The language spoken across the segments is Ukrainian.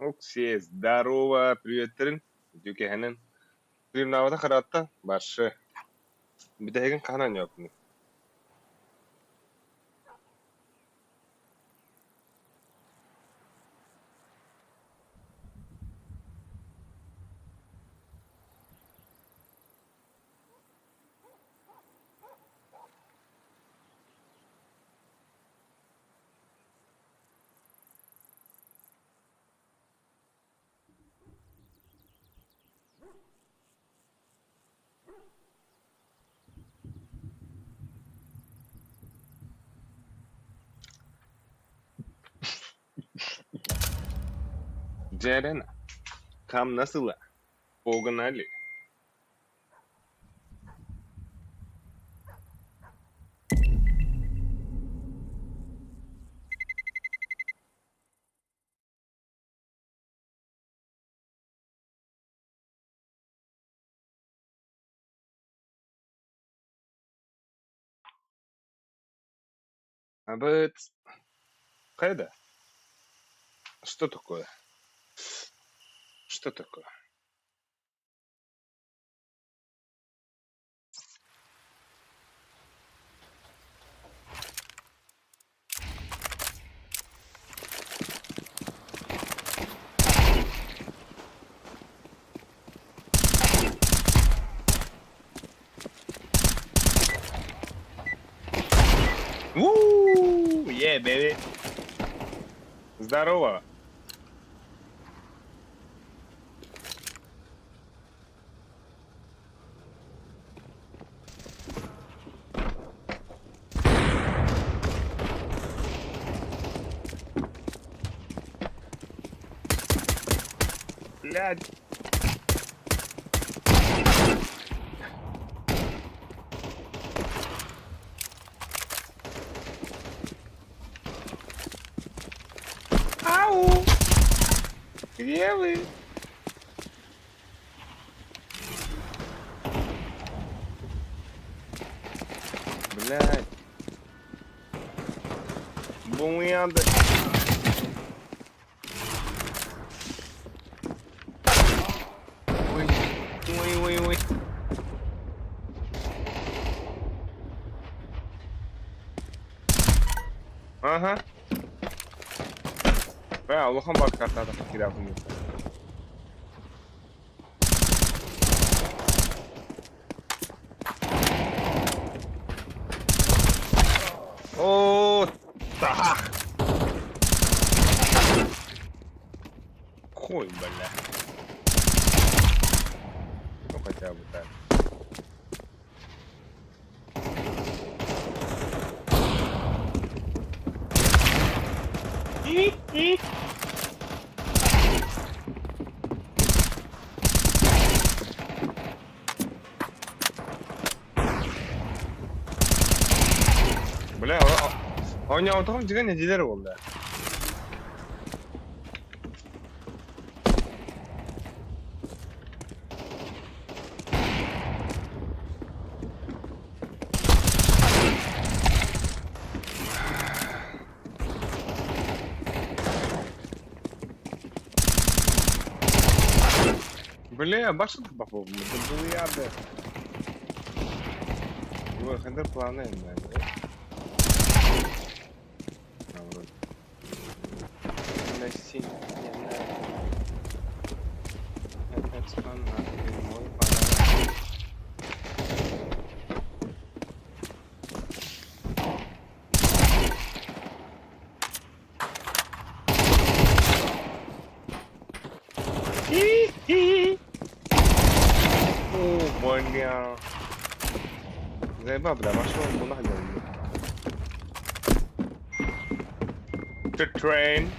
Окси, здорово, привет, Трин. Дюке ханен. Трин навата харатта, баршы. Бидайган канан ёпны. Джерена, кам насыла? Погнали. Абыт, кайда? Что такое? Что такое? Yeah, baby. Здорово. Блядь. Ау! Где вы? Блядь. Бумянда. Ой, ой, ой, ой. Ага. Бля, Аллахом бар картада кидавым. О, так. Хуй, бля. Ну хотя бы так. Бля, у него отырған деген нелер болды. Бля, башка попал, это был я, бля. Ой, хендер планы, бля. Синий, это странно, мой подарок. О, бля. Заебал, бля, машина была нахуй. The train.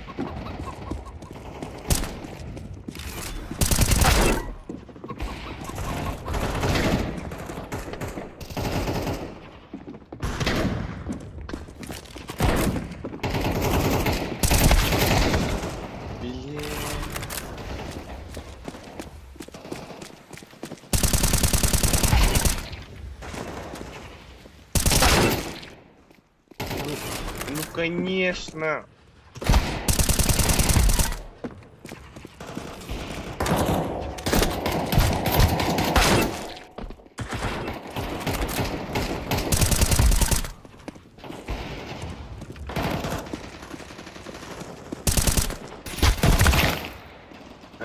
Ну конечно.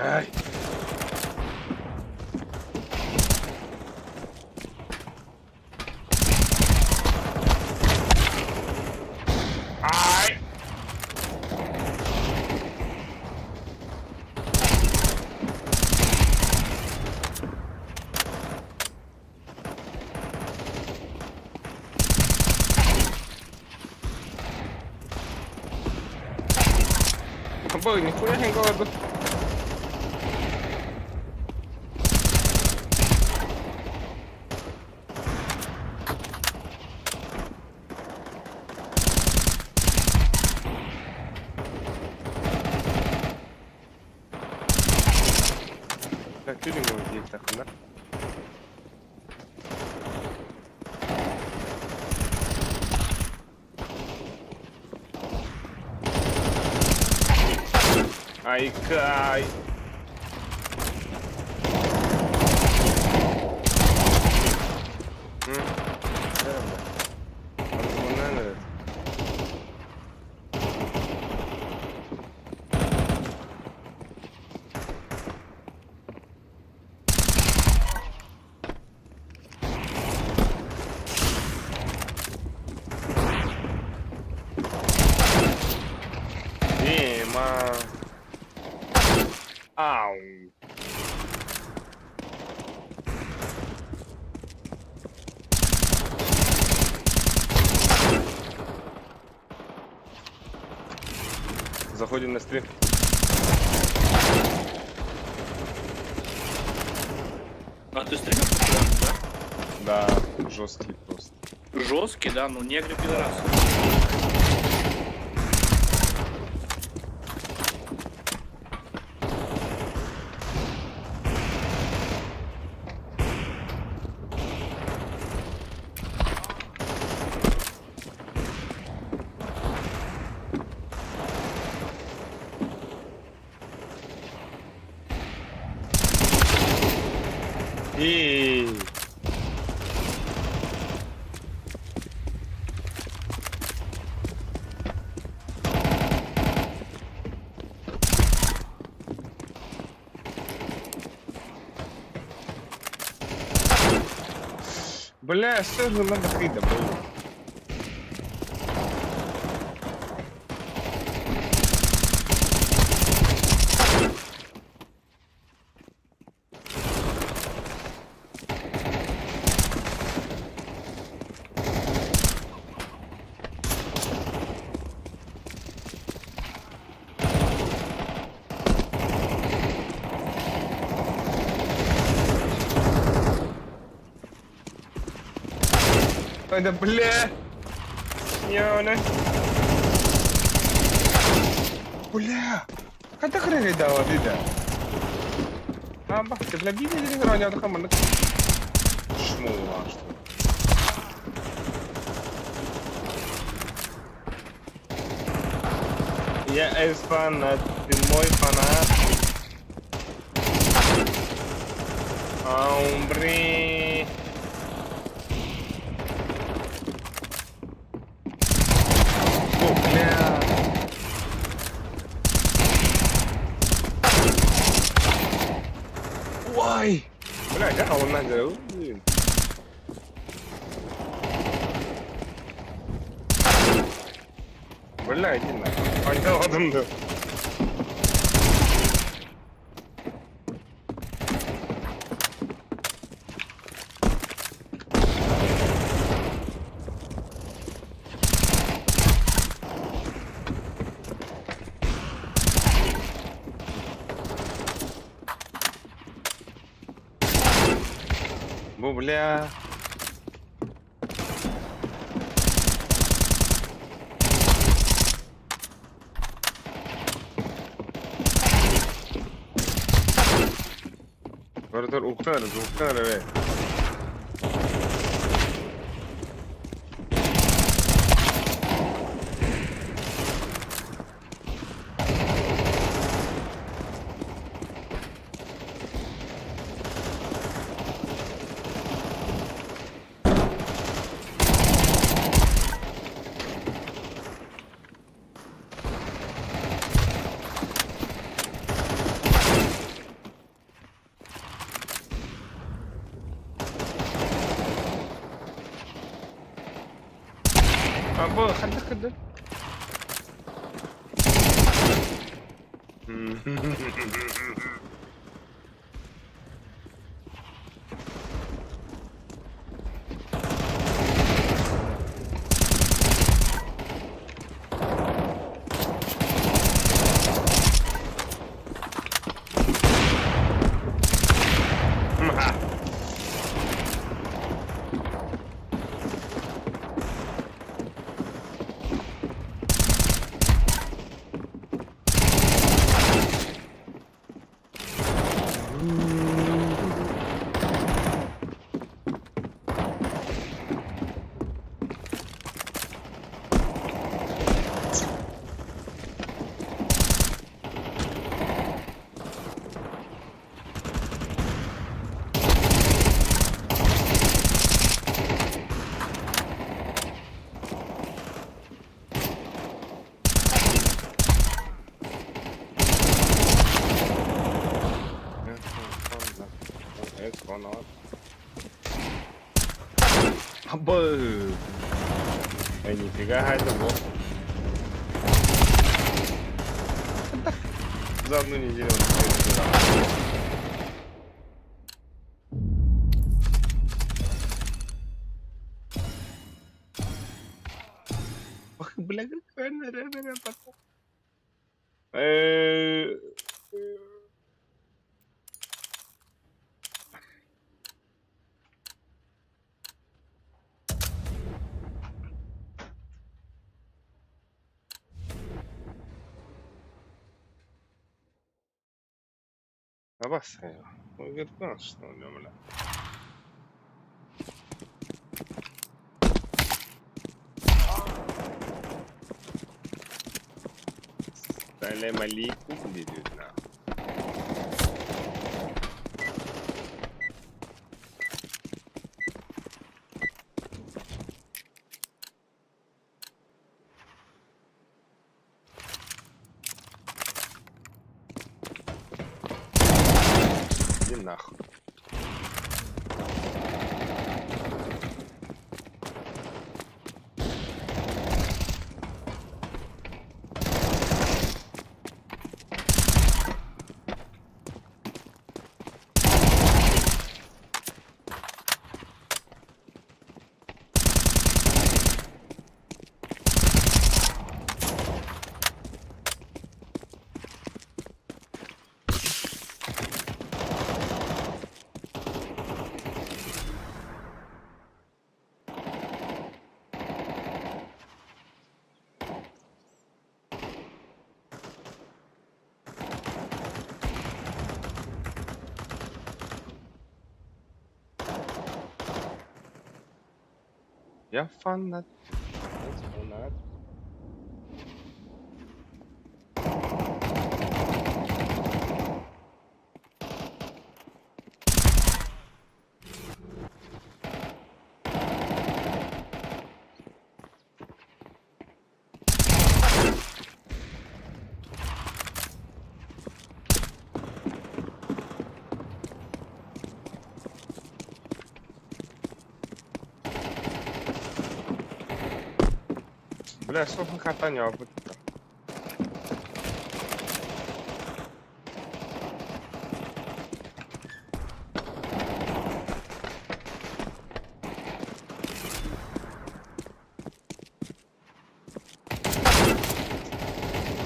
Ай. Ай. Бой, нихуя не голоду. Так, ты не можешь есть так, да? Ай, кай. Ау. Заходим на стрим. А ты стример популярный, да? Да, жесткий просто. Жесткий, да, ну негры пидорасы. И бля, все же надо хида было. Ой, да бля! Ёна! Бля! Kada kena dah awak tidak? Abah, sebelah bini jadi orang yang mana? Semua. Я фанат, ты мой фанат. Hombre. О, бля. Ой. Бля, как он нагрел? Бля, иди нахуй. Понял, адымды. Бля. Вартар ухтар бе. Або ходи. Экспонат. Абы. Нифига, это вот. За одну неделю он теперь. Ох, бля, какая она реально такая. Обоссаю. Ой, вертан, что ли, бля. Салям алейкум, дедюк, на. Иди нахуй. Я фанат. Фанат. Бля, сколько катания опыта.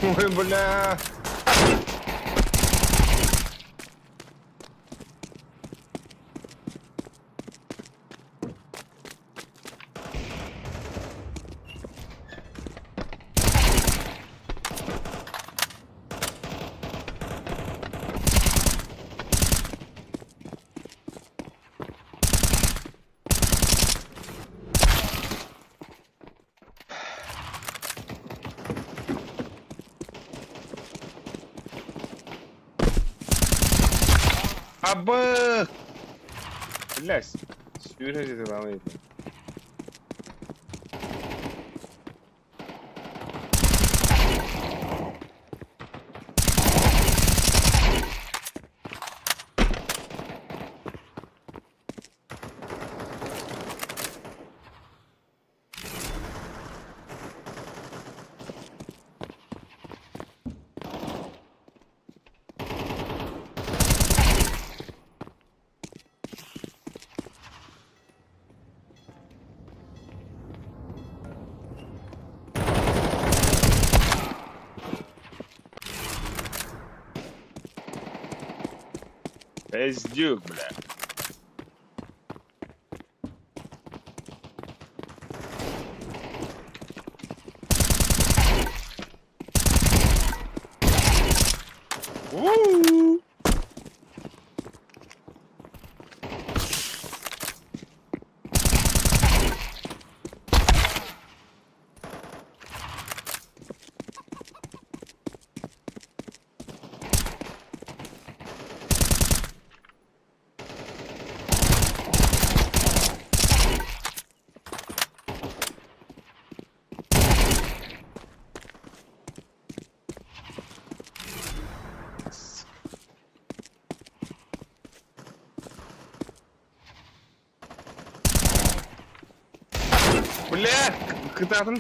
Ой, бля. Абы! Блядь, сюжете ты там это. Пиздюк, бля. У-у-у. Бля, когда там?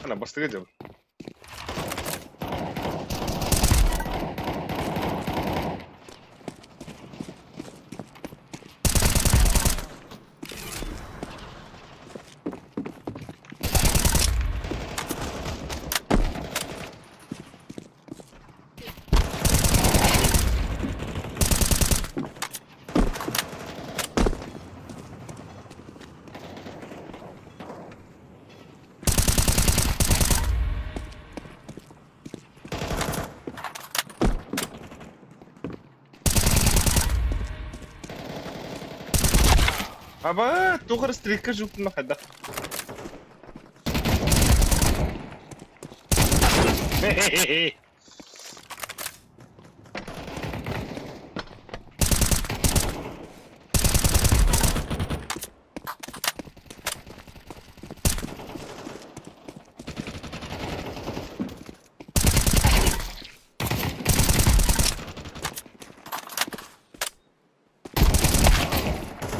Ana bastıracağım. Aba, tuh striker жук на хада. Хе-хе-хе.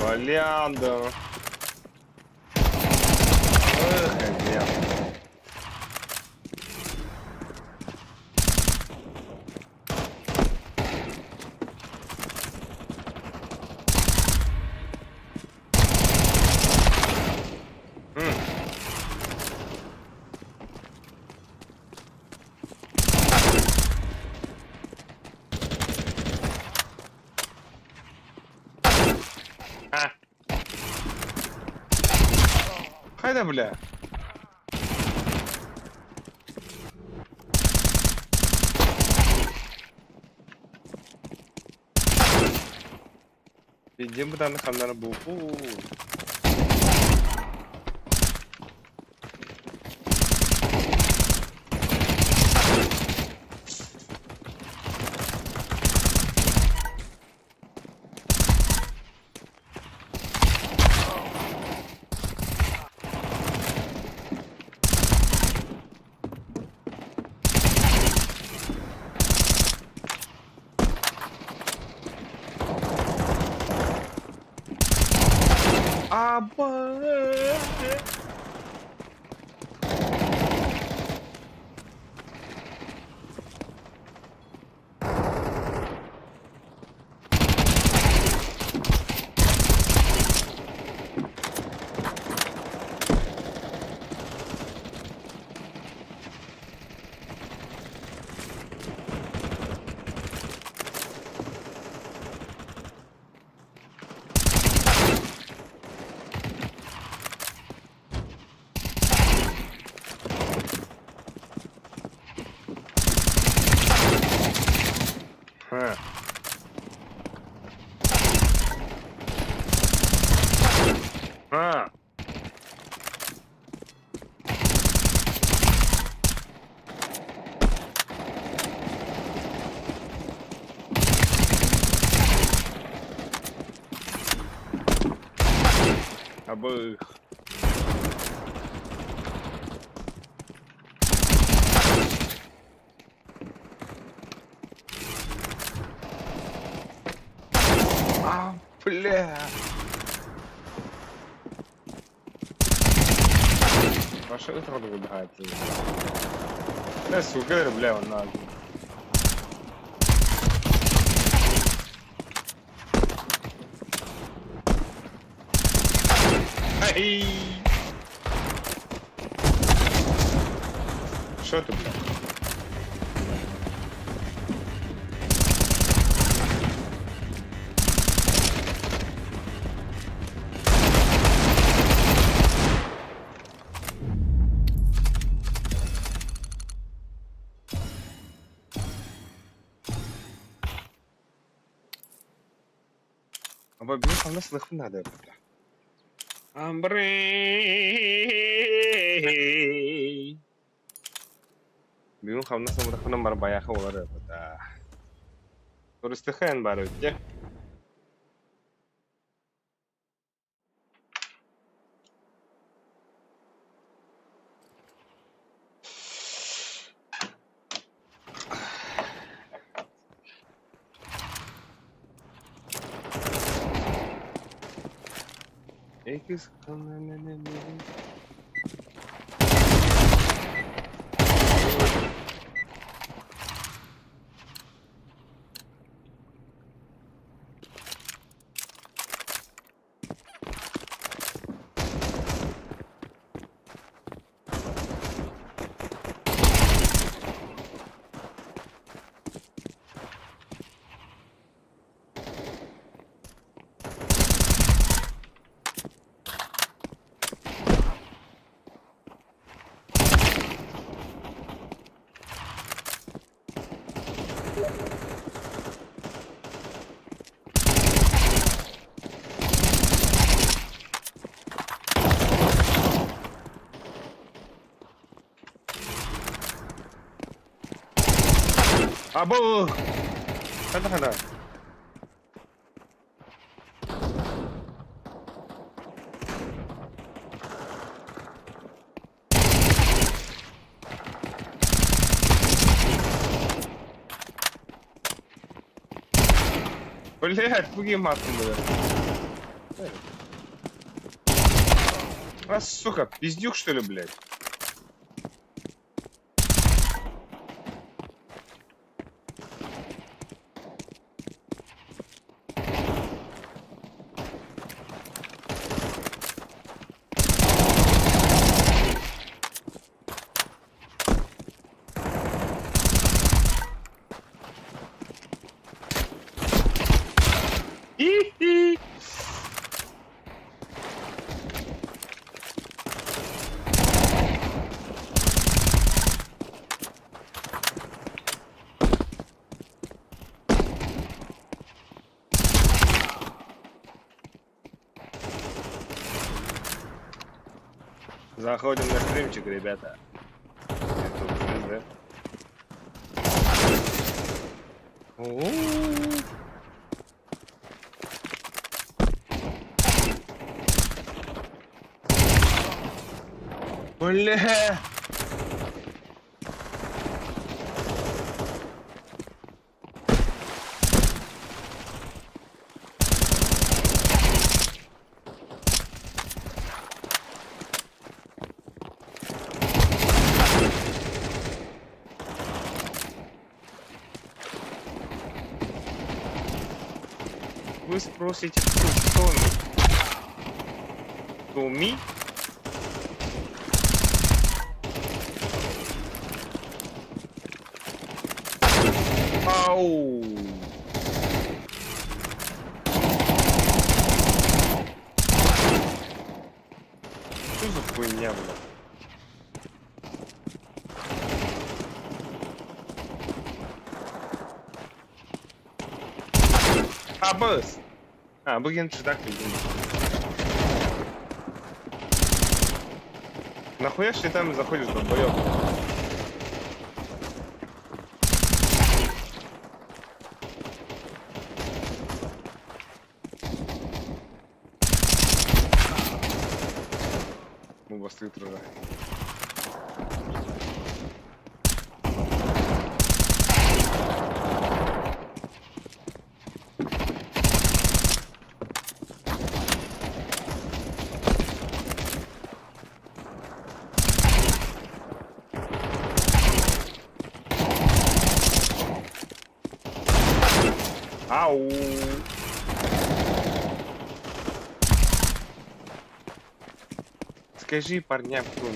Валяндо. Эх, блин. Hayda bля. Видим buradan kanları bu. Аба. Ха. А. Абы. А, бля. А что это рода выбегает? Да, сука, бля, он надо. Ай! Что ты, бля? Ama benim kanlı sınıfım nerede burada? Ambre. Benim kanlı sınıfım var bayağı var burada. Turistikhen var öyle. Ekis kanlı. Абу! Хана. Блять, пуги матом было. А, сука, пиздюк что ли, блять? Хи-хи. Заходим на стримчик, ребята. Это да? Бля. спросите, кто он? To me? Ау! Что за хуйня, бля? Босс! Bugün чудак видим. Нахуя ж ты там заходишь, долбоёб? Ну, вас утро, да. Ау! Скажи парням, кто он.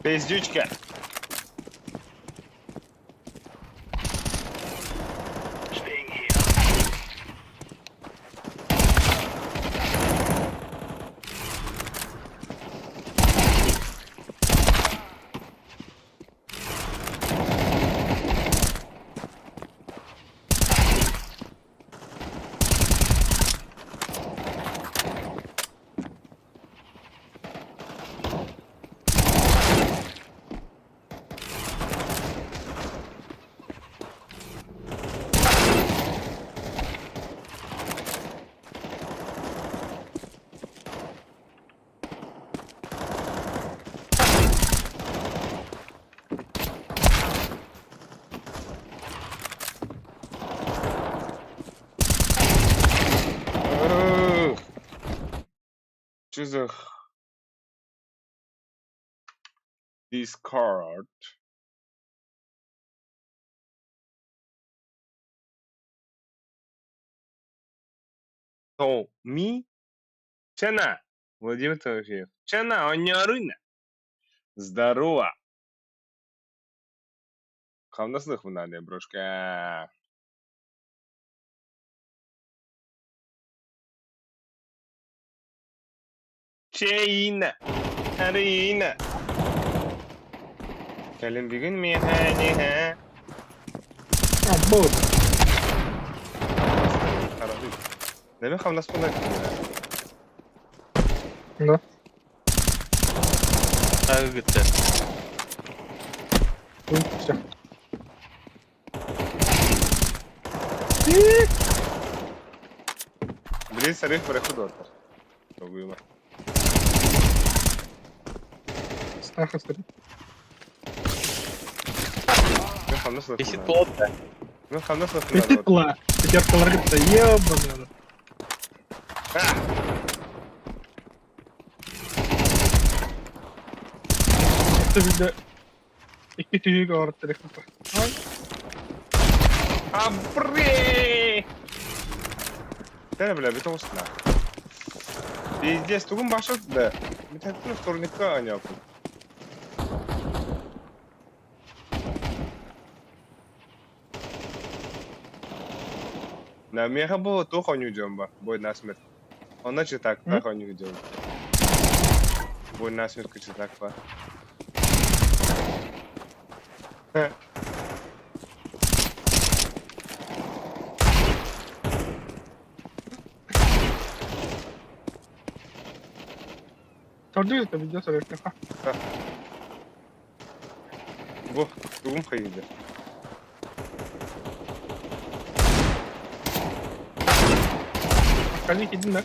Пиздючка. Что за Discord? То ми? Чана, Владимир Тимофеев. Чана, он не орына. Здорово. Қамдасылық мынандай, брошка. Чейна. Арина. Кәлім бүгін механиха. Бот. Қарады. Неме қамдаспылар кімдері? Да. Агыгытты. Все. Блин, сарих переходу отпар. Пробуємо. Снаха стоит. Ми қамдаспылар Висит кімдері? плотно. Ми қамдаспылар Летит кімдері? пла. Пятерка ларгата, ебаный. Это видно. İki tüyü var telefonu. Ay. Абре! Тәне, бля, бит осына. Пиздец, тугун башык да. Битәттен вторникка аняпын. На мега было то хоню джомба. Бой на смерть. Он начал так, так хоню джомба. Бой на смерть, каче так па. Gördünüz mü video soruyorsun? Ha. Bu durum kayıydı. Hadi gidin lan.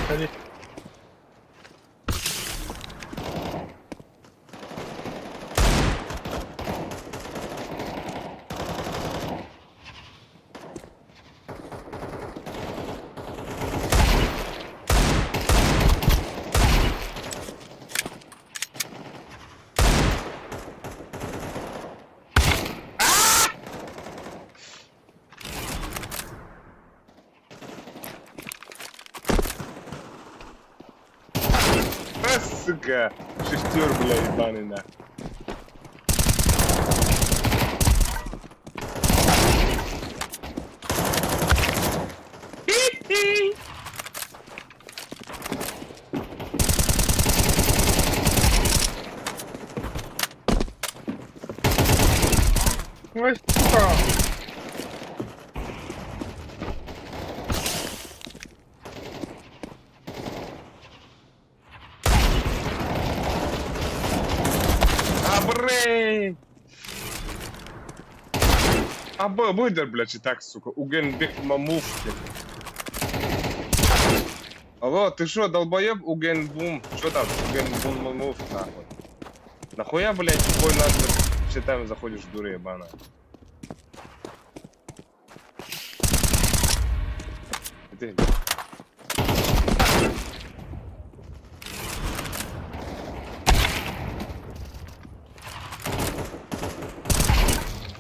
Hadi. А, сука! Шестер, блядь, ебаный на. Ой, сука. Абрей! Выдер, блядь, и так, сука. Угенбек Мамуфки. Алло, ты шо, долбоеб Угенбум? Что там? Угенбум Мамуф, нахуй. Нахуя, блядь, твой надпись читаем, заходишь в дуры ебаная. Ты,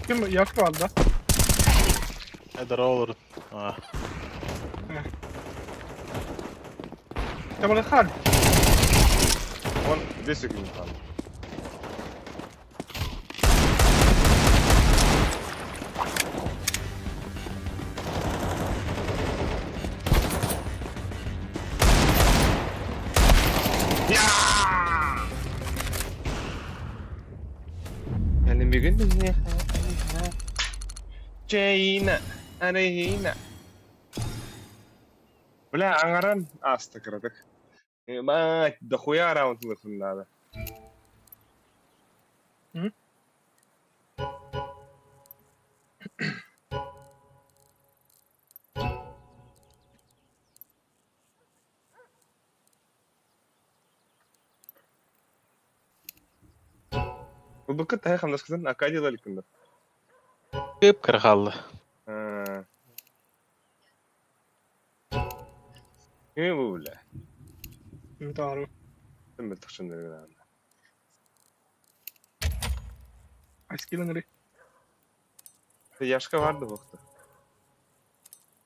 Kim yak var da? Eder olur. Ah. Sen bana kal. вон 2 секунды там. Yani bir gün bizi Чейна, Арейна. Бля, Ангаран, астакраток. Мать, дохуя раундных надо. Bu bıkıt da hem nasıl akadiyla likinde. Kıp kırkallı. Ne bu bile? Doğru. Ben bir tıkşındır gelen. Aşkıyla nereye? Yaşka vardı vakti.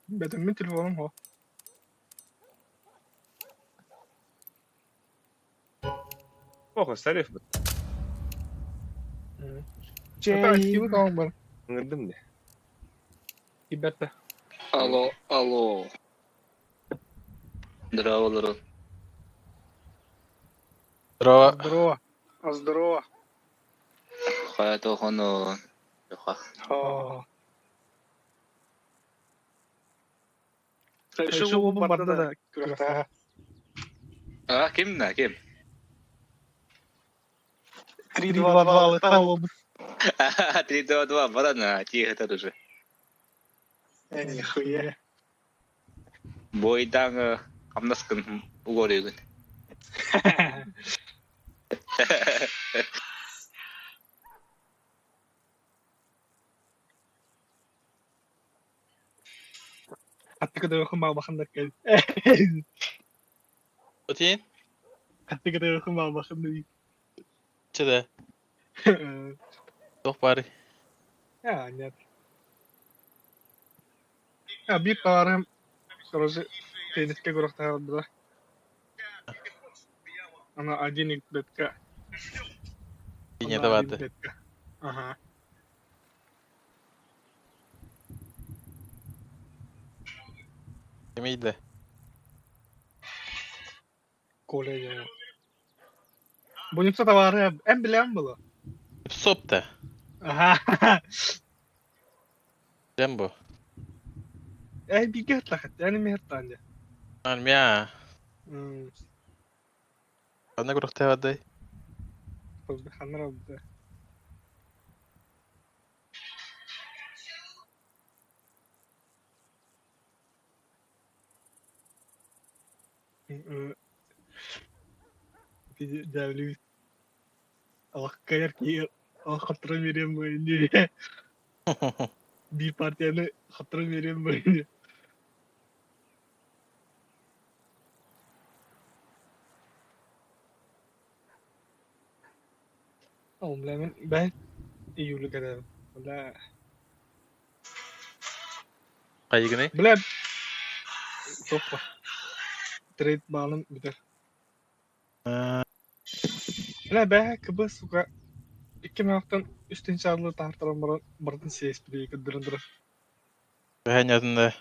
Benim telefonum o. Ох, старик бит. Hatta aşkıyla tamam bana. Ngırdım de. İbette. Алло, алло. Здорово, народ. Здорово. Здорово. Здорово. Hayat oğunu. Yok. Aa. Şu Şu bu bu barda da kürekte. Ah, kim ne? Kim? 3-2-2 tamam. 3-2-2, ладно, тихо это уже. Нихуя. Бойдан камнаскын угорегін. Hatta kadar okuma bakın gel. Öteyim. Hatta kadar okuma bakın Çede. Çok bari. Ya нет. Ya bir tarım короче тенниске көрөктө алды. Ана 1 бетка. Yine de vardı. Ага. Kimiydi? Коле. Bu neyse de var ya. En bilen bu. Sopta. Aha. Dem bu. Bir git la. Yani mi hatta anne. Almia. Karena kurang tahu deh. Tabii hanlar oldu. Bir devli Allah kayar ki Allah hatıra vereyim böyle. Bir partiyana hatıra vereyim böyle. Oğlum ben iyi kadar. Valla. Kayak gini. Bilen çok var. Trade bağlan biter. Bilen ben kıbı suka 2 haftan üstün çağrılı tartaran baratın CSP'yi kıdırındırı. Hanya tunda.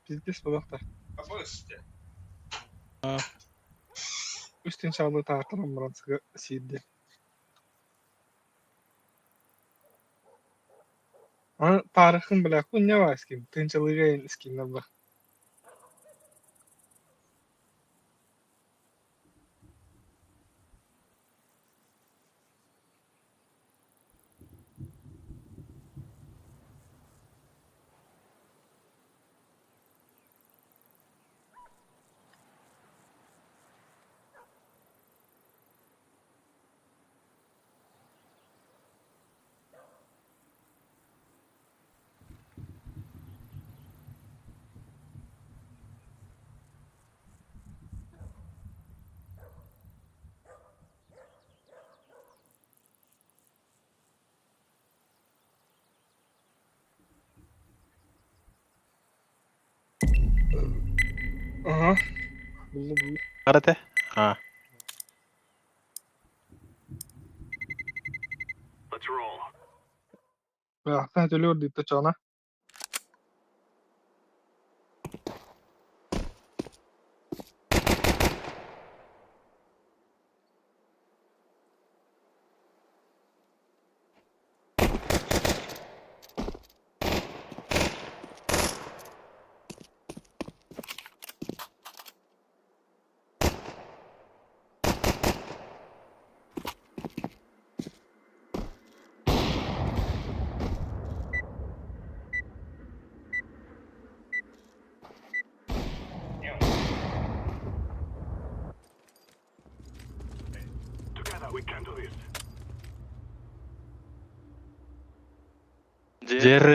Bizdes balakta. Apa işte? Üstün çağrılı tartaran baratın CSP'yi. Ama tarihim bile bu ne var iskim? Tınçalığı yayın iskimler bak. Aha. Buldu. Karate. Ha. Ya sen söylüyor diye çana.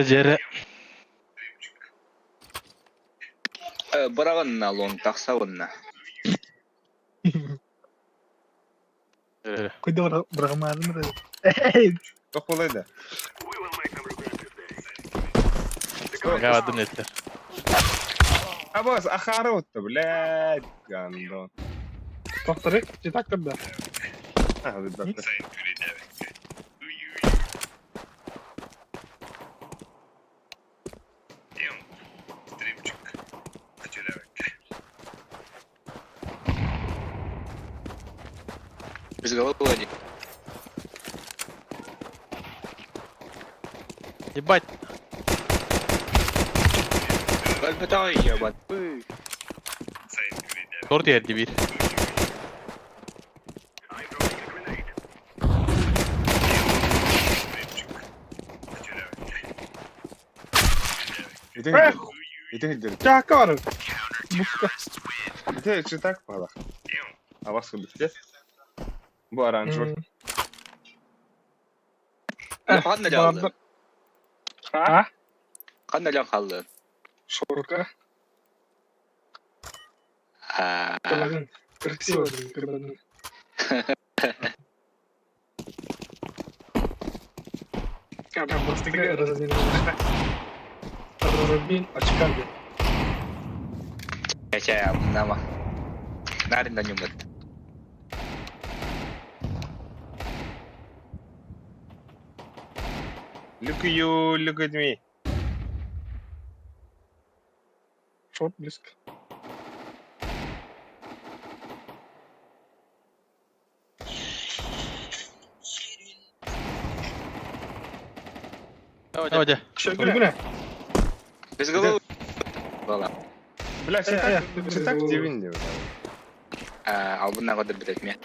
Jere. Bırakınna long taksavunna. Jere. Kuyda bırakamadım mı? Çok kolaydı. Gavadım netler. Abas akhara otta blad gandon. Doktoru cetak da. Ha hadi bak. Biz головой. Ебать. Kalpetay ya bak. Short yerdi bir. Itu hidir. Çaka var. Muska. Itu çıtak bala. Avas bitti. Bu aranjör. Kanna canlı. Ha? Kanna can kaldı. Şorka. Ha. Kırladın. Kırksı var. Kırladın. Kadang pasti kayak Razin açık kaldı. Kayak nama. Narin dan nyumbet. Look at you, look at me. Short blisk. Apa aja? Şöyle ne? Biz головой. Valla. Bля, Aya, çıtak dibinde. Al bundan kadar bir tekme.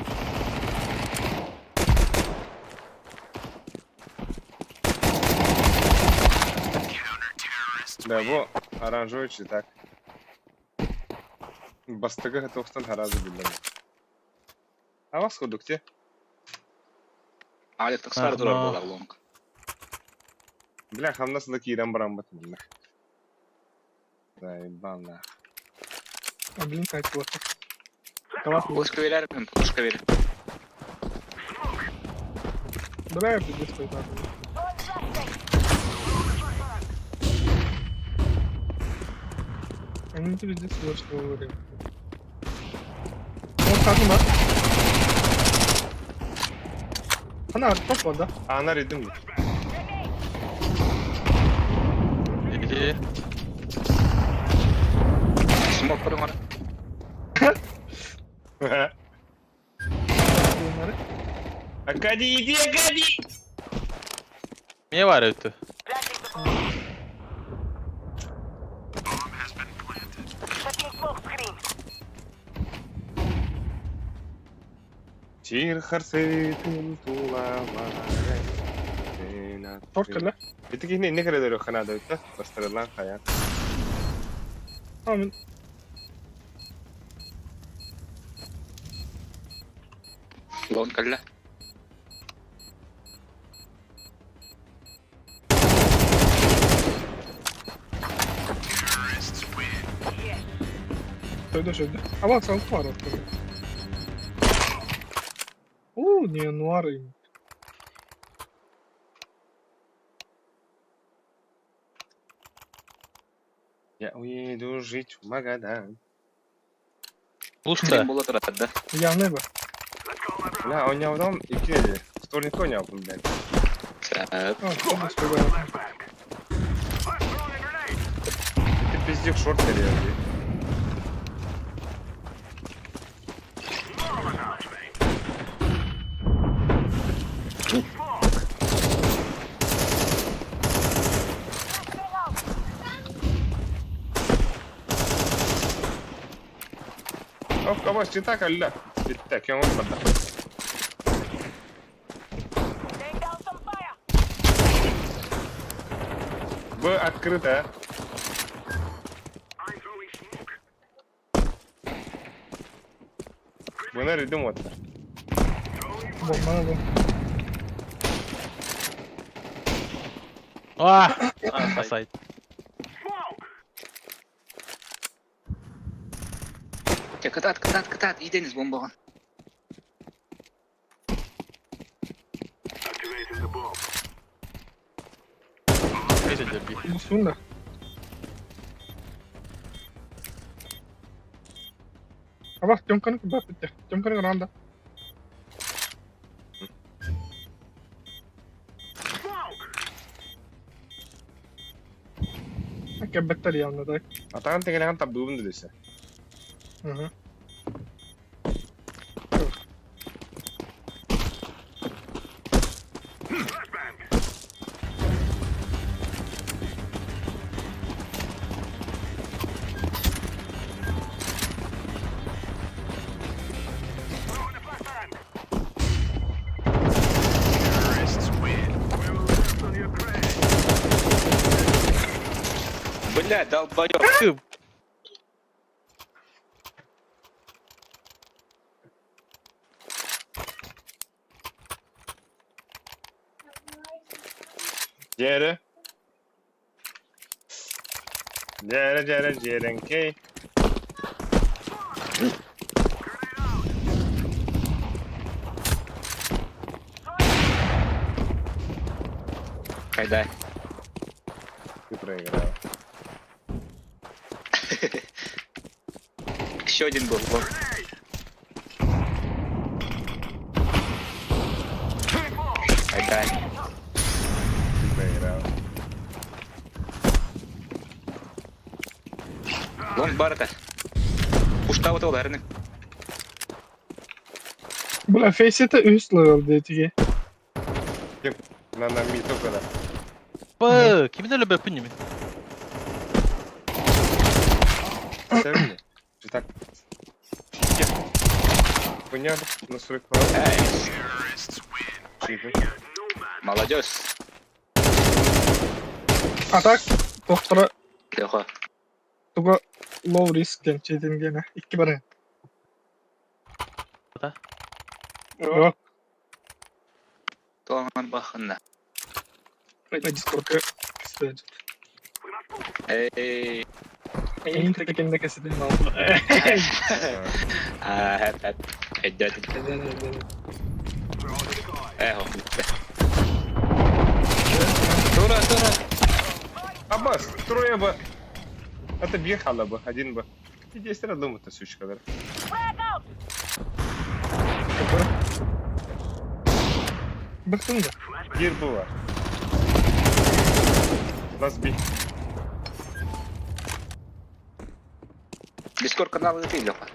Bля, bu aranжой çıtak. Бастыгы тоқсан таразы bildim. Авас ходuk те. Alet tıksar durar Aha. bolar long. Бля, хамнасында киирен барам батмын. Заебанно. А, блин, как вот. Калаш, Пушка verir miyim? Puşka verir. давай я пиздец стоит нахуй. Они тебе здесь вот что говорят. Вот как у нас. Ana top var da. Anar yedim mi? İyi. Smoke kurun onu. Bunları. Акади, иди, Акади! Niye var ötü? Тир харсетин туламай. Tor kala. Bitik ne kadar ediyor kanada öte? Bastırılan kaya. Tamam. Long kalla. Şöyle. Ama saltı var ortada. Oo, niye nuarayım? Я уеду жить в Магадан. Пушка. Kim bola tarafta. Ya ne var? Бля, он не удал и кили. Вторник не был, блядь. Sen. Ha, tamam işte böyle. Ты пиздик шорт корее. Of kavaş çıtak alla. Bitti. Kim olmadı? Bu открыто. Bunlar redim var. Bombana bom. Ah! Asayt. Ya kıtat. İyi deniz bombalan. Neyse bir. Üstün de. Ha bak Tönkan'ı bak bitti. Tönkan'ı randa. Hakikaten better ya onda da. Атаған тегелеген тап дубын десе. Hı hı. Bля, долбоёб. Tüm. Cere. Cerenkey. Hayda. Ты проиграл. Еще один был. Long. Hayda. Ты проиграл. Long barda. Puşta otu olarını. Bula face'e üst level DTG. На ми только да. Bı, kimin öyle böpün mi? Поставили? Так. Понятно, настройка. Эй, Читай. молодежь. А так, тоқтыра Леха. туға low risk ден чеденгені. 2 бары. Ата? Жоқ, Тоңан бақында. дискордқа кісті. Эй. Ең текенде кәсіден алды. Hep. Eddet. Эго. Тура. Аббас, трое бы. Это бьехало бы, один бы. И 10 раз думаю, это сучка, да? Бақтың да. Гир была. Нас бить. Дискорд каналы ты, Леха.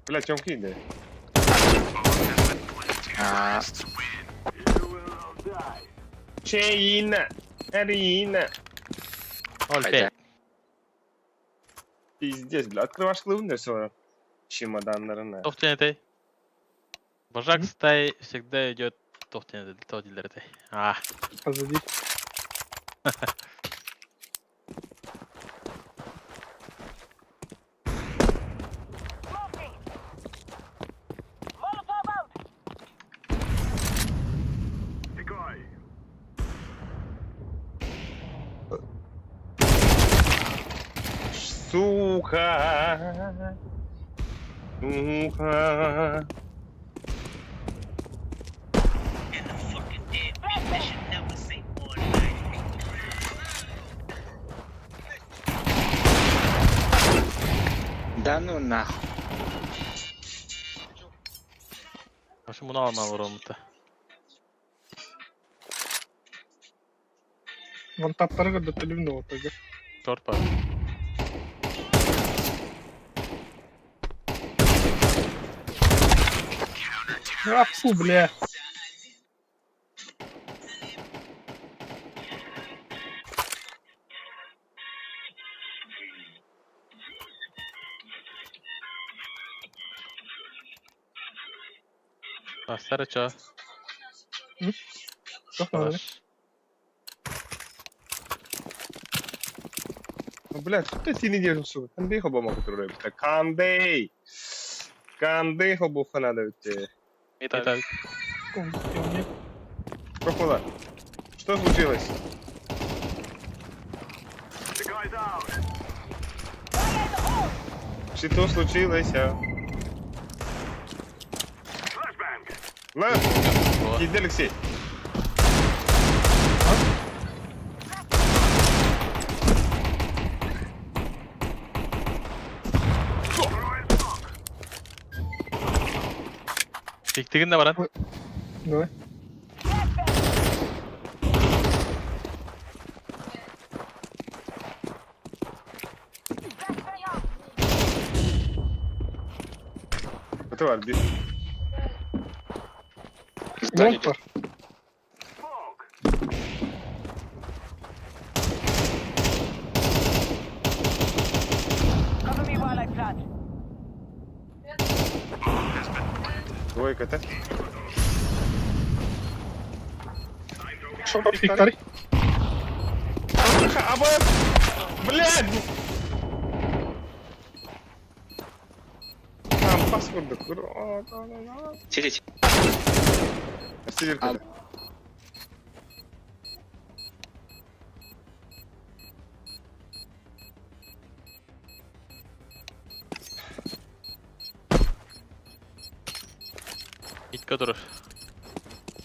Бля, чем кинь, А, Чейна. Арина. Ol Hayda. pek. Пиздец, бля. Открываешь клубный свой чемоданlarını. Tohtiyene. Бажакстай всегда идет Tohtiyene тодилерде. А, Позади. Сука. Сука. да ну нахуй. Şimdi bunu almam var olmadı. Вон таптары көрді тілімді отырды. Short var. А, фу, бля. Bastara çağ. Жоқ, надо. Baş. Ну, блядь, кто ты не держишь, сука? Кандей хоба могут рубить. Кандей! Кандей хобу надо уйти. Metal. Пропала. Что случилось? Что случилось, а? На! Иди, Алексей. Piktigin de var lan. Давай. Это var bir. Здание Лонг бар. Cover me while I plant. Двойка-то. Пиктари. Аббас! Блядь! Там паспорт Сидите. Стилерка. Mid'de durur.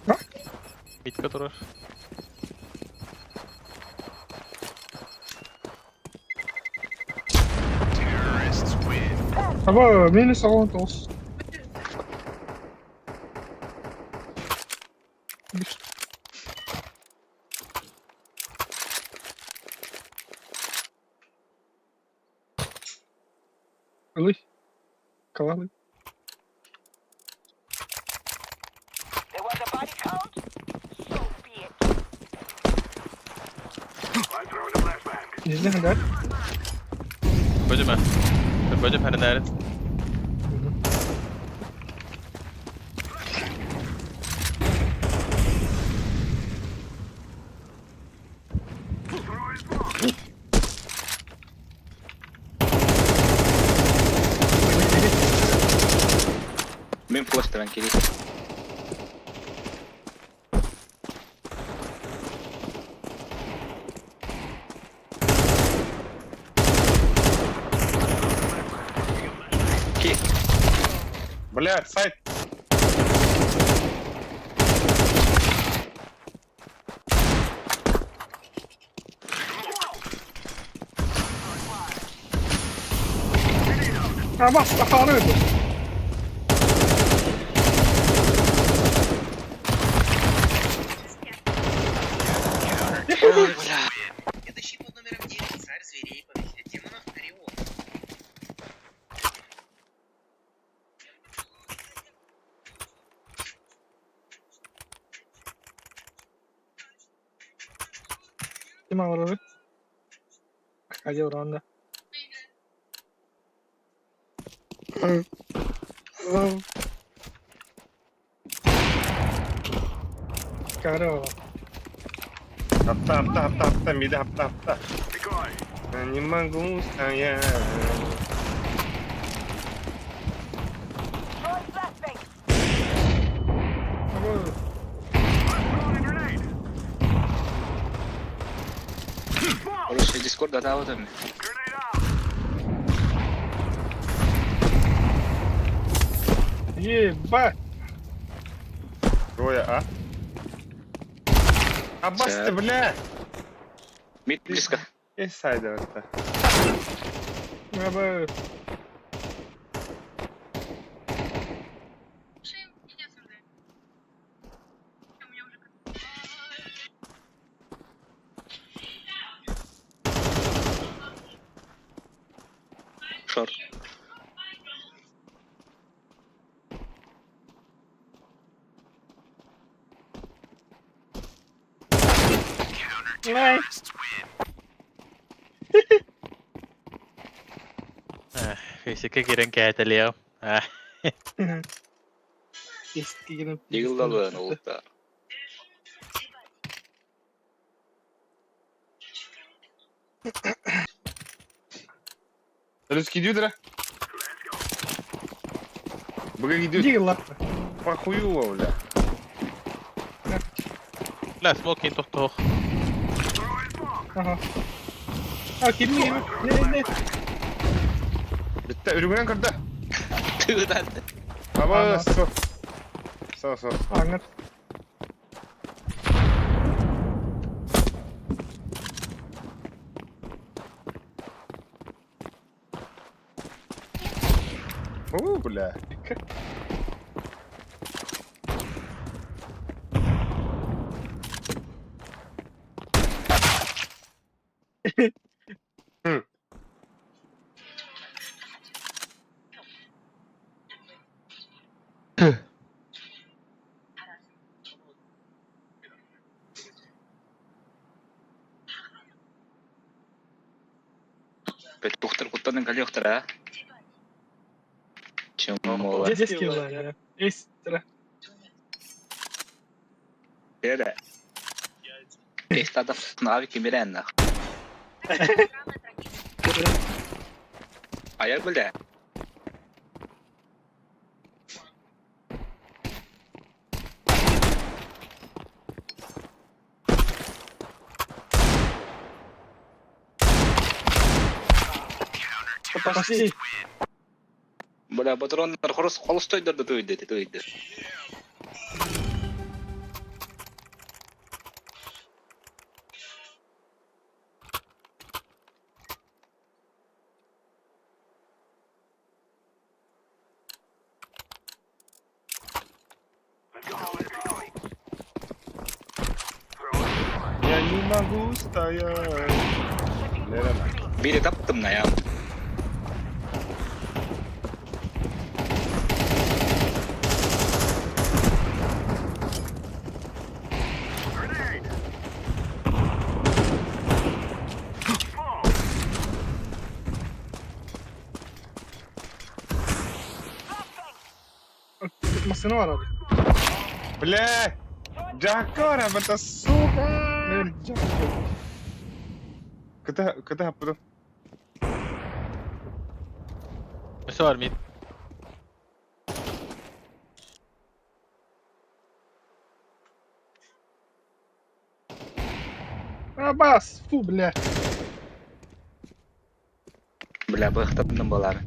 Ha? Mid'de durur. Ama meni sağlam olsun. Alay. Kavalay. There was a body count? So be it. İzle hadi. Pojďme. Pojďme, Renér. Min flash tranquilo. Ки. Блядь, сайт. Ama kafanı öldü. Ой, бля. Это щит под номером 9, царь зверей, повелитель демонов, Орион. Kim var abi? Hadi oranda. Kare var. Хапта, мида, хапта. Не могу стоять. Throwing flashbang. Короче, Discord дата там. Ебать! Трое, а? Аббас ты, Так. бля! Мид близко. И сайда это. Я бы... Шорт. Ай! Fysiikkakielen käätelijä on. Eskiden... Yıllalığın oldu da. Русский дюдра. Бля, идет Иди ла. похуёво, бля. Kyllä smokin tohtoon. Aha. Kimi? Ne? Bitti, ürümünden kırdı. Tığdan. Ama Aha. so. Anlat. Бля. Bet тухтар куттанын кали юктар, а? Чему мола? Детский ла, ya. Экстра. Эре. Эстада фнави кимирен нах. Аяр бля. Почти. Бля, патрондар холостойдарды тойды. Я не могу стоять. Бири таптым на ям. Джексона var abi. Бля! Джакора, это сука! Evet, Jackson. Куда потом? Nesi var mid? Bas. Фу, бля. Бля, быхтадым болар.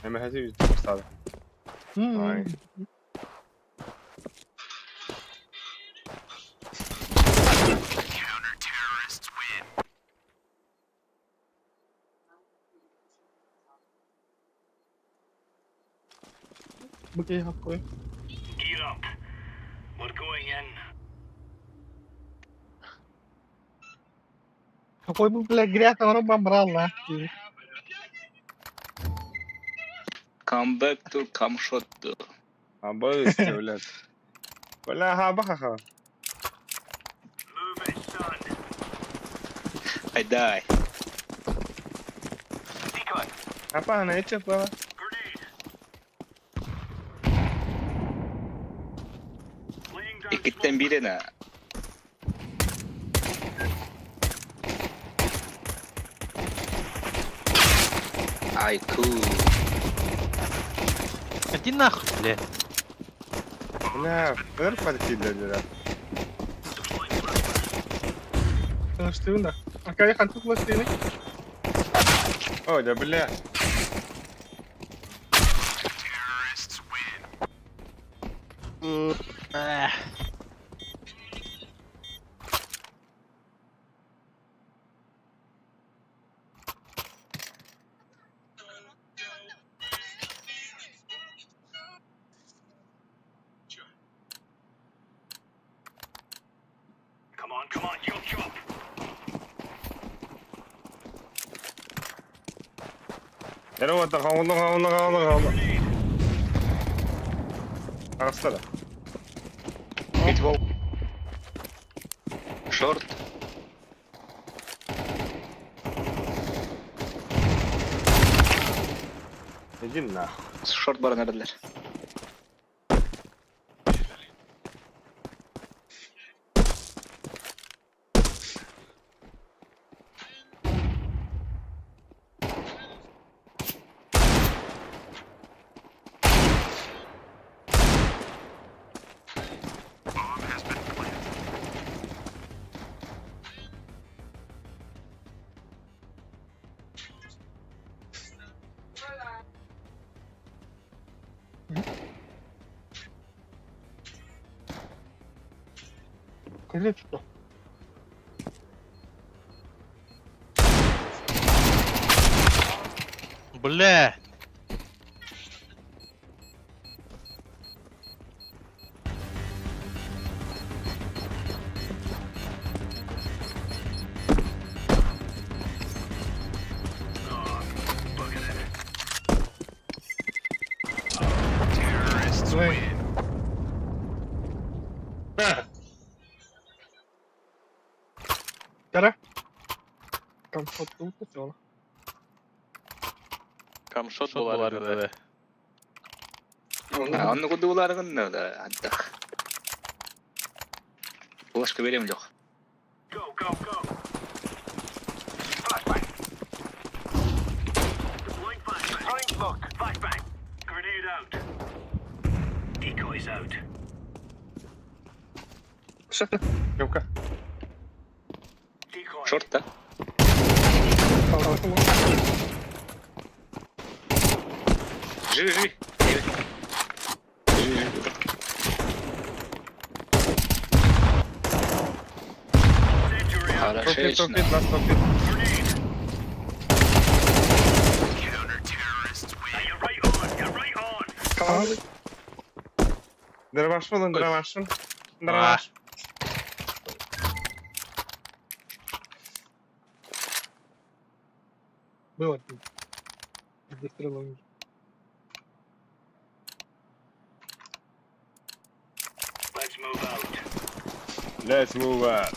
Hemen hadi bir sağda. Ay. Bakayım haklı. Gear up. We're going in. Какой бы, бля, грязь, он бомбрал, нахуй. Come back to come shot. Аба блядь. Бля, хаба. Move it, son. Айдай. Decoy. Apa ana içe baba. Grenade. Laying down İkitten birine. Ай, cool. Иди нахуй, бля. Бля, ver partiyle. Tanıştığın da. Arkaya kanıtlı bulaştığını. Оля, бля. Ah. Come on, chop chop. 내려왔다 가온다. 알았어. Pitbull. Short. Иди на. Short barın aradılar. Колечко. Бля. Кара. Комфорт тут все. Камшот bular dedi. Ha, onu kudularının ne da addak. Başka vereyim yok. Go, go, go. Flashbang. Deploying flashbang. Throwing smoke. Flashbang. Grenade out. Decoys out. Yok. Decoy. Short da. Живи. Century out. Хорошечно. Last topi. Grenade. Now you're right on. You're right on. Kaldı. Драмашин. Было. Застрелил. Let's move out. Let's move out.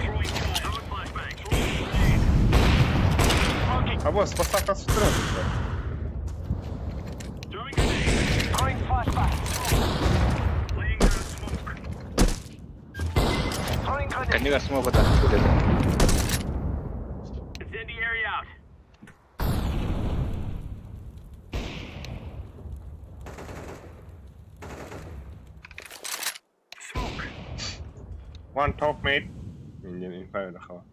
Throwing fire. Throwing flashbang. Throwing grenade. Smoking. А босс, поставь нас в строй. Throwing grenade. Throwing flashbang. Laying down smoke. Throwing grenade. Коннигар смог это. Incendiary out. Smoke. One top mate. Не правильно хава.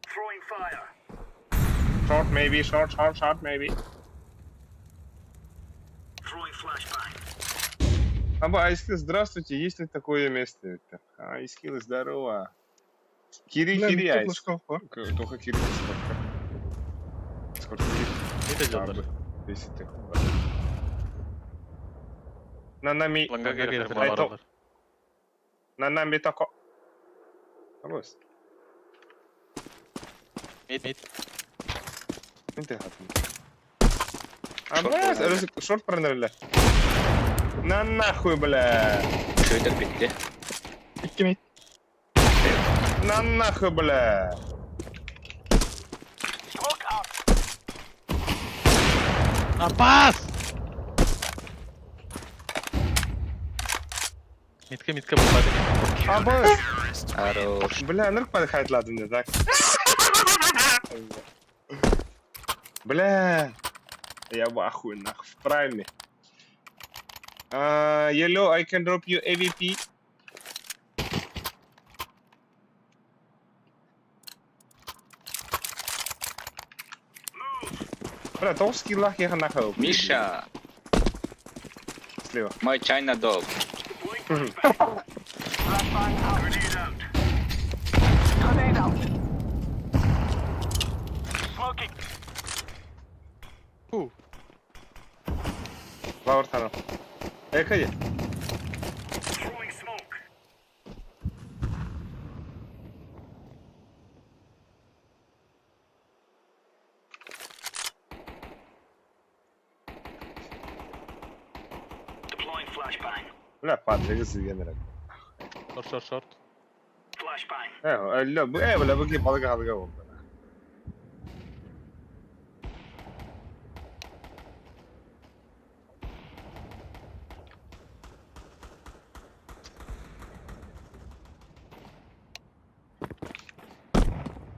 Throwing fire. Short maybe, short maybe. Throwing flashbang. Айскил, здравствуйте, есть ли такое место? Айскил, здорово. Кири, Бля, Кири, тут Айс. флешков, а? Только Кири, сколько? Сколько Кири? Mid ediyorlar. 10 tek. Nanami, Langa gelir Ay, bana to- aralar. Nanami tako. Vamos. Mid. Inte hatın. Short Абас, проверили. шорт проверили. На нахуй, бля. Şöyle bitti. 2 mid. На нахуй, бля. Smoke out. Abbas! Mid'e bunlar. Абас. Хорош. Бля, ну как хайтлады мне так? Бля. Я в ахуе, нахуй. В прайме. Yellow, I can drop you AVP. Бля, толк скиллах я нахуй. Миша, Слева. мой China dog. Deploying flashbang. Flashbang out. Grenade out. Grenade out. Smoking. Лавр танал. Экая. Throwing smoke. Deploying flashbang. Бля, падре, зверь. Short. Flashbang. لا بلا بقي بلقى هذا قبل.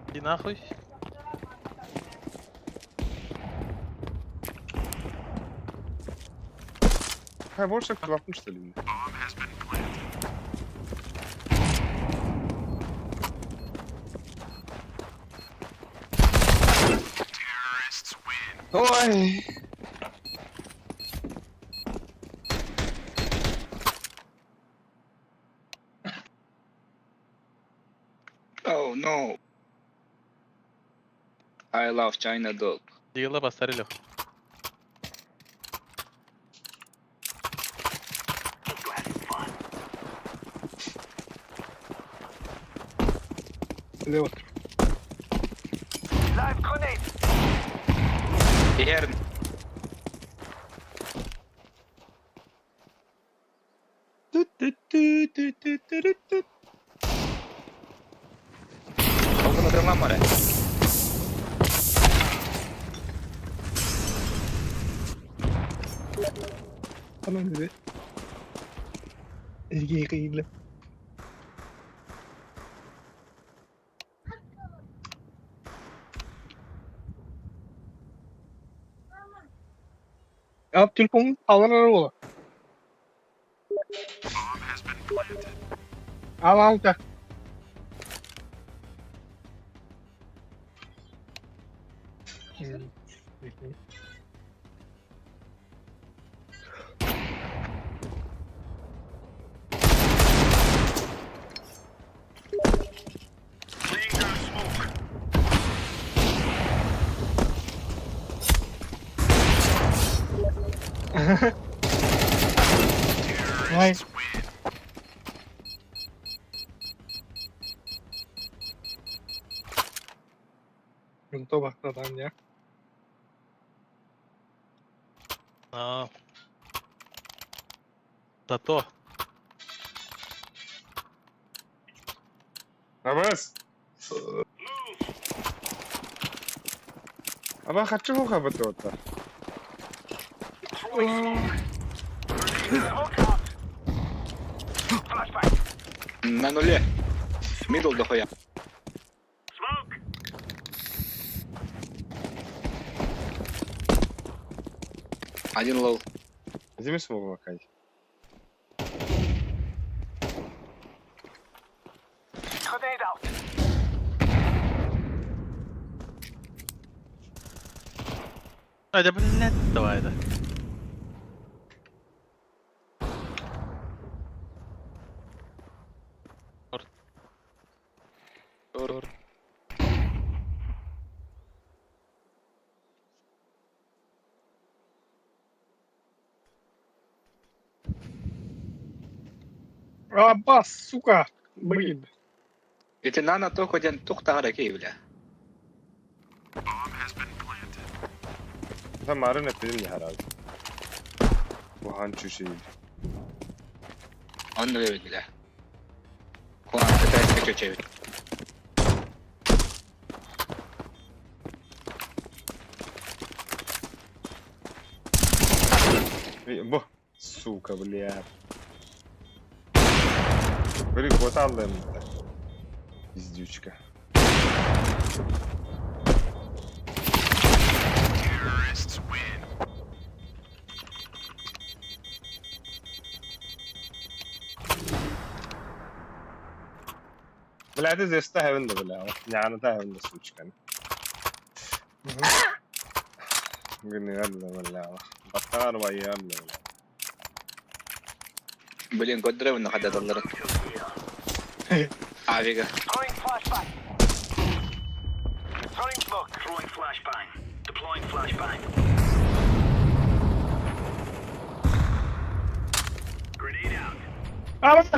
Иди нахуй. Больше клапну, что ли? Ой. Oh no. I love China dog. Дигла постарели. Слева. Live grenade. Here. Open the door, mare. Tamam dedi. Erkeği kıyılı. Ya telefonun alır ola. Al da. Laying down smoke. Vay. Yunta bak adam ya. Зато Abbas. Aba kaçı mı kapattı orta? Smoke out. Flashbang. На нуле. Мидл дохуя. Smoke. Один лоу. Зими смог макать. Grenade out. Hadi блядь, давай, да. Аббас, сука! Блин. Эти нано только ден тухтара киевля. Sen marın ettiğin ya herhalde. Bu hançu şey. Он левит, бля. Хуан пытается чуть-чуть. Bu. Сука, бля. Говорит, вот аллым. Пиздючка. بلا ده زي استهبل ده بلا يعني ده هبل سويتش كان قلني يلا ولا بطار ويا يلا ولا Блин, год драйв на хода доллара. Авига. Throwing flashbang. Throwing smoke. Throwing flashbang. Deploying flashbang. Grenade out. Аббас!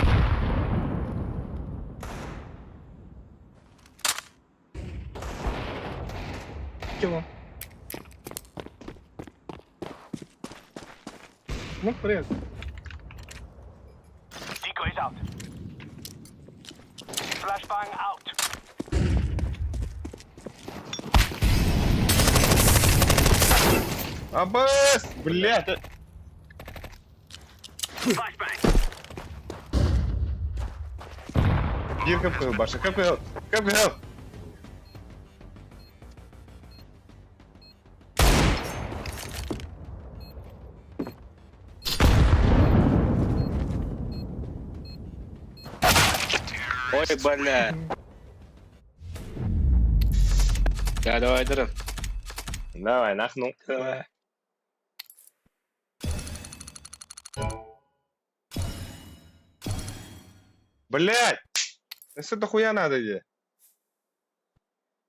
Кило. Ну, привет. Decoys out. Flashbang out. Аббас! Блядь! Flashbang. Гир КПЛ, Баша, КПЛ! КПЛ! Ой, бля. Да, давай, драйв. Давай, нахну. Давай. Блядь! Да что дохуя надо где?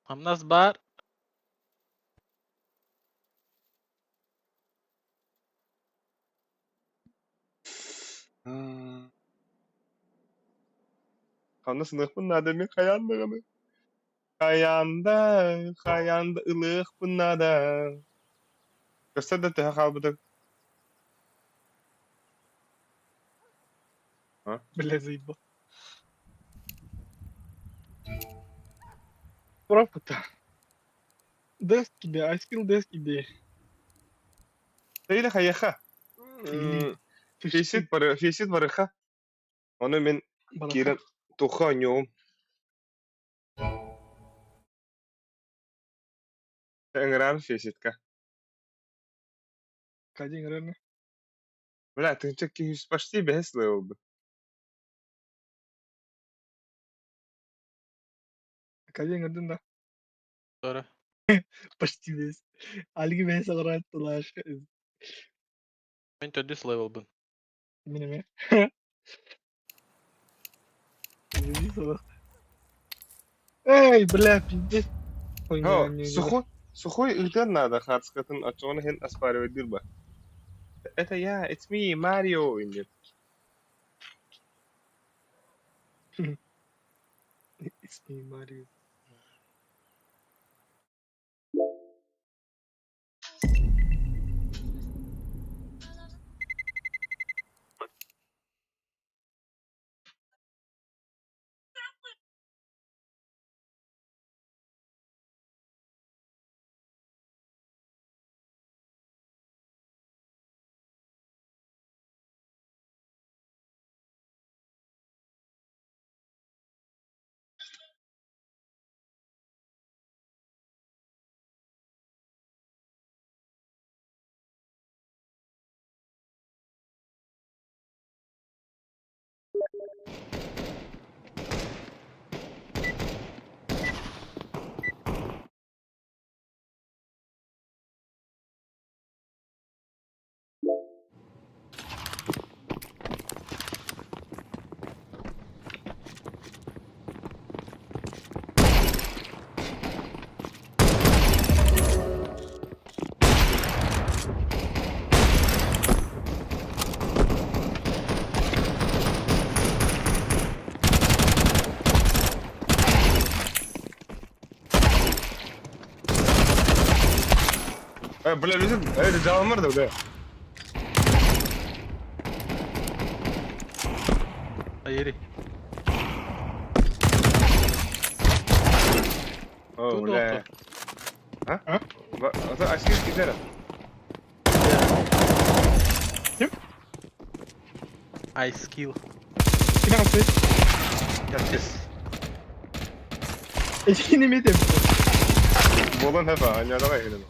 Hamnas бар. Kanı sınıf bunlar mi kayanlığını? Kayanda ılık bunlar da. Göster de teha kalbıdık. Бля, заебал. Пропута. Desk gibi, I skill desk gibi. Değil hayaka. Fişit Fişit barıha. Onu ben bana. kiren tuha oynuyorum. Engrar fişitka. Кадин, наверное. Бля, ты таки почти без левел. Кадин, наверное, да. Sonra. Почти весь. Алги весь играет тулаш. Ben tödüs level bun. Миниме. Извини, собак. Эй, бля, пиздец. Ой, О, не, сухой илтен надо хатскатын ачона хен аспаривать дырба. Это я, it's me, Марио. It's me, Mario. Bля, bizim evet canım var da bля. Hayır. Oh Dur, bля. dur. Ha? Ha? Bak, aşkı gidelim. Ice kill. Finansı. Yapacağız. Yine mi dedim? Bolun hep ha, hani adama gidelim.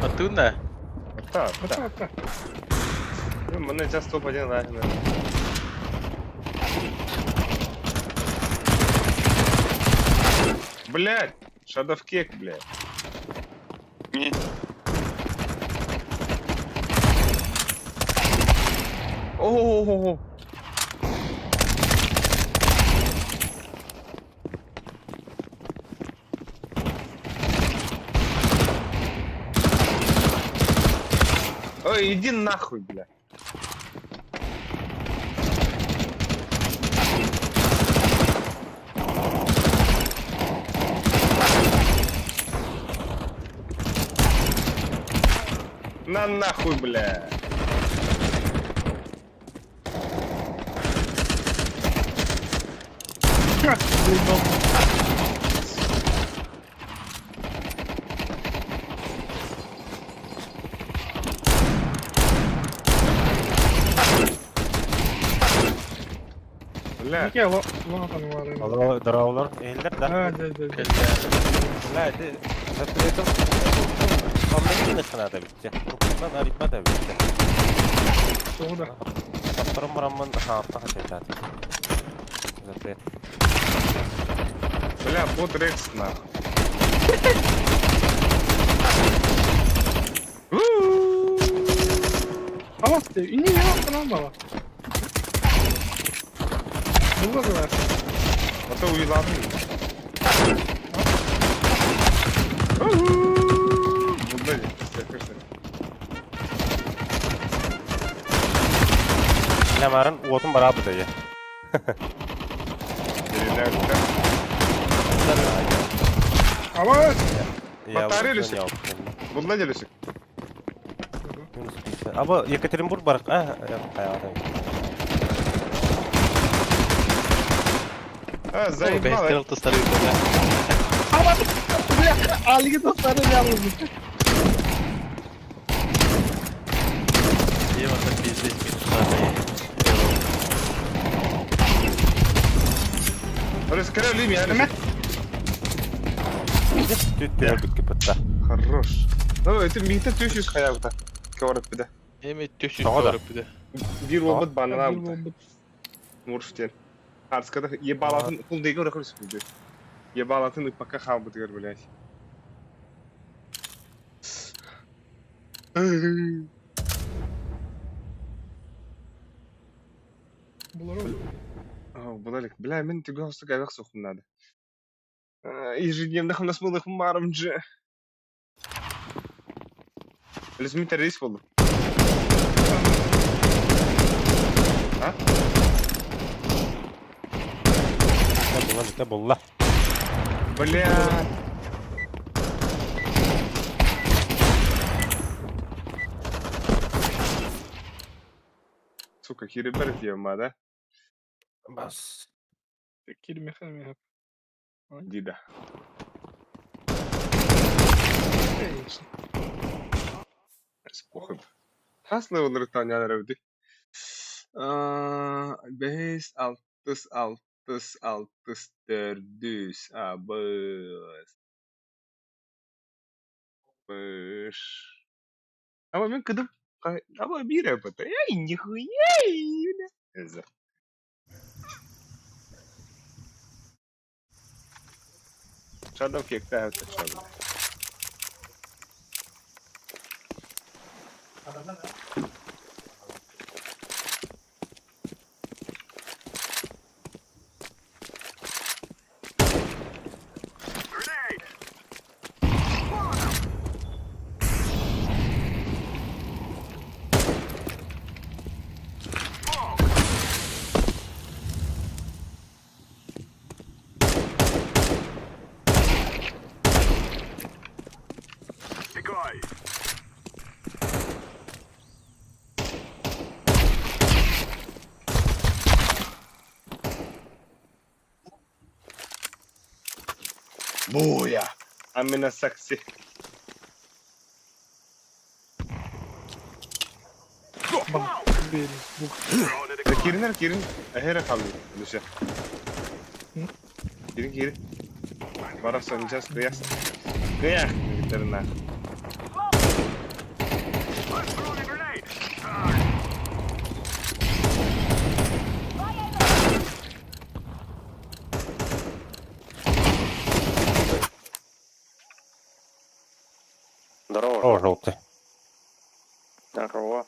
Attığın da. Hatta. Hatta. Мы на час топ-1 наверное. Блядь! Shadow Cake, блядь. Не. О-о-о-о. Ой, иди нахуй, бля. На нахуй, бля. Бля. Peki Allah atanı var. Yani. Allah daralar eller de. Ha, de. La de. Zaten Amerika'da sana da bitti. Bundan arıtma da bitti. Doğru da. Patron buramın ha daha zaten. Zaten. Бля, бот Рекс нахуй. Ama ünlü ne yaptın lan baba? Bu kadar. Ata uyuladın mı? Bunda değil. Yakırsın. Lamarın otun beraber de ya. Gelinler biter. Ama Batarya ilişki. Bunda gelişik. Ama Yekaterinburg barak. Ah, hayatım. Ha, zayıf Behter mal. altı sarıyor böyle. Ali'ye dostlarım yalnız. İyi bakın biz de hiçbir tutarlayı. Orası kere öleyim yani. Tüt gördük kipitte. Хорош. Ну, это мита түйшіз қаяғыда. Көріп біді. Evet düşüş Tamam da. görüp bir de. Bir robot banana Bir aldı. bomba. Мурштен. Арскада ебалатын пулдегі ұрықыр үспейді. Ебалатын үппаққа қалбы дегер, блядь. Bunlar oldu. Бұдалек. Бля, мен түгі осы қайвақ соқтым надо. Ежедневно қымнас болдықым барымжы. Лізмі террорист болды. Ha? Bunlar işte bulla. Бля. Сука, хереберт ема, да? Bas. Kelime efendim yap. Дида. Похуй. Хаслы олар танялар өйді. Бейс, алтыс, 400. Abız. Ama ben kıdım. Ama bir yapıda. Ya nihуя. Neyse. Shadow kick'te her Shadow. Grenade! Decoy! Booyah. I'm in a sexy. Benim bu Kirin. Ahead of me. Lucia. Kirin. Bara sanacağız kıyas. Kıyak. Bitirina. I'm throwing a grenade! Здорово, желтый. Здорово.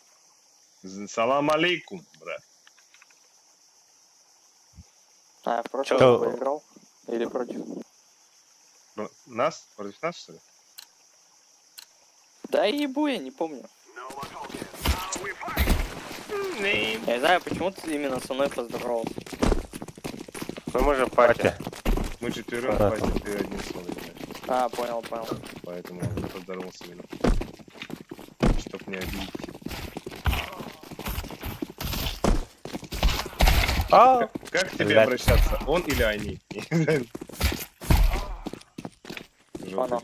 Салам алейкум, брат. А я в прошлый Чё? раз выиграл? Или против? Нас? Против нас, что ли? Да ебу, я не помню. No more talking. Now we fight! Я не знаю, почему ты именно со мной поздоровался. Мы можем пати. Мы четвером, Да. Вадик, ты один слой, знаешь. А, понял. Поэтому он поздоровался именно. Чтоб не обидеть. А, Как к тебе Блядь. обращаться? Он или они? Оно.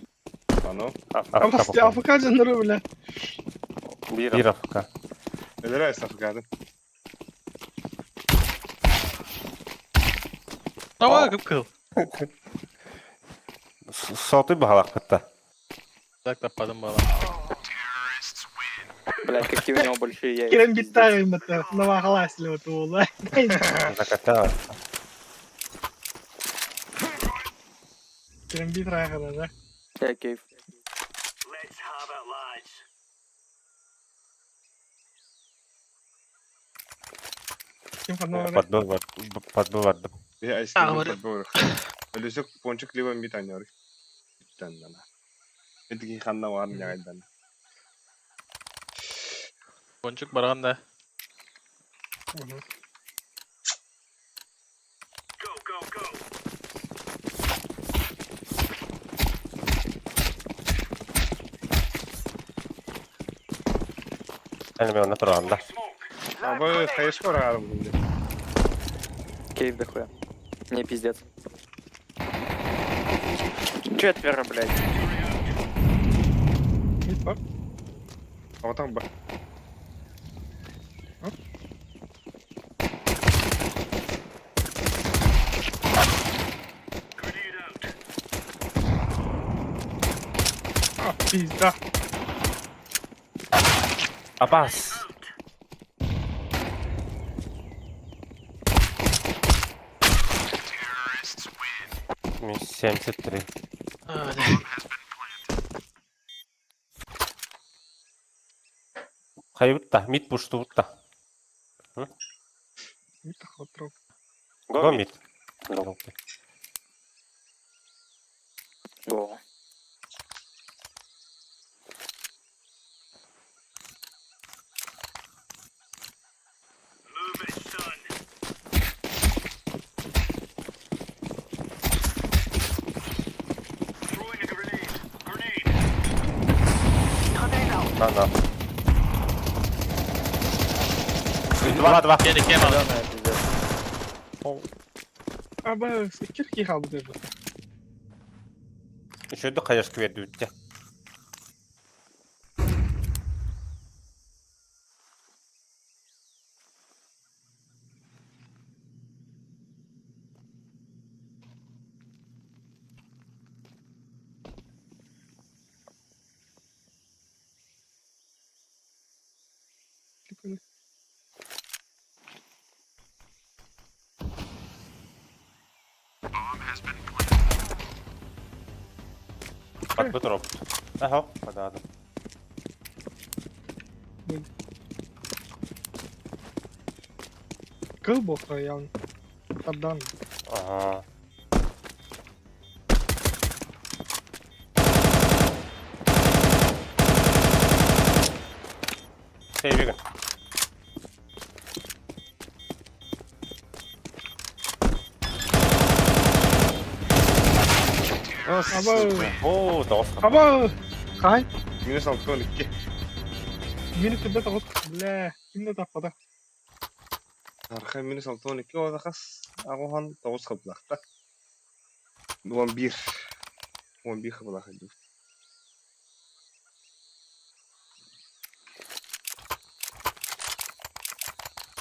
Оно? AFK canları bile. bir AFK. Ne neyse Afgan'ın. Ama kıpkıl. Soğutu bir halakıtta. Так таппадым бала. Блять, какие у него большие яйца. Kerem gitti ayımda. Навахалась ли вот его, Закатала. Kerem bir ayakada da. Я кейф. Let's have it, lads. Kim fanı var? Подбывать. Ya eski bir futbol. Öyleyse ponçuk livan bir tane var. Bir tane daha. Eski kanla var mı ya elden? Кончик барганда. Go! Elime ona turanda. Smoke! Abi kayış var abi bugün. Кейф дохуя. Не пиздец. Четверо, блядь. Mid var. Havadan bak. Grenade out! Ah pizda. Abbas. Minus 73. Hadi. Kayıp da. Mid push'tu mutta. Mid хотрок. Go mid. Желтый. Го. Move it, son! Throwing a grenade! Grenade! Да. 2-2. Geri Kemal. Зелёная, пиздец. Abi sikir kaldı dedi. Еще до каяшка вердүтте. Bak bu drop. Aha, hadi hadi. Глибоко явно. Падан. Ага. Şey vegan. Aba. Oo, dağız. Aba. Хай. Минус 6-12. Мені тебе того. Бля. Кімне тапада. Архай минус 6-12 o da kas. Ағуған 9 қыблақта. 11. 11 қыблақ еді.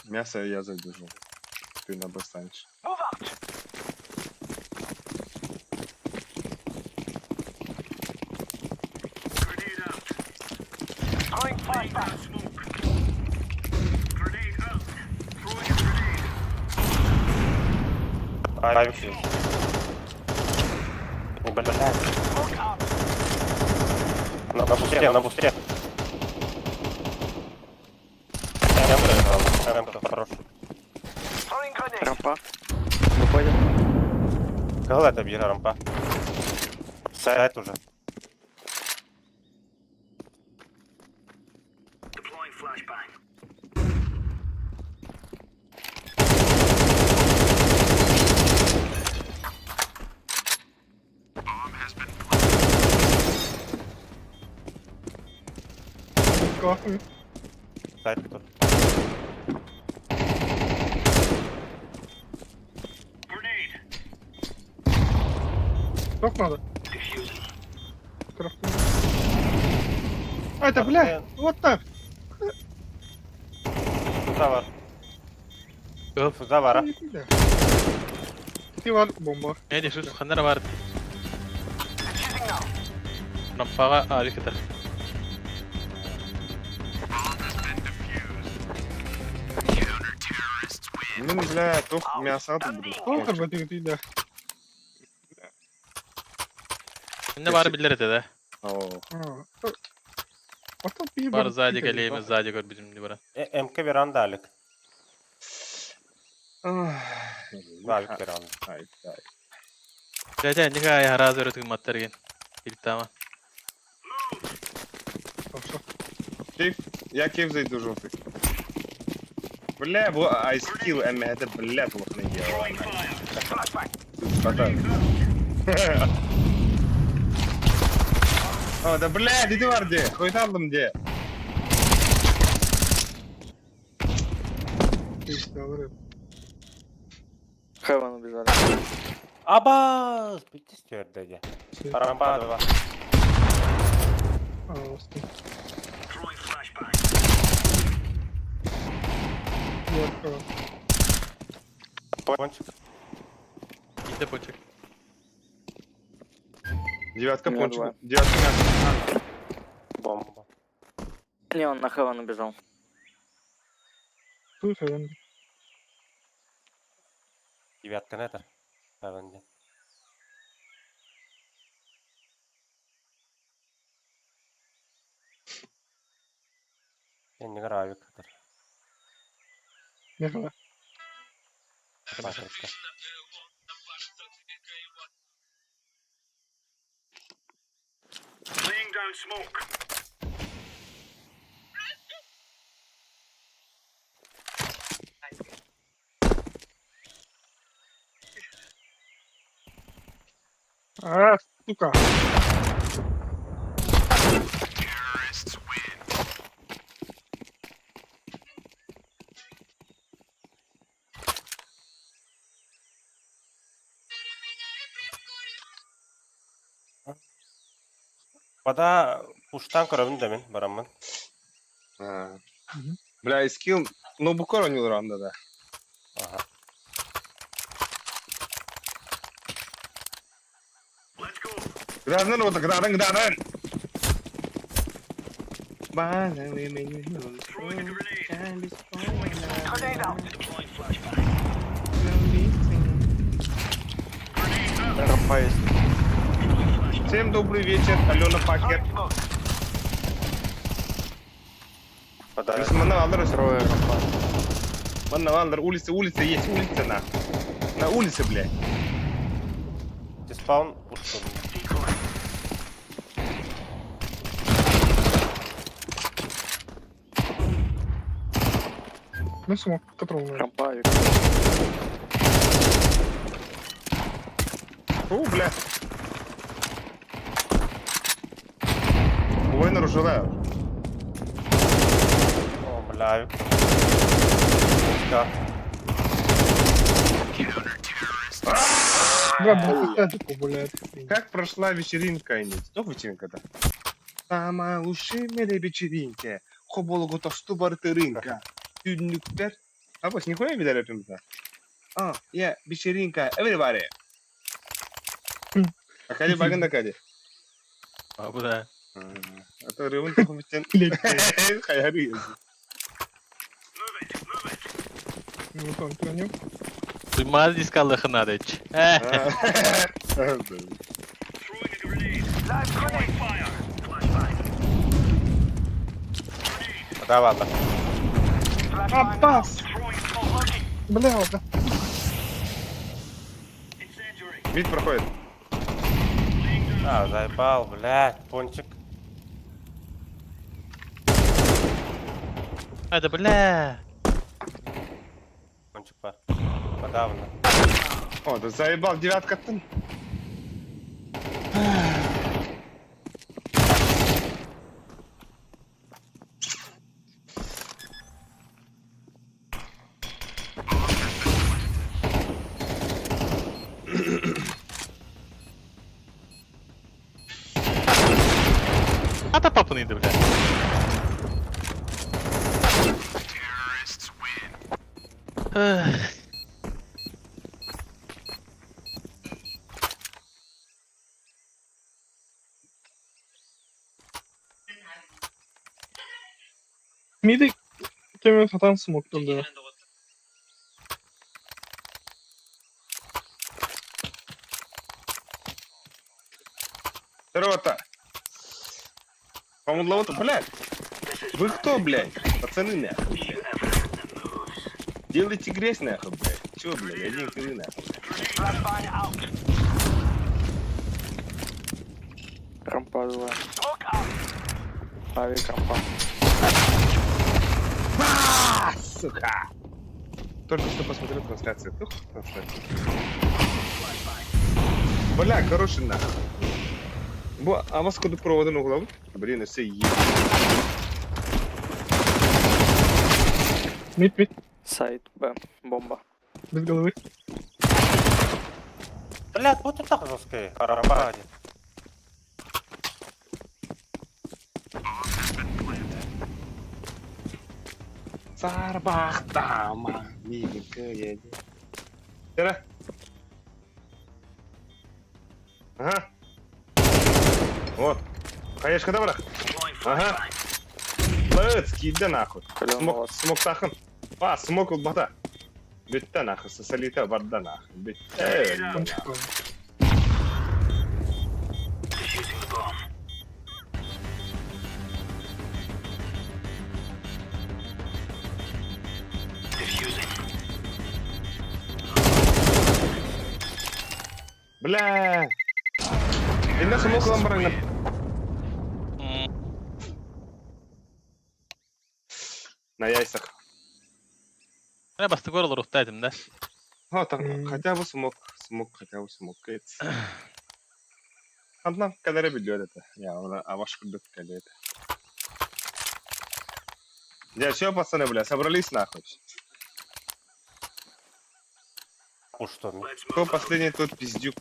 Мясо я задержу. Ты на достанешь. Move out. Grenade out. Throwing flashbang. Smoke. Grenade out. Throwing a grenade. Ay bir şey. Блядь. Smoke out. На бусте, на бусте. РМ-ка, хорош. Throwing grenade. Рампа. Выходит. Галета б'є рампа. Сайт уже. Deploying flashbang. Кохи. Сайт тут. Grenade. Как надо? Diffusing. Крафту. А, это, бля. Вот так. Fıza var. Öf. Fıza var ha. Бля. Ти var bomba. Ne diyorsun? Kanlara var. Diffusing now. Rampağa harikadır. Мен, бля, тоқ мясо тут буду. Охар батига тида. Ne var bilir de. О, Ото пи. Var sadi geleyimiz sadi gör bizim dibara. MK bir anda aldık. ах, Var bir anda. ай, ай. Gece ne kadar yaraz öğretim materyal. İlk tamam. كيف يا كيف زي جوفي بلا بو اي سكيل ام هذا بلا توخني Throwing fire. اه ده بلا دي وردي خويت aldım diye. Heaven убежали. Aba! Bitti istiyor dedi. Rampa da var. Throwing flashbang. Пончик. İlk poçuk. Девятка У меня пончик. два. Девятка мясо. Бомба. Не, он на Heaven убежал. Слушай, Девятка не это. Бence. Ne kadar abi kadar. не хала. Başka. Laying down smoke. А, сука. Bada puştan karabın demin baramın. А. Бля, и скилл, ну буквально не уранда, да. Aha. Let's go. Граждан, вот граждан, граждан. Grenade out. Рампа есть. Всем добрый вечер, Алена Пакет. Throwing smoke. Подай. Если мы на Аллер строим. Мы на Аллер, улица есть, улица на улице, блядь. Диспаун. Ушел. Ну, смог, которого... Рампа. О, блядь. Ой, наружила. О, бля. Да. Бля, блядь. Как прошла вечеринка, Иннет? Что вечеринка-то? Самая лучшая вечеринка. Хоболого тосту барты рынка. Тюннюктер. А вот нихуя видали это? Я вечеринка. Everybody. А Кали баганда Кали? А, бля. А то ревун такой битен. Хаяри. Ну, там, тронем. Duymaz diskalı hınadı hiç. Throwing a grenade. Live grenade. Fire. Flashbang. Да ладно. Аббас! Throwing smoke. Бля, ладно. Incendiary. Вид проходит. А, заебал, блядь, пончик. Hadi bля. Пончик подавно. О, да заебал девятка-то. Ata topunuydu bля. Midi kemer satan smoke'tan da. Здорово-то. Помудлово-то, блядь. Вы кто, блядь? Пацаны, нахуй, блядь. Делайте грязь, нахуй, блядь. Чё, блядь, один ты, нахуй. Flashbang out. Рампа 2. Smoke out. Авик рампа. Сука! Только что посмотрел трансляцию. Тух, трансляцию. Бля, хороший нахуй. А вас куда провода на голову? Блин, все ебать. Мид, Сайт Б. Бомба. без головы. Блядь, вот и так жесткий. Рампа один. Сарбахтама, миленькая. Тера. Ага. Вот. Хаешка добра. Ага. Лэц, кида нахуй. Смок тахын. Смок бата. Битта нахуй, сосалита барда нахуй. Битта. Defusing the bomb. Defusing. Бля. Инда смок ламбарына. На яйцах. Ben bastık oralar uhtaydım da. Вот так, хотя бы смог, хотя бы смог. Одна, когда ребят это, я ваш кудок когда это. Я все, пацаны, бля, собрались нахуй. Ну что, Let's Кто move out. последний, тот пиздюк.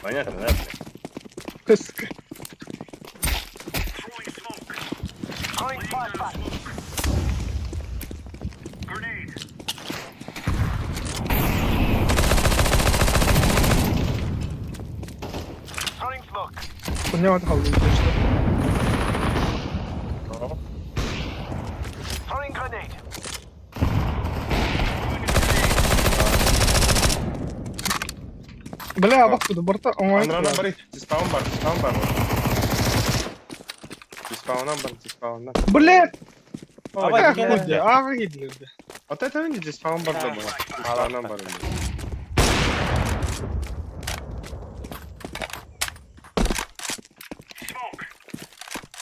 Понятно, да, бля? Kısk. Throwing smoke. Throwing flashbang. Grenade. Throwing smoke. Поднял от халвы, точно. Бля, bak burada burada ama Анрана бар, диспаун бар. Диспаунан бар, диспаунан. Бля, Ama ayak gene koydu. Ağa gidilirdi. Ата это не диспаун бар да бuna. Диспаунан бар.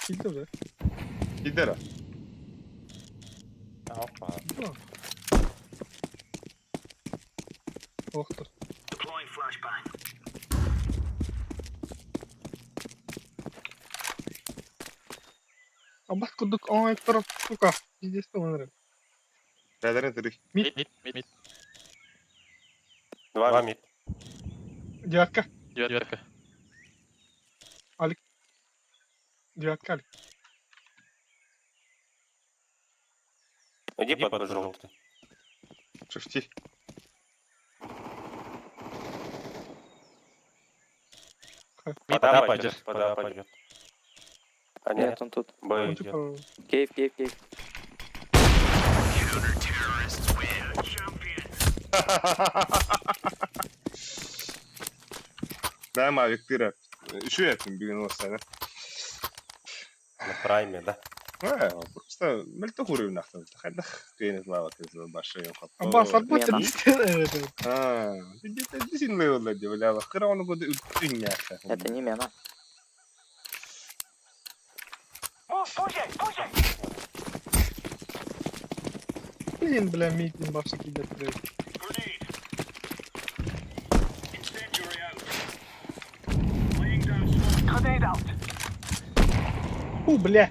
Gitti be. Гидера. Hoppa. Yoktur. Deploying flashbang. А bak kurduk ama ilk taraf suka. Gidesi de onları. Бәдәрен тирик. Mid. Два мид. Девятка. Девятка. Девятка Ali. Иди под желтый. Шифти. Пода пойдет, пода пойдет. А нет, он тут. Б Он идет. типа... Кейв. Да, Мавик, ты рэп. Еще я там 90, да? На прайме, да? Просто мельтогурив нахуй. Хай хрен знала, ты за большой хап. Abbas atmak Mena. istedi. Evet evet. Ты сильный вот для бля, хрен годы утыняха. Это не мена. Bilin bile meeting başta gidelim. Grenade. Incendiary out. Laying down smoke. Grenade out. Bля.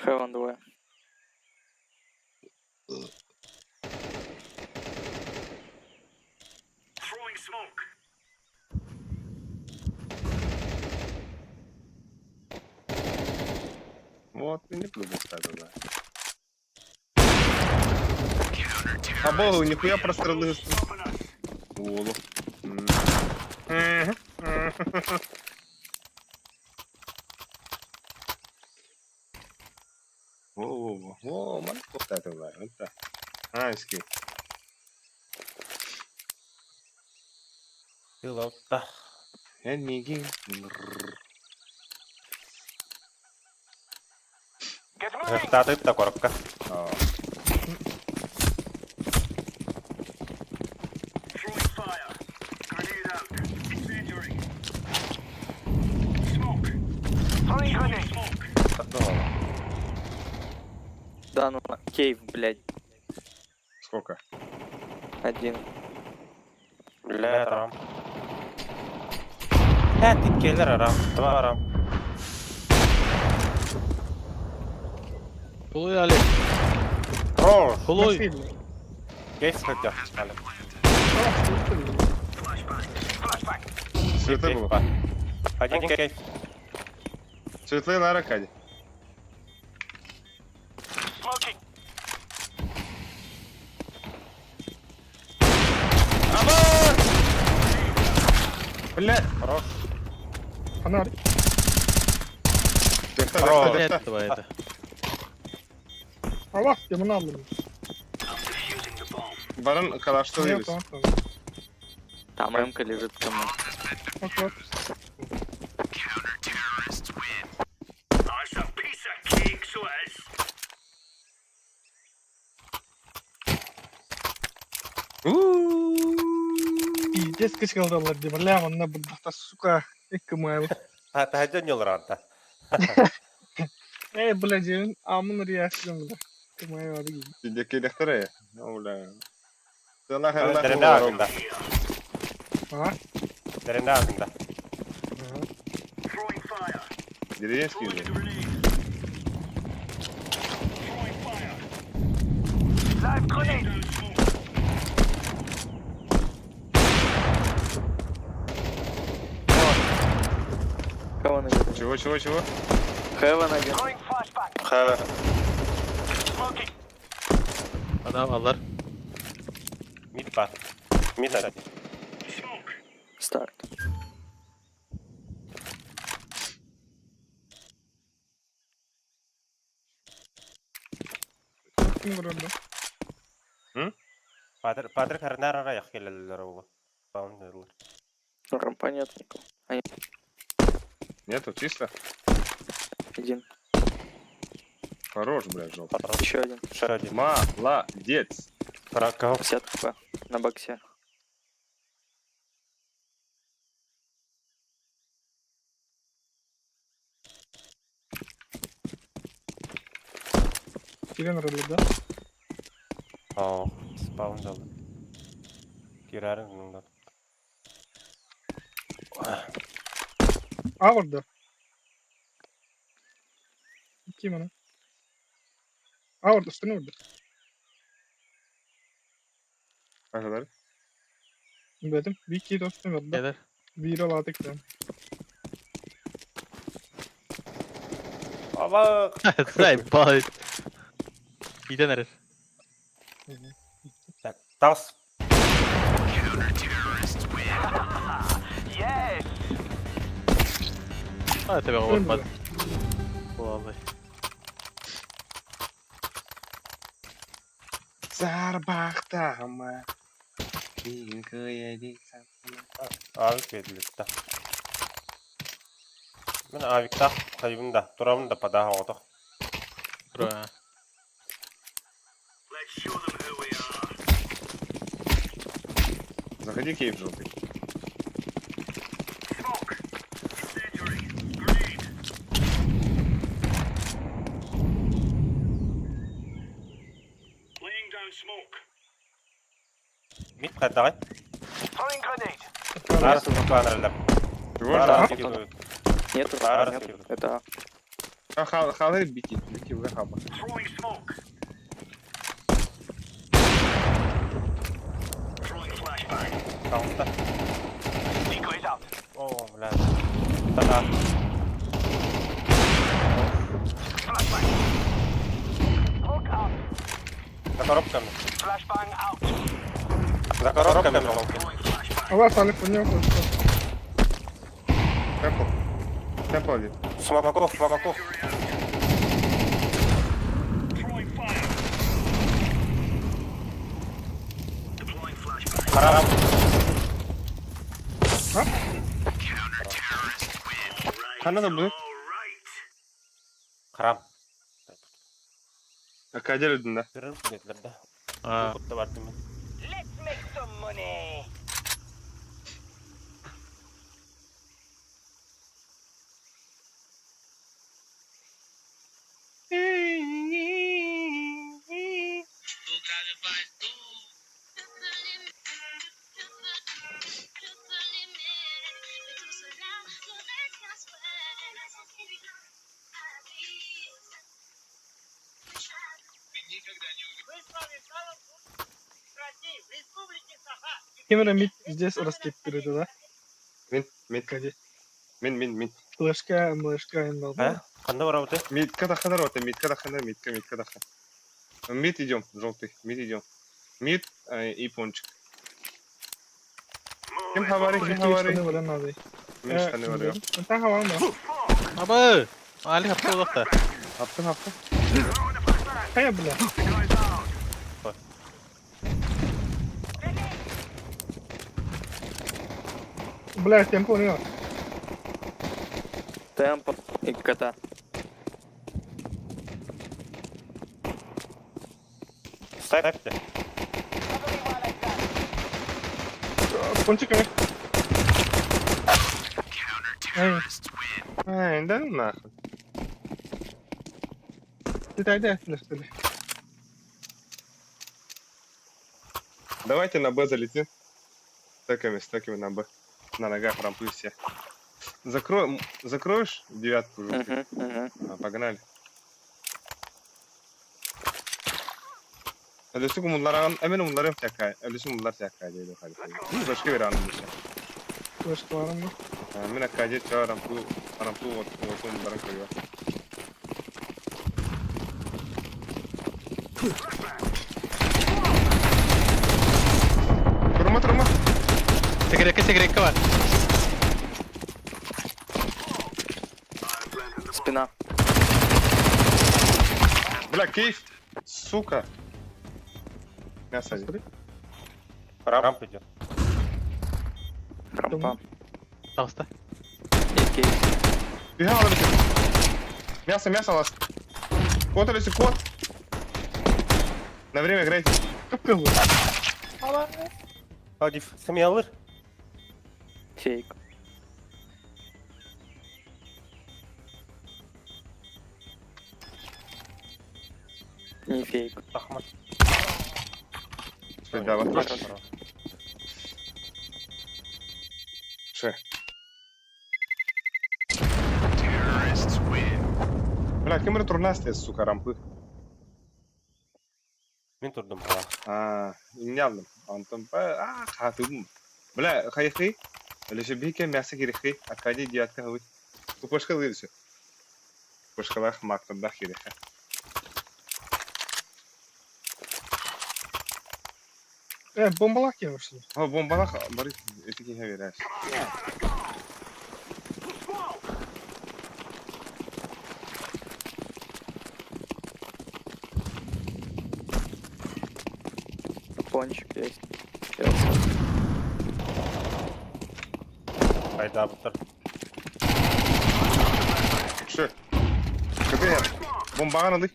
Heaven двое. Throwing smoke. Вот, ты не плюнул, кстати, да. А богу, нихуя прострелил. Волу. Во, маленько, кстати, да. Вот так. Айски. Пилота. Энниги. Get moving. Штаты коробка. Throwing fire. Grenade out. Incendiary. Smoke. Throwing grenade. Smoke. Да, ну, кейв, блядь. Сколько? Один. Бля, рам. Ты келлер, рам. Два рам. Kuluy Ali. Хорош. Kuluy. Nasıl? Кейс хотя. Али. Светлый Кейс был. па. Один кейс. Светлый на ракаде. Smoking. Блядь. Хорош. Фонарик. Хорош. Дефта. Этого это. Allah yanına aldım. Баран калашты Tamam вывез. tamam. Там М-ка лежит ко мне. Bak bak. That's a piece of cake, so it is. Пиздец качкалдалар деп. Бля, мына бір дақта сука. Екі майлы. Тахаджон ранта. Бля, жевін амын реакциям бля. Екі майлы аdı gibi. Сидя келехтере. Оля. Села Derinde херла. ağzında. Ha? Derinde ağzında. Throwing fire. Деревенский Throwing a же. grenade. Throwing fire. Live Laying grenade. down smoke. Heaven один. Чего? Heaven один. Throwing flashbang. Хавер. Smoking. Adam alır. Мид па. Мид один. Smoke. Старт. Kim vuruldu? Падр карнара yak geldiler oğlum. Tamam dediler. Рампа нет никого. Нету, чисто? Один. Хорош, блядь, желтый. Еще один. Ще один. Молодец. Кого? 50 хп. На боксе. Giren aralı da. Aa, spawn daldı. Girerim bundan. A orada. Kim onu? A orada, üstüne orada. Arkadaşlar. Dedim. Bir iki dostum orada. Gelir. Bir aladık da. Baba. Заебал. Giden herif. Tas. Yes! Hadi tabii olmadı. Vallahi. Зарбахтама. Тихонькая девица. Avik edildi. Ben avikta kaybında. Duramın da padaha oldu. Buraya. Let's show them who we are. Заходи, Кейв, желтый. Smoke. Incendiary. Grenade. Laying down smoke. Mid kadar. Throwing grenade. Arası zıplanırlar. Чего Arası же? gidiyor. Нету. Зараз Нету. кину. Это Хавай бики, бики в хаба. Throwing smoke. Throwing flashbang. Kaunta. Decoys out. Oo lan. Tada. Flashbang. Hook out. За коробками. Flashbang out. За коробками. Allah salih bunu koştu. Темпл. Темпл один. Смокаков. Throwing fire. Deploying flashbang. Харам. Kanada bu. All right. Харам. Akader ödünde. Kırır dediler de. Aa. Kutta vardı mı? Let's make some money. Камера мид здесь раскидывает, да? Mid. Кади. Min. Флешка, мышка, инвал. He? Kanda var abi. Mid кадаханар вот, mid кадаханар. Мид идем, желтый, мид идем. Мид и пончик. Kim havari, kim havari? Ne var lan abi? Миш tane var ya. Sen hava mı? Abi. Ali hapta uzakta. Haptın. Kaya bile. Бля, темпо не. темп и кота. Ставь de. Пончик. Эй, Ай, да ну нахуй. ты дай, что ли? Давайте на Б залетим. Стеками на Б. На ногах рампы все. Закроешь девятку? желтый? Погнали. Ölüsü bunlar eminim bunlar hep tekrar. Ölüsü bunlar tekrar değil o halde. Başka bir anım işte. Флешка var mı? Mina kaje çağır rampu вот bunların koyuyor. Turma. Секретка var. Спина. Бля, кейс. Сука. Мясо один. Рамп идет. Рампа. Дауста. Окей. Бегал, мясо, ласт. Кот или кот? На время играйте. Капка bu. Hadi Semih alır. Фейк. Не фейк. Ahmet. Давай. Ше. Бля, кем returnaste, suka, rampı? Ben durdum hala. İnni aldım. Antum. Katım. Bля, hayıkı. Öyle şey bir kem мясо gerekli. Akadi diyatka havı. Bu başka değil şey. Başkalar maktında gerekli. Bombalak yemişsin. Ha bombalak bari etiki heveler. Пончик есть. Haydi abi tutar. Şu. Köpeğe. Bombagan aldık.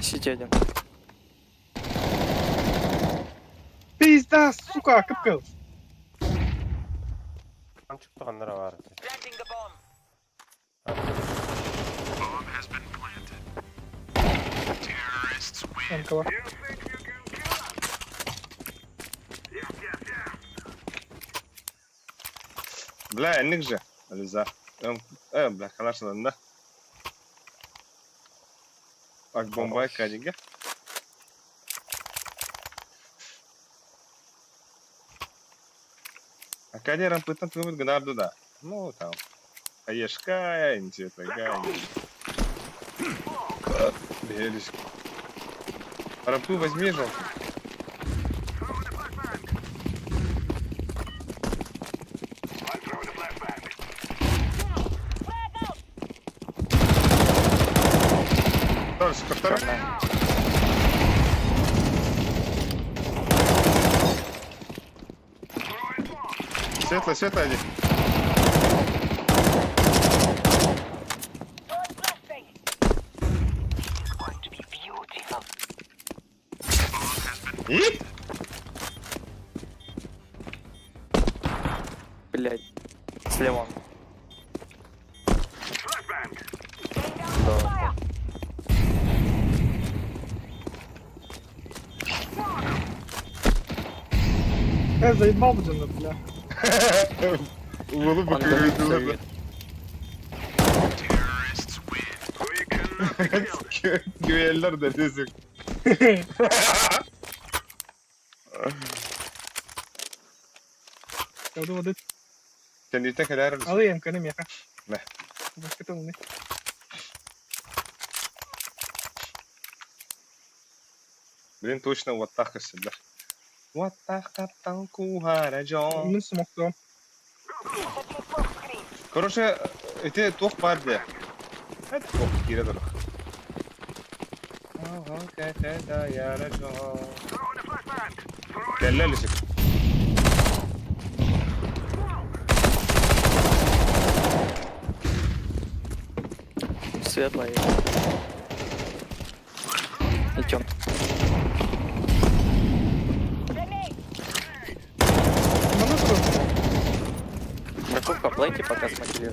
Сити один. Pizda, suka, kıpkıl. Tam çıktı kanlara var. Planting the bomb. Anka var. Bля, ennek же. Aliza. Bля, kalarsan da. Bak bombaya kayınca. Акадия рампытан тумит гнарду да. Ну там. Аешка, инте такая. Белись. Рампу возьми же. Тоже, второй. Светло, светло один. Throwing flashbang. It's going to be beautiful. И? Блять. Слева. Fire. Заебал бы джанна, бля. Улыбка Он даже переведена. Güveller de desin. Kaldı o da Kendine kadar mısın? alayım kanım ya. Ne? Başka tamam ne? Блин, точно вот так и всегда. Вот так катанку гаражом. Onun smoke'da. Setting smoke screen. Короче, эти тох бар бля. Это тох кире дурак. Ага, да яражом. Келле лисик. Светлая. Идем. Grenade. Bana sorun. Морковка плейки пока смогли.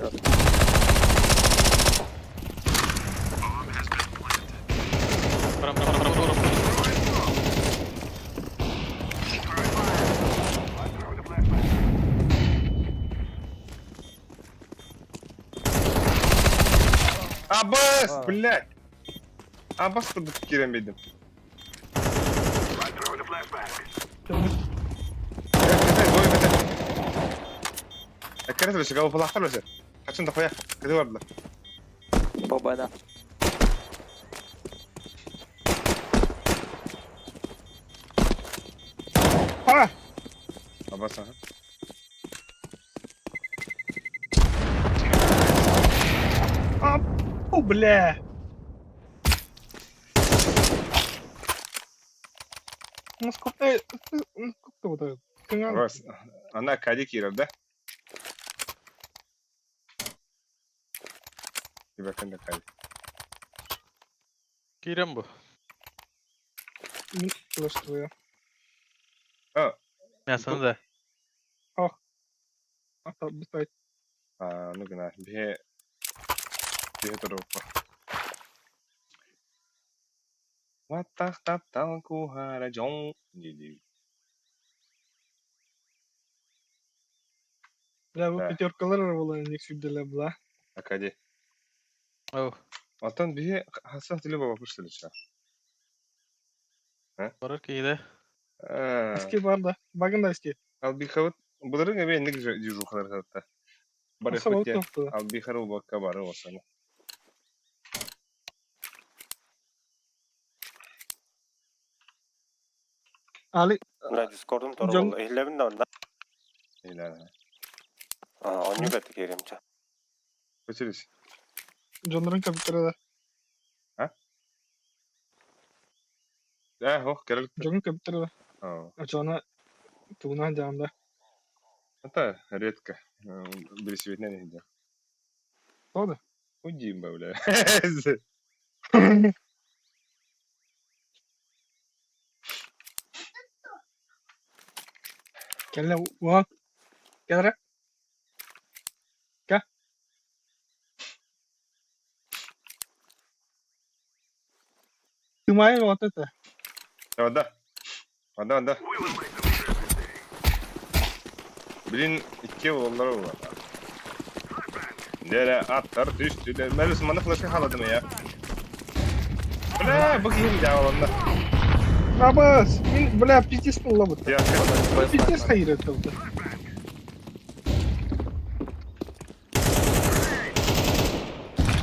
Аббас, блядь. Аббас тут киремедим. Аккарет бешек, абы балақтар бешек. Қачында қояқ, кіде бардылар. Победа. Ha! Аббас, аха. О, бля. Насколько вот это? Рос. Она Кади Киров, да? Тебя когда Кади. Кирем bu. Пластовые. Ben sana da. Ата быстрее. Ну гына. Бе Торопа. Ватах таптал кухара джон. Бля, bu Да. пятеркалар была не сюда бла. Акади. Oh. Atan bir hasat dili baba kuşları şu. Barar ki de. Eski var da. Bakın da eski. Al bir kavut. Bunların evi ne güzel diyor kadar hatta. Bari Asa balık kut ya. yoktu. Al bir kara bakka bari o sana. Ali Мына Discord'un тору Жон- бол. Эхлебин да онда. İlan. Оню бет керемче. Kaçırız. Джонрын компьютерда. Oh gerek. Джон компьютерда. Ачана туна жанда. Это редко. Бересветная не идет. Тода. Удим бы, бля. Келе уа. Келе. Ка. Тумай вот это. Вода. Вода. Блин, iki oğulları var. Nere atlar düştüler. Merus bana flash'ı haladım ya. Bля, bakayım ya oğlanlar. Абас. Бля, пиздец ну лабут. Ya, Пиздец хайр это.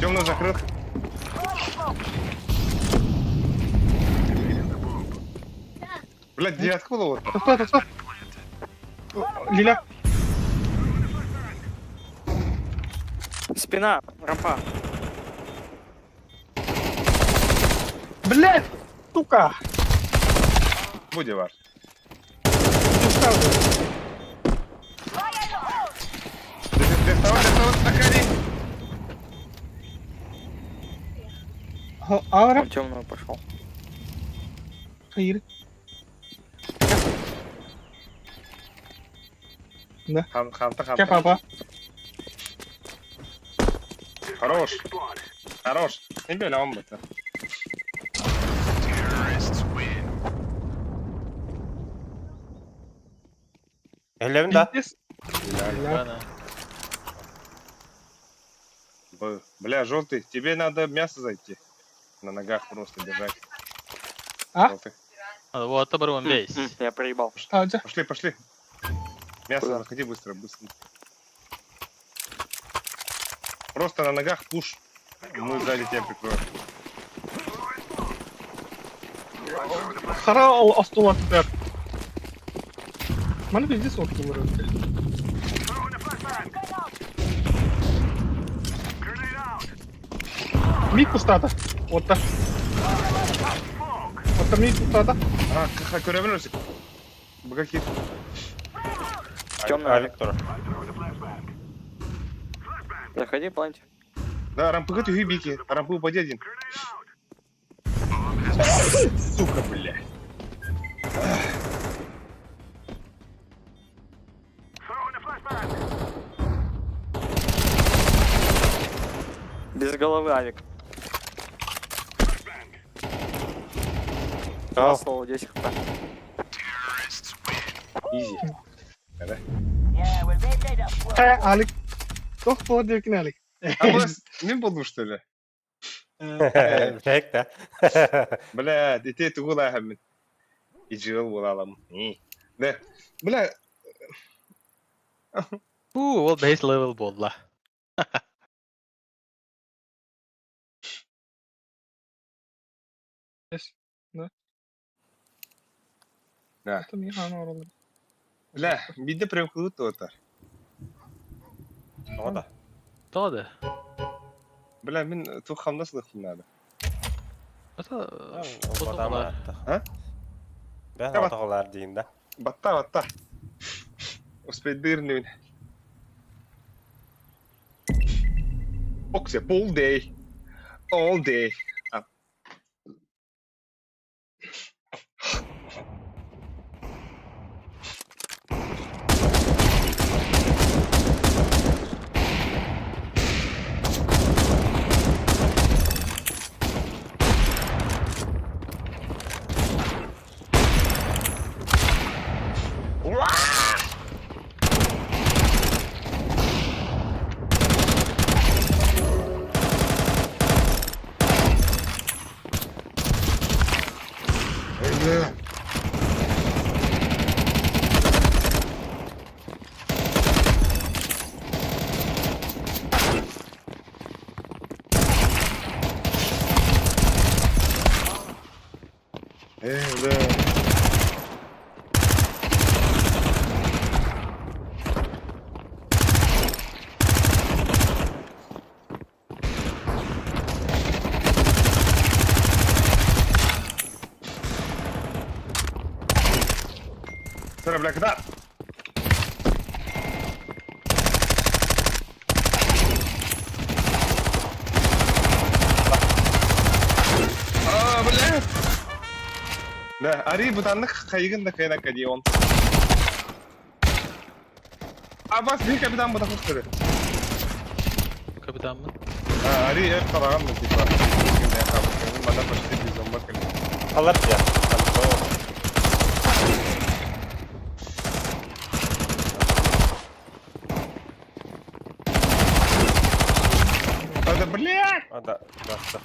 темно закрыт. Блядь, где откуда вот? Стой. Лиля. Спина, рампа. Блядь, сука. Буде var. Доставай, Акади. Аура. Он темную пошел. Хайр. Хамта. Кя папа. Хорош. Не böyle он бы. Эхлебин да. Пиздец. Bana. Бля, желтый, тебе надо мясо зайти. На ногах просто держать. А? Желтый. Вот это барон весь. Я проебал. Аджа. Пошли. Мясо Куда? заходи быстро. Просто на ногах пуш. Мы сзади тебя прикроем. Хара астула тепер. Мене пиздец окно вирити. Мід пустата. Вот так. Вот там мід пустата. Görebilirsin. Bu какие? Темная. Виктор. Заходи, планте. Да, рампы хоть гибики. Рампы упади один. Сука, бля. Без головы авик. Ау. Слово 10 хп. Изи. Yeah, well, they made us work. Алик. Çok bu diyorkin Alик. А у вас не буду, что ли? Tek de. Бля, детей тugul ahmet. İcil bulalım. Ne? Bля, O base level bolla. Tam iyi han oralı. bля, bir de прям круто это. O da. Toda. Bля, ben tuham nasıl ıhtım abi? Это Вода потом attı. Ha? Ben Evet. otolar deyinde. Batta. Успеть дырнуть. Оксеп, all day. All day. А. Ура! Öyle. Öyle. Sonra bırak da. Блядь! Да, ари бутанlık kayığın da kaynak ediyor on. Bas bir kapitan budak tutuyor. Kapitan mı? Ари hep tarağım mı tipa. Şimdi yapalım. Bana başta bir zomba kalıyor. Alır ya. Hadi блядь! O da bastı.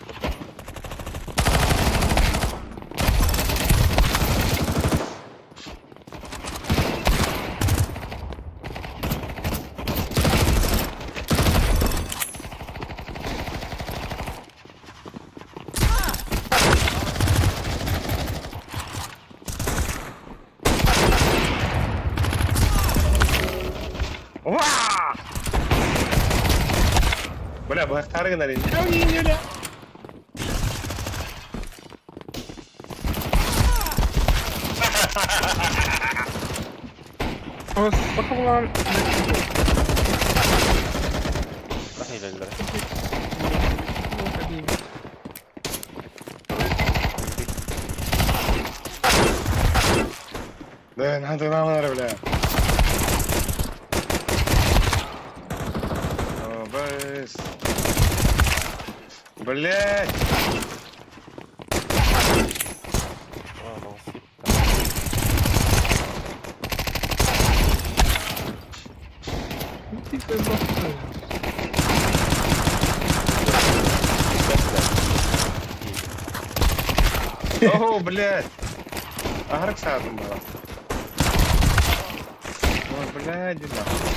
Уа! Бля, бахтары налить. Не, бля. Bakın lan. Nasıl ilerler? Да, надо нам, бля. О, бэс. Блядь! Aa, nasıl? О, блядь! Агрок садом было. О, блядь, нахуй.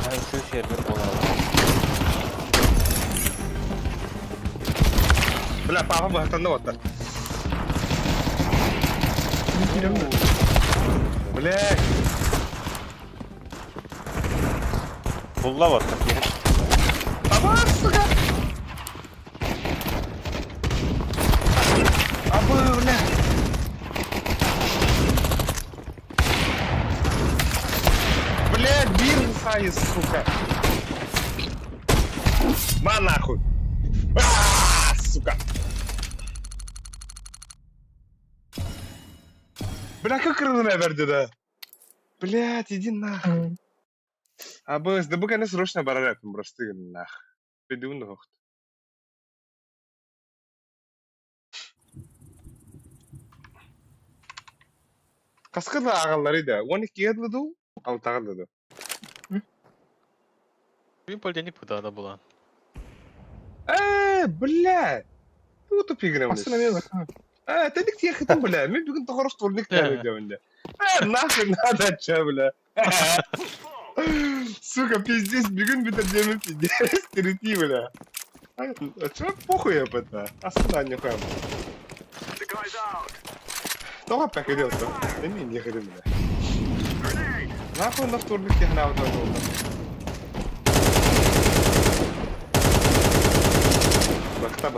Ben şu şehirleri bulalım. Бля, папа бахтанды вот так. Блядь! Bulla bak. Yeni Аба, сука! Аба, бля! Блядь, бир сайз, сука! Ма нахуй! Сука! Бля, как крыло верди, да? Блядь, иди нахуй! Абыс, да бука не срочно барарятым просто нахуй. Придумал нахуй. Каскада агалары да, 12 еді, 6 еді. Bir poldenik bu dağda bulan. Блядь! Тут играем. Aslında bir bak. Тәдік тияқытым, бля. Мен бүгін тоғырық турник тәмі демінде. Нахуй надо, че, бля. Сука, пиздец, бегун битадемин пиздец, стерети, бля. А чё похуй об это? Асуда нихуя. The guy's out. Давай так идёт, да не хрен, бля. Нахуй на вторник тягна вот это вот. Бахта.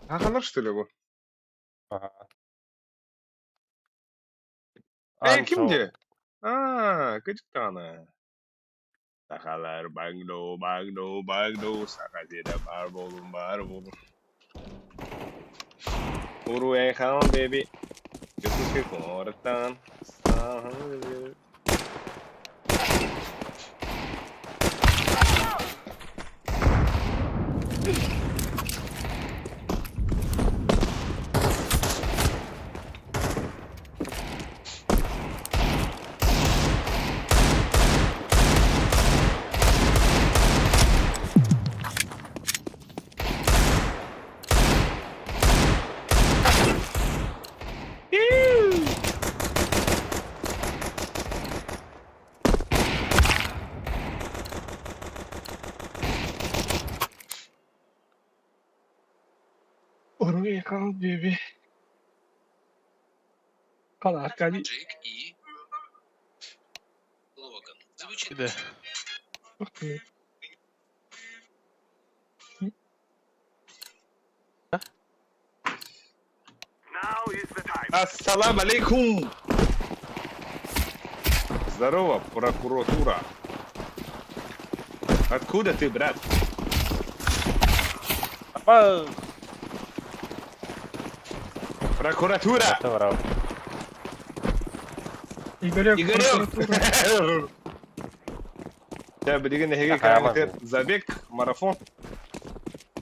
Ағалар что ли bu? Kimdi? Gıcık tane. Sakalar bagno. Sakazide bar bolun. Uru ekhan baby. Yusuf ke kortan. Oraya kal baby. Kal Arkadi. Джейк и... Логан. Звучит... Bir de Now is the time. Ассалам алейкум! Здорово, прокуратура. Откуда ты, брат? Apa? Прокуратура! Это врал. Игорек. Игорек! Я білген неге кәмітер забег, марафон.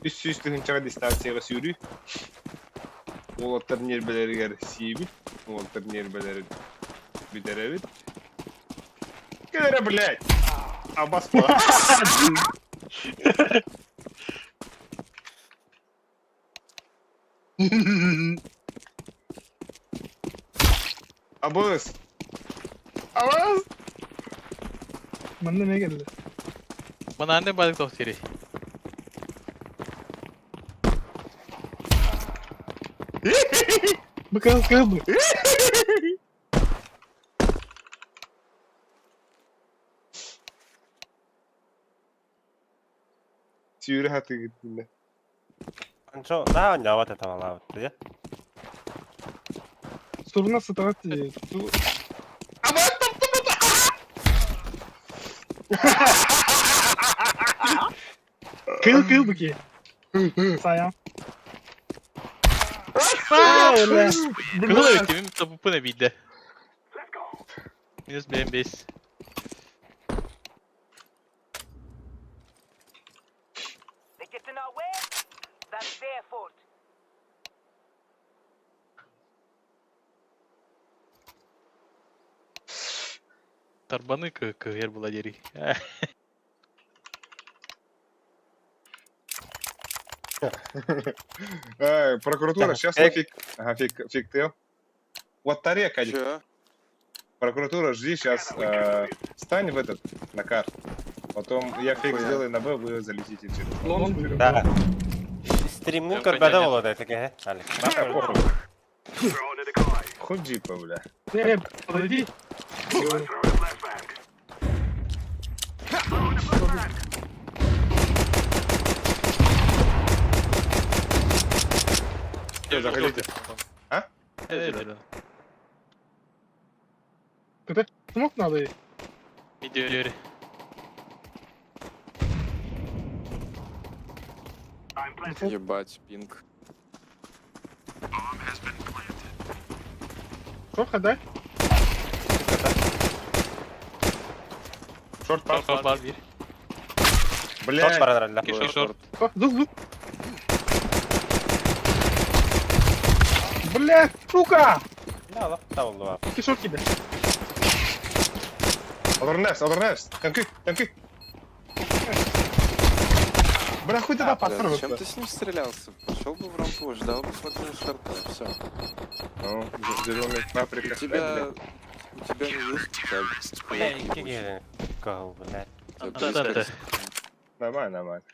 Үст-үстігін чаға дистанцияға сүйрі. Олаттар нербелерігер сейбіт. Олаттар нербелері бідеревіт. Кедері, блядь! Абас па. Abız! Abız! Bana ne geldi? bana anne balık dokteri. Bakalım. Suyuru hatı gittiğinde. Ancho, nahan yawa te tamamlamıştı ya. Sorun nasıl tabii? Kıl bakayım. Sayam. Öyle. Kılı da bekleyin. Topu ne bildi. Minus benim base. They get in our way, that's their fault. Тарбаны yer buladeri. Прокуратура, сейчас мы фиктил. Вот тарека. Прокуратура, жди, сейчас стань в этот, на кар. Потом я фейк сделаю на Б, вы залетите через лон. Да. Стримнин körpədə oldu etlik he. Hadi. Throw in a decoy. Хоть джипа, бля. Подойди. Throw in left back. Throw in the flag. Заходите. А? Evet. Смог надо ей. Gidiyor. I'm planting. Ебать, пинг. Çok hadi. Шорт пас. Short var bir. Short Блядь. var herhalde. Keşke short. Dur. Блядь, сука! Ne ala? Tamam oldu abi. İki şok gibi. Овернес. Танки. Бля, хуй туда Зачем подпрыгнуть. ты с ним стрелялся? Пошел бы в рампу, ждал бы смотрел шарта, все. Ну, зеленый паприка. У тебя У тебя не есть специально? Бля, iki gelin. Кал, блядь. Да. Нормально, нормально.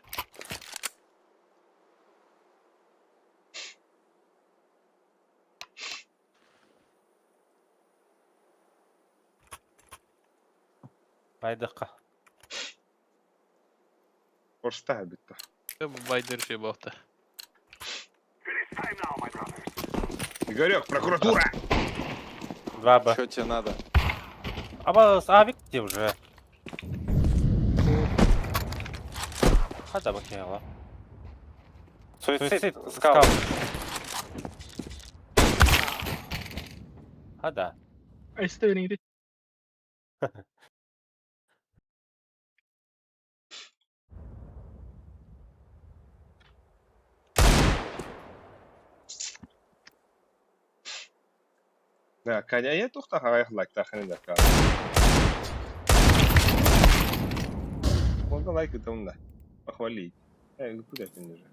Байдыққа. Орста бітті. Байдыр şey бақты. Finish time now, my brothers. Игорек, прокуратура! 2Б. Что тебе надо? Ama sabit diye уже. Hadi bakayım lan. Suicide, scout. Hadi. I still need it. Да, Кадя, я тухта хайхлайк тахын да кар. Можно лайк это умно. Похвалить. Куда ты ниже?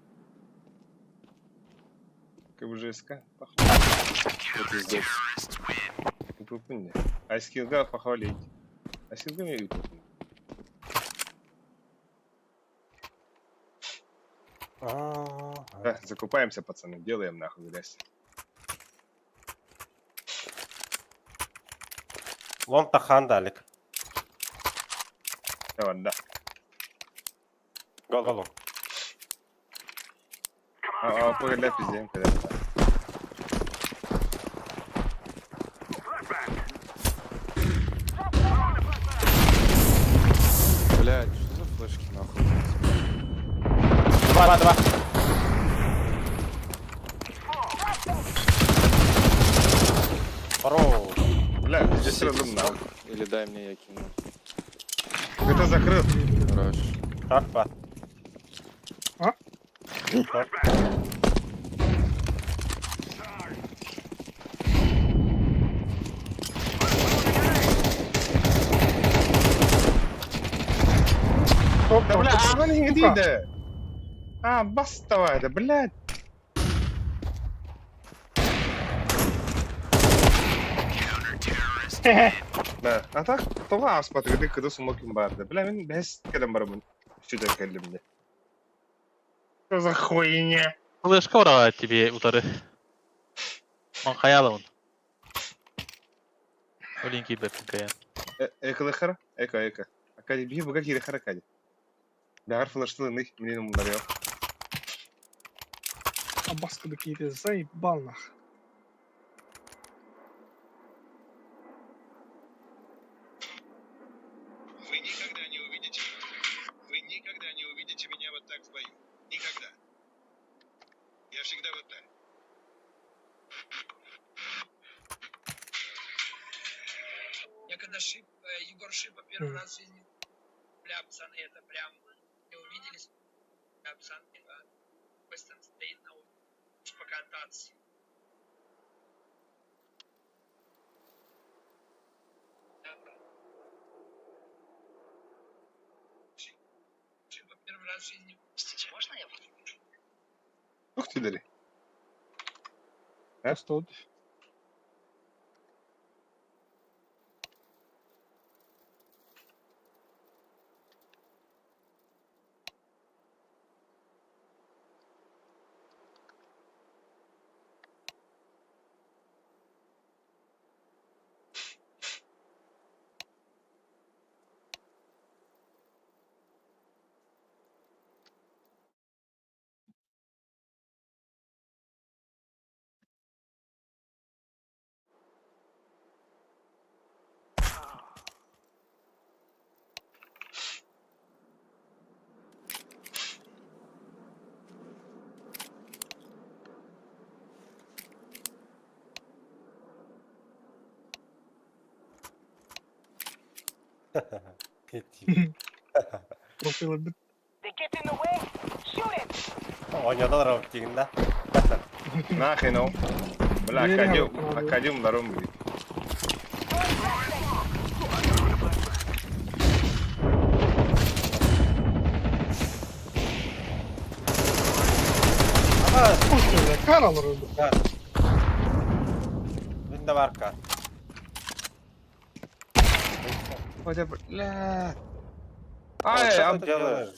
КБЖСК? Вот и здесь. Похвалить. А скилга похвалить. А скилга мне YouTube. Да, закупаемся, пацаны, делаем нахуй грязь. Long tahan dalik. Давай, да. Голом. Погоди, пиздец, когда. Блядь, что за флешки нахуй? 2. Пару. Бля, здесь разум нахуй. Или дай мне, я кину. Это закрыт. Хорош. Short var. Ha? Short. Да, бля, она не видит. Бас давай, да, блядь. Да, а так, طلع اصبت قدك كده سموكين بارد بلا من بحس كده مرمون شو ده كلمني что за хуйня Флешка врагает тебе удары. Манхаяла он. Олинки бепкая. ايكو الاخر ايكو اكادي بيه بقى كده خرا كادي بيعرف الاشتغل انك منين من الرياض Абаска да киите заебал нах. Вы никогда не увидите меня. Вы никогда не увидите меня вот так в бою. Никогда. Я всегда вот так. Я когда Егор Шипа первый раз в жизни, бля, пацаны, это прям, не увиделись, бля, пацаны, Western State на улице, покататься. Да, брат. Шипа первый раз в жизни. Можно я буду? ух ты дали Просто от. Profil bit. They get in the way, shoot it! Oynadılar o tiginde. нахуй ну бля академ даром будет Слушай, кар alır öldü. Binde var kar. Хотя бы, бля. А Ай, что а, ты делаешь?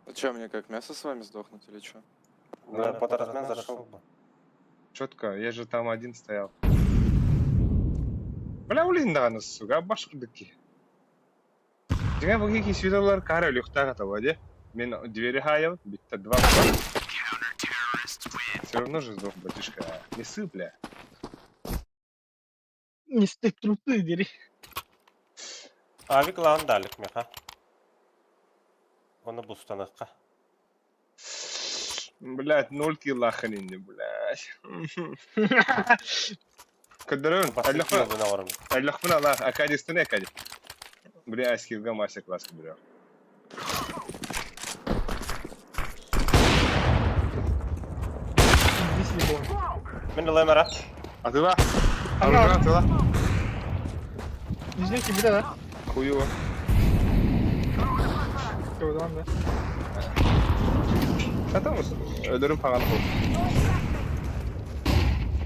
А чё, мне как мясо с вами сдохнуть или чё? На подразмен зашел бы. четко, я же там один стоял. Бля, улиндағаны, сука, башқұрдыки. Жаңа бұл екі светолар кары люхта қатау, де? Мен двери хаял, битта два. Все равно же сдох, батюшка. Не сы, бля. Не степ трусы, дери. Avik lan dalik mi ha? Onu bustanıqqa. Блядь, 0 килла хренни, блядь. Кадрон, Басылкын бuna varım. Аллахмана, Allah, Акади стане, Акади. Бля, скилга мастер класс берем. Здесь не было. Min lemera. Атыла. Ага. Атыла. Yüzüne kim bir de ver. Хуёво. Şuradan da. Атам өлөрүм паган болду.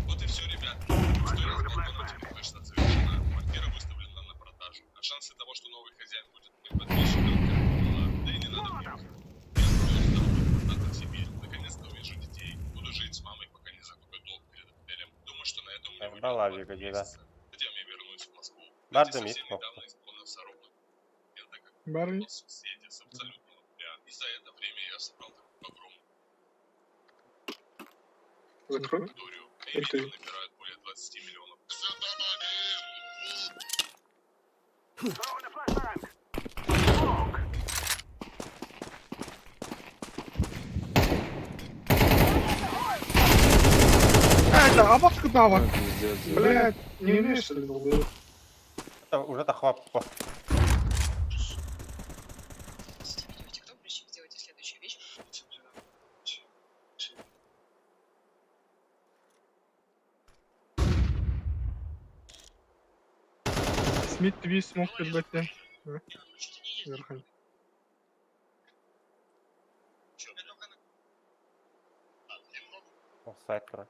Вот и все, ребят. Стоимость балкона теперь точно совершена. Квартира выставлена на продажу. А шансы того, что новый хозяин будет моим подписчиком, да и не надо мне. Я буду обратно в Сибирь. Наконец-то увижу детей. Буду жить с мамой, пока не закупят долг перед отелем. Думаю, что на этом мне уйдет Bala 2 bir gece. месяца. Затем я вернусь в Москву. Var Где da совсем mit nokta. недавно исполнился срок. Я так как Barney. соцсети с абсолютного нуля. И за это время я собрал такую огромную Закрой. аудиторию. И Ух ты. видео набирают более 20 миллионов. Это, а бабка дава. Пиздец. Блядь, не умеешь, что ли, долбоёб? Это уже тахваппа. ТикТок, причем сделайте следующую вещь. Смит ТВ смог подбать. Верхан. Offside kırak.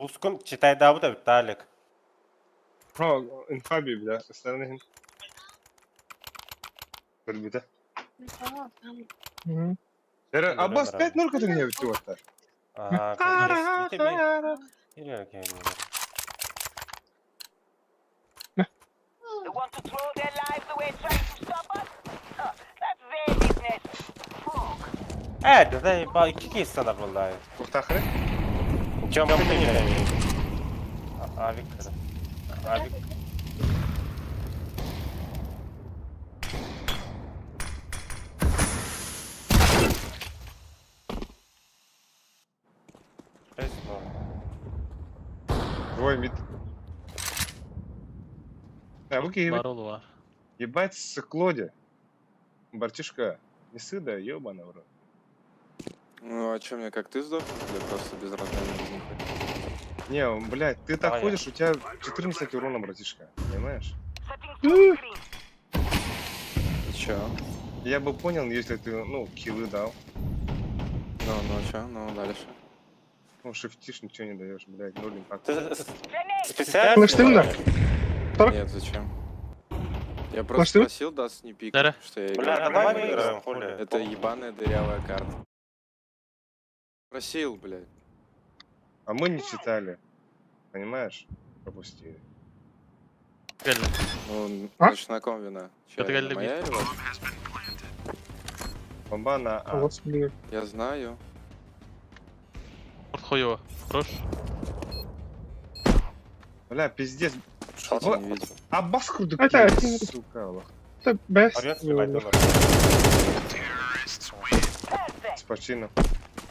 Buzkun çitay davı da bitti Alek. О, инфаби, бля, остальные. Ребята. Мгм. Аббас 5-0 который мне втёрта. Aa, kardeş. İşte bir... Geliyor kendine. They want to throw their lives away trying to stop us? Huh, that's their business. Fuck. Evet, da iki kez sana vallahi. Кухтахры? Чем ты не знаешь? Avik kırık. Avik. Двое мид. А, окей, Barolu var. ебать с Клоди. Бартишка, не сыда, ёбаный в рот. Ну а чё, мне как ты сдох? Я просто без рождения без нихуя. Не, блядь, ты так Давай. ходишь, у тебя 14 урона, братишка, понимаешь? Setting full screen. И чё? Я бы понял, если ты, ну, киллы дал. Ну чё? Ну дальше. Ну, шифтишь, ничего не даешь, блядь, 0 импакта. Ты Grenade. специально? Слышь, ты меня? Так? Нет, зачем? Я Может, просто ты? спросил, даст не пик, Дарья? что я Бля, играю. давай выиграем, хули. Это ебаная дырявая карта. Просил, блядь. А мы не читали, понимаешь? Пропустили. Geldi. Ну, А? значит, на ком вина? Чья Это вина, Галли моя или ваша? Бомба на А А. вот, блин. Я знаю. Orta koyu. Proş. Бля, пиздец. Шанса Вот. не видел. Аббас курдук, Это- сука, Аллах. Это бест. Арьет снимать доллар. Perfect. Спочину.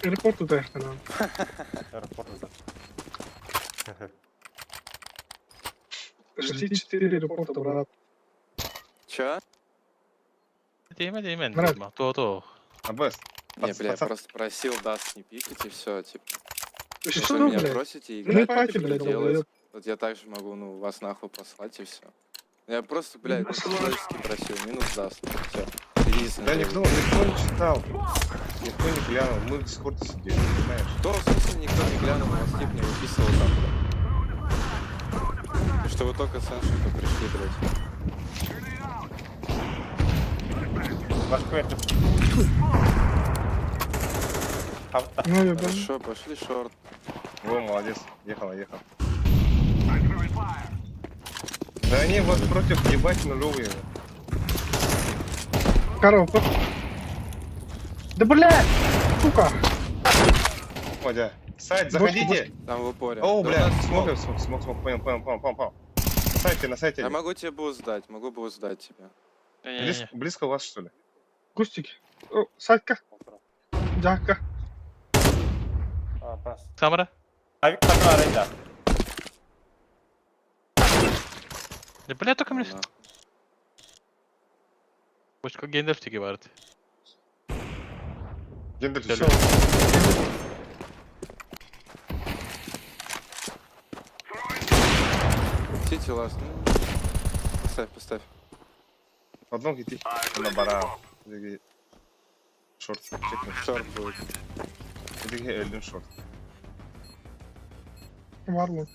Репорт туда их надо. Аэропорт уже. Жди 4 репорта, брат. Чё? Değme değme. Murat. Değme. To to. АБС. Не, бля, я Пацан. просто просил даст не пикать и все, типа. Ты Если что, вы меня блядь? просите Ну, играть, пати, типа, блядь, делать, долбоёб. вот я также могу, ну, вас нахуй послать и все. Я просто, блядь, ну, человечески просил, минус даст, все. Да никто не читал. Никто не глянул. Мы в дискорде сидели, понимаешь? Кто, в смысле, никто не глянул, вас тип не выписывал там, блядь. И что вы только с Эншика пришли, блядь. Башку это. Хавта. Ну, я понял. Хорошо, пошли шорт. Во, молодец. Ехал. Да они вот против ебать нулевые. Коробка. Да, блядь! Сука! Водя. Сайт, заходите. Там в упоре. О, Да у бля, нас смог. смог, понял. На сайте. Я могу тебе буст дать, могу буст дать тебе. Не-не-не. Близко у вас, что ли? Кустики. О, Садька. Дяка. А, просто. Камера. Авик такой аренда. Да, бля, только мне... Да. Başka Gandalf vardı. Гендер, Всё. все. Сити ласт. Поставь. Одном идти на бара. Шорт. Чекни. Шорт будет. Иди Эльден шорт. Варлок.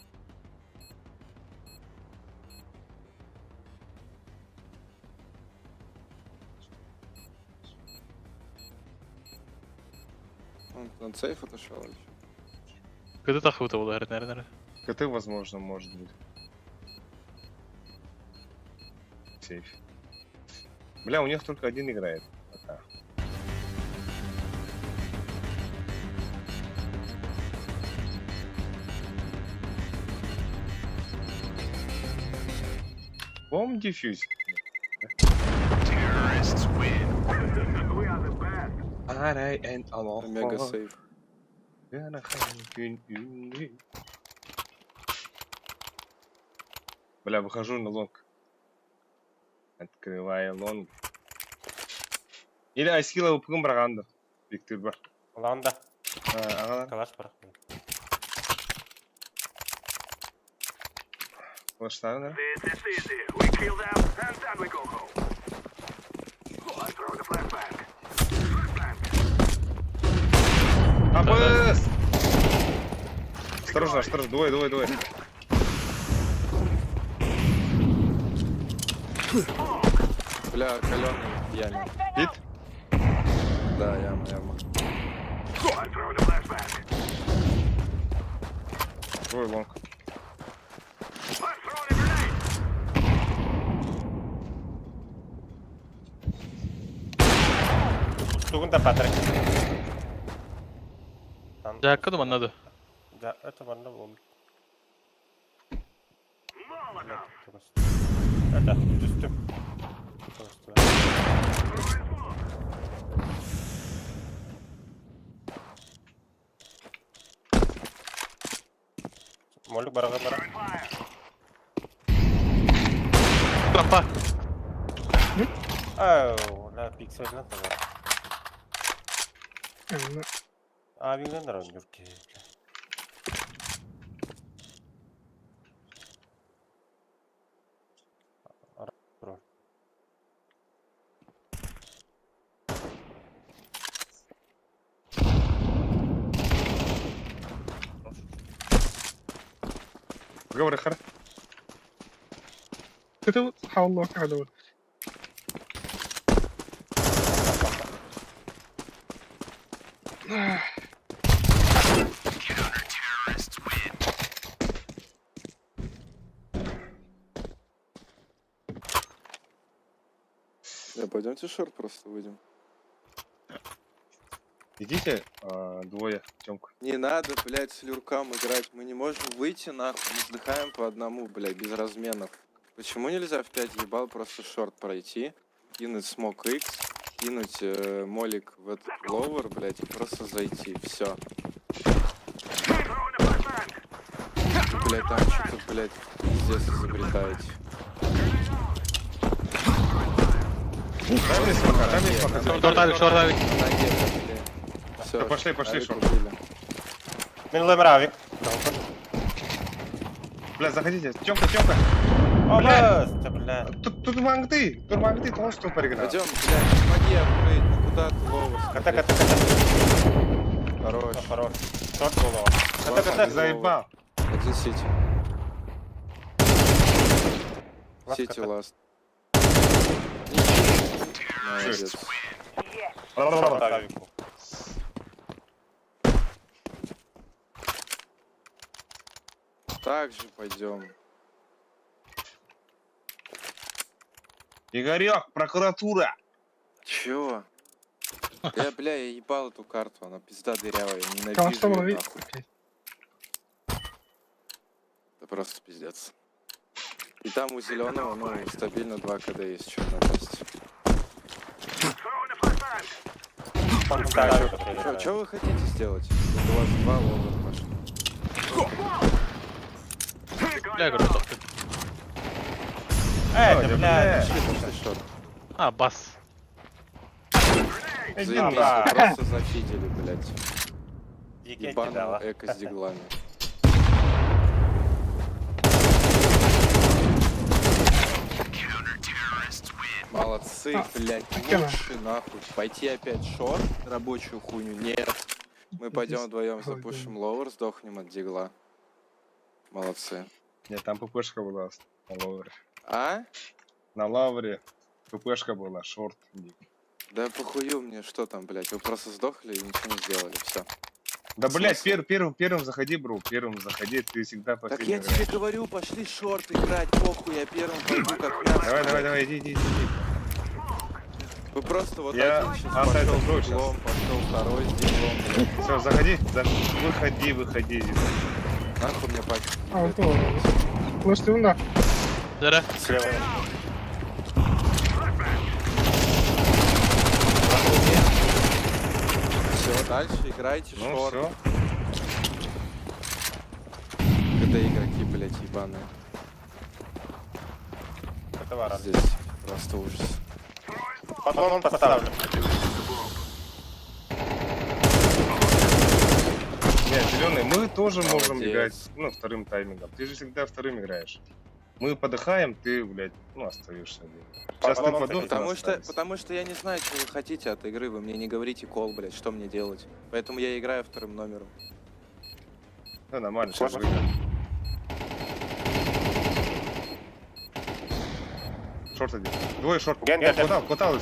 Он сейф отошел. Kıdı takıbı da olur nerede? КТ, возможно, может быть. Сейф. Бля, у них только один играет. Пока. Бомб дефьюз. Aray and Allah. Мега сейф. Бля, выхожу на лонг. Открываю лонг. Или айскила выпугом браганда. Виктор бар. Ланда. Ага, Калаш бар. флештары, да? АБС! Осторожно, двое. Бля, каленый в яме. Хит? Да, яма. Твой лонг. Тугунда Патрик. Там. Jack'ı anladı. Да, это ванна бомб. Это, düştüm. Молик бара. Rampa. Ау, на пикселden de var. Yani, Abinden de röndür ki. Bro. Говори, хар. كده حول الله على Да, пойдемте шорт просто выйдем. Идите, двое, Тёмка. Не надо, блядь, с люркам играть. Мы не можем выйти нахуй. Мы вздыхаем по одному, блядь, без разменов. Почему нельзя в 5 ебал просто шорт пройти, кинуть смок X, кинуть молик в этот ловер, блядь, и просто зайти. Все. Блядь, там что-то, блядь, пиздец изобретаете. Дай мне смока, дай мне смока. Шорт авик, шорт авик. Все, Да пошли, пошли, шорт. Минулий мравік. Бля, заходите. Тёмка, Тёмка. О, Настя, бля. Тут магты, толстого перегнал. Пойдем, блядь, помоги открыть. Ну куда ты ловишь? Ката. Хорош. Хорош. Шорт було. Ката. Заебал. Один сити. Ласт, Сити ката. ласт. Молодец. Шорт авіку. Так же пойдем. Игорек, прокуратура. Чё? Я ебал эту карту, она пизда дырявая, я ненавижу Кого её, ловить? нахуй. Это просто пиздец. И там у зеленого, ну, стабильно 2 КД есть, что напасть. Что вы хотите сделать? Вот у вас 2 ловер пошли. Бля, я говорю, стоп. Ти, бля. Пошли шот. А, бас. Заебись, да. вы просто зафидели, блядь. Дікий Ебаного кидала. эко с диглами. Молодцы, блядь, лучше нахуй. Пойти опять шорт, рабочую хуйню, нет. Мы пойдем вдвоем запушим ловер, сдохнем от дигла. Молодцы. Нет, там ППшка была на лавре. А? На лавре ППшка была, шорт. Да похую мне, что там, блядь, вы просто сдохли и ничего не сделали, все. Да, блядь, Смысл? первым заходи, бро, первым заходи, ты всегда Так последний я тебе играешь. говорю, пошли шорт играть, похуй, я первым пойду как мясо. Давай, иди. Вы просто вот Я один сейчас оставил пошел бро с диглом, пошел второй с диглом, блядь. Все, заходи, выходи. Нахуй мне пачку. А, вот он. Может, его на. Зара. Слева. Все, дальше играйте Ну шорт. все. Когда игроки, блядь, ебаные. Это вара. Здесь просто ужас. Патрон поставлю. Нет, зеленый, мы тоже можем Молодец. играть, ну, вторым таймингом. Ты же всегда вторым играешь. Мы подыхаем, ты, блядь, ну, остаешься. Сейчас ты подох, Потому что я не знаю, что вы хотите от игры. Вы мне не говорите кол, блядь, что мне делать. Поэтому я играю вторым номером. Да, нормально, сейчас Ладно. выйдем. Шорт один. Двое шорт. Ген. Кутал.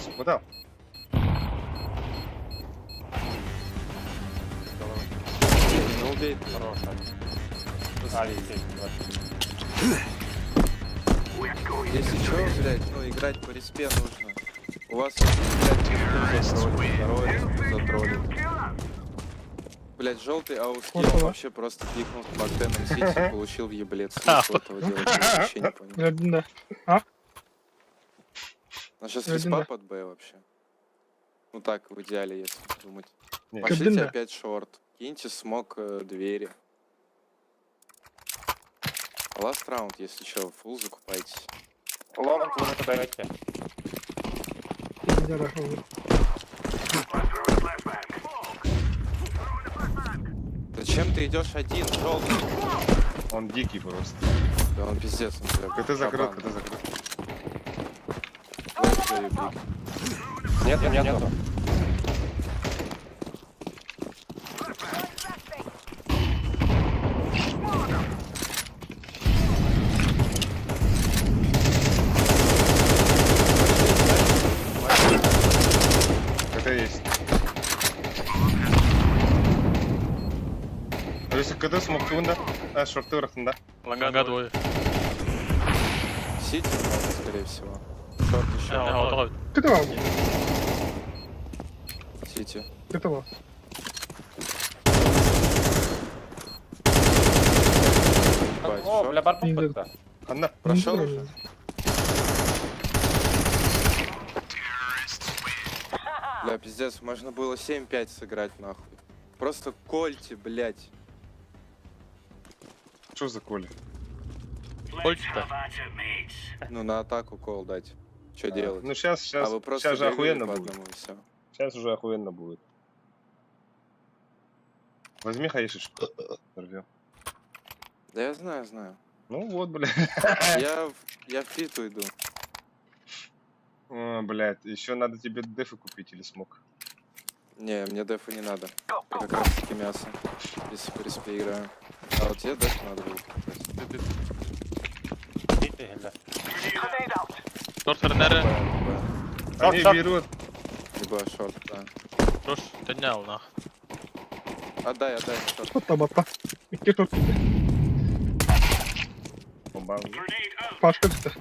Не убей. Хороша. Если что, блядь, ну играть по респе нужно. У вас, блядь, второй затроллит. Блядь, желтый аускил вообще просто кликнул с бактеном сити и получил в еблет. Смысл этого делать я вообще не понял. Да. А сейчас Один, респа да. под Б вообще. Ну так, в идеале, если думать. Нет. Пошлите Один, да. опять шорт. Киньте смог двери. Last раунд, если что, фул закупайтесь. Лонг, ви подаєте. Зачем ты идешь один, желтый? Он дикий просто. Да он пиздец, он прям КТ закрыт, кабан. КТ закрыт. Лайк даю, биг. Нету. КТ есть. Если КТ смог тунда, а шорты рахтында. Ланга двое. Сити, скорее всего. Шорт еще. Отогой. Кытова. Сити. Кытова. Бать, О, шорт. бля, барпупа. Одна. Прошел уже? Бля, пиздец, можно было 7-5 сыграть нахуй. Просто кольте, блять. Что за Коля? Кольца-то. Ну на атаку кол дать. Что делать? Ну сейчас, А вы просто сейчас же бегали охуенно по будет. одному и все. Сейчас уже охуенно будет. Возьми хаишечку. Взорвем. Да я знаю, знаю. Ну вот, блядь. Я в питу иду. О, блядь, еще надо тебе дефы купить или смог. Не, мне дефа не надо. Я как раз таки мясо. Если в респе играю. А вот тебе деф надо будет купить. Bitti Hilde. Grenade out. Short nere. Они шорт. берут. Либо шорт, да. Rush. Тönjäl nah. Отдай, шорт. Бата. İki çok iyi. Бомбан. Başka bir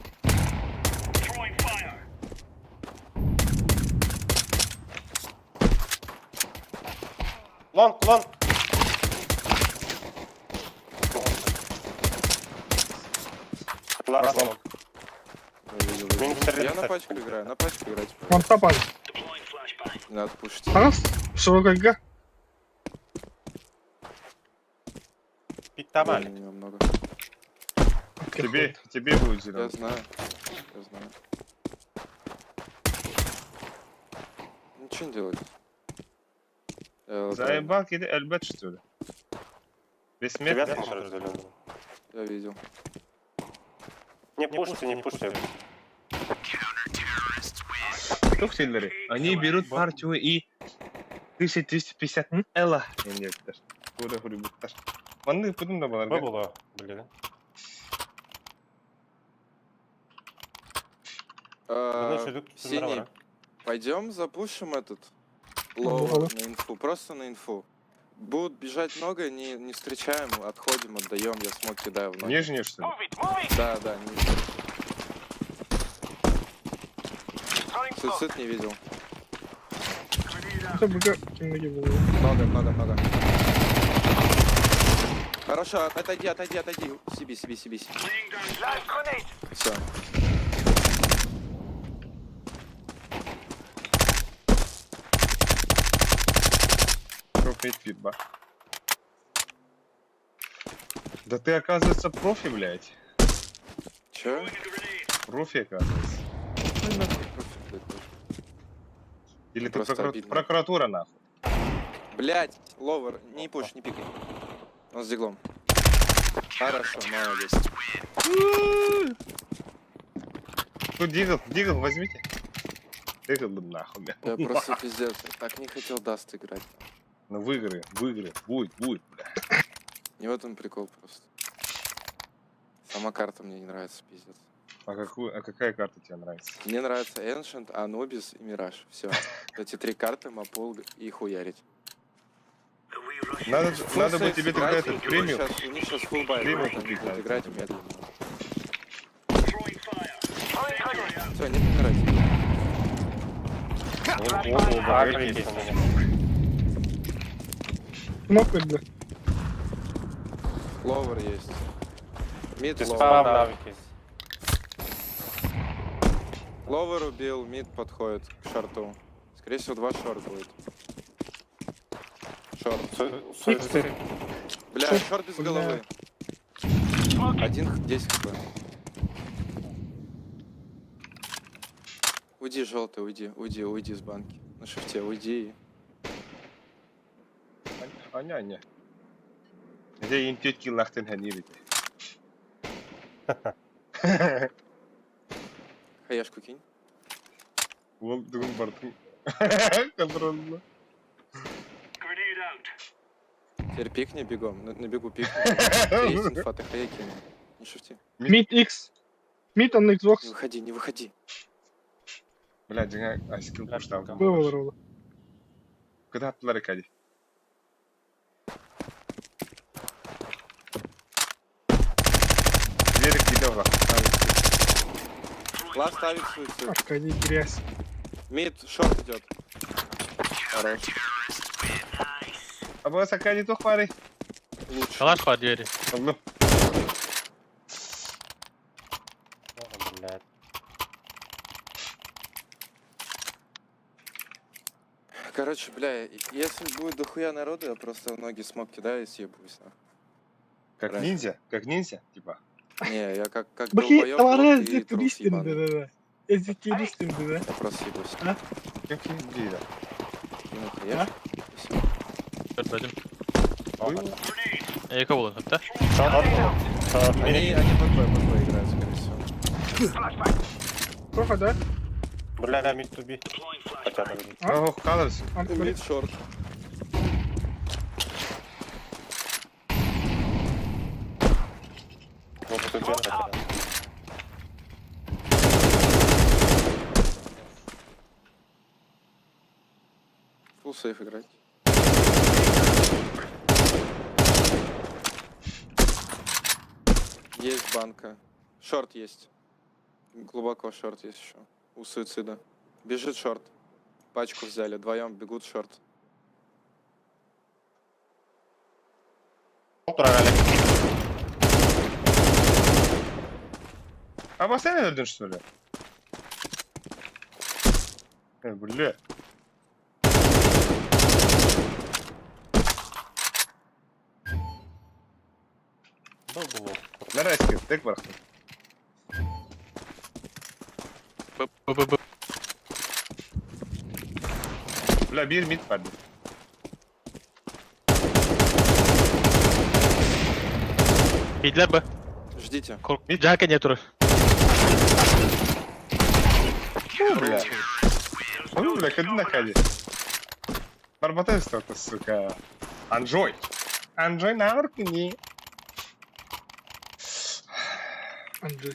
Long, long. Last long. Я видел. Я на пачку играю, на пачку играть. Mantap abi. Не надо пушить. Anas. Şurada gel. Bitti ama Времени Ali. немного. Тебе будет Я зеленый. знаю. Ничего не делать. Заебал киды эльбет что ли? Весь Тебя метр. смотрю зеленый. Я видел. Не пушьте, не пушьте. Тухтиллери. Они берут партию и 1350 элла. Емдеттер. Хура хурибуттар. Манны будем да Bu баларга. bulu. Bilgili. Bunu çocuk kimlere var? Синий, пойдем запушим этот Ага. лоу на инфу, просто на инфу. Будут бежать много, не встречаем, отходим, отдаем, я смог кидаю в ноги. Нижние что ли? Move it, move it. Да, не Throwing smoke. суицид не видел. İşte burada kimde gibi oluyor. Много. Хорошо, отойди. Себе. Live grenade. Все. Профи фидбак. Да ты, оказывается, профи, блядь. Че? Профи, оказывается. Или ты Просто обидно. прокуратура, нахуй. Блять, ловер, не пуш, не пикай. Он с диглом. Хорошо, молодец. Тут дигл, возьмите. Дигл, нахуй, бля. Я просто пиздец, я так не хотел даст играть. Ну в игры, будет, бля. Не в этом прикол просто. Сама карта мне не нравится, пиздец. А какая карта тебе нравится? Мне нравится Ancient, Anubis и Мираж. Все. Эти три карты, Мапул и хуярить. Надо Full бы сейф тебе тогда сыграть, этот премиум. У них сейчас full buy, Премиум они купить будут надо. играть медленно. Throwing grenade. Все, не помирайте. Agri kesin beni. Smoke verdi. Ловер есть. Мид Ты ловер. спам Davi kes. Ловер убил, мид подходит к шорту. Скорее всего, 2 шорт будет. Шорт. Suicide. Бля, шорт без головы. 10 хп. Уйди, желтый, уйди с банки. На шифте, уйди. Аня. Где им тетки лахтен ханили. Хаяшку кинь. Вон дугун бартын. Контрольно. Теперь пикни бегом. На бегу пикни. Есть инфа, ты хая кинь. Не шифти. Mid X. Mid on Xbox. Не выходи. Бля, жаңа скилл пуштам. Böyle olur oğlum. Куда attılar Кади? Верик тебе в Лав ставит суицид. Arkayı giriyoruz. Мид, шорт идет. Хорош. А босс Кади то хвари. Лучше. Kalaş var diğeri. Ну, Блядь. Короче, бля, если будет дохуя народу, я просто в ноги смог кидаю и съебусь. как ниндзя, типа. Не, я как Bakayım долбоёб, tavara вот и zıp трус riskin ебаный. de. Эзекири üstümdü be. Я просыпался. Какие где, да? Ну, конечно. Всё. Görmedim. Ой, Eka bulun hatta. Они ББ играют, скорее всего. Прохода. Бля, да, mid to be. Хотя бы. ох, kalırız. Мид шорт. Вот тут хотя бы. Фулл сейф играть. Есть банка. Шорт есть. Глубоко шорт есть еще. У суицида. Бежит шорт. Пачку взяли. Вдвоем бегут шорт. Oturarım. Ama sen öldün şöyle. Bля. Был бы Nereye sıkıyorsun? Tek bıraktım. Bı. Bля bir mid vardı. Midler bu. Ждите. Джака нету. Бля. Ну, бля, ходи на хаде. Барбатай столько, сука. Анджой. Анджой на аркуне. Anca.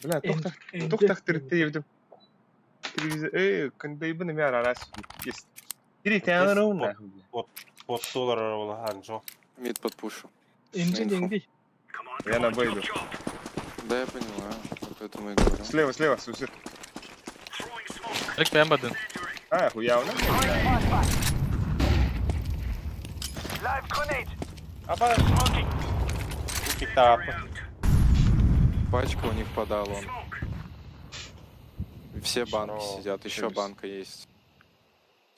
Бля, тоқтақ тірітті евдім. Қандай бұны мәр арасы. Есть. Тіритен ровно. вот $100 Анжо. Мид под пушу. İnce değil. Я на Б иду. Да, я понимаю. Вот поэтому и говорю. Слева, сусед. Direkt beğenmedin. А, хуяуна. Live grenade. Аба. Китап. Пачка у них подал он. Все банки Здорово. сидят. Еще Чудес. банка есть.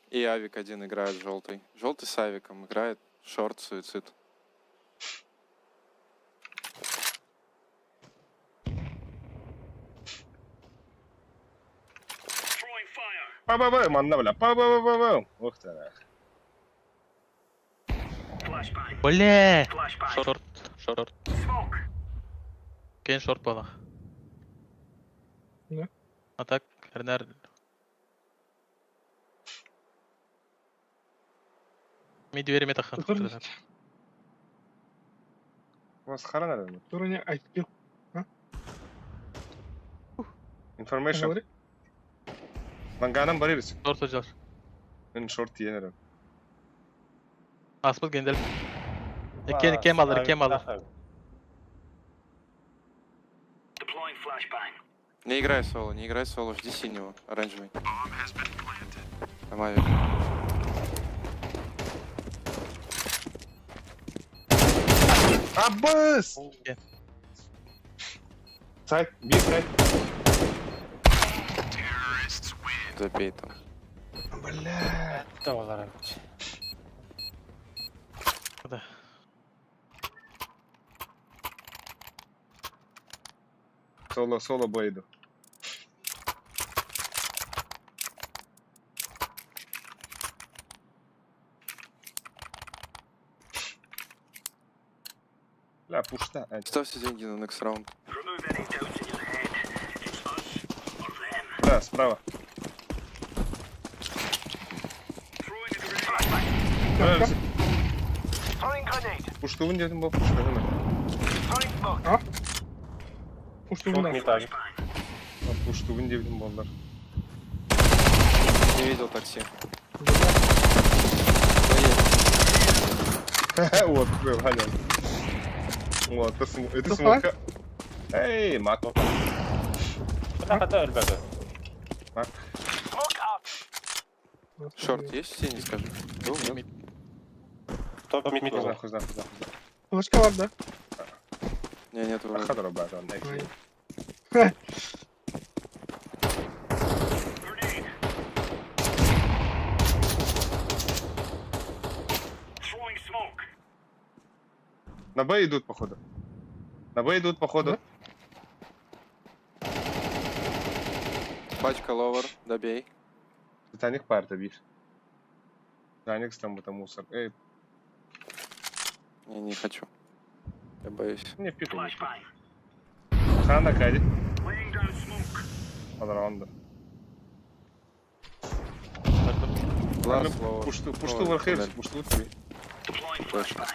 И авик один играет желтый. Желтый с авиком играет. Шорт, суицид. Па-ба-бам, анна, бля. Па-ба-ба-ба-бам. Ух ты. Бля. Шорт. Кен шорт бана. Ne? Атак. Ренар. Mid verime takın. Bakın. Масхара, наверное. Sonra ne açtı? Information. Говори. Manganın bari birisi. Short hocalar. Ben short yenerim. Asmıl gendel. Kem alır. Не играй соло, жди синего, оранжевый. Там авик. Abbas! Gel. Сайт, bir сайт. Забей там. Бля. $100. Hadi. Соло бойду. Бля, пушта. Ставьте деньги на next round. Да, справа. Throwing grenade. Пуштувun dedim bu puşta değil mi? Throwing smoke. Uçtu Çok bunlar. mid abi. Puştuvun dedim bu onlar. Не видел такси. Вот, Ваня. Вот, это Что, смока. Эй, мак. Хотя ölmedi. Smoke out. Шорт есть в тени, скажи? Был, нет? Top mid Хузнах, var. хузнах. Başka var da. Не, нет вроде. Хадро, брат, он дай. На Б идут, походу. На Б идут, походу. Да? Пачка ловер, добей. Титаник парта бив. Титаник там это мусор. Эй, Не хочу. Я боюсь. не пику. Хана кади. Подраунда. Глаз ловер. Пушту вархейвс, пушту три. Точно.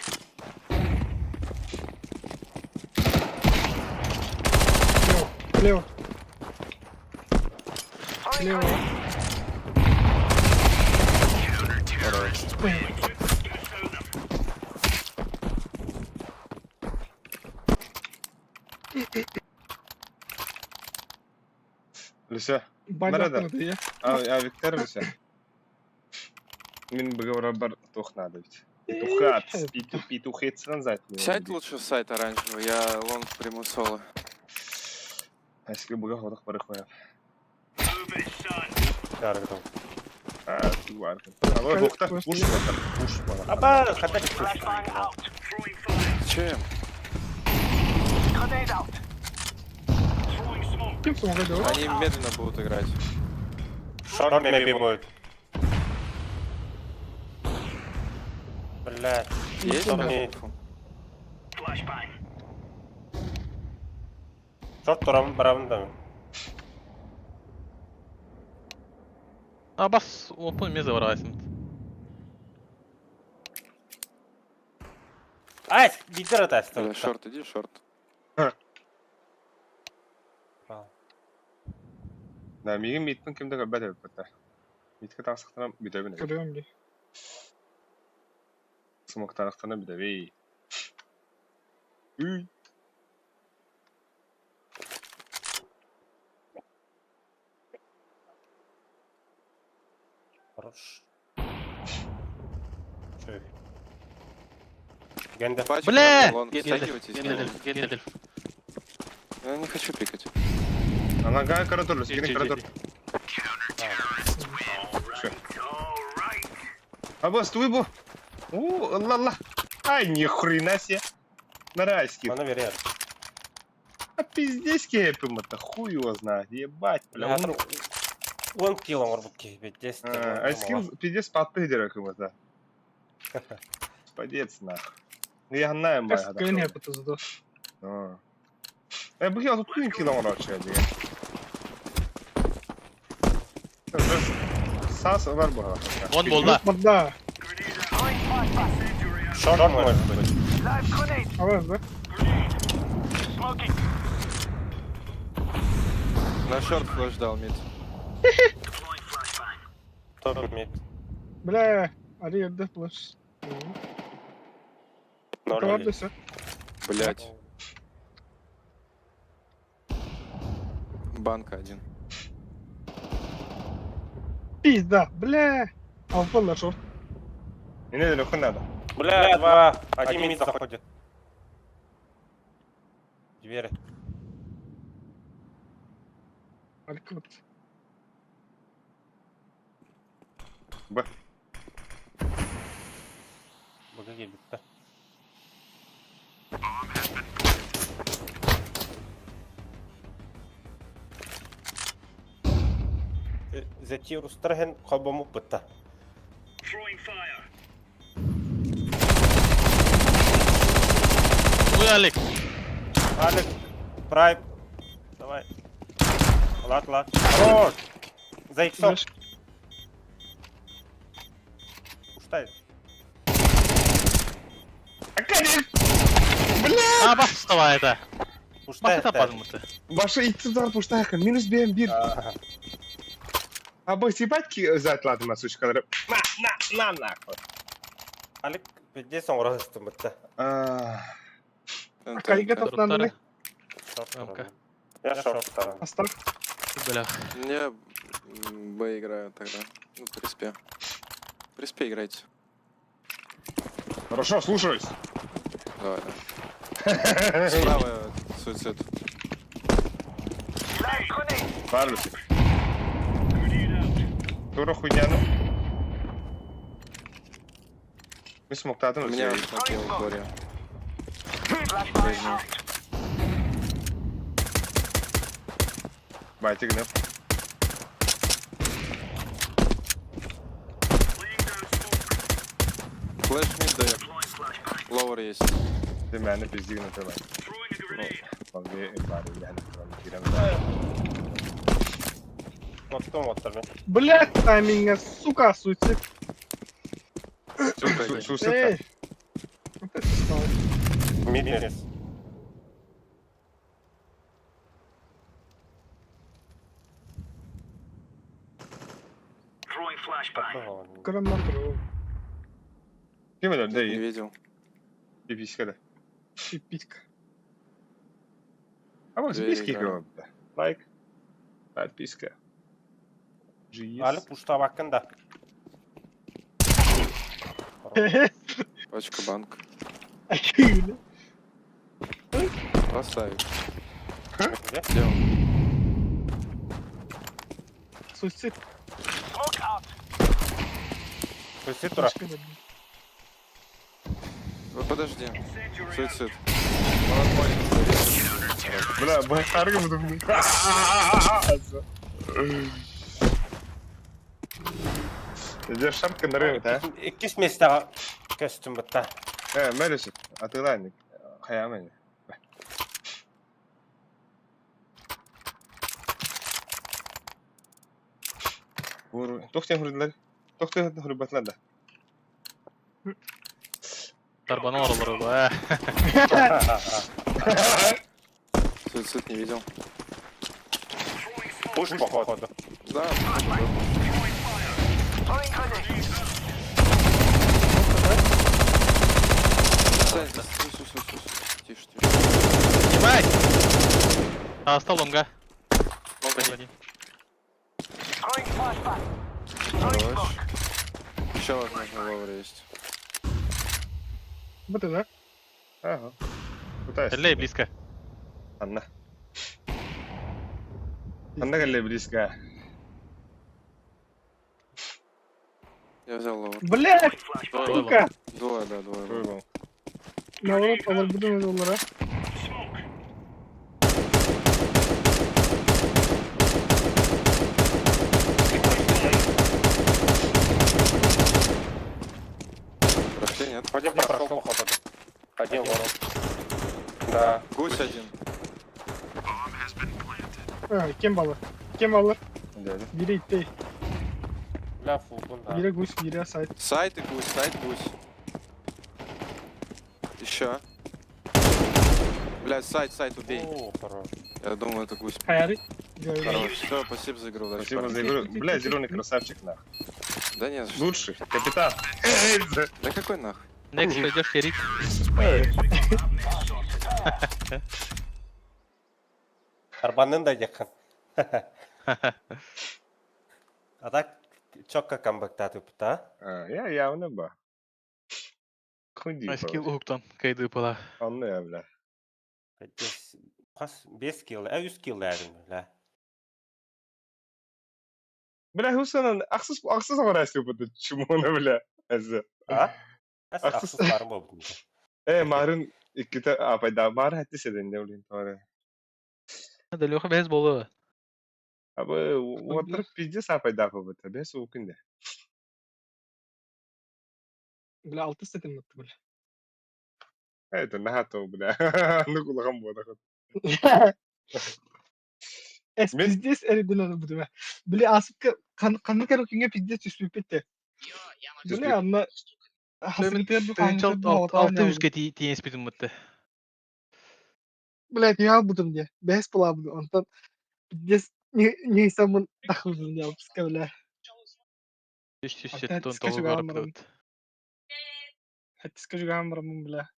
Лево. Лево. Люся. Баня Нарада. открыта, я. А Виктор Люся. Мин бар тох надо ведь. Петухат, петухет сказать. Сядь лучше в сайт оранжевый, я лонг приму соло. А если бы годах порыхуя. Yardım. Ты варка. А вы бухта, пуш, пуш. Aba, hadi kuş. Чем? Grenade out. Кем смогу делать? Они медленно будут играть. Short maybe будет. Блядь. Есть Short у меня не. инфу? Short turam baramda. Bas open meze var Aysim. Ай, bitir atarsın. Бля, шорт, иди, шорт. Да, миги миттен кимде габбат эппетэ. Митке тасыктана бүдөбүн. Кырыyorum ki. Смоктарыктана бүдөбей. Уй. Хорош. Чё? Генде. Пачка, Бля! лонг, стягивайтесь. Gel. Я не хочу пикать. Ана гай коридор, сгини коридор. А бас, твой бо. Ла-ла. Ай, ни хрена себе. На райский. Bana ver ya. А пиздец кепим это, хуй его знает. Ебать, бля. Ya 10 kilo var bu keyfe. 10 kilo. А с кем пиздец паттыдера кем-то. Спадец нахуй. Я знаю, Kas моя. kõne putus seda? Põhjal saab küünki laulata ja Saas var bu arada. One bolda. Морда. Short может быть. Live grenade. А вот, да? Smoking. На шорт флеш дал мид. Top mid. Бля, Ари, отдай флеш. Nol Кого öyle. отдайся? Блять. Банка один. Пизда, бля. А упал на шорт. Не надо, хуй надо. Бля, 2. Один мид заходит. Двери. Алькут. Б. Bug'a bitti. Зайти Рустерген хабаму пита. Ой, Алик. Алек, Прайм. Давай. Лад. Хорош. За иксом. Пуштай. Bas вставай это. Пуштай. Bas это подмыты. Баша идти туда пуштаха. Минус бем бир. А бой съебать затлады на сучка. На нахуй. Алек, где сон растет мыта? Акай готов на нуле. Я шорт второй. Оставь. Бля. Не Б играю тогда. Ну, приспе. Приспе играйте. Хорошо, слушаюсь. Давай, да. Справа суицид. Live grenade. Парлюсик. Тура хуйня, ну. Мы смоктатым. У меня смотрел горе. Flashbang out. Байтик, да? Флэш мид дает. Лоуэр есть. Ты меня пиздил на ТВ. Vallahi bari yani falan giren. Оттом отыр. Блядь, тайминга, сука, суицид. Сусыка. Эй! Вот это стало. Миднес. Гранат ров. Kim öldü Не değil? видел. Пиписька. Пиписька. Ama Двери списки играю. кого-то. Лайк. Подписка. Али GS. пушта бакында. Пачка банк. Акюля. Поставить. Где? Где он? Суицид. Smoke out. Суицид тура. Подожди. Суицид. Бля, bu harika mı bunu? Где шапка на рынке, а? Ikkis места көстүм бутта. Мелешек, атылайник. Хаямени. Vur. Toxtayın hürüdüler. Toxtayın hürübetler de. Тарбану oraları bu. Суицид не видел. Пуш, походу. Да. Throwing grenade. Сань, стой. Тише. Ебать! Остал лонга. Throwing flashbang. Throwing Хорош. smoke. Еще возможно лоуэр есть. Вот это. Ага. Пытаюсь. Стреляй близко. Анна. Анна гелли близко. Я взял лоуэр. Блядь, сука. Двое, да, двое. Vurma. Наоборот, alabildim onlara. Прошли, нет? Один прошел, походу. Один ворон. Да. Гусь один. Kim alır? Kim alır? Geldi. Biri itti. Бля, фулгун, да. Biri guş, biri side. Сайт и гусь. Еще. Блядь, сайт, убей. О, хорош. Я думаю, это гусь. Hayari. Gördüm. Хорош. Все, спасибо за игру. удачи, Спасибо парни. за игру. Бля, зеленый красавчик, нахуй. Да нет, что. Лучший. Капитан. Да какой нахуй? Next пойдешь, Ерик. Арбанын да yakın. А так çok камбэкта тупта. Я явно ба. Худи. Скилл хуктан. Кайды пала. Anlıyor bile. Pas 5 kill, 100 kill derdim bля. Бля, Хусан'ın aksız orası bu da çumona bile. Azı. Ha? As Haksız. aksız var mı oldu? Marın ikide apayda mar hatta sedin ne bileyim sonra. Hadi Леха без болу. Abi oturup pizza apayda bu tabii soğukun da. Bile 6 setim attı bile. Evet ne hatta bile. Ne kulağım bu da. Es Men- pizdes eridin onu bu deme. Bile asıp kanı kerokinge pizdes üstü bitti. Bile anla. Hasıntı bir Тынчал kanı 600-ге тиен спидим мытты. Bile ya budum diye. Behes pula budu. Ondan pizdes ne isamın dahıldım ya. Pıska bile. 1000 Опять сеттон скажи, толугар Гамрам. пыт. Hadi скажу гамрамын bile.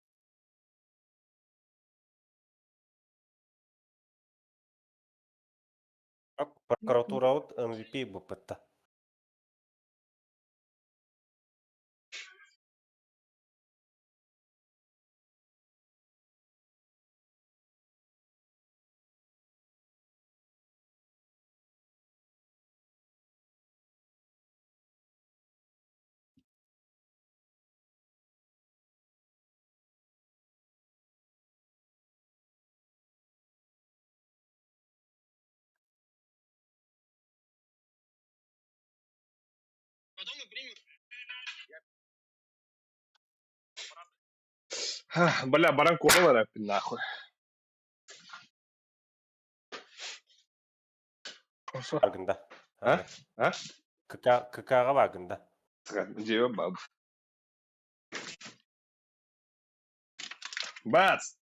Прокуратура от MVP bu pıtta. Потом мы примем Бля, баран кола рэппин, нахуй. Bagında. Ha? Ha? Kakağa bagında. Дио баб. Бац!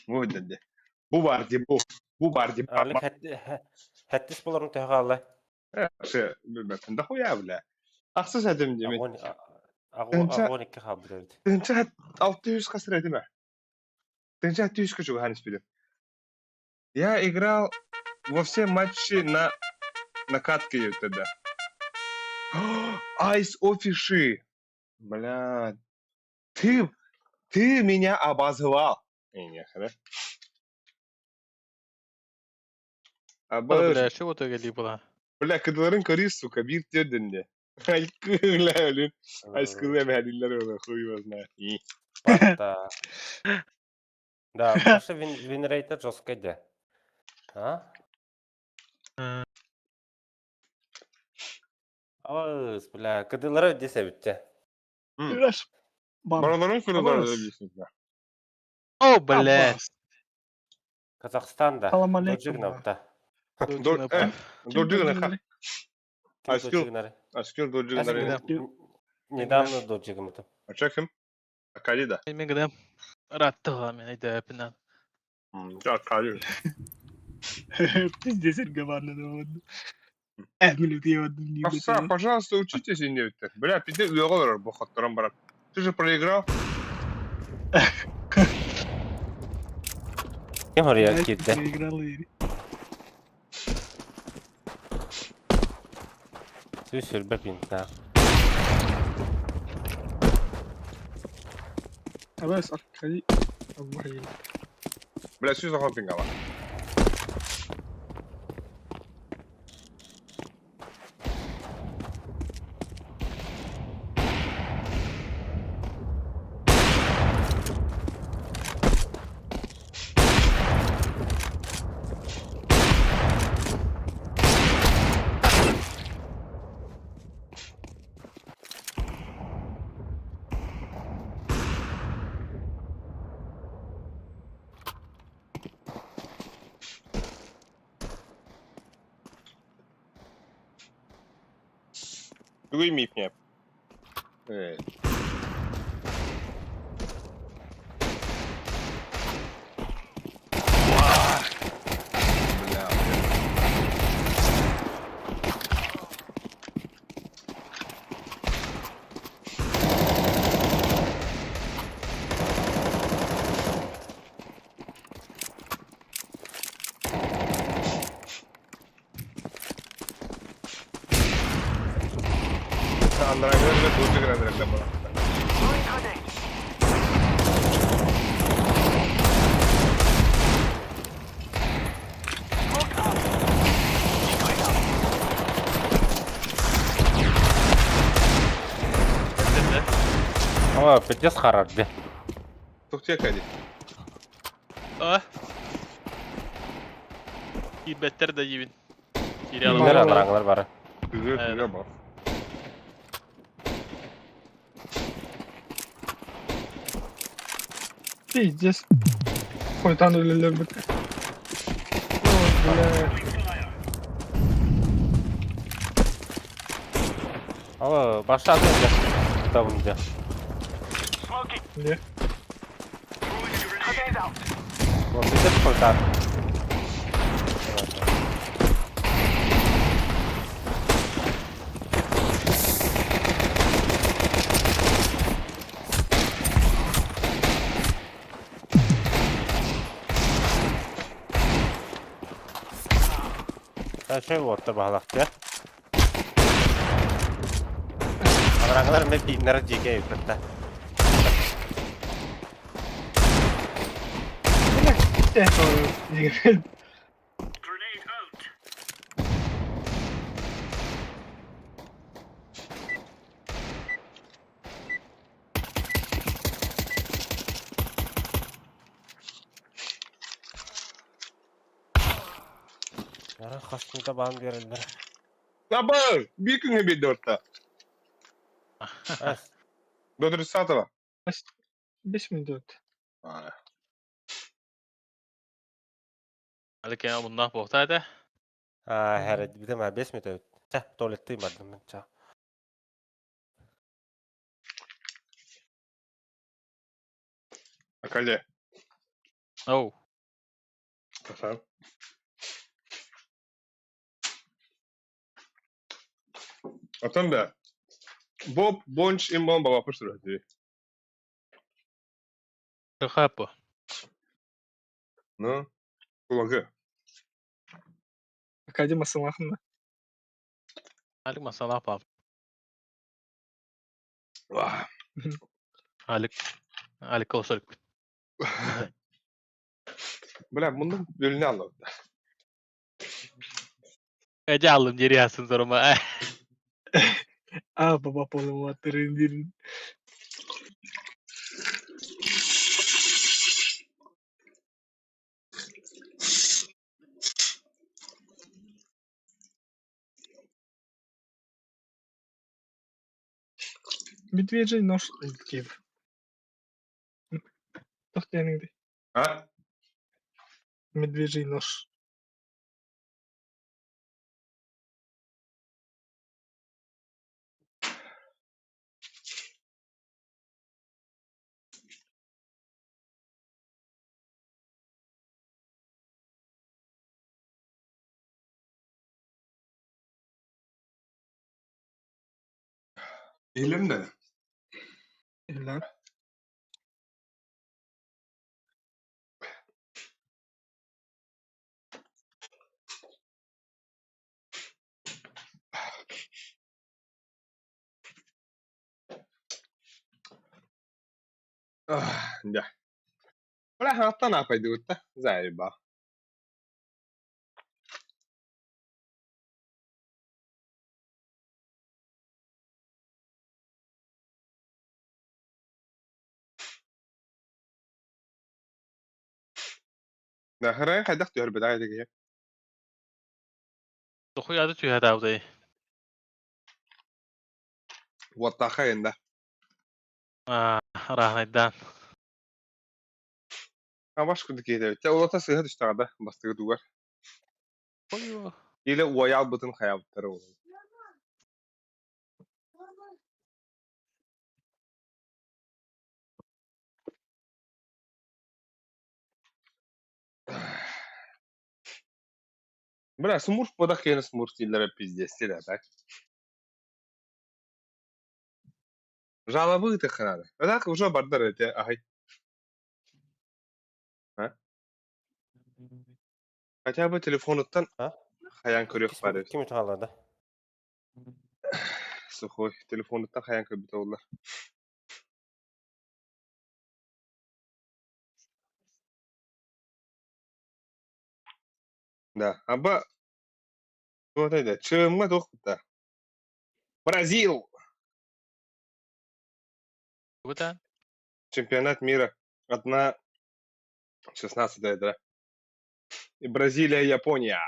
Вот да. Bu var di bu. Bu var di. Ağırlık hattis bularım tehalı. Şey, bilmem. Da koya bile. Aksız edim demek. Ağon iki habirdi. Тынча 600 касыр эти ма. Тынча 600 качу ханис пидем. Я играл во все матчи на катке тогда. Айс офиши. Бля. Ты меня обозвал. Не, да? Bana bile şey otu geliyor buna. Бля, кыдыларын көрүс, сука, бир тёрдүндө. Ай, кыла ölün. Ay sıkılıyor hadiler öyle koyuyoruz ne. İyi. Hatta. Да, başta win rate'e joskaydı. Ha? Ağız, bля, kıdıları ödese bitti. Biraz bam. Baraların kırılar Abbas. öyle ya. Oh bile. Abbas. Kazakistan'da. Salam aleyküm. Dojignov'da. Дорджигна. Kim Aşkım. Dojignov'da? Aşkım Дорджигна. Недавно Dojignov'da. Açakım. Akali'da. Benim gidem. Rattı var beni de hepsinden. Akali. Пиздец, разговаривали доводно. 5 минут я вот не Овса, пожалуйста, учитесь индивидуально. Бля, пиздец, уйгылар bu хаттаран барат. Ты же проиграл. Kim oraya Я gitti? проиграл и... Sür bepinta. Abbas, أخي الله يلا. Бля, что за хоппингала? Дuymayıp ne yap? Evet. Бля. Andra göre Дорджигна direkt bana. Ama piddes karardı. Tuhtiye kaydı. Ah. İyi better de yiyin. Geri Kimler alalım. anlaranlar var. Güzel Evet. güzel bak. Пиздец. Ой, там любит. Бля. Ama başladı önce. Kitabınca. Бля. Bu piddes kurtar. Sen şey orta bağlaktı. Anlaranlar mı pinler cike yukarıda. Это... Yara kaçtığında bana verirler. Sabır! Bir gün bir dörtte. Evet. 430 var. 5 минут. Alike bundan bohtaydı. Her bir de ben 5 metre. Tuvaletteyim ben. Çağ. Akali. Oh. Efendim. Atan be. Bob bonç imbon baba pıştır hadi. Kırkap bu. Ne? Kulağı. Akadi masalahında. Alik masala yapalım. Vah. Alik olsun. Bırak bunun bölünü anladım. Ece aldım geri yazsın zoruma. Baba polong water din. Медвежий нож киев. Тохтяныңды. Ha? Медвежий нож. Elimde. Eller. Ya. Bırak hatta ne yapaydı burada? Zayıba. Nahre hadak diyor bedaya degi. Dokuyu adı tüyhe davdayı. Watta hayında. Rahmetden. Ha başka diki de. Ya ulata sıhhat iştahada bastığı duvar. Oyu. İle uyal bıtın hayatları olur. Бля, смурф подах я смурф тиллere пиздец тиле так. Жалобы ты храна. Так уже бардар эти ай. Ha? Хотя бы телефонуттан Ha? хаян көрөк бар. Kim için hallarda? Сухой. Телефонуттан хаян көбүт олар. Да. Аба вот это. Чымга тохта. Бразил. Buradan. Чемпионат мира. 1/16 да. И Бразилия, Япония.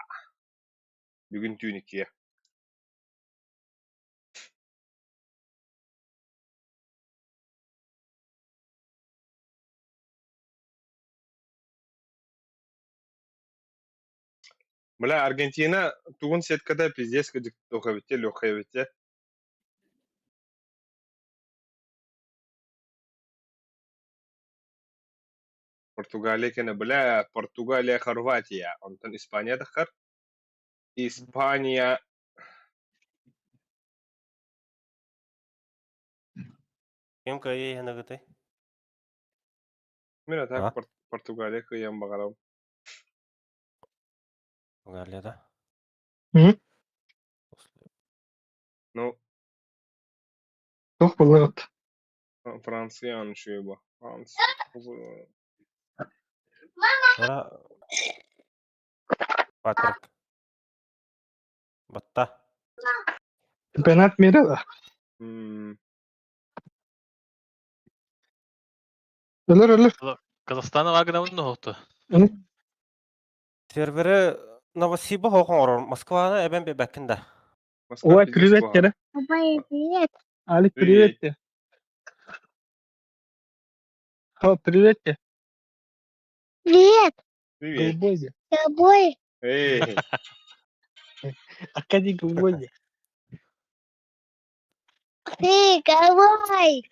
Бүгүн түнүкке. Бля, Аргентина тугун сеткада пиздец кыдык тохабите, лёхабите. Португалия кene бля, Португалия, Хорватия. Онтан Испания дахар. Испания. Kim kayı yana gıtay? Mira Ha? tak Португалия кыям багарам. Galiyada. Ну, Тох болот. Франция шуба. Франция. Ora Patrick. Batta. Чемпионат мира да. Ölür. Kazakhstan'a var gına bunu oldu. Serveri Novosibirsk hoqon oror. Moskvada eben be bakında. Ой, привет тебе. Привет. Алик, привет тебе. Привет тебе. Привет. Привет. Голубой где? Тобой? Эй, Аркадий голубой где? Ты, давай!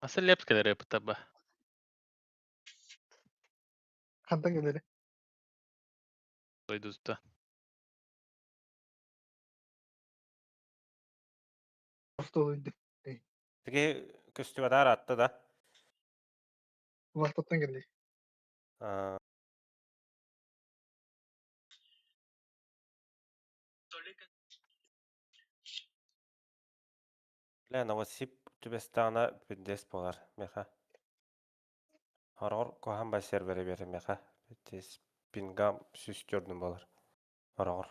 Nasıl lepkeler yapı tabi. Ханта келеді. Дойду үсті. Стол үйді. Тіге көстүбе дар атты да. Вақтаттан келді. А, Бля, Новосиб түбестана бүддес болар, меха. Хорор кохан ба сервері бері, меха. Тес пингам сүстөрдім болар. Хорор.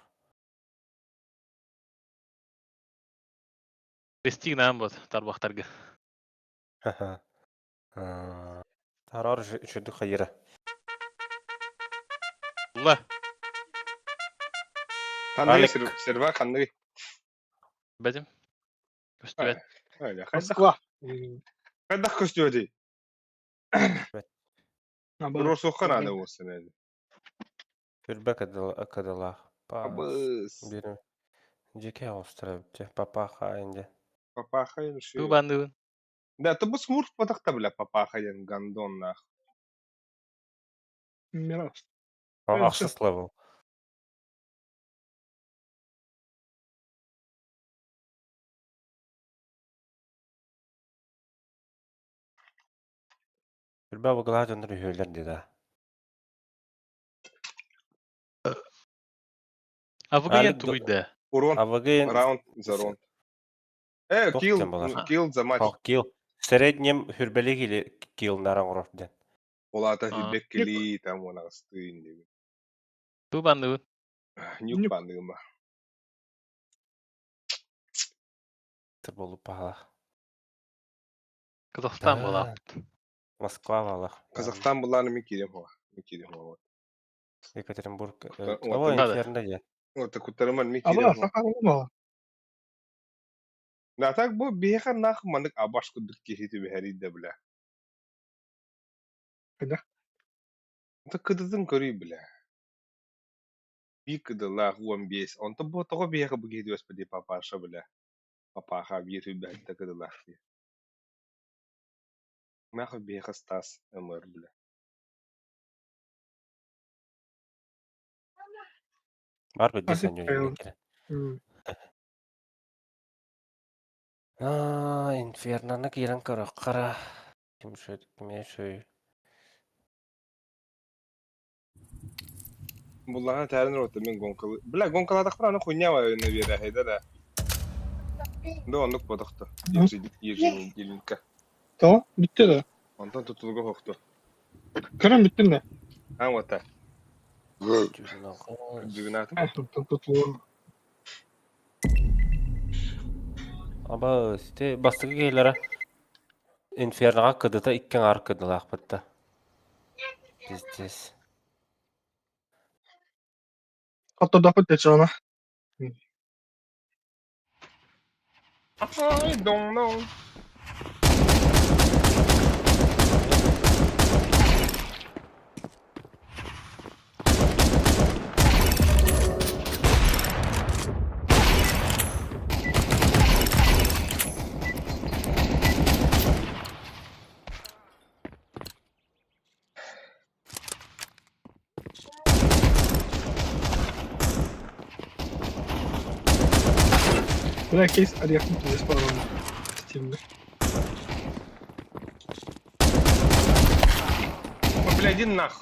Рестиг нәм бод тарбақтарға. Хорор үшірді қайыры. Ула. қандай Алек. серва қандай? Бәдім. Көстібет. Öyle. Москва. Қайдақ көстü ödey? Абы. Bir soğukan adam olsun öyle. Үрбәк акадалақ. Абыз. Берім. Жеке ауыстыра бітті. Папаха енді. Папахайын şu. Тубандығын. Да, ты бы смурф потақта бля папахайын гандон нах. Мирас. Ақсыз левел. Үрбәк бұғыла жоныр үйелер деді. Авыгын Alik енту үйді. Урон. Авығын Раунд за раунд. Тоқ Kill. дем болар. Kill за матч. кил. Среднем хүрбәлі келі кил наран құрапты. Олата А. фидбек кили там ona ыстыйын деп. Тубандығын. Нюк бандығым ба. Тір болып бағала. Қазақстан бола. Москва бала. Қазақстан бұланы мен керем hoa. Мен керем hoa. Екатеринбург. Вот, Ой, да. инферно я. Вот кутарыман мен Абы керем hoa. сақа болмалы. Да так bu беха нах манык абаш кудuk кехити бехери де бля. Кыда? Это кыдыдын көрүй бля. Би кыдыла 15. Онта бу того беха bu кехити господи папаша бля. Папаха бирü бәтті кыдыла. Нахуй беха стас мр бля. Бар бүдді Афик сән кайыл. жөнген инферноны кейрен көрі қара. Кім шөйді, кіме шөй. Буллана тәрін роты мен гонкалы. Бля, гонкаладық бір аны хуйня var önüne bir hayda da. Да ондық бодықты. Еженка. То? Бітті да. Онтан tutulgu hoqtu. Кырым біттін да. Ha wata. Жүзін ақы. Dügnatım. Тұтылуын. Аба, сте бастығы кейлері инферноға кыдыта иккен ар кыдыла ақпытты. Біздес. Қатта дапыт да чағына. I don't know. Бля, кейс арияқтың түзес бағаланы. Стимді. Бля, иди нах.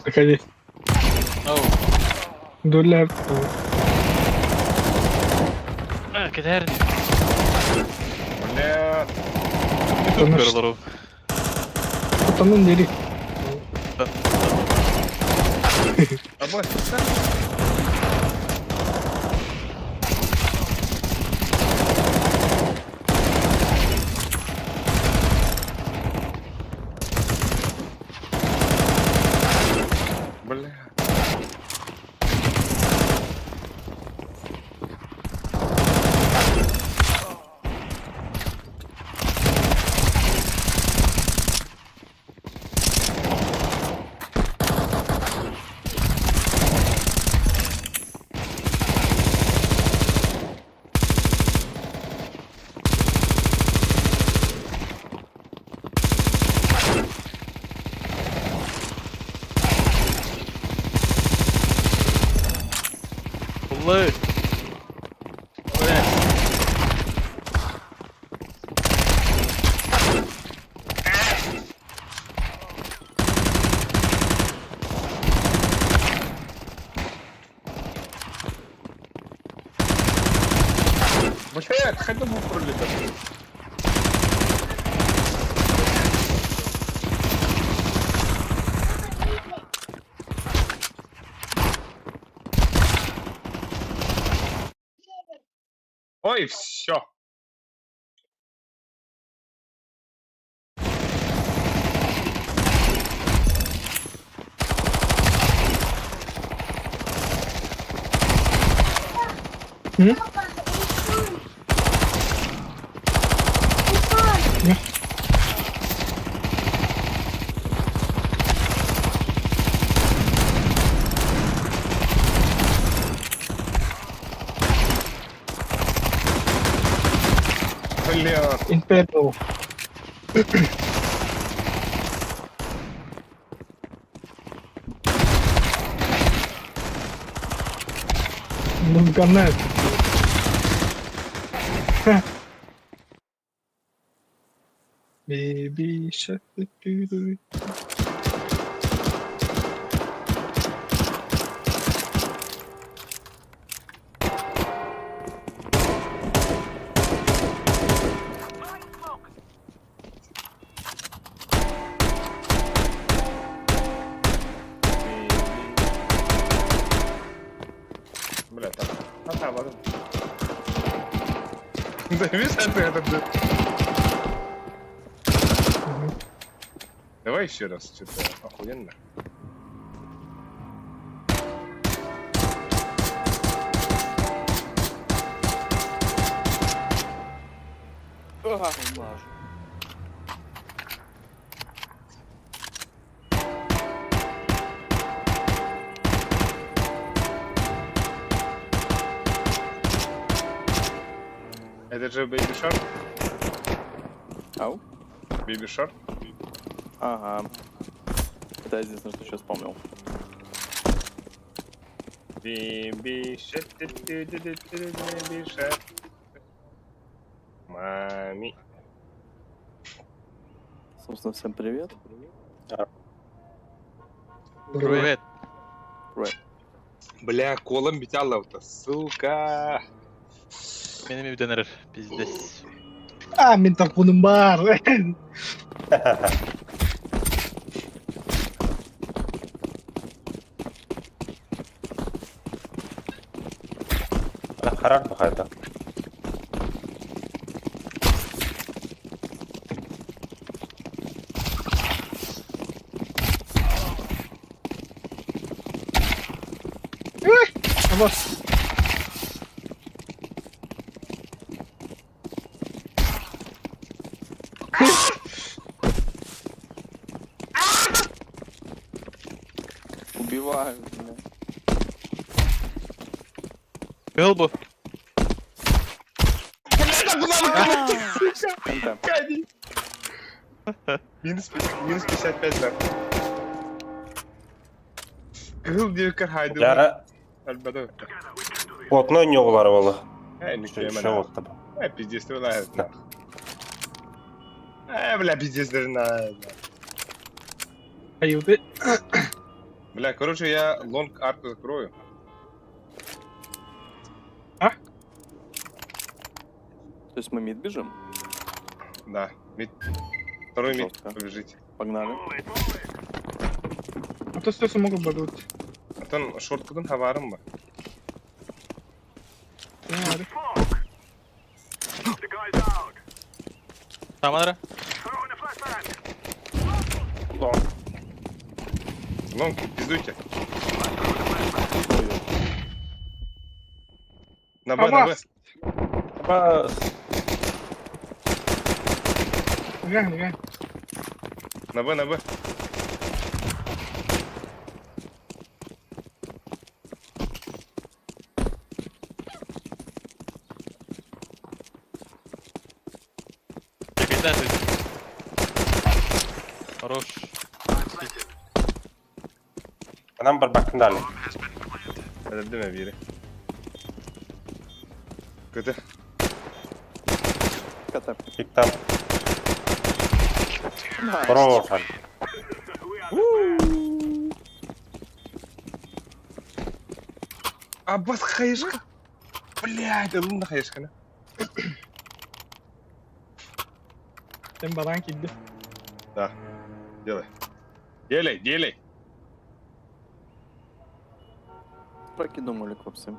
Заходи. Оу. Доля. Кедерни. Бля. Кырлару. Потом дери. Абось, бля. Улы. Бля, хотя бы пролетать. Ой, все. Бля. Империал. Ну, ганет. Baby shark. Бля, там. Там, ладно. Завис от этого. Давай еще раз, что-то охуенно. Это же Baby Shark? Ау? Baby Shark? Ага. Это единственное, что сейчас вспомнил. Baby Shark, Baby Shark. Мами. Собственно, всем привет. Привет. Бля, колом битялов-то, сука. Benim ev döner. Pizdes. Ah, minta punum bar. Харак бахайда. Vamos. Убиваю меня. Elbow. Контент. Кани. Минус 55, да. Гыл девка хайду. Яра Альбадо. отной нёглары болы. Не Что кемена. вот там? Пиздец, ты лает. Бля, пиздец, даже на... Ayude. Бля, короче, я лонг арку закрою. То есть мы мид бежим? Да. Второй мид, Жестко. побежите. Погнали. А то сtöсü могут бадут. Atan short'tan haberim var. Ne var? Там, Андре? Лонг, пиздуйте. На Б, на Б. Ama Глянь. На Б, на Б. Чекай, ты. Хорош. anam bir bakın Öldü mü biri? Kötü. КТ. Tiktan. Bravo sen. Аббас хаешка. Блядь, лунда хаешка, ne? Sen badan kildi. Да. Делай. Делай. Прокидумали хлопцы.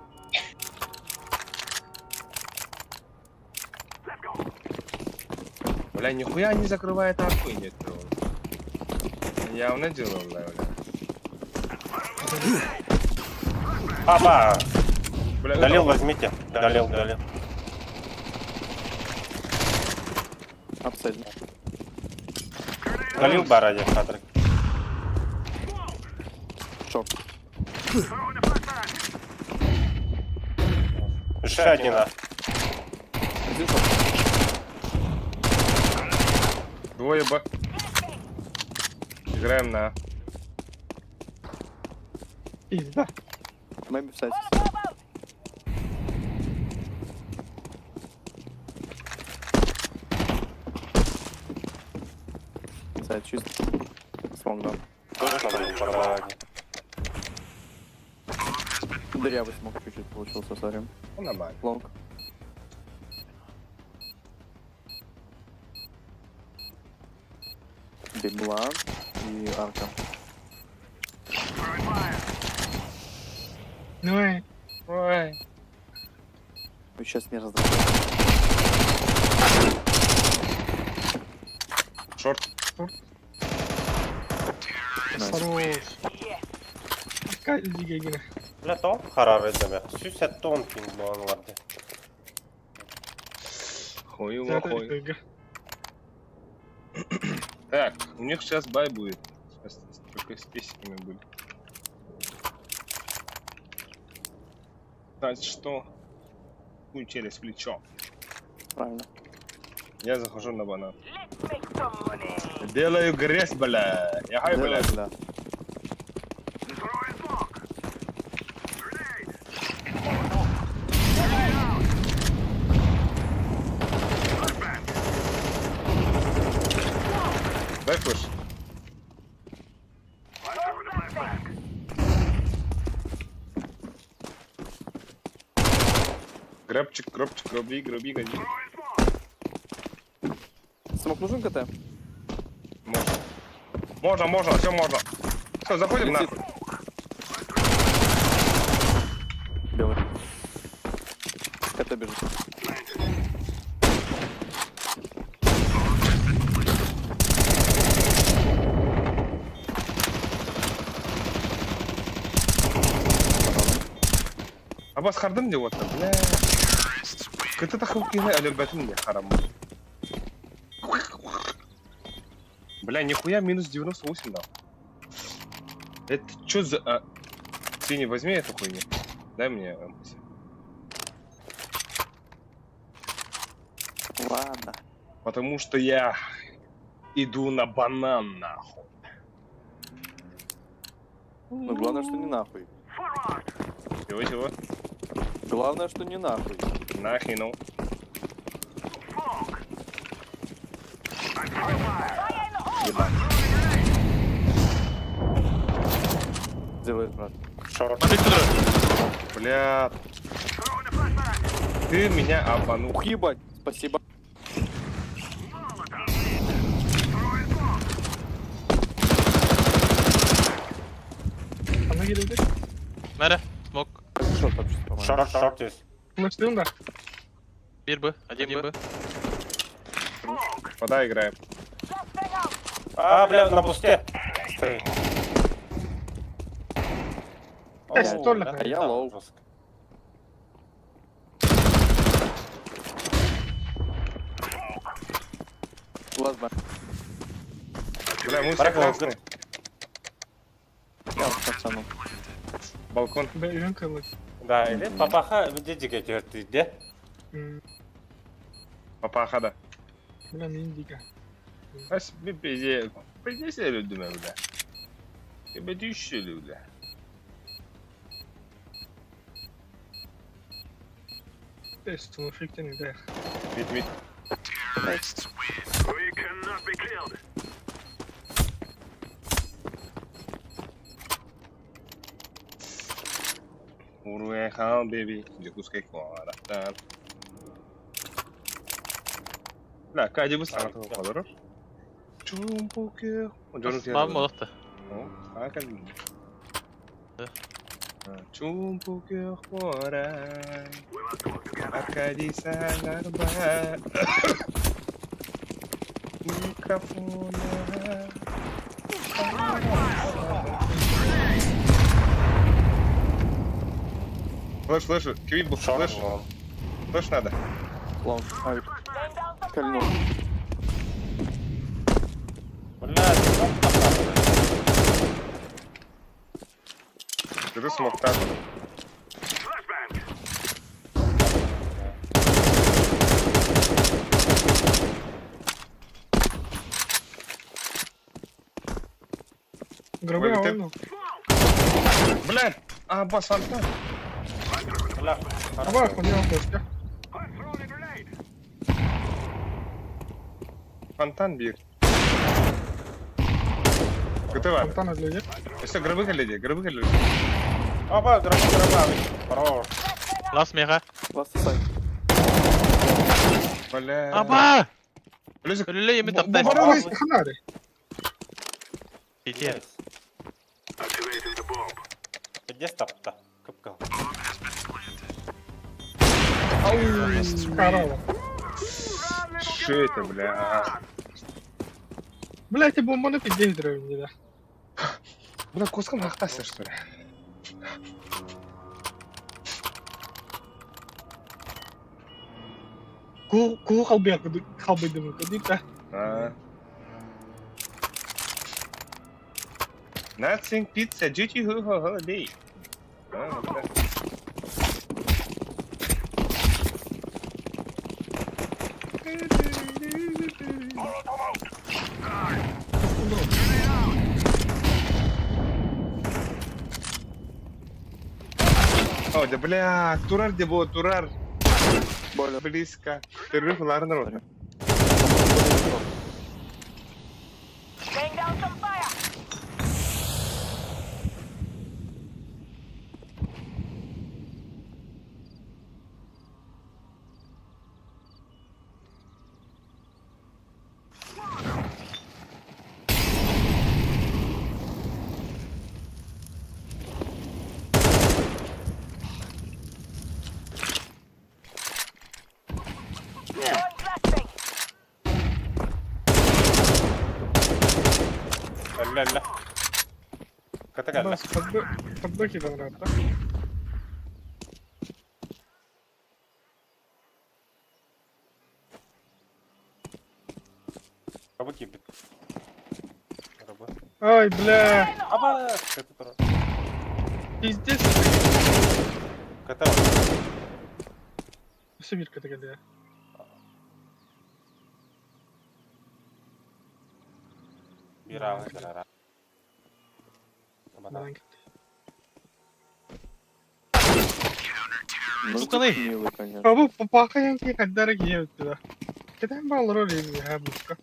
Бля, нихуя не закрывает арку и нет. Явно делал, бля. Aba. Бля, Dalil возьмите. Dalil. Абсолютно. Dalil бар один кадр. Шок. Еще один. Один шок. Двое Б. Играем на... Пизда. Мэйби в сайте. Сайт чист. Смог, да. Дырявый смог чуть-чуть получился, сори. Ну, нормально. Лонг. Бигла и арка. Давай. Ой. Вы сейчас не раздражаете. Шорт. Хорош. Kaç lige yine. Bля, top karar edeme. Süset 10 ping bu an vardı. Хуево, Zaten хуй. игра. Так, у них сейчас бай будет. Сейчас только с песиками были. Значит, что? Хуй через плечо. Правильно. Я захожу на банан. Let's make some money. Делаю грязь, бля. Я хай, бля. Бля. Дай флеш. Грабчик, гроби, гони. Смог нужен КТ? Можно, все можно. Все, заходим Летит. нахуй. Белый. КТ бежит. Аббас хардым деп отыр, бля. КТ-да хылкины әлербәтін де харам. Бля, нихуя минус 98, да. Это чё за... Ты не возьми эту хуйню. Дай мне МПС. Ладно. Потому что я иду на банан, нахуй. Но главное, что не нахуй. Чего? Главное, что не нахуй. Нахуй, ну. Ебать. Делает, брат. Шорт. Смотри, куда. Бля. Ты меня обманул. Ух, ебать. Спасибо. Ana geliyor. Nere? Smoke. Шорт вообще, по-моему. Шорт есть. Нашли, да? 1 Б, 1 Б. Вода играем. А, бля, на пусте. Стоит. Что ли? бля, А я там лоу. жестко. Ладно. Бля, мы все классные. Я пацану. Балкон. Ben ürün kalık. Да, или папаха дедиге көрді, де? Папахада. Buna min diga. Ась bir bece. Bece seyreddim evde. Gibi düşürüyle. Best som fick den idé. Mit mit. Uruehan baby. Дикуской кварата. لا كاجي بس على خضر. Чумпуке. Мам молоқты. Чумпуке хворай. Акади сагарба. Микрофона. Флэш, флэш, кивит был флэш. Флэш надо. Лонг. Айп. Кольнул. Бля, Ты смог так. Гробы, Ой, ты- ну. Блядь! А, бас фонтан. бля. Ama bak, ne yapıyorsun? Фонтан бир. КТ var. Fontan hazırlayacak. İşte grabı geldi, grabı geldi. Аба, граба. Хорош. Last мега. Last side. Бля. Аба! Близок. Ölüle yemin Bu taptay. bana Ama ne? kanarı. Ciddi. Где стопта? Кыпкал. Karava. Что это, бля? Блять, бомбаны пиздец да. Бля, куском хахтасың, что ли? Ку қалбайды ма дейді да. Nothing pizza, duty ho ho ho day. О, да бля, турар де бо, турар. Более. Близко. Терриф ларнер. Laying down some fire. Throwing flashbang. Ля. Ката Бас, подбеки да брат. Кабы кипит. Граба. Ай, бля. Аба, ката тура. Пиздец. Ката. Все мир ката geldi ya. Bir ağa kadar. Bana gitti. Ну, Сука, ты. милый, конечно. Abi papaka yanki kaddara giyiyor da. Keden bağlar oraya bir ha buska.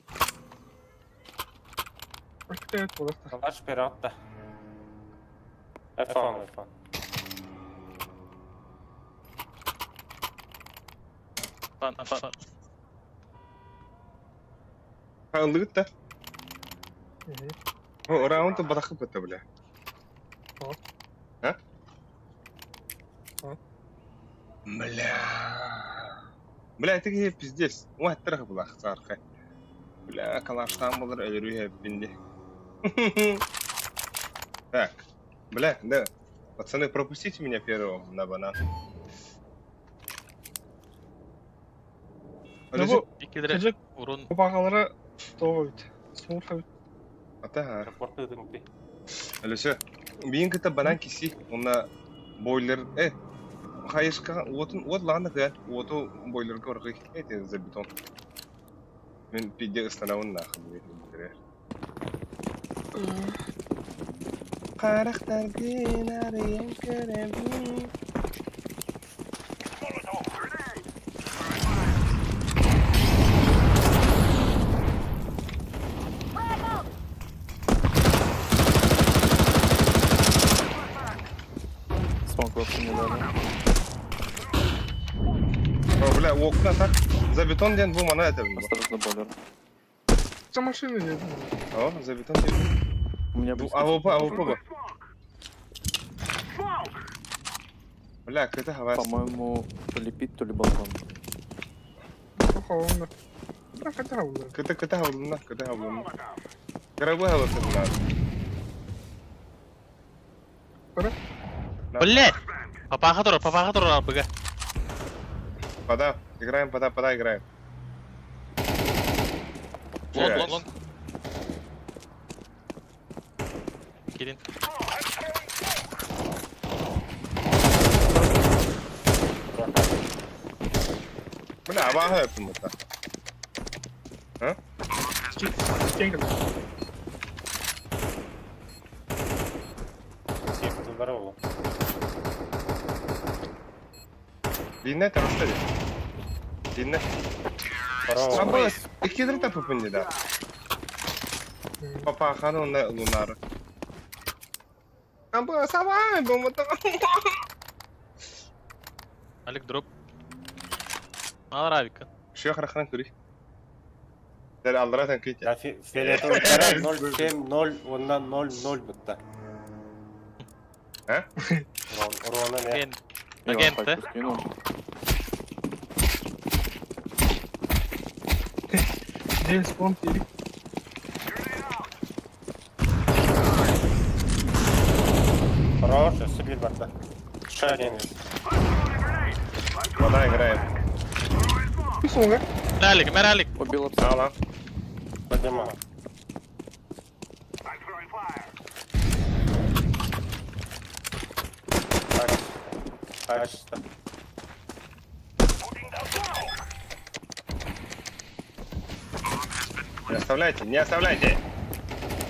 Bak evet burası. Калаш вперед-то. iPhone. Fan. Калык да. О, раунд бадахып бітті, бля. О. А? О. Бля, это где пиздец. Ой, трах была, царка. Бля, калаштан булар өлөрү бинди. Так, бля, да. Пацаны, пропустите меня первого на банан. Ну, Икилere Çocuk urun bu bağalara doğuydu. Soğuk Ата, Рапортыдың бе. Алёша, биин кыта банан киси, онна бойлер, хайышка, вот ладно, да, вот бойлер горгы, это за бетон. Мен пиде ыстанауын нахын, бетер. Карактардын арыян көрөбүн. О, бля, окна так. За бетон ден бу мана это. За машины dedim. О, за бетон ден. У меня АВП бы. Бля, это хавас. по-моему, то ли пит, то ли балкон. Bakalım. Bırak hadi havlu. Кыта хавлуна, кыта хавлуна. Карабы хавлуна. Блять! Папаха турар арбыга. Пода, играем, пода, играем. Лон. Келин. Бля, абаха yaptım burada. Gel. Здорово. Dinle tarafta. Dinle. Здорово. Абы, ikkidir tapıp indi da. Papa hanı onunla lunarı. Абы, савай, бомбата. Алик дроп. Алар авика. Şu harakadan kırı. Sen aldıratan kıyt. Ya фиолетовый 0-7-0, ondan 0-0 bitti. He? Урона не. Агент, James Bond dedik. Хорош, сибирь барды. Шарин. Вода играем. Bir sonra Мералик. Убил Sağ lan. Поднимал. Açtı. Не оставляйте.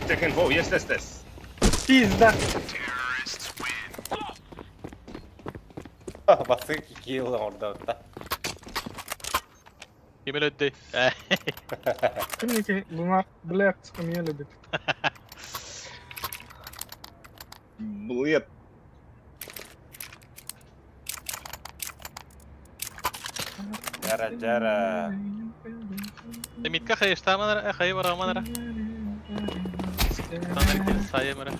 Take info, yes, yes. pizda. Basık 2 yıl orada. Kimil öddi. Şimdi ki bunlar Black sıkımıya dedik. Блэд. Жара. Митка хайышта манара, хайы бара манара. Танар кел сайы мара.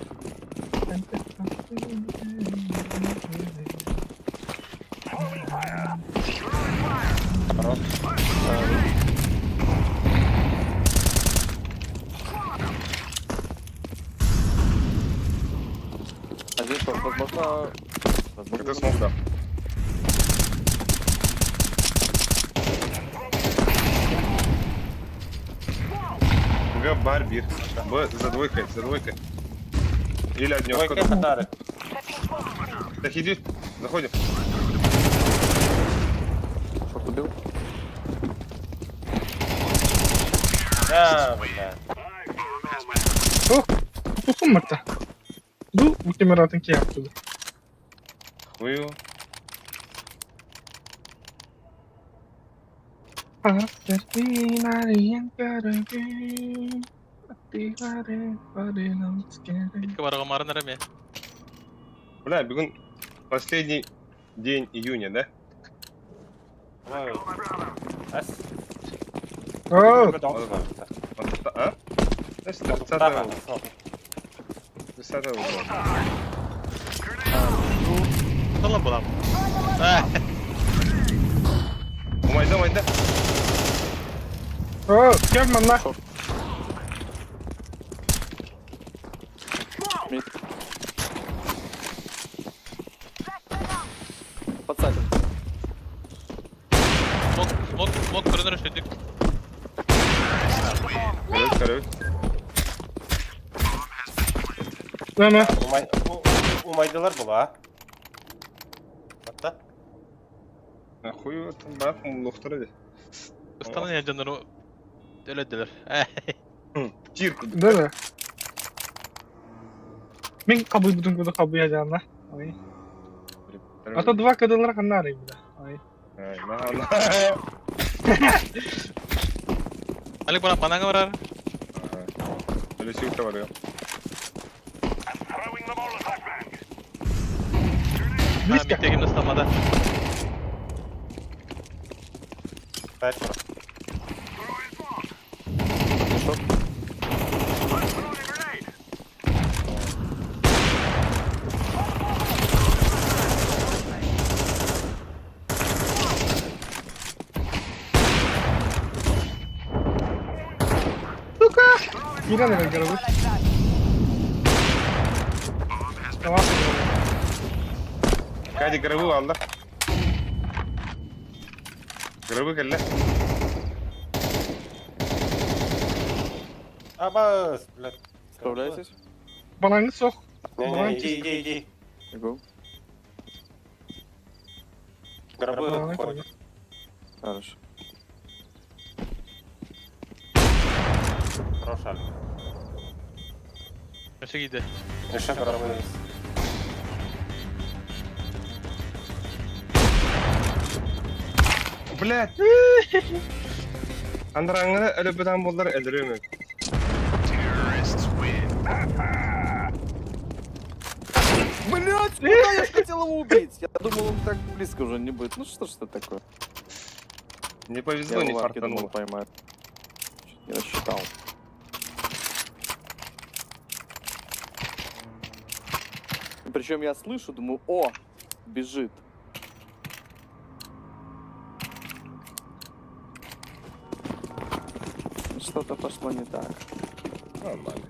Хорош. Один шорт, возможно... Это смог, да. Бар бир. Б за двойкой. Или однёшка. Двойка подарок. Так иди, заходим. Шорт убил? Да, бля. Tutun Marta. Bu ultimaratınki yaptı. Хую. Karakterin arayan görevim. Attıkları varılan skere. Митка бара марнара ме. Бля, бегун последний день июня, да? Ой. Ас. О, А? Да, с 30 Тага. 30 года. Lan bulam. Умайда. о, кем мана? Подсадим. Smok koridor açtık. Короче. Нема. Умайдылар бұл, а? Атта? Нахуй вот бак муллухтар иде. Istanın yancanları öylediler. Тирку. Да. Мен кабый бүтүн күдө кабый ажанна. Ой. А то два кадылар канары буда. Ой. Ali bana ne var? Öyle şey var ya. Ha, mittegim ıslanmadı. Пять. Кира не гарабы. Tamam. Кади гробы алды. Гробы келді. Абас, блядь. Справляетесь? Балаңыз сок. Не, иди. Бегу. Гробы Балаңыз ходят. сок. Хорошо. Хорош, Ali. Nasıl gitti? Еще гробы есть. Блядь. Андыраңыны әлі бұдан болдар әліреме. Блять, куда я ж хотел его убить? Я думал, он так близко уже не будет. Ну что ж это такое? Не повезло, Я не в лапке думал, фартануло. поймает. Чуть не рассчитал. Причем я слышу, думаю, о, бежит. Что-то пошло не так. Нормально.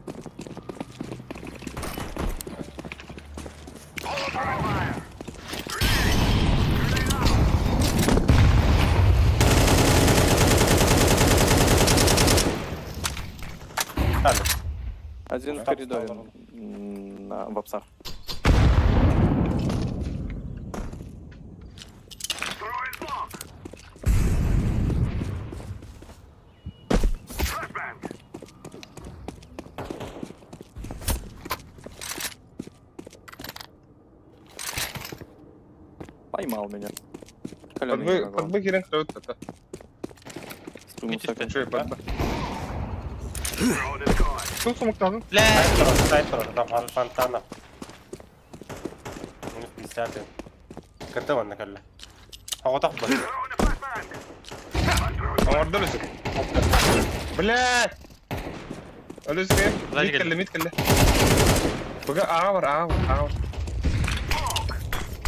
Один в коридоре на вапсах. Поймал меня. Подбы керен кірі өтті. Шөй, подбы. Çok somuktadın. Сайт тұрыр, там фонтана. Минус 50. Кірді оны кәлі. Ағатақ бұл. Амарда өлісік. Блядь! Өлісік. Сзади Мид келді. Бұға аға бар.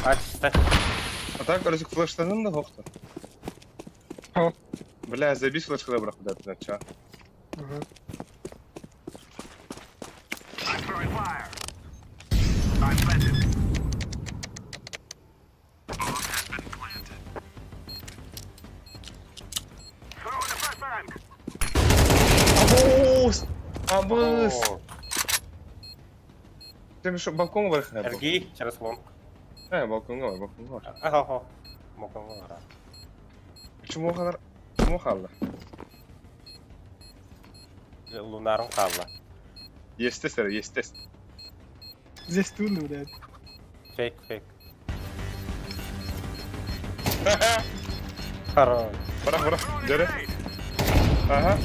Açtı. А так өлісік флештанын да хоқты. Хо. Бля, забей флешкада бірақ бұдады, нача. Абыз! Сен що, балкон бар? Ergi, через лом. Балконға бар. Ага. Моконға бара. Чому қалды? Лунарым қалды. Естес. Здесь трудно, блядь. Фейк. Хорош. Бара. Дөрі. Ага.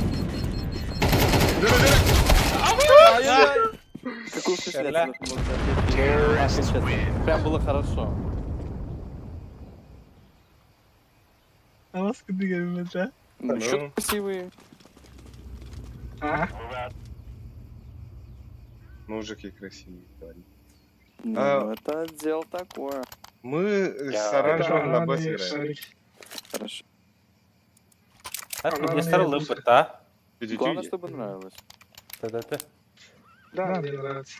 Дөрі. Ай-яй-яй! Какую в смысле Ля. оценку можно ответить? Прям было хорошо. А вас куди гаммета? Ну, Ну. счет красивые. А? Мужики красивые, парни. Ну, А. это дело такое. Мы с Я- оранжевым на Да, бас не играем. шарик. Хорошо. Так, Ладно, не я сарылып быстро. бітті, а? Главное, чтобы нравилось. Та-та-та. Да, мне нравится.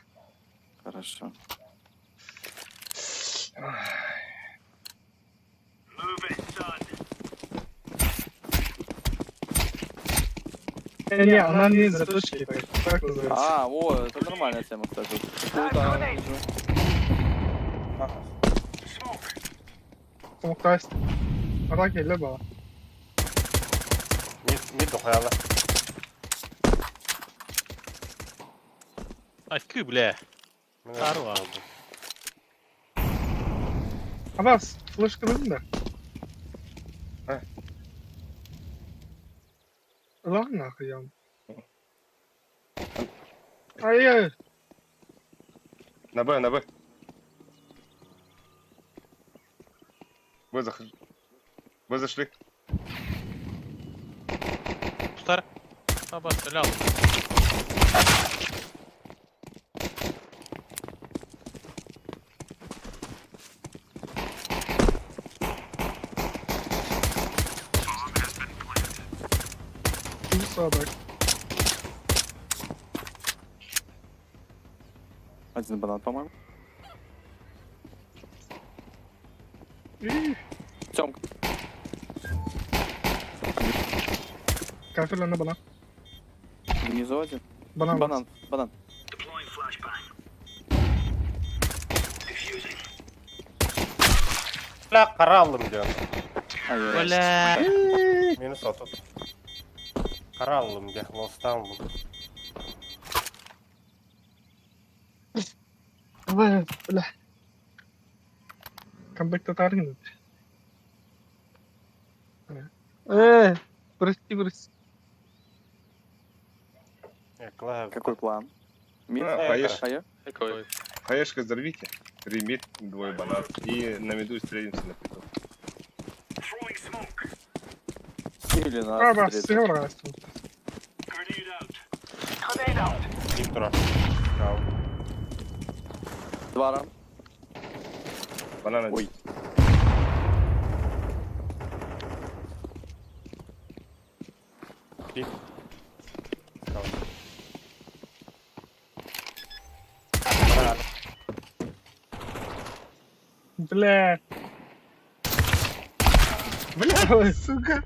Хорошо. Не, она не заточки, так называется. А, о, это нормальная тема, кстати. Какую-то она вижу. Смоктаст. Ара келе бала. Мид қоялы. Ай, кü, бля. Қару ал. Абас, флеш кырдың да? А. Lan нахуй я. Ай-яй. На Б, на Б. Б захожу. Б зашли. Tutar. Ha bas, öyle al. Şimdi sağa bak. Один банан, по-моему. İyi. Тёмка. Kafirlerine bana. Внизу один. Bana Банан, банан. Ля, қара алдым диyorum. Ай-яй-яй. Öyle. Meni satıp. Қара алдым де, лостан бұл. Давай, бля. Камбэк-то таргин. Прости, прости. Клав. Какой план? Мид? Хаеш. Хая? Какой? Хаешка взорвите. 3 мид, 2 банан. И на миду встретимся на притул. Или на Абас, третий. сыграл раз. Мид тұра. Жау. Два ран. Банан один. Ой. Пик. Жау. Бля. Бля, сука.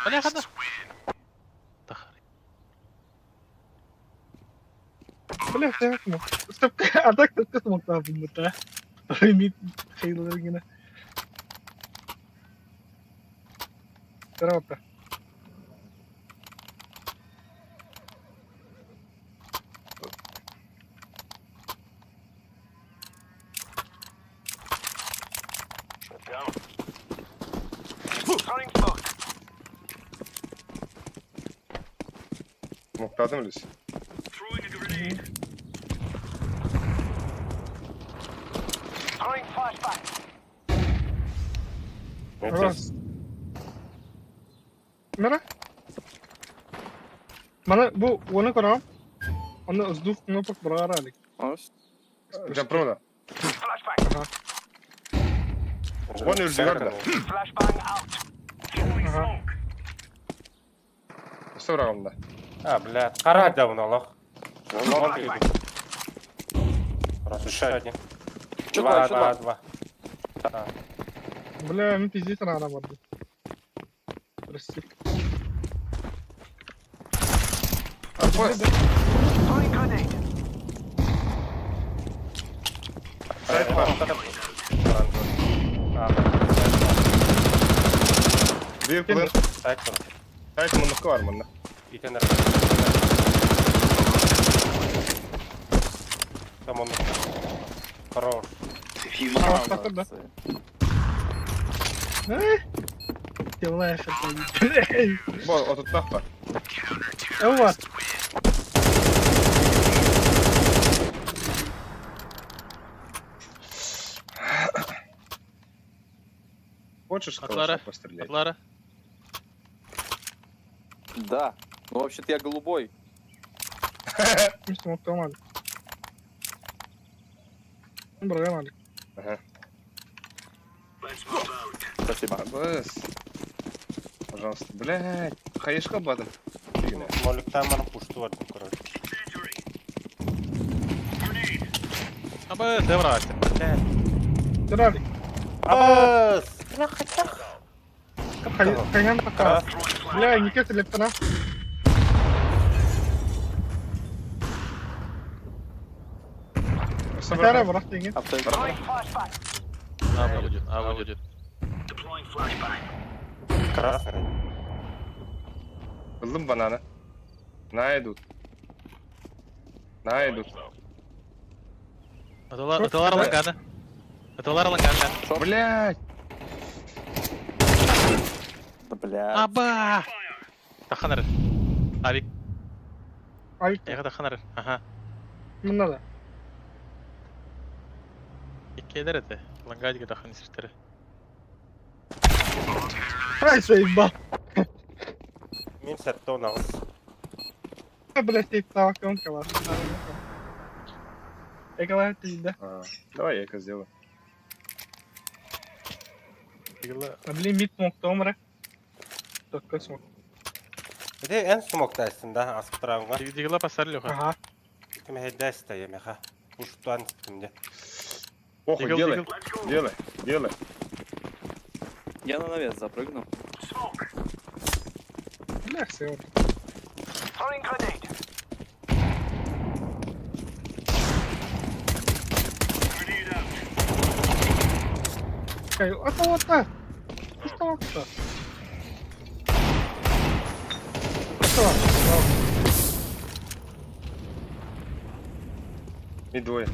Öyle kadar. Бля, ты смог. Стоп, а так ты смог там да? Мид хейлер yine. Здорово. Смоктадым лишь. Раз. Nere? Bana bu onu koyalım. Onu ızduf knopak bırakır alik. Ось. Прям провода. Ага. Вон и ждёрда. Ага. Что раунда? А, блядь. Қара давно лох. Раз, еще один. Чё Два, два, два, два. Бля, ну пиздец рано было. Прости. Сайт ваш. Bir kullan. Сайт тұр. Сайт мынықты var mında. Итенер. Там он. Хорош. Молодцы. Делаешь это. Bu oturtmak var. Вот. Хочешь Атлара, калаша пострелять? Атлара. Да. Ну, вообще-то я голубой. Мистер Смоктомали. Брали. Ага. Спасибо. Бас. Пожалуйста. Блядь. Хаешка бадым. Фигня. Моликтан бana пушты var короче. Абы, ты враг. Драли. Абыс! Кайган пока. Бля, не кесали пана. Сахара брат деген. А будет. Красный. Kıldım banana. Найдут. Найдут. Аталар ланганы. Аталар ланганы. Блядь. Да, бля. Аба! Таханар. Авик. Ayık. Яга таханар. Ага. Bunda da. Иккелер эте. Лангадига тахан сиртери. Hay sayın Мен сәтті онағыз. Блять, ты тавакон калаш. Экалай ты да. Давай я это сделаю. Блин, мид смоктом бра. Только смок. Де en smokta aslında asıp durağınға. Дигла пасар лёха. Ага. Кім хәдді әсті емеха. Пуштуан түптімде. Похуй, Дигл, делай. дигл. Делай. Делай. Я на навес запрыгну. Бля, все. Throwing grenade. Кай, это вот так. Что вот так? Что? И двое.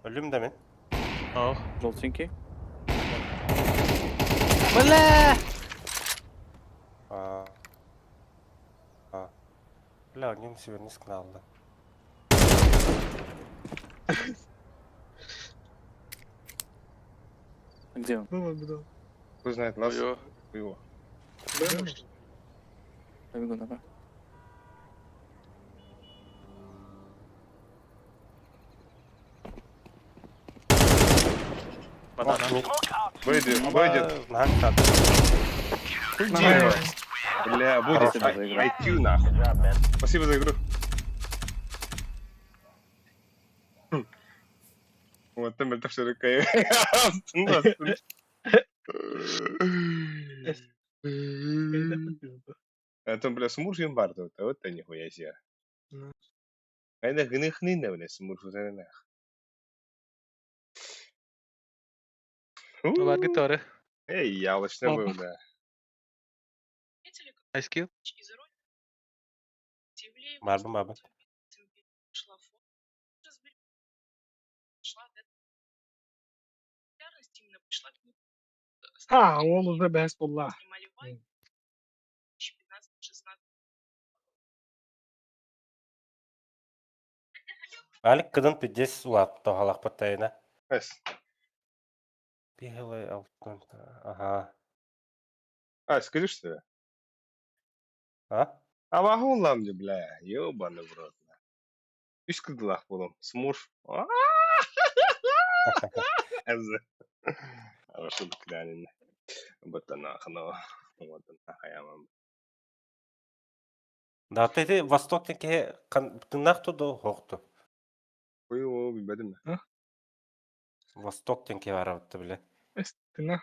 Ölüm de min. Ох. Желтенький. Бля! Aa. Aa. Бля, он себе не скналды. Где он? Было бы, да. Кто знает нас? Ой-ой. Его. Да, может. Побегу давай. Банана. Выйдет, выйдет. Нахуй сатты. Тихо. Бля, будет. Спасибо за игру. IQ нахуй. Спасибо за игру. Вот там это все такая. Там, бля, смурфин барды. Вот это нихуя себе. Ну. Это гных-ныне, бля, смурфу заренах. Бар гитары. Эй, ялочный Ладно. был, да. Айскил. Marbı marbı. А, он уже беспола. Alik kıdın piddes uaptı halak patayına. Эс. Bir hılay altın. Aha. А, скажи, что ли? Ha? А могу лам мне, бля, ёбаный в рот. Üç kıdılak bulum. Smurf. Эзэ. Рашидок Лянин. Батанахно. Батанахаямам. Датайды Востоктенке тыңнақ туды хоқты. Ой, о, bilmedim mi? Востоктенке var avıttı bile. Эстина.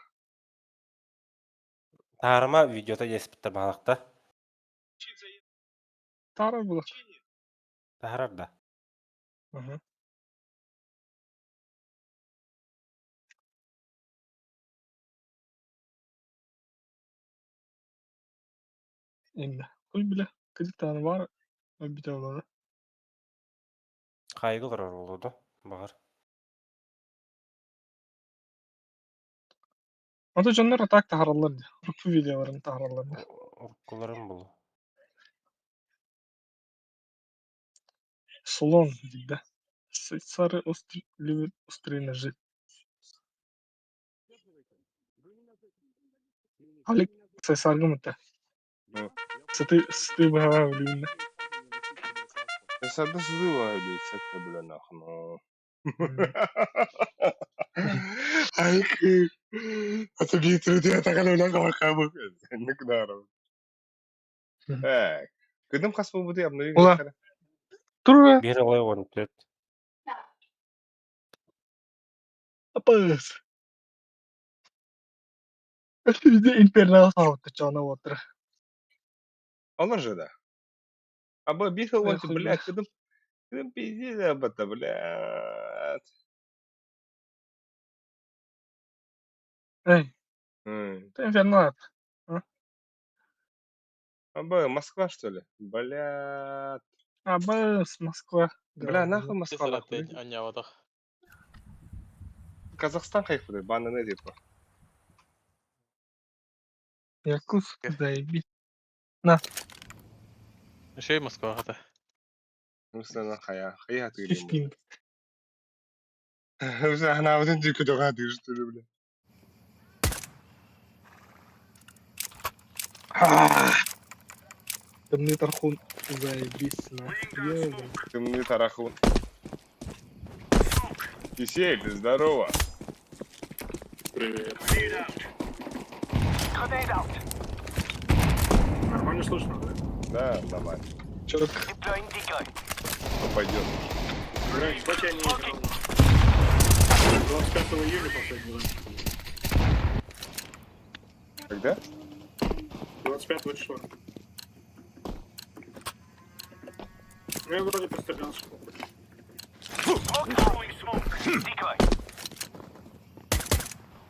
Tarıma videoda yespittir balakta. Тара была. Taharar da. Ага. Енді. Кul bile. Kızık tane var. Bir tane var. Kaygı var oldu. Bağır. Ата жоннор атак тахаралар. Рукпу видеоларын тахаралар. Уркуларым бұл. Слон дейді. Сары острый ножи. Алик саргы мыта. Ну. Сты бава улюблены. Сады сызыла, блядь, сетка, бля, нахуй, ну. Айки. Это битвы, я так оно нога макабы. Не кдаров. Так. Кыдым хас бұл бұды, абны Ула. Тура. Bir olay 14. Апас. Это везде инфернал сауты, чё она вот. Олар же, да. Абы бихал, он, Эх, блядь, кыдым пиздец об это, блядь. Эй, М. это инфернал. Абы Москва, что ли? Блядь. Абас, Москва. Бля, нахуй Москва, нахуй. Тесерапен анявадах. Казахстан хайфуды, бананы типа. Якутск, заебись. Еще и Москва хата. Мысленно хая. Хая ты Фишпин. Уже она вот эти куда что ли, бля. Темный тархун, заебись. Ёбан. Ты мне тарахун. Кисель, ты здорово. Привет. Grenade out. Нормально слышно, да? Да, давай. Чёрт. Deploying decoy. Пойдет. Блядь, кстати, я не играл. 25 июня последний раз. Когда? 25 числа. Ну, я вроде пострелял. Smoke throwing smoke. Decoy.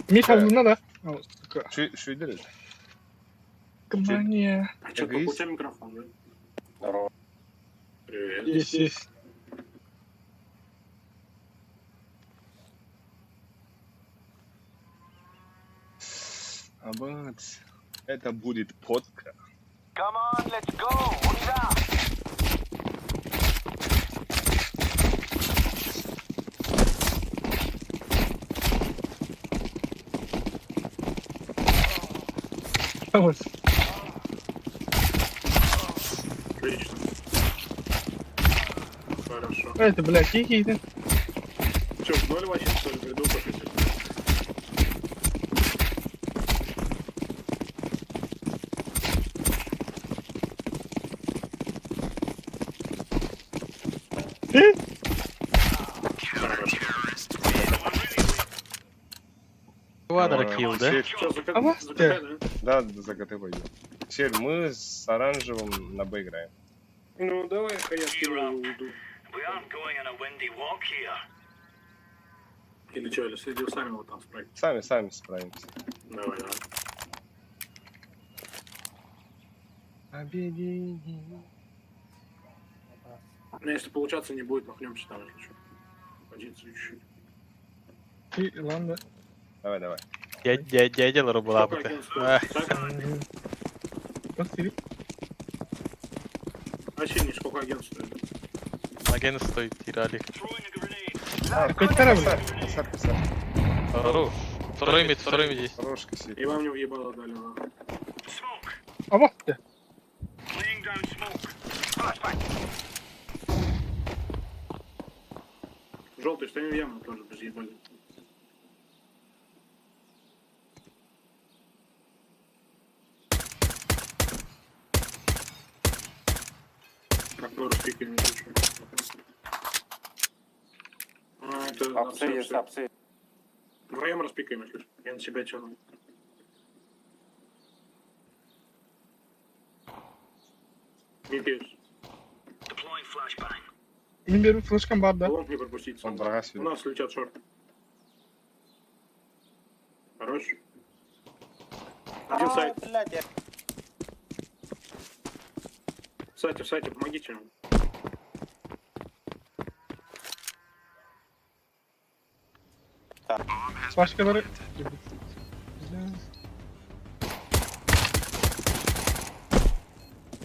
Миха, надо. О, сука. Что идет? Компания. А что, как у тебя микрофон, да? Здорово. Привет. Есть. Абать. Это будет подка. Come on, let's go. Who's up? Вот. Отлично. Хорошо. Это, блядь, какие-то. Че, в ноль вообще, что ли, приду покатить? Квадрокилл, да? Что, А вас закатай, да? Да, за КТ пойдем. Чель, мы с оранжевым на Б играем. Ну, давай-ка я скину уйду. Или что, или следил сами вот там справить? Сами справимся. Давай, давай. Объединение. Ну, если получаться не будет, махнемся там, если что. Позицию чуть-чуть. И, ладно. Давай. Дядя была бы Сколько ты. агентств стоит? Так? Посмотри. Вообще не сколько агентств стоит. Агент стоит тирали. Какой корабль? Писар. Хорош. Второй мид здесь. Хорош, кисель. И вам не въебало дали, ладно. А вот ты. Желтый, что в яму тоже без ебали. Как тоже спикер не хочу. А, это апсы есть, апсы. Вдвоем распикаем, если что. Я на себя тяну. Не пьешь. Не беру флешком бар, да? Лонг не пропустить. Он врага У свидит. нас летят шорты. Хорош. Один сайт. В сайте, помогите ему. Başkaları...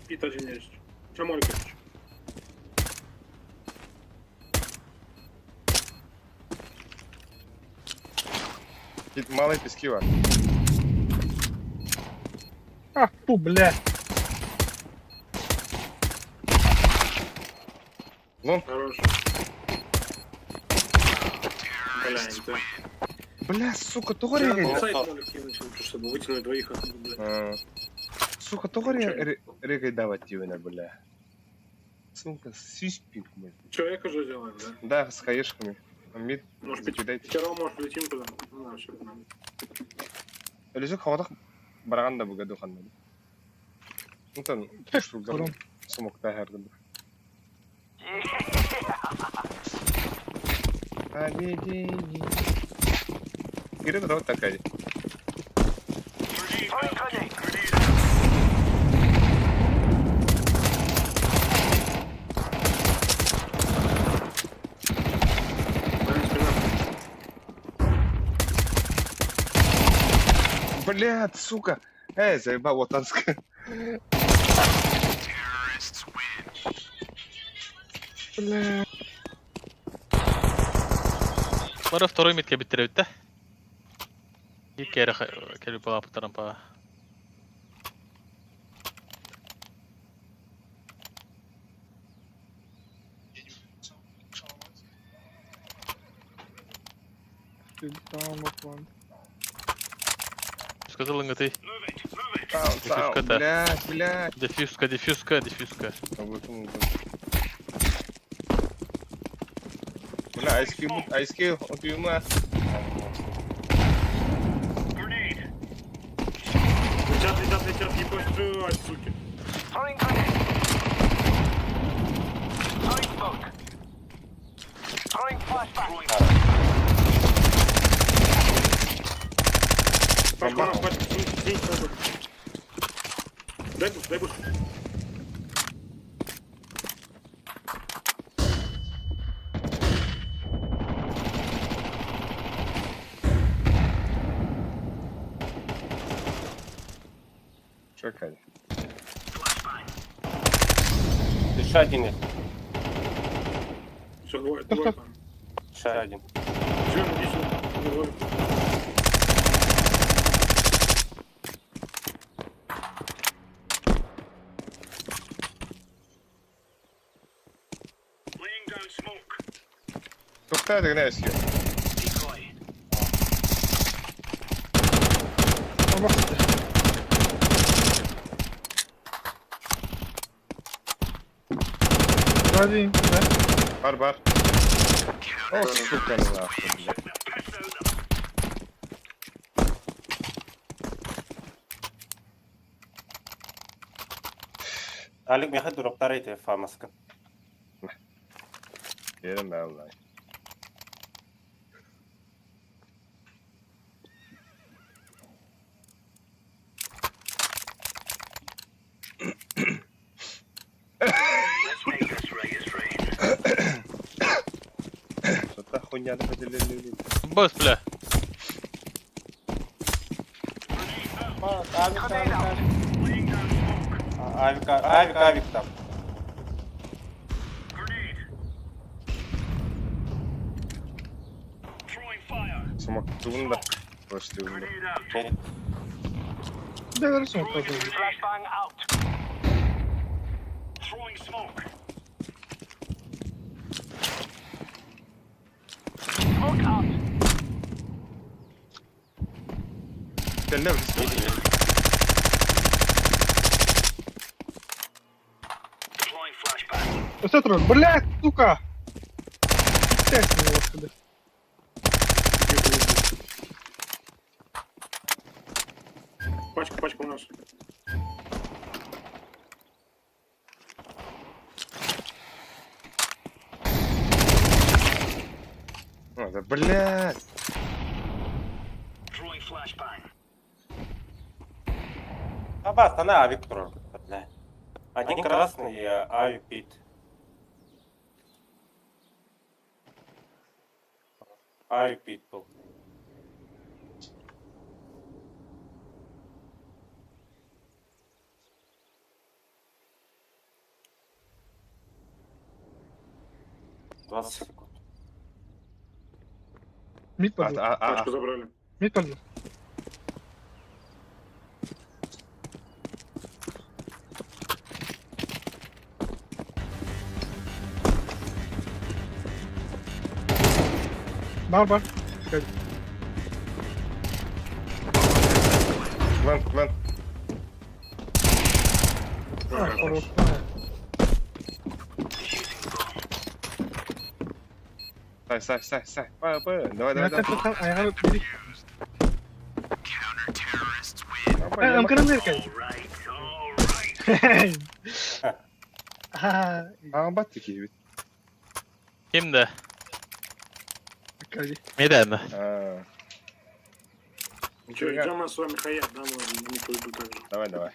Пит один есть. Шамоль, короче. Малий пісківа. А, фу, бля. Лонг. Хорош. Бля, это... Бля, сука, того Да, регай. сайт молик кинуть лучше, чтобы вытянуть двоих оттуда, бля. Сука, того регай давать его, бля. Сука, сиськи, блядь. Человек уже делаем, да? Да, с хаешками. Мид, Может, закидайте. вчера, может, летим туда. Ну, да, все нормально. Өлізі қауадақ бараған да бүгеді оқанды. Мүмкін, тұшылған сұмықта әргінді. Кері дұрау такай. Блядь, сука! Заебал ватанская. Бля. Бары второй метке бітіреді да? Екі әрі келіп бала пұттарым ба. Сказал ты. Блядь, блядь. Дефьюзка. Бля, айскил, убьюма. Летят, не пострелять, суки. Дай буш. Чекай. Еще один есть. Все, двое. Еще один. Все, иди сюда. Двое. Тоқтайды гіне әскер. Один, да? Бар. О, сука, нахуй, блядь. Алик меха дуроктар эти фамаска. Yerim ben vallahi. Что-то хуйня да поделили. Бос, бля. Авик там. Сумок тугunda. Просто тугunda. Да, хорошо, пожалуйста. Flashbang out. Throwing smoke. Smoke out. Teller misin? Deploying flashbang. Посмотри, блядь, сука! Опять немножко, да. Пачка у нас. О, да блядь. Throwing flashbang. Абас, она авик трогает, бля. Один красный и авик пит. Авик пит был. 20 секунд. Мид подлил. Пачку забрали. Мид подлил. Бар. План. Хорош. Сай. Давай. Там ayağını biri. Давай, Ankara erken. Ha, Bat takibi. Kimde? Kali. Miden. А, Че, идем с вами хаять, да, ладно, не пойду так же. Давай.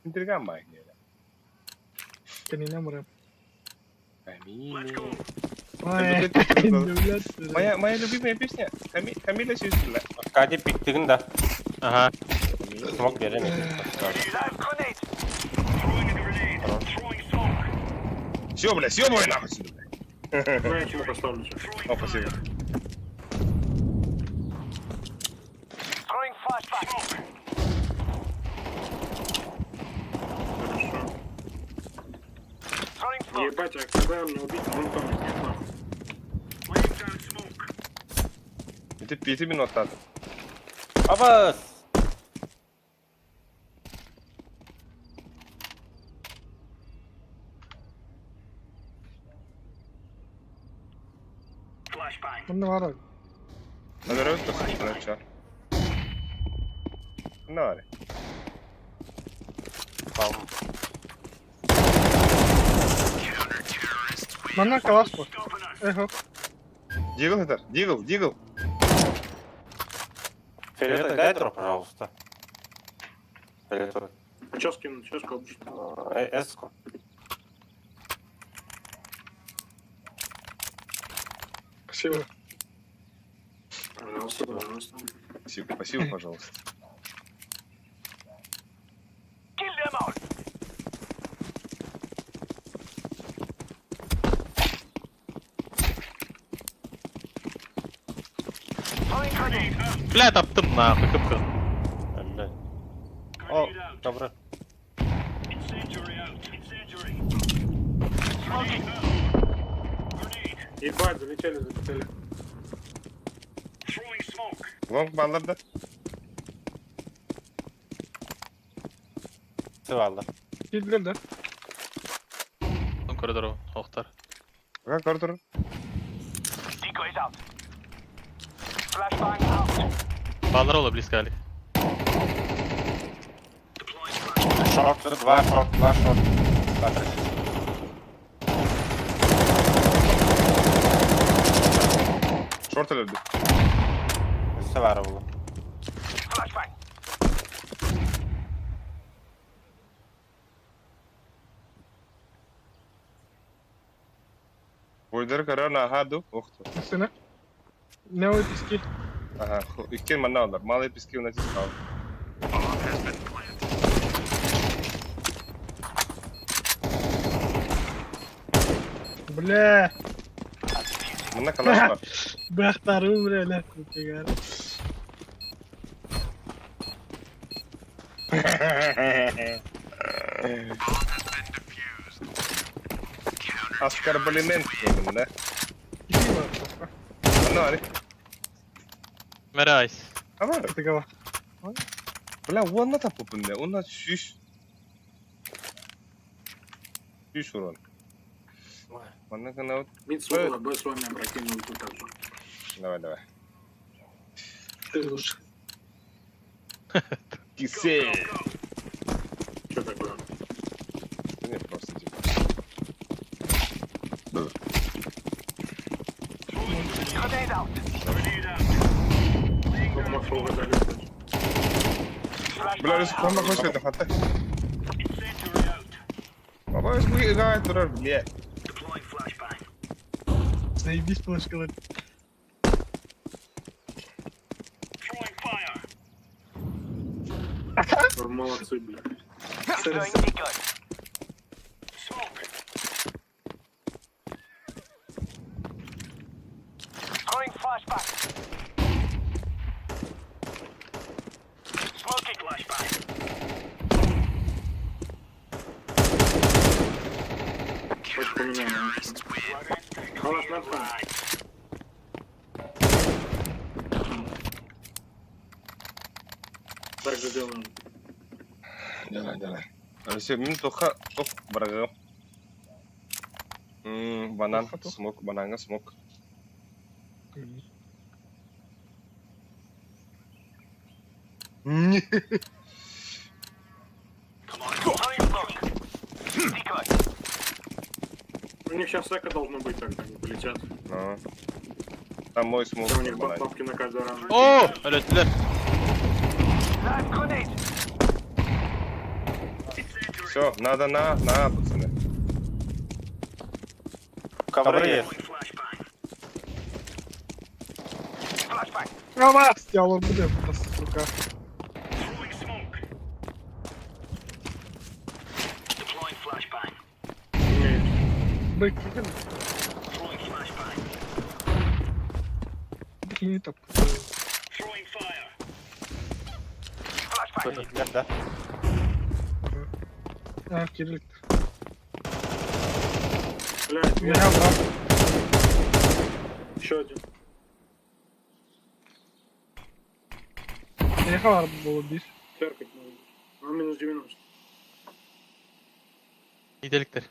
Интриган Майк. Kendine vuram. Камиль. Vay. Devlet. Моя любимая песня. Камиля Сюзерла. Кади пиктигин да. Aha. Смог беремedi. Все, бля, съебывай нахуй сюда, бля. Знаешь, чего поставлю сейчас? О, спасибо. Throwing flashbang. Хорошо. Throwing smoke. Ебать, а когда меня убить, он там нет нахуй. Это 5 минут надо. Абас! Bunda var abi. Надо рот посмотреть, что. Ну, Tamam. Benden kalas bu. Eho. Дигл это? Дигл. Фиолетовый дай дроп, пожалуйста. Фиолетовый. А что скинуть, что скопчить? Эску. Спасибо. Пожалуйста. Спасибо, пожалуйста. Kill them all. Throwing grenade. Бля, таптым нахуй, кып-кып. Öldü. О, Добро. Smoking. Ебать, залетели. лонг балларда. Sıvaldı. Girdiler de. Son koridoru, Okhtar. Как Артур? Decoys out. Flashbang out. Баллар близко, Али. Шорт, два шорт. Шорт öldü. Üstü var oğlum. Flashbang. Boyları karar nahadı. Oktu. Üstüne. Ne o diski? Ага, ikkin manna alır. Mal hep iski unatis kal. Bля. Bunda kalaş var. Bıraktarım bile ne kurtuyor. Askarbalimen bölümünde. Gideyim abi. Ne var? Мерайс. Ama Tıkava. bля, onunla tapı bunda. Onunla şüş. Şüş урон. Onunla kana. Мид соло, Б с вами опрокинул тут так же. Давай. Ты лучше. Кисель. Что такое? Нет, просто типа. Grenade out. Ну, Максу угадали. Bля, rüzgarla hoş geldin hatta. Baba bu gayet durar bile. Заебись плашкалар. Молодцы, бля. Throwing decoy. Хоть поменяем. Халат на фон. Так же делаем. Давай. Все, мин тоха тох барага. Банан, Тоха, тох. смок, бананга, смок. Не. У них сейчас эко должно быть, когда они полетят. А. Там мой смок. У них банан. бабки на каждый раунд. Oo! Öğrettiler. Все, надо на, пацаны. Ковры есть. Ава! Стяла буде, сука. Бэк, не так. Nerede? А, Кирилл. Блядь, я брат. Еще один. Яка було більше? Терпить надо. Ну, минус 90. İyidelikler.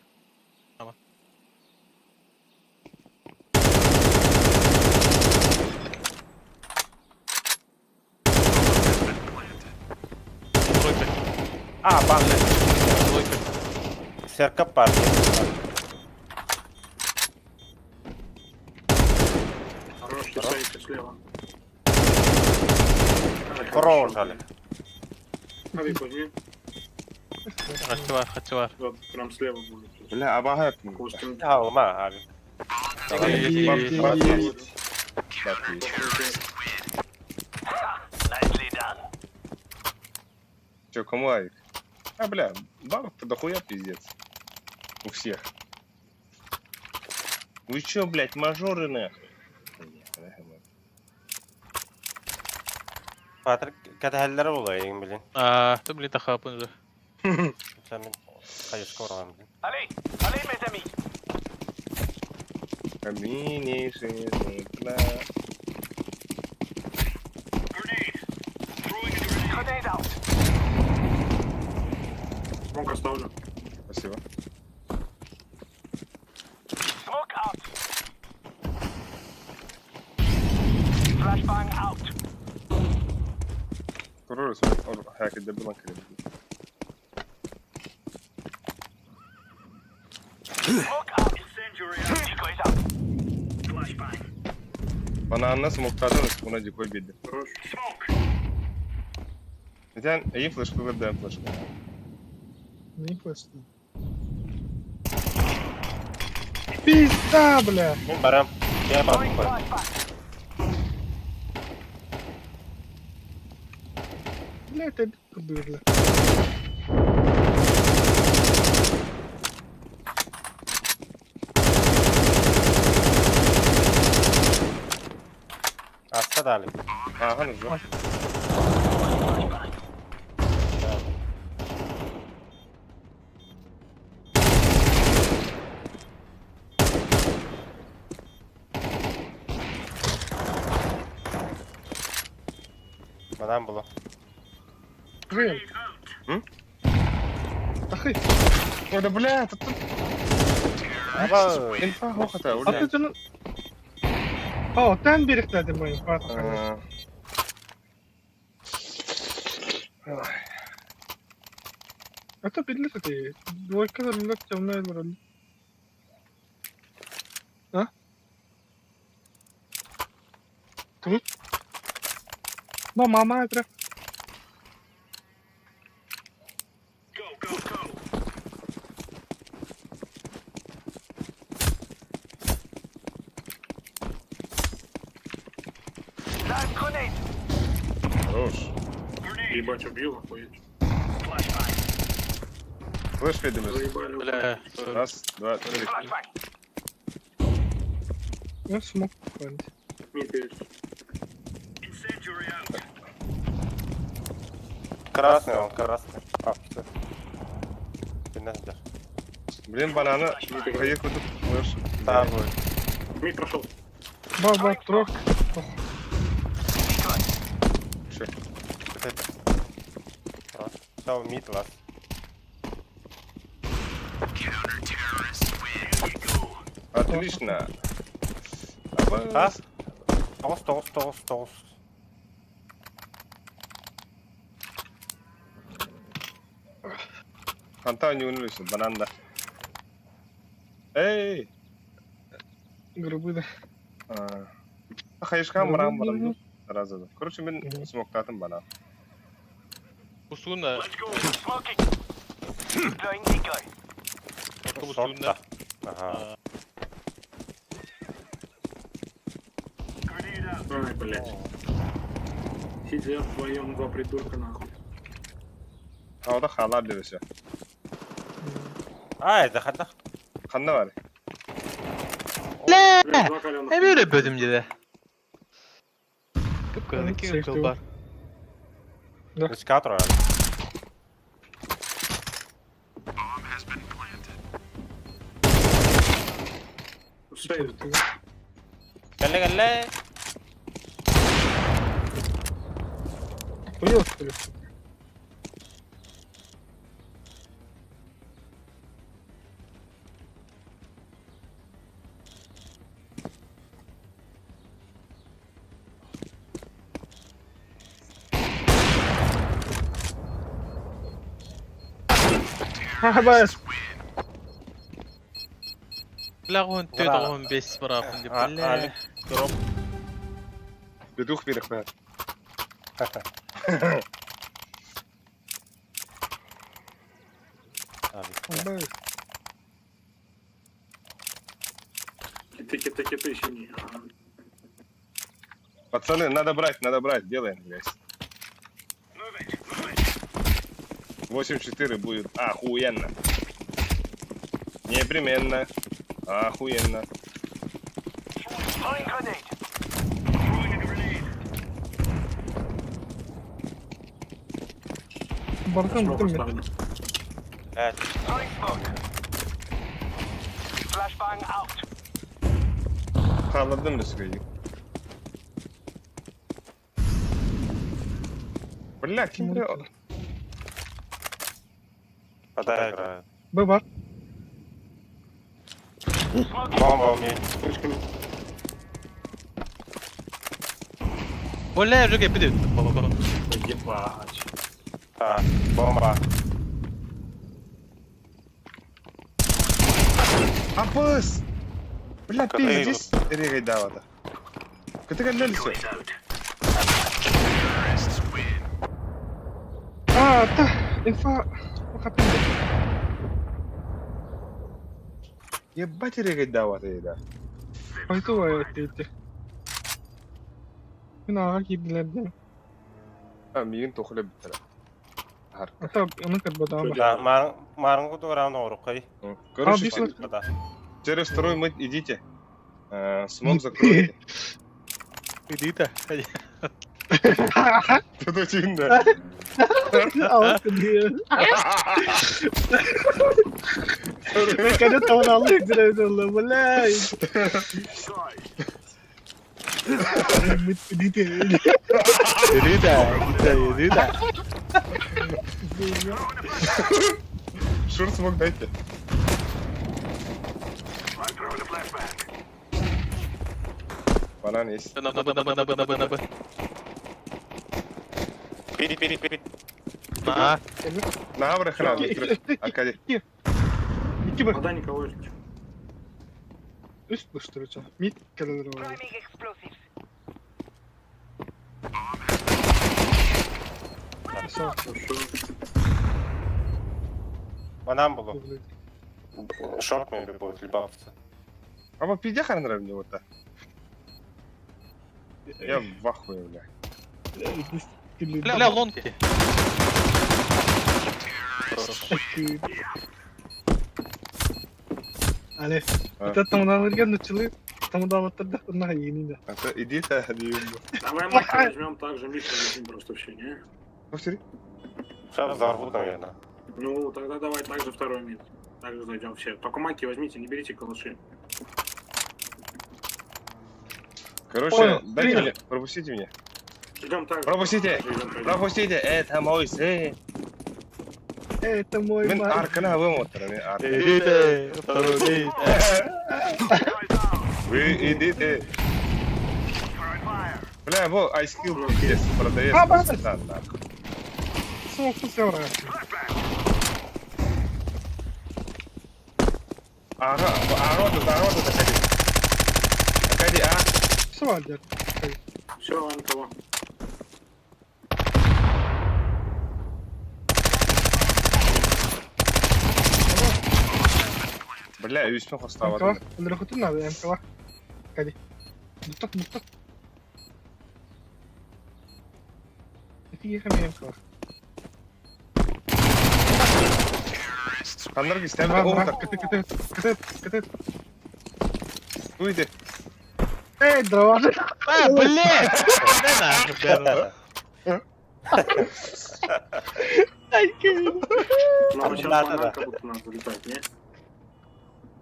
Тройка. А, банды. Тройка. Серка партия. Хорош, кисайка слева. Прожали. Авик возьми. Kaçı var. Вот, прям слева будет. Бля, абага як мені. Костюм. Alma abi. Че, кому авик? А, бля, бабок-то дохуя пиздец. У всех. Вы чё, блядь, мажоры нахуй? Patrik kadehellere olayım bilin. Tüm lite kapınızı. Sen kayışka oran bilin. Allez, mes amis. Каминейшие сопла. Grenade out. Смок оставлю. Спасибо. Smoke out. Flashbang out. Kurur sonra hareket edebilir lan kere. Smoke out. Decoys out. Flashbang. Bana anla smoke'lardan buna decoy bildi. Хорош. Sen iyi flash kullandı flash. Не просто. Пизда, бля! Baram. Gel bak. Throwing flashbang. Бля, это бля. Asla da alayım. Aha ne var? Madem bulu. Блин. М? Ах ты, Ой, да бля, тут Ama инфа хохота, а ты бля. canın... Aa, ten biriktirdi bu infaz. Это билет двойка да милlet темная вроде. А? Тут? Ну, мама это. Live grenade. Хорош. Ебать, убил, охуеть. Флэш видимо. Заебали. Bля. Раз, два, три. Flashbang. Ну, смог хвалить. Не перед. Красный он, красный. А, что? Биннендер. Блин, бананы. Hayır kutup koyuyorsun. Да, будет. Мид прошел. Баба, трох. Şey. Вот это. Все, мид вас. Отлично. А? Толс. Антон не унылся, бананда. Эй! Грубый, да. Хайышкан барам барам. Сразу да. Короче, мен смоктатым банан. Пусуна. Deploying decoy. Шорта. Ага. Ай, блядь. Сидят вдвоем два придурка нахуй. Ha o da halar dövüşü. Ай, да. Kanda var. Блядь, два каленых. Hem öyle bölümce de. Kıpkırmızı iki Safety yıl var. Рискатор. Сейв. Галле. Поел, что ли? Баш. Лағын төт оғын бес бұрапын деп. Алик. Дроп. Bedug bir ben. Баш. Киты, еще не. Пацаны, надо брать, делаем, блядь. 8-4 будет охуенно. Непременно. Охуенно. Throwing grenade. Бархан Смог бітім. оставлю. Evet. Throwing smoke. Flashbang out. Kaldırdım da süreyi. Бля, kim biliyor? Подай играет. Б бар. Бомба у меня. Крышками. Оля, жук епі Ебать. Так, бомба. Аббас! Бля, Какая пиздец. Регай давата. Ты как все? А, та. Инфа. Хапин. Ебать регай давата, да. Айту эти. Мен аға кейбілерден. Миын тоқылы біттірі. Ата, оны кірбада. Да, Марнгу дурану орукай. Короче, бесит. Да. через второй мы идите. Смог закройте. Иди-то. Тут очень, да. Ауыз кірді. Кәді тауын алып жүреді олы, бләй. Иди-те. Иди-то. Шур смог дайте. Банан есть. Набы. Пирит. А, На аврах рано. Аркадий. İki bak. Вода никого нет. Üst bastıracağım. Mid kaleleri var. Priming explosives. Sağ. Хорошо. Банан было. Шорт maybe будет, либо овца. А по пидяха нравится вот так. Я в ахуе, бля. бля, лонки. Але. Это тамадан верген начали. Тамадан ватырда на ени да. Иди-то, Давай мы возьмем так же, Миша, возьмем просто все, не? Повтори. Сейчас взорвут, наверное. Ну, тогда давай также второй мид. Также зайдем все. Только маки возьмите, не берите калаши. Короче, Понял, дайте принял. мне, пропустите меня. Идем так. Пропустите! Идем так. Пропустите, это мой сын. Это мой Мен мальчик. аркана вымотан, мен аркана. Идите, второй мид. Вы идите. Бля, во, айскилл пиздец, продает. А, брат. Да, нахуй. Софу севра. Рота, доходи. Доходи, а? Все, Альдер. Все, ладно, кого? Бля, üstüme hasta МК. var. Альдер, хоть надо, МК. Ходи. Буттак. Офигеть, МК. Kanlar ister mi? Брат, Oğlum брат, КТ. Uydu. Эй, дрова же. А, блядь! Не нахуй, Берна. Ай, Кевин. Ну, сейчас Да-да-да. бананка будут у нас залетать, не?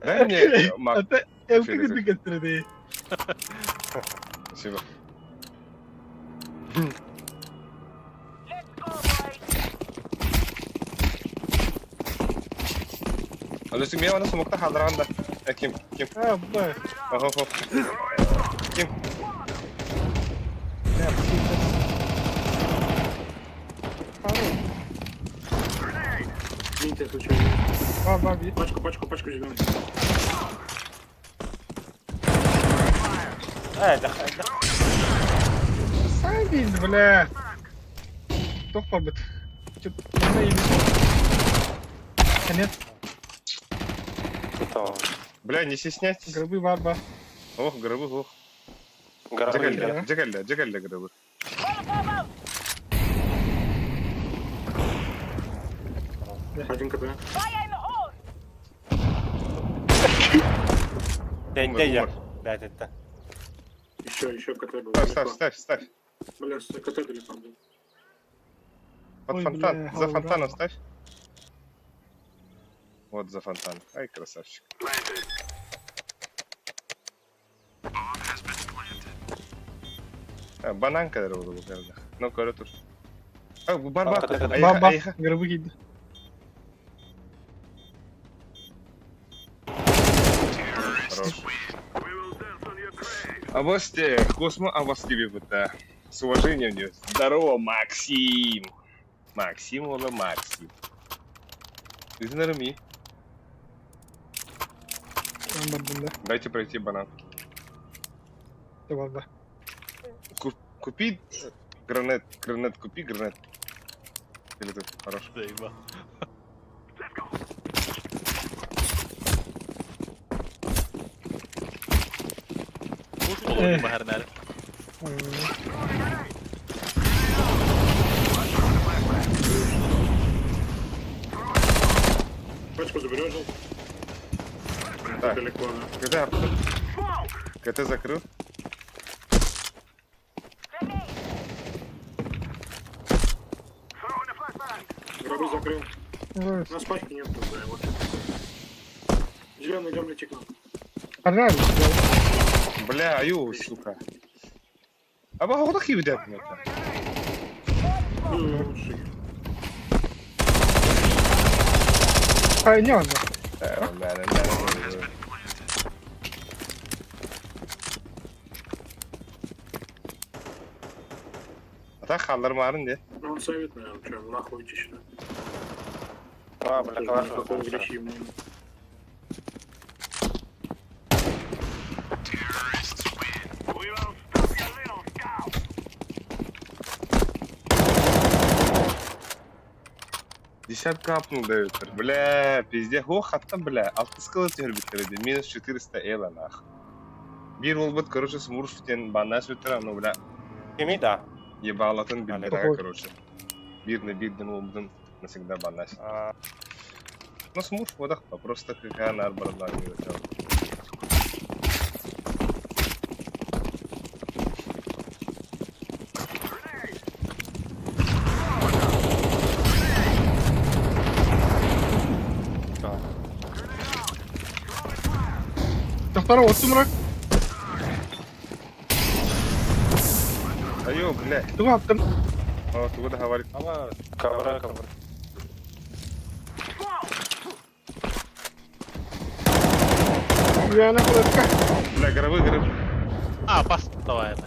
Дай мне мак. Это МК ты кастрады. Спасибо. Let's go, boys. Alıyorsun bir bana smokta kaldıranda. Kim? А, бля. Hop. Kim? Извините, случайно. Баби. Пачку жмем. Да. Садись, бля. Кто побит? Чё-то не иди. Конец. Готово. Бля, не стесняйтесь. Гробы баба. Ох, гробы, ох. Города Джекальда гробы. Один КП. Fire in the hole. Дядя. Да. Еще КТ был. Ставь. Бля, КТ далеко был. Под Ой, фонтан. бля, За ура. фонтаном ставь. Вот за фонтан. Ай, красавчик. Бананка дорога bu kadar. No köre tur. Bu barbar. Баба. Ayıha. Гробы гиди. Хорош. Авости, Космо, авости это. С уважением мне. Здорово, Максим. Максим. Ты на руми. Баба. Дайте пройти банан. Ты баба. Купи гранат, купи гранат. Или ты хорош. Заебал. Olur mu her nerede? Пачку заберешь? Так. Далеко, да? КТ закрыл. Гробы закрыл. Ой, У нас пачки нет, да, вот. Зеленый, идем летик нам. Погнали. Бля, аю, сука. А походу хиби да это. Лучший. Ай, не надо. А так kaldırmarın de. Ну, он совет, наверное, что, нахуй идти сюда. Бля, калаш. Какого грехи ему. Десятка апнул дают. Бля, пиздец. Ох, hatta бля. 60 километр bitirdi. Минус 400 эла нах. Bir olbut, короче, смурфтен банаш өтір, ну, бля. Кеми, да. Ебалатын билдега, Какой? короче. Бирден олбудun навсегда банаш. А, Ну, смурф, водах, просто какая на арбордан не өтір. Тара отсымырақ. Айо, бля. Туға аттым. О, тугу да хавалик. Ama kamera. Уяна құратқа. Бля, гробы. А, пас, давай это.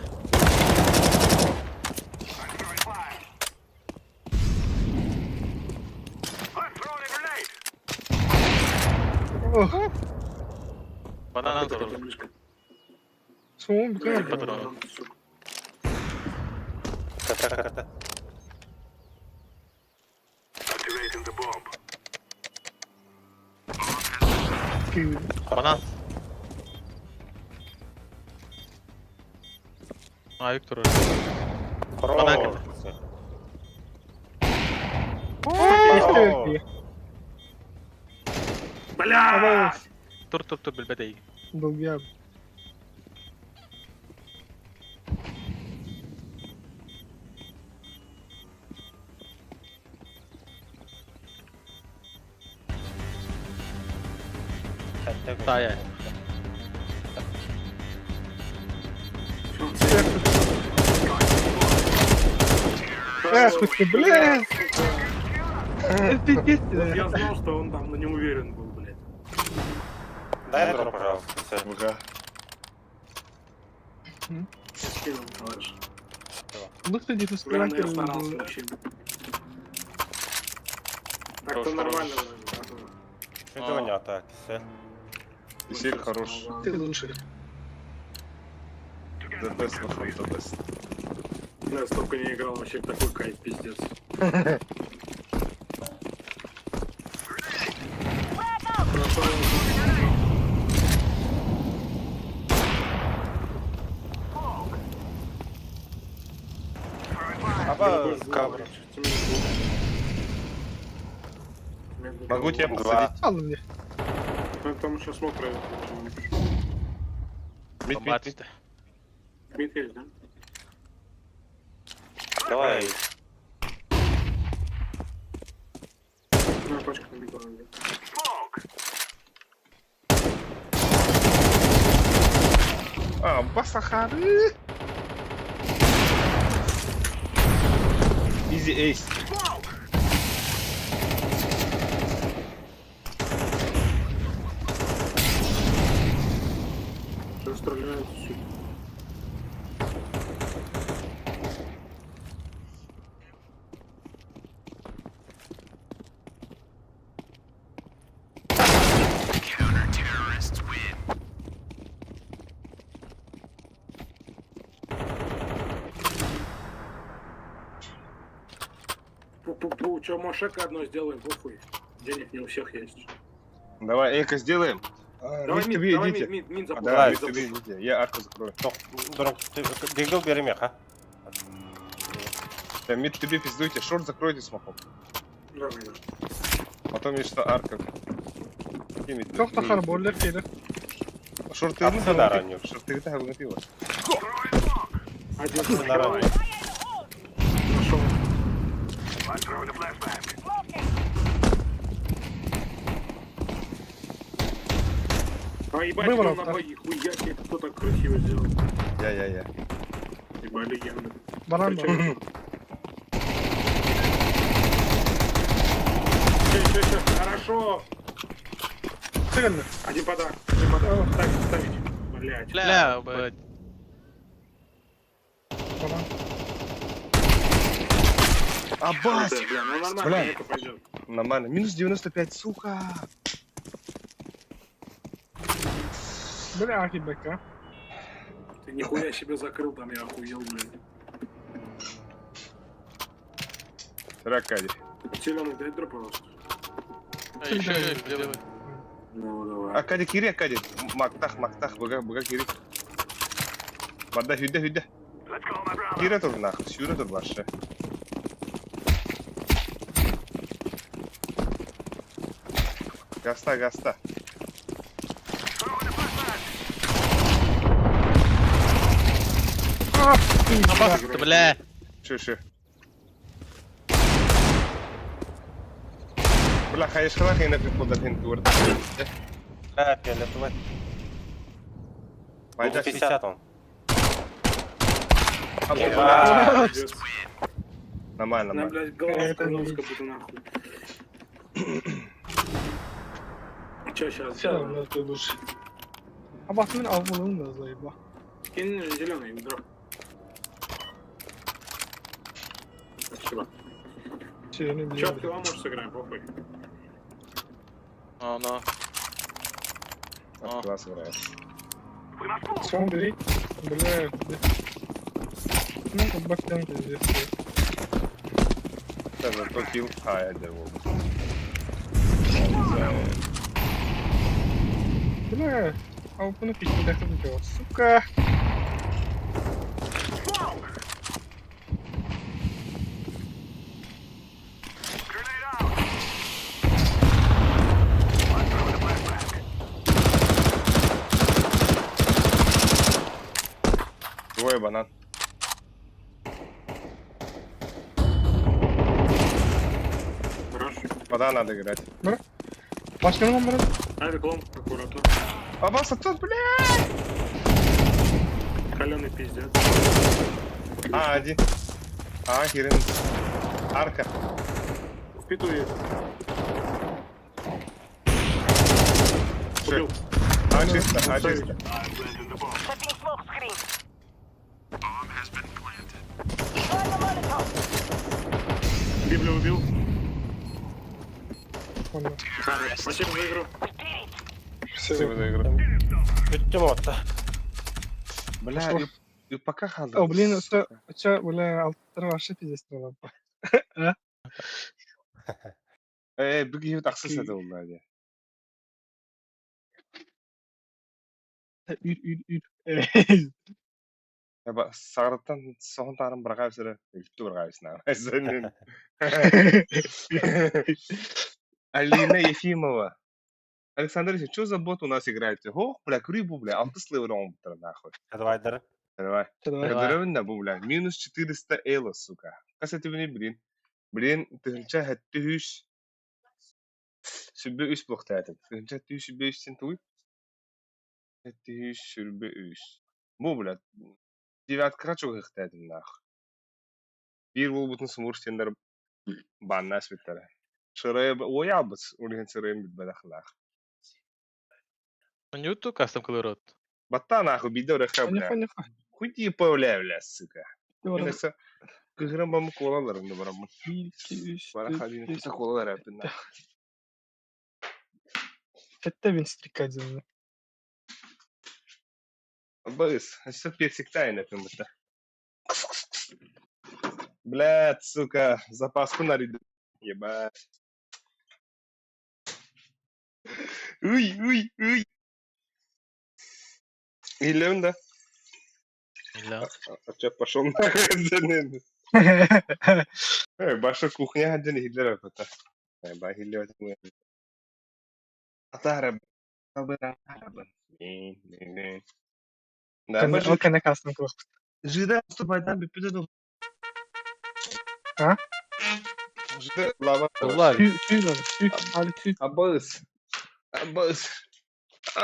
Ох, Банан Это тоже. близко. соң бүкіл. Патрон. Kata. Банан. А, Виктор. Bana geldi. Бля! Тур بالبداية. Долгия. Да, я. Эх, ты, блядь! Пиздец. Я знал, что он там, но не уверен был, блядь. Дай дроп, пожалуйста. Всё. Ага. Скинул, товарищ. Ну, кстати, ты Реально я сталкер. старался вообще. Так-то Хорош, нормально. Что не так? Все. Веселье хорош. Ты лучший. The best of the best. Я столько не играл, вообще такой кайф, пиздец. Ama kamera. Могу тебя Два. посадить. Ал мне. Ну, там еще смог проверить. Мид. Побачите. Мид есть, да? Давай. Ну, пачка набегла. А, басахары. Easy ace. Что стреляют чуть-чуть. Пу-пу-пу, чё, Машека одно сделаем, похуй. Денег не у всех есть. Давай, эко сделаем. Давай Мид, мид, давай идите. мид А, запушим. да, мид мид, запушим. идите. Я арку закрою. Дроп. Дигл берем я, а? Да, мид тебе пиздуйте, шорт закройте смоком. Давай, да. Потом есть что арка. Çok da harboller kedi. Шорты Отсюда на раню. Шорты это напила. Один На ранее. нашел. А ебать, Выбрал, он на да. бои, хуя себе, кто так красиво сделал. Я. Ебать, легенда. Baran var. Все, хорошо. Çıkın. Один подарок. Ставить. Блять. لا ب- Baran. Абась! Бля, ну нормально, Бля. это пойдет. Нормально. Минус 95, сука. Böyle akil bekle. Ты нихуя себе закрыл там, я охуел, блядь. Ракади. Зеленый, дай дроп, пожалуйста. Еще сделай. Ну, давай. Акади кири, акади. Мактах, бага кири. Бада hüdde. Kire dur nahı, şure dur başı. Гаста. Абас, бля. Ши. Бля, хаешхана хейна прихода хейн туарда. لا فيلت وين Пойдешь. 50 он. Пиздец. Нормально, Она, нормально. блядь, голова Это не- Кановска будто нахуй. Чё сейчас? Все равно ты лучше. А батмен авулun da zayıf. Кинь зеленый, дроп. Спасибо. Şeyini Чё, biliyorum. пила, может, сыграем, похуй. Ну. Класс играет. Son direkt. Бля. Ну, как батмен здесь. Даже то килл. А, я делал. Бля. А bunu пичкide kılıyor. Сука. Двое банан. Хорош. Пода надо играть. Başkanım bana. Авик лом, аккуратно. Попался тут, бля! Каленый пиздец. А, один. А, Хирин. Арка. В питу есть. Всё. Убил. А, чисто, а, чисто. Setting smoke screen. Throwing a Molotov. Библию убил. Onu. Хорош. Спасибо за игру. We did it. Спасибо за игру. Bitti orta. Бля, Что? и пока хазар. О, блин, это, бля, алтар вообще пиздец надо. Bir gibi taksız hadi onlar ya. Ür. Ya bak sağırtan soğan tarım bırakayım sıra. Üstü bırakayım sıra. Senin. Алина Ефимова. Александр Ильич, что за бот у нас играете? О, бля, крыбу, бля, алтыслый урон, нахуй. Advider. Давай. Давай. Кадровин да, бля, минус 400 эйло, сука. Касети бini блин. Блин, тыгынча хәттүһүс. Сүрбе үс блоктаатым. Тыгынча хәттүһүс сүрбе үстен туй. Хәттүһүс сүрбе үс. Бу, бля, девяткага чок хыктаатым, нахуй. Bir болбутун смурстендер банна свиттара. Шырая оябыз, улеген сырайым бит бадахлах. Нюту кастом кылырот. Батта нахуй биде рыха, бля. Фаня. Хуй появляй, бля, сука. Doğru. Neyse, kıhırım bamı kolalarım da bana. 1, 2, 3, Bana 4, halini 5. kısa kolalar yaptın da. Hatta ben strikacım. Быс, что персик тайна это. Блядь, сука, запаску наряду. Ебать. Уй. Илен, да? Illa. А чё, пошел нахуй? Баша кухня, один хиллер это. Ба хиллер это. Атараб. Да, баша. O kana kastım kılık. Жида уступайдан bir pide dolu. Ha? Жида lava. Ulan. Tüy var. Tüy. Hadi tüy. Абыз.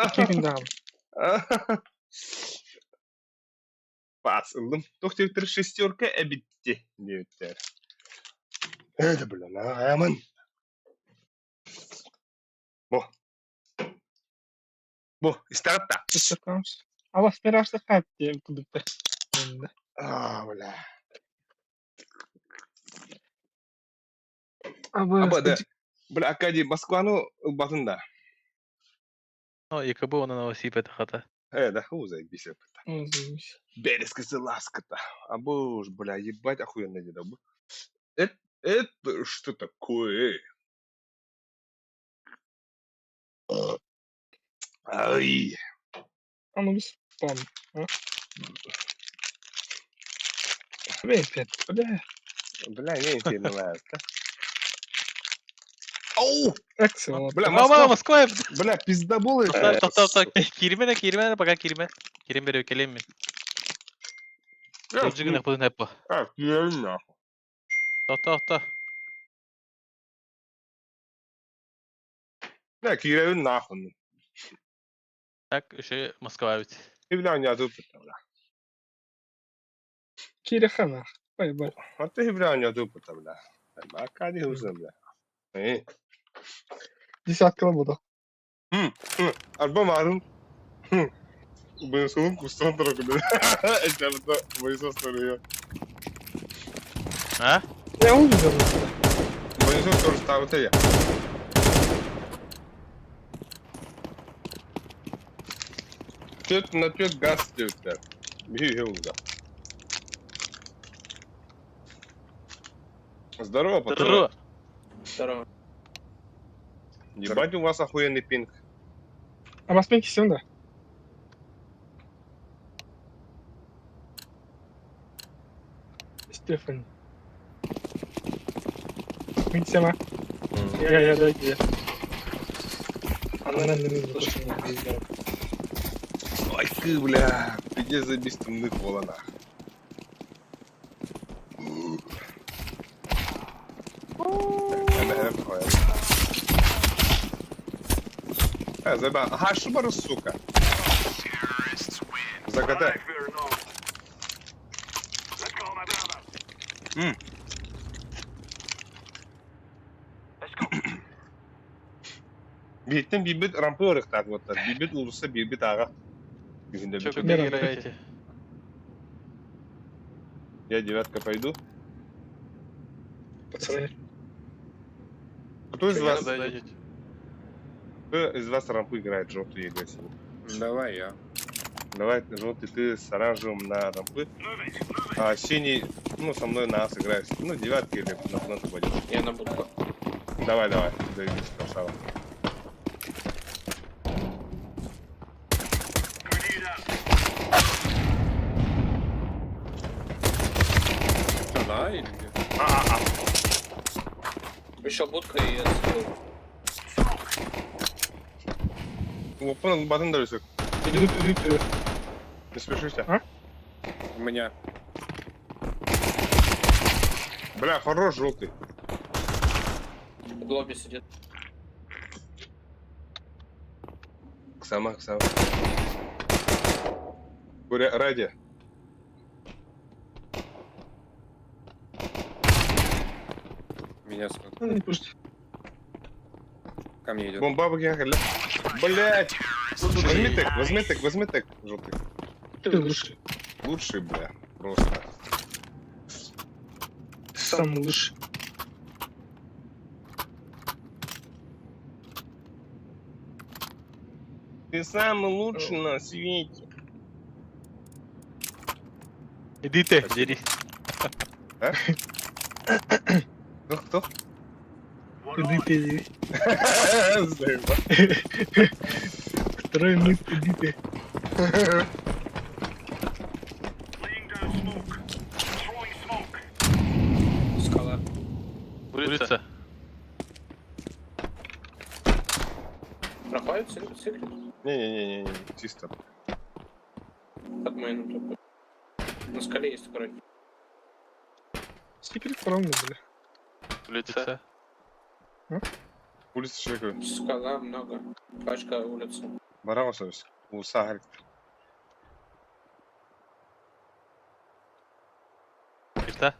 2 günde abi. Basıldım. Doktor шестерка bitti diyorlar. Это, блин, aman. Bu, isterta. Sıçramış. Ama speraşta kalp diye kulüpte. Бля. Ama Да. Бля, Акадий, Москвану батында. Ну, ЕКБ на Новосибет хата. Да, хуза, бисеп. Özlemiş. Березкасы ласка-то. Уж, бля, ебать охуенно деда. Это что такое? Ай. Ama biz spam. Ha? Вепет. Бля. Бля, не интересно нравится. Оу! Excellent. Бля, Мама, Москва. Москва. Бля, пиздоболы. Топ. Кирмен, пока Кирмен. Кирмен беру келем мен. Öbürcüğüne budun hep bu. Охуенно, нахуй. Топ. Бля, Кирилл нахуй. Так, еще Москва ведь. Хевляня опыта, бля. Кирихана. Ой, А ты хевляня опыта, бля. Акади уже, бля. десятка буду. Альбом Арун. Бенсулун кустан тарafı, bля. Эчарда бойсо soruyor. А? Я увидел. Бойсо sorusu tabi ya. Тёт на тёт газ тётler. Bir hevuzda. Здорово, пацаны. Здорово. Здорово. Ебать, у вас охуенный пинг. А маспенки сюда. Стефани. Митсема. Я, дайте я. Она не нужна. Ай ты, бля. Пиздец забистым кола нахуй. Забавно. Ага, шубару, сука. Загадай. Биттен бибит рампы ырыктап отыр. Бибит улуса бибит ага. Чё, как Мира, играете? Я девятка пойду. Пацаны. Кто из вас, Зайдете. кто из вас рампы играет желтую играть? Давай я. Давай, желтый, ты с оранжевым на рампы, а синий, ну, со мной на ас играешь. Ну, девятки или на фронт пойдет. Я на будку. Давай, заебись, красава. Да, или где? Еще будка и отсюда. Опа, батон дальше. Идут. Не спешишься. А? У меня. Бля, хорош желтый. В лобби сидит. Ксама. Куря, ради. Меня смотрит. Ну, не пусть. Ко мне идет. Бомба выехали. Блять. Возьми так, желтый. Ты лучший. Лучший, бля. Просто. Самый лучший. Ты самый лучший на свете. Идите, дерись. Кто? Иди. Заебал. Второй мыс, иди. Скала. Улица. Проходит секрет? Не, чисто. Под мейном только. На скале есть второй. Секрет правильно, бля. Улица. Улица человека. Скала много. Пачка улица. Барамасович. У Сагарь. Ирта.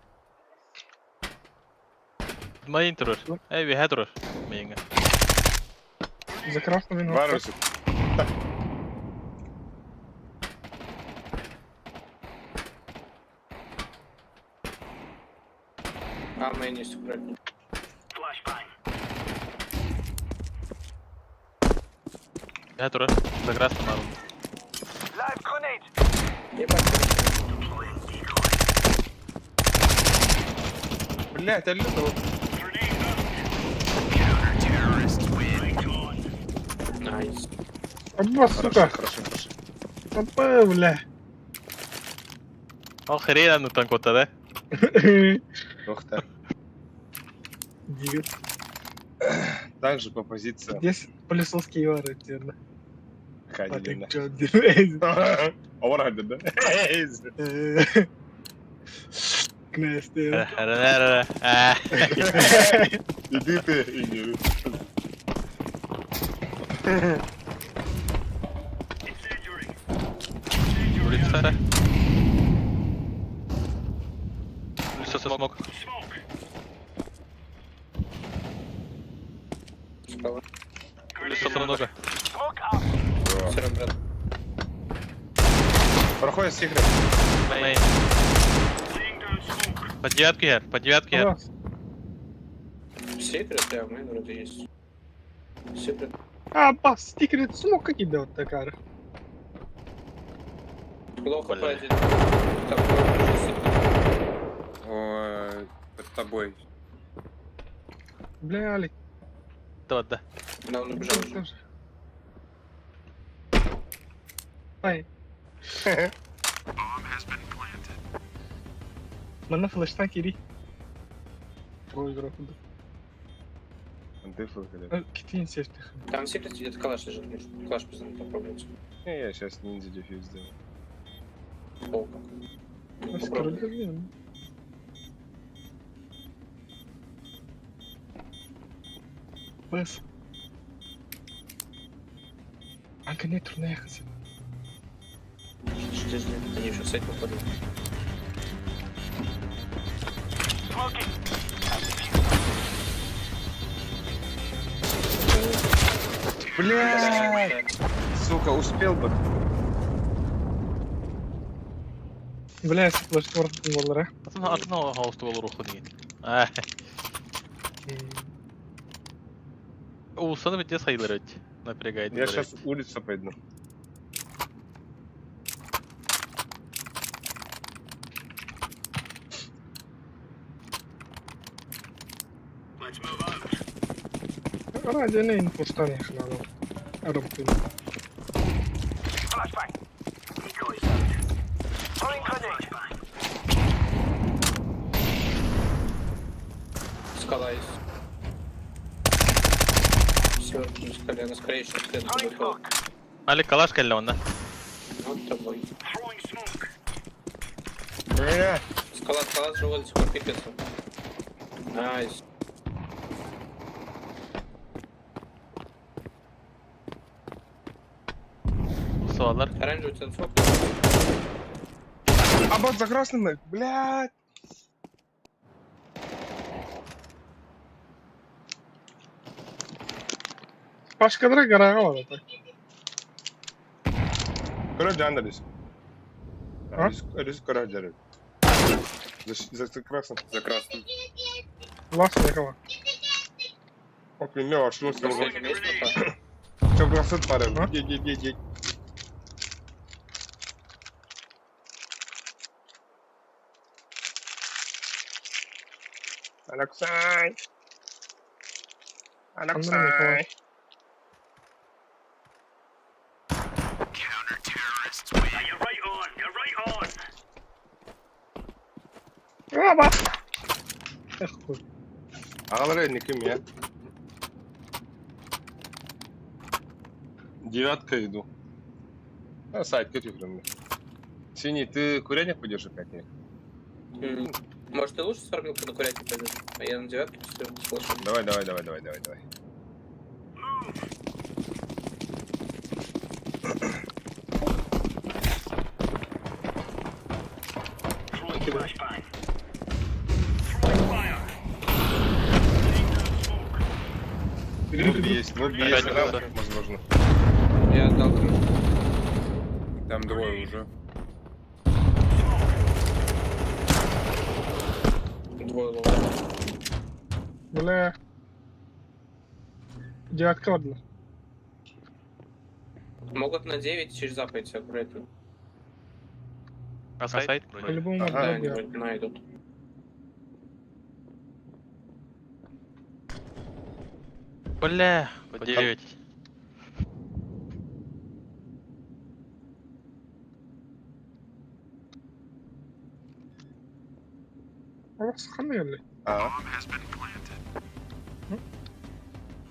Майын тұрыр. Әй, веға тұрыр. Мейінгі. За красными ног. Барамасов. А, мейн есть второй. Веға тұрыр. За красным арун. Live grenade. Ебать. Блять, алло. Найс. Опа, сука. Хорошо. Опа, бля. Охрена, ну танкота, да? Ух ты. Дивит. Также по позиции. Здесь пылесоски вары, терно. А Хади, ты да. чё делаешь? Авар хади, да? Кнесте. Иди ты, иди. Справа. Что-то много. Smoke out. Серебряный. Проходит секрет. Мейн. Под девятку я, под девятку я. Класс. Секрет, да, в мейн вроде есть. Секрет. А, бас, стикерит смог gidiyor tekrar. Плохо Блин. по один. Там тоже секрет. Под тобой. Бля, Алик, Да, да. Да, он убежал уже. тоже. Ай. Bana flash'tan geri. Ой, графу. Дыфл, когда. Kittin seçti. Там в секрете где-то калаш лежит, может калаш позвонить попробовать. Не, я сейчас ниндзя дефьюз сделаю. Полка. Скоро görüyorum. Bas. Kanka ne turnaya yakınsın? Жди, они еще с этим ходят. Smoking. Бля! Сука, успел бы. Бля, если флеш вортun onlara. Артына ауысты болу руху деген. Уысаны бітте сайылар өт. Напрягает. Я сейчас улицу пойду. Ради не инфостан яхна. Арабтын. Flashbang. Decoy out. Throwing grenade. Скала есть. Все, на скале, на скорее еще след Throwing выпал. smoke. Али калаш келді онда. Вот тобой. Throwing smoke. Бля! Скала живот до сих пор пипец. Найс. Уысывалар. Оранжевый у тебя фок. А бот за красным, блядь! Başkaları garağı var orada. Короче, Андерс. А? Риск, короче, за красным. За красным. Laf yakama. Ок, не var, şunu Сколько sıkıntı. месяцев? Çok rahatsız var Ha? evde. Gel. Anaksay. Anladım, yakala. You're right on. You're right on. Aa bak. Koy. Ağları никим я. Девятка иду. А, сайт, как игры. Синий, ты курятник пойдешь опять? Нет? Может, ты лучше с фармилкой на курятник пойдешь? А я на девятке посмотрю, слышу. Давай. Throwing flashbang. Throwing fire. Нуб есть, Опять да, удар. возможно. Я отдал кому. Там двое уже. Двое лова. Bля. Девятка vardı. Могут на 9 через А пойти аккуратно. А сайт? По-любому Ага, Да, vardı они ya. вроде найдут. Бля, под 9. Ama sıkamıyor öyle. А,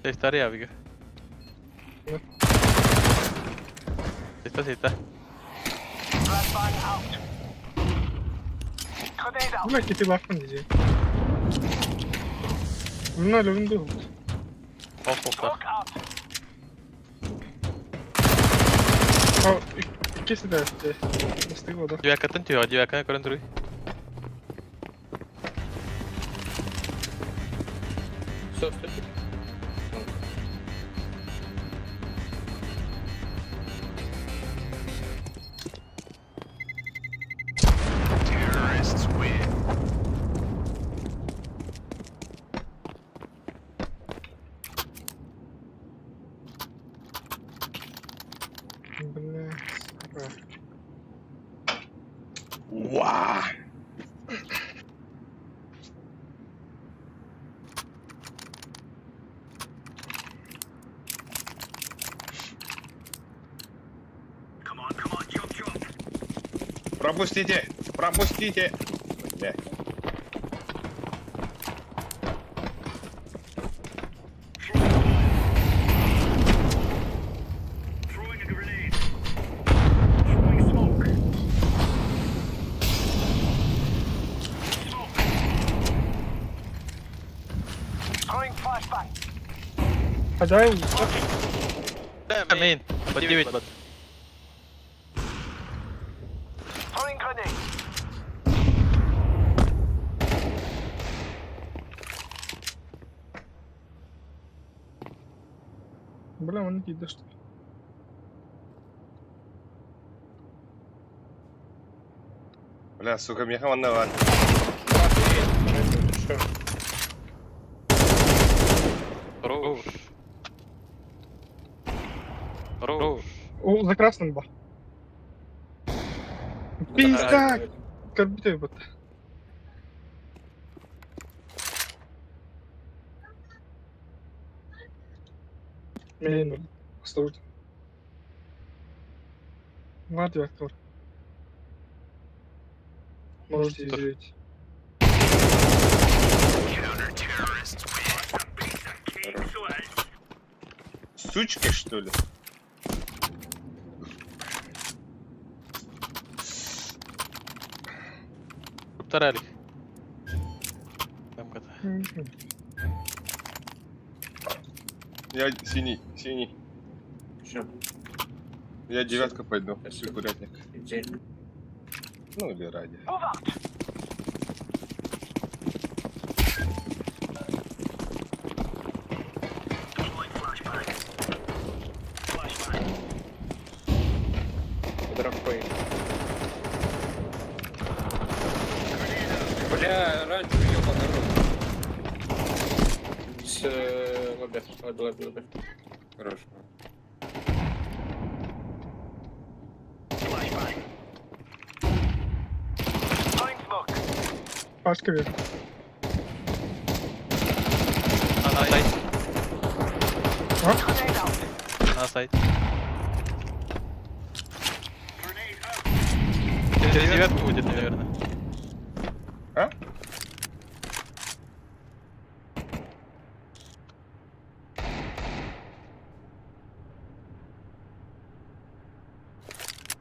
Seytar ya bir. Evet. Seytar. Flashbang out. Grenade out. Buna kiti bakın diyeceğim. Bunlar önünde oldu. Of. Smoke out. Ha, ikisi de destek oldu. Девятка тентю, девятка көрін түрі. Все, ступи. Уа! Пропустите! Пропустите! Бля. Throwing flashbang. Хозяин, Main. Под 9, под. Throwing grenade. бля, он не что ли? Бля, сука, мне хавановат. Хорош. Хорош. О, за красным ба. Пизда! Как бы ты вот. Мейн, осторожно. Ладно, актор. Можете Что? извинить. Сучки, что ли? Повторяли. Там когда. Я синий, синий. Всё. Я девятка пойду, Спасибо. фигурятник. Иди. Ну или ради. Move out. Дропей. Бля, раньше ёбаный рот. С лобби. Лобби. Хорошо. Throwing smoke. Пашка вверх. На сайт. Grenade out. На сайт. Через девятку будет, наверное. А?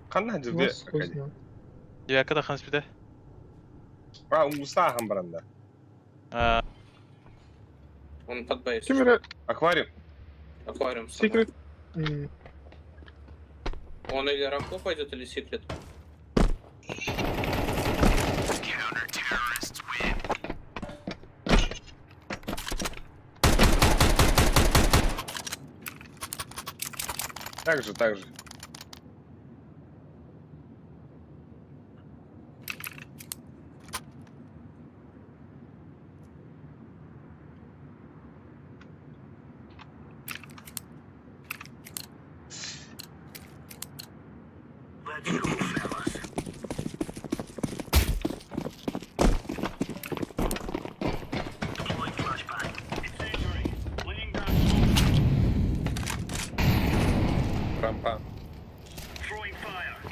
Қандай жерде? Вас хуй знает. Девятка ханспиде. Усағым баранда. Он под бейс. Камера, Аквариум. Аквариум. секрет. Он или рамку пойдет, или секрет. Так же, так же. Рампа.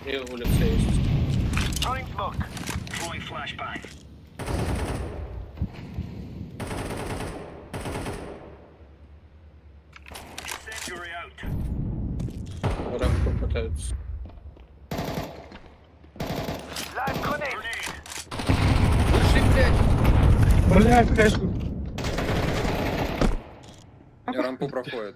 И улица есть. Throwing smoke. Рампу пытаются. Live grenade. Бля, какая штука. Рампу проходит.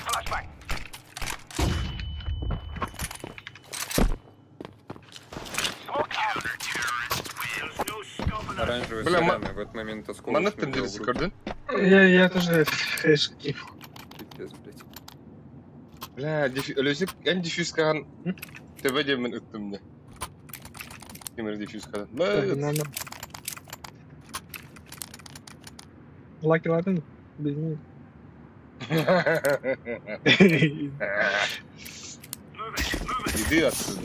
Flashbang. Smoke out. Оранжевый Бля, соляный. В этот момент осколочный. Манаттың делал дересі группу. көрдің? Я тоже хэшки. Пиздец, блядь. Бля, өлөсік ән дефюз қаған. Төбеде мен үттім де. Темір дефюз қаған. Надо. Лакерладың білмеймін. Иди отсюда.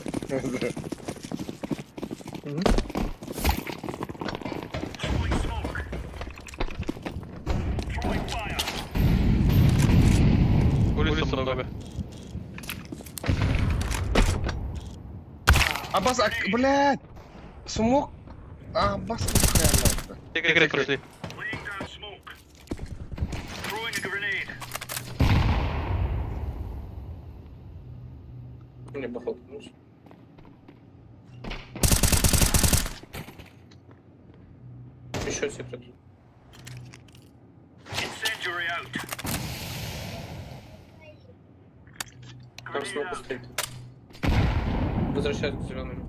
Улица много. Аббас, блядь! Смог? Аббас, Игры прошли. Мне походу нужно. Еще секрет. Там смог стоит. Возвращаюсь к зеленым.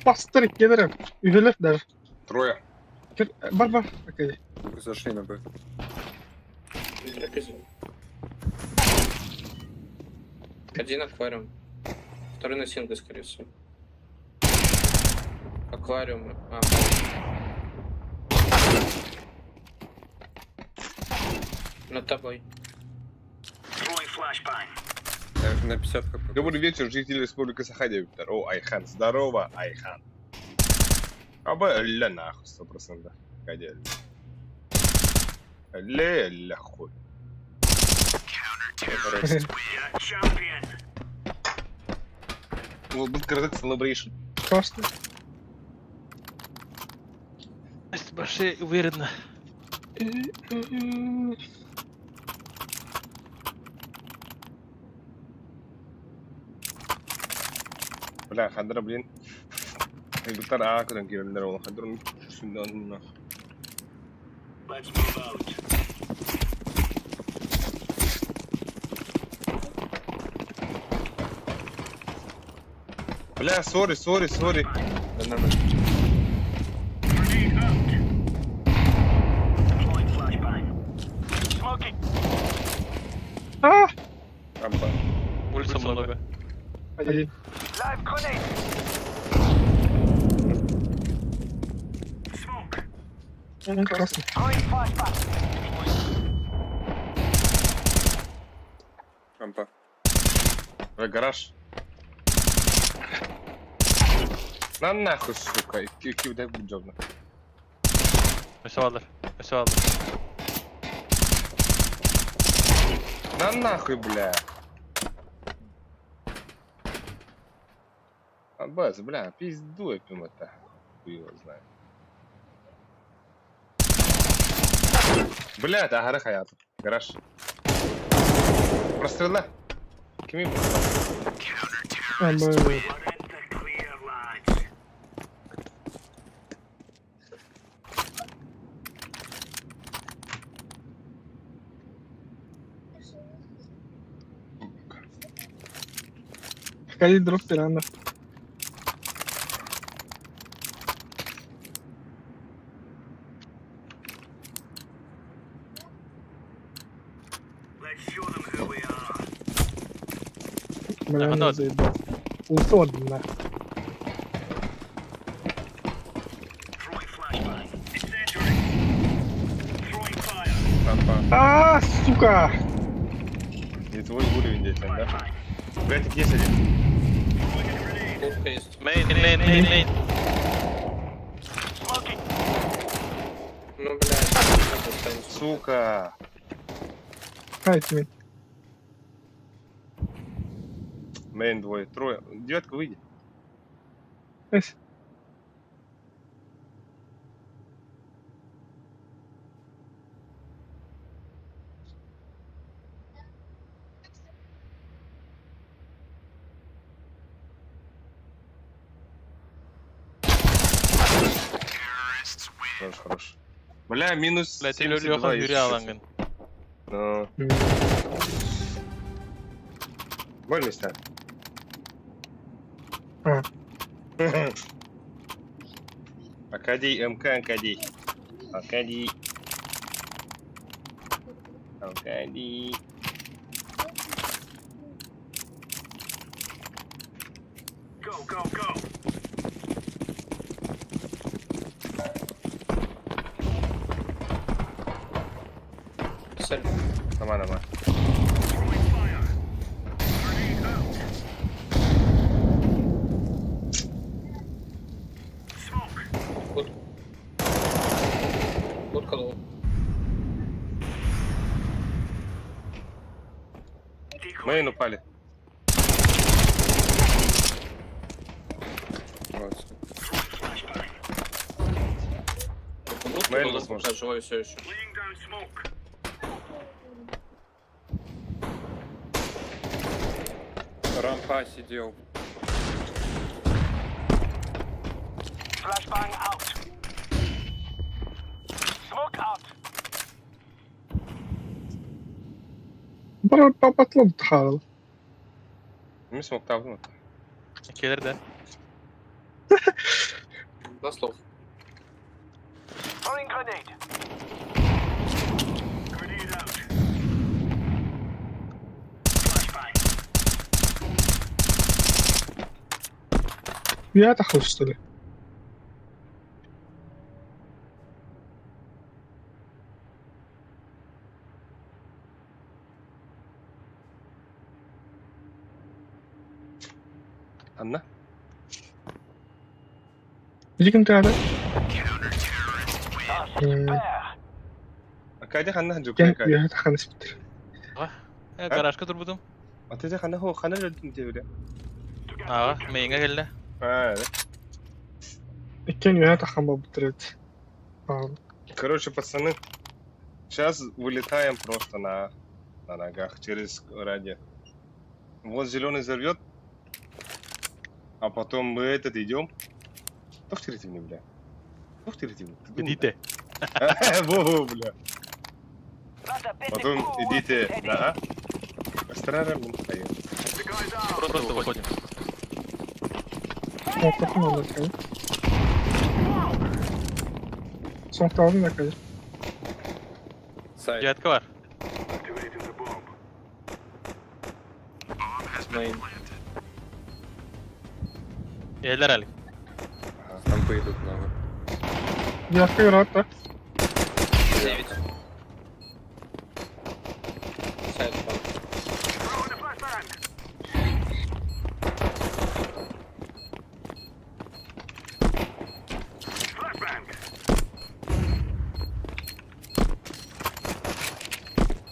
Бастыр кедірі. Үйгілер даже. Трое. Бар. Окей. Зашли на Б. Один аквариум. Второй на сингле, скорее всего. Аквариум. Над тобой. На 50 хп. Добрый вечер, жители Республики Сахалин, Виктор. О, Айхан. Здорово, Айхан. Ля нахуй, 100%. Кадель. Ля хуй. Will be correct celebration. Просто. Большие, уверенно. Бля, хадра, блин. Виктор, кудан кирилдер ол. Хадрун шундан. Бля, сори. Да нормально. Рампа. Улица много. Один. Live grenade. Красный. Throwing flashbang. Рампа. Гараж. На нахуй, сука. Дай буджовно. Месовалар. На нахуй, бля. Аббас, бля, пизду опим это. Хуй его знает. Бля, это агара хаяту. Гараж. Прострела. Кими Кали дроп пиранда. Бля, Ага, не да. заебал. Ультон, на. Рампа. Сука! Не твой уровень, детям, да? Блядь, так есть один. Пушка есть. Main. Ну, блядь. Сука. Хайтми. Мейн двое, трое. Девятка, выйди. Эс. Хорош. Бля, минус Блять, 72 Лёха из Юрий 60. Аланган. Ну. Больно ста. Акадий, МК, Акадий. Акадий. Цель. Нема. Будка лоу. Мейн упали. Мейн возможно. Живой все еще. Рампа сидел. Flashbang out. Smoke out. Bana patladı tıkalı. Мин смог табну. Gelir de. На слов. Throwing grenade. Я так хочу, что ли? Анна? Иди кем ты надо? Акаде ханна ханжу Кен кай. я так ханс битер. Garajka dur budum. Атеде ханна хо ханна öldüm diye öyle. Ага, main'e geldi. Ha, evet. Кен я так ханба битер. Короче, пацаны, сейчас вылетаем просто на ногах через радио. Вот зеленый взорвет, а потом мы этот идем. Кто в третьем, бля? Кто в третьем? Идите. Во, бля. That's a bit Потом of cool идите heading. на Астрарам. Просто выходим. Вот так надо, конечно. Sonuçta aldın da Kadir. Сайт. Cihatka var. Мейн. Yerler Ali. Рампы идут много. Yakka göre hatta. 9. Сайт пал.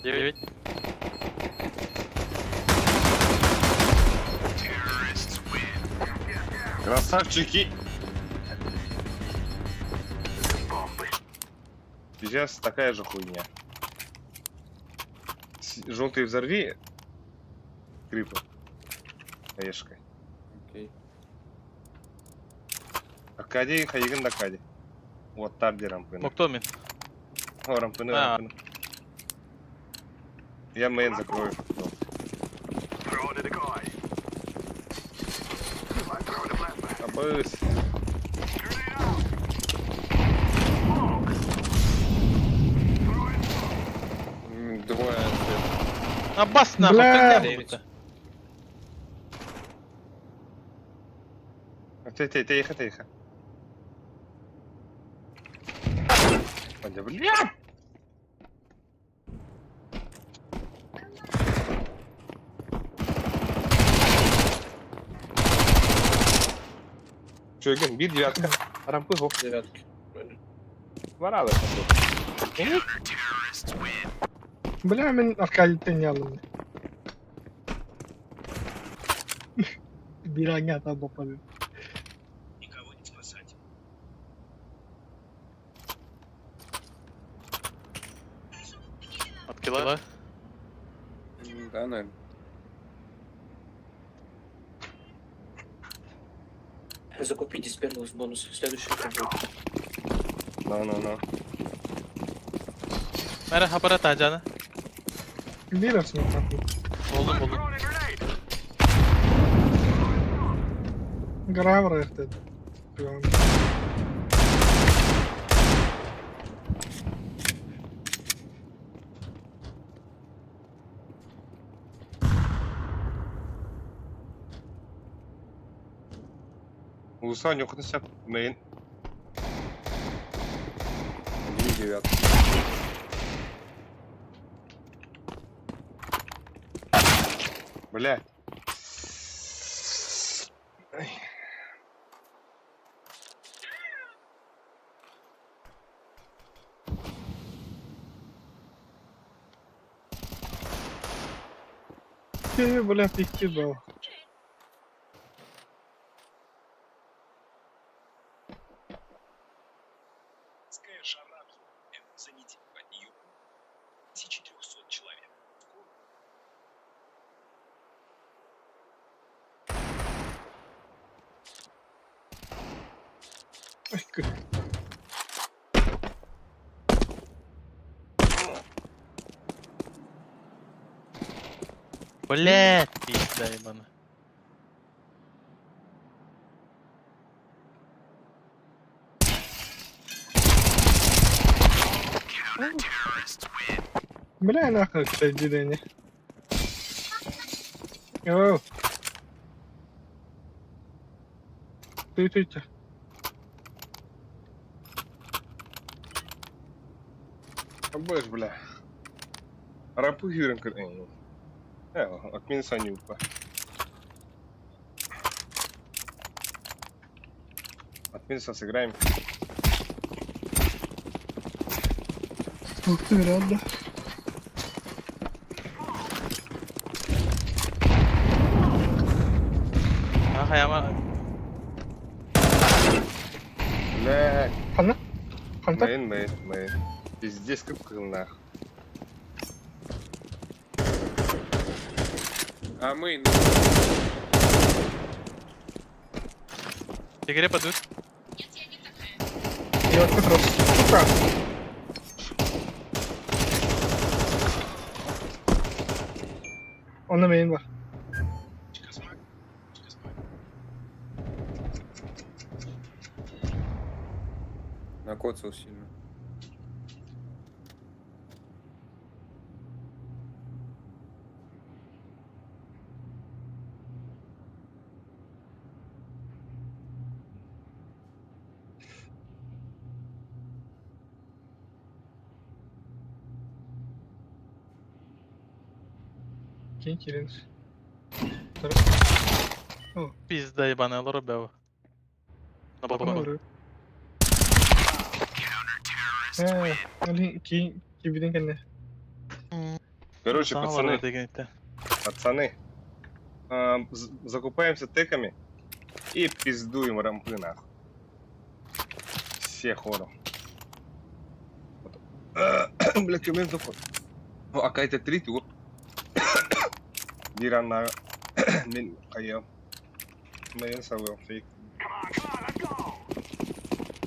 Девять. Красавчики! Сейчас такая же хуйня. Желтый взорви. Крипа. Эшкой. Окей. Акади, Хаиген Дакади. Вот тарди рампыны. Моктомин. О, рампыны, А. рампыны. Я мейн закрою. Абыс. Двое ответ. Аббас нахуй, Бля. как я Тихо, тихо. Бля! Че, Ген, бит девятка. Рампы гоп. 9. Варалы. Bля, ben Arkadiden geldim. Bir an geldi topladı. Никого не спасать. От килла. Да, наверное. Закупите сперлус бонус. Следующий будет. No. Merhaba Tacana. Bir aslında tatlı. Buldum. Graver ayakta. Улуса нюхнуть себя. Мейн. 9. Бля. Ай. Бля, пиздец был. Жара, заметьте, под нее 1300 человек. Ой, Блять, пизда ебана. Бля, нахуй, кстати, Дэнни. Оу. Ты. Обоешь, бля. Рапы Юренко. От минуса не упа. От минуса сыграем. Ух ты, рад, да. Ага, яма. Блядь. Ханта? Мейн. Пиздец, как нах. А мы... Игре подают. Я вот как раз. Сука. Он на мейн бар. Накоцал сильно. Кинь, Киринс. Пизда ебаная, лора бява. На балконе. Кибиден кенне. Короче, Sana пацаны, var dedi gitti. закупаемся теками и пиздуем рампы нахуй. Все хором. Бля, коммент заход. Ну, а какая-то 3 тур. Дирана мен кая. Мен савел фейк.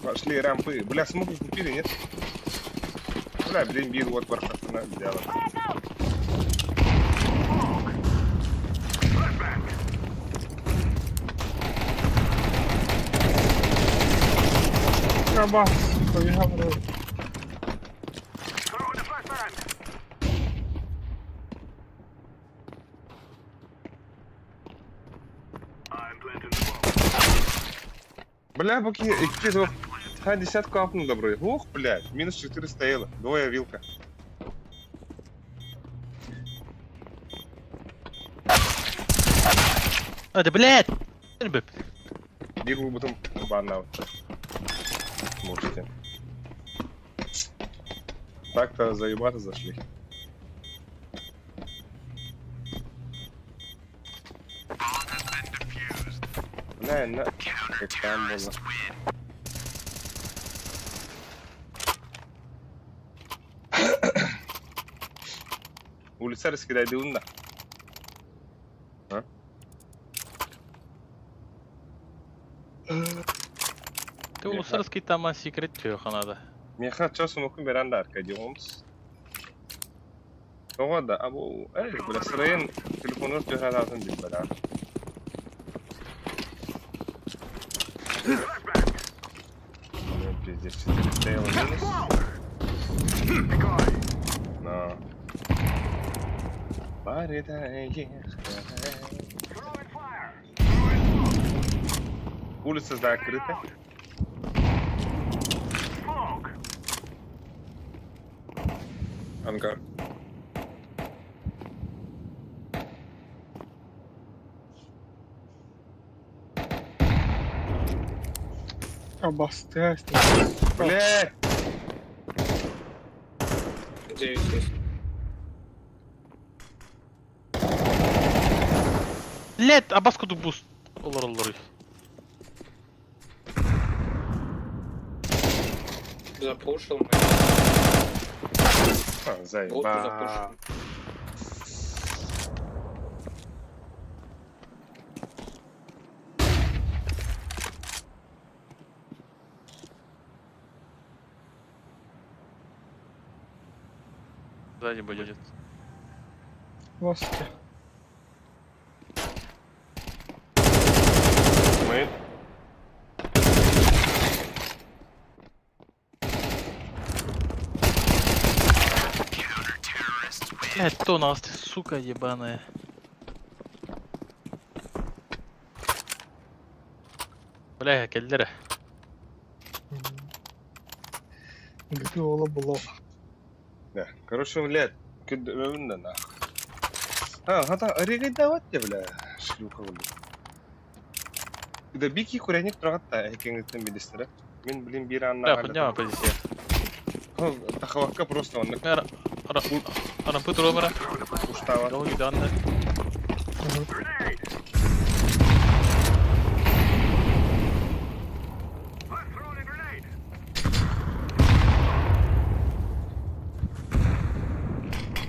Пошли рампы. Бля, смоки купили, нет? Бля, блин, бил вот бархатна взяла. Крабас. Побежал в рот. Бля, поки экипизов. Ха, десятку апнул добро. Ох, блядь, минус 4 стояло. Двое вилка. Hadi блять! Бэп. Бегу потом банал. Можете. Так-то заебато зашли. Бля, на... Как там было. Улица раскидает унда. А? Ты uluslararası tam secret diyor kanada. Меха часу мукун беранда арка диомс. Тогда абу, бля, сырын телефонор жагатын деп бара. Пиздец, 4 стояло минус. Но. Улица закрыта. Ангар. Басты. Блядь! Где есть? Блять, абаску дубус. Олар. Запушил. А, заебал. Сзади будет. Басты. Мы... Блять, кто нас, ты, сука ебаная. Бля, келдері. Где ола было? Да, короче, блядь, кыдырында на. А, хата орегай дават те, бля, шлюха болды. Да бики куряник тұрғатта, әкеңдіктен білестірі. Мен білем бері Бля, анна хуйня позиция. Тахавакка просто онны Арампы тұру бара. уштава. Жол gidanlar.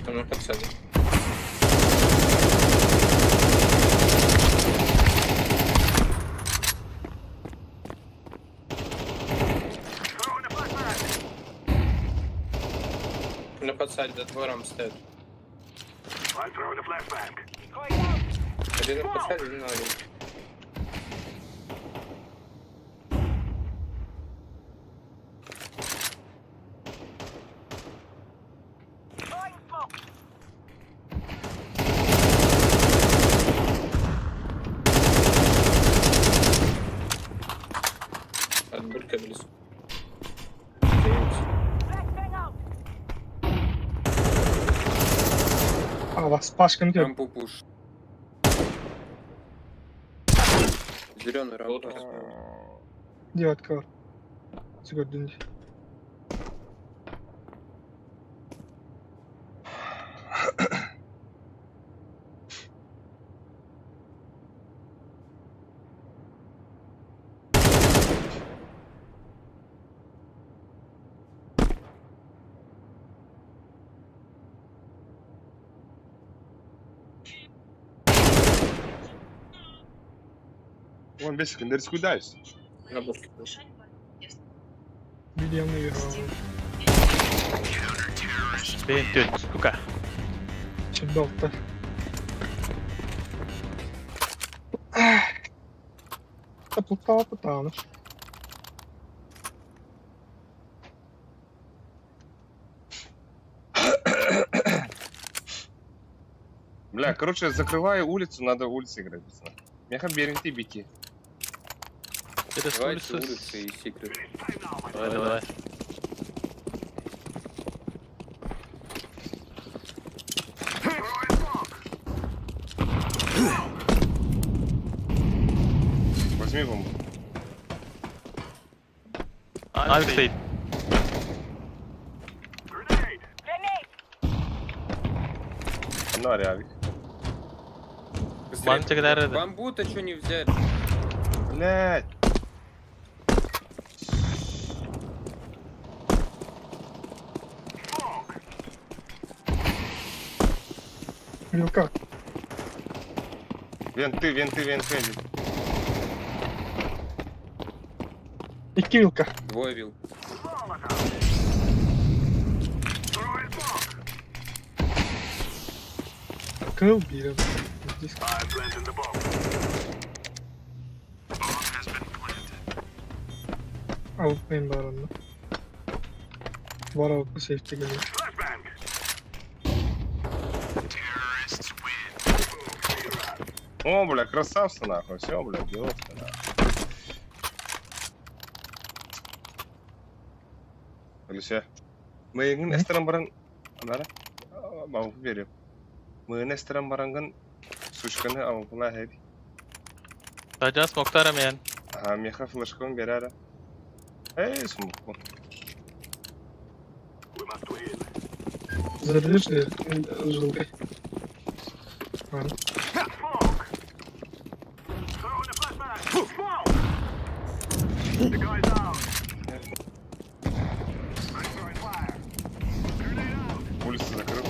Там на подсаде. На подсаде до двором стоит. Один на подсаде, один на один. От булька близко. А, вас Пашкин где? Рампу пуш. Зеленый рампу. Девятка var. Gördüğünde. Он 5 секунд, скудаюсь. На бульке пуш. Biliyorum ya. Бейн төт, сука. Şimdi altta. Kapı. Бля, короче, закрываю улицу, надо улицы играть, пацаны. Меха берегти бики. Через Давайте улицу. улицы и секрет. Давай. Возьми бомбу. Авик стоит. Ну, авик. Бан тегдер еді. Бамбу-то что не взять? Блядь. Вилка. Венты. İki Вилка. Двое вил. Kıl bir. Здесь. Avutmayın bari onu. Var avutma safety geliyor. О, бля, красавцы нахуй. Все, бля, девушка, нахуй. Алися. Мыйын эстерен баран... Анара? Мауку берем. Мыйын эстерен баранган... Сушканы авукула хеди. Таjan smoke'lar hemen. Ага, меха флешкон берара. Эй, смог. Зарядишь ли жилкой? Ладно. Улицу закрыл.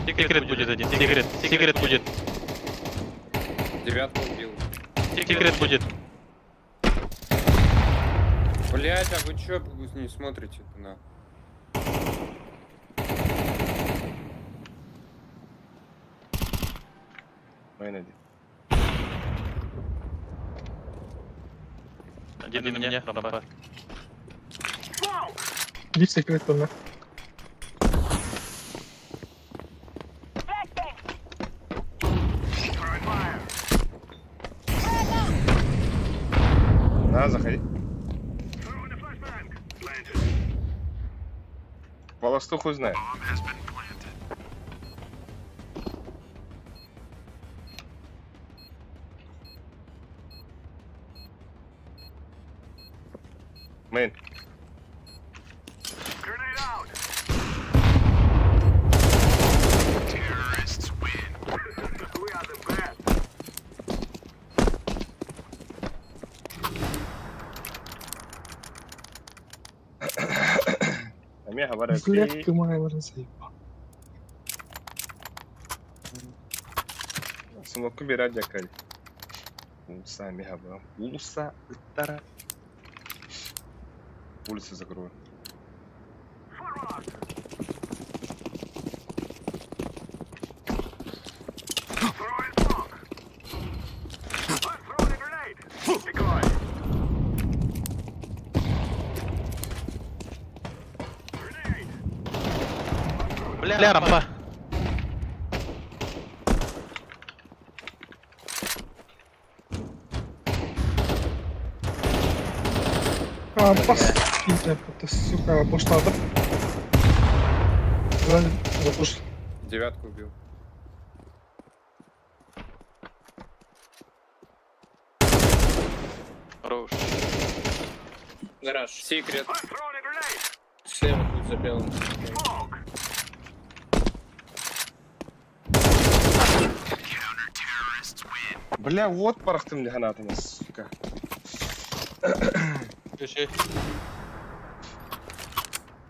Секрет будет один, секрет будет. Девятку убил. Секрет будет. Блять, а вы чё не смотрите-то на? Мейн один. Один у меня, рампа. Иди в секрет туда. На, заходи. Полосту хуй знает. Мейн. Ами говорят, Блядь, ты моя заебал. смог убирать дякали. Улса мегаба. Улса ыттара. Улицу закрою. Бля, рампа. Пас. Это, сука, поштата. Запуш. Девятку убил. Хорош. Гараж. Секрет. Слева тут за белым. Бля, вот парахтым гранатами, сука. Пиши.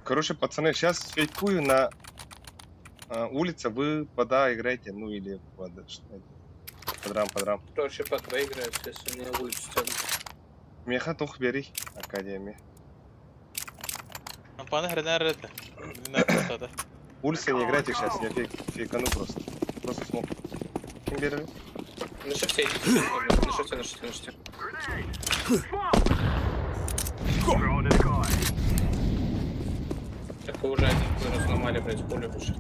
Короче, пацаны, сейчас фейкую на улице, вы пода играете, ну или под рам. Проще по твоей играть, если не улицу тянут. Меха тух бери, Академия. Рампаны хрена это. Не просто. Улица не играйте сейчас, я фейкану просто. Просто смог. Кем бери? На шифте идите. На шифте. Так вы уже один разломали, блядь, пулю выше.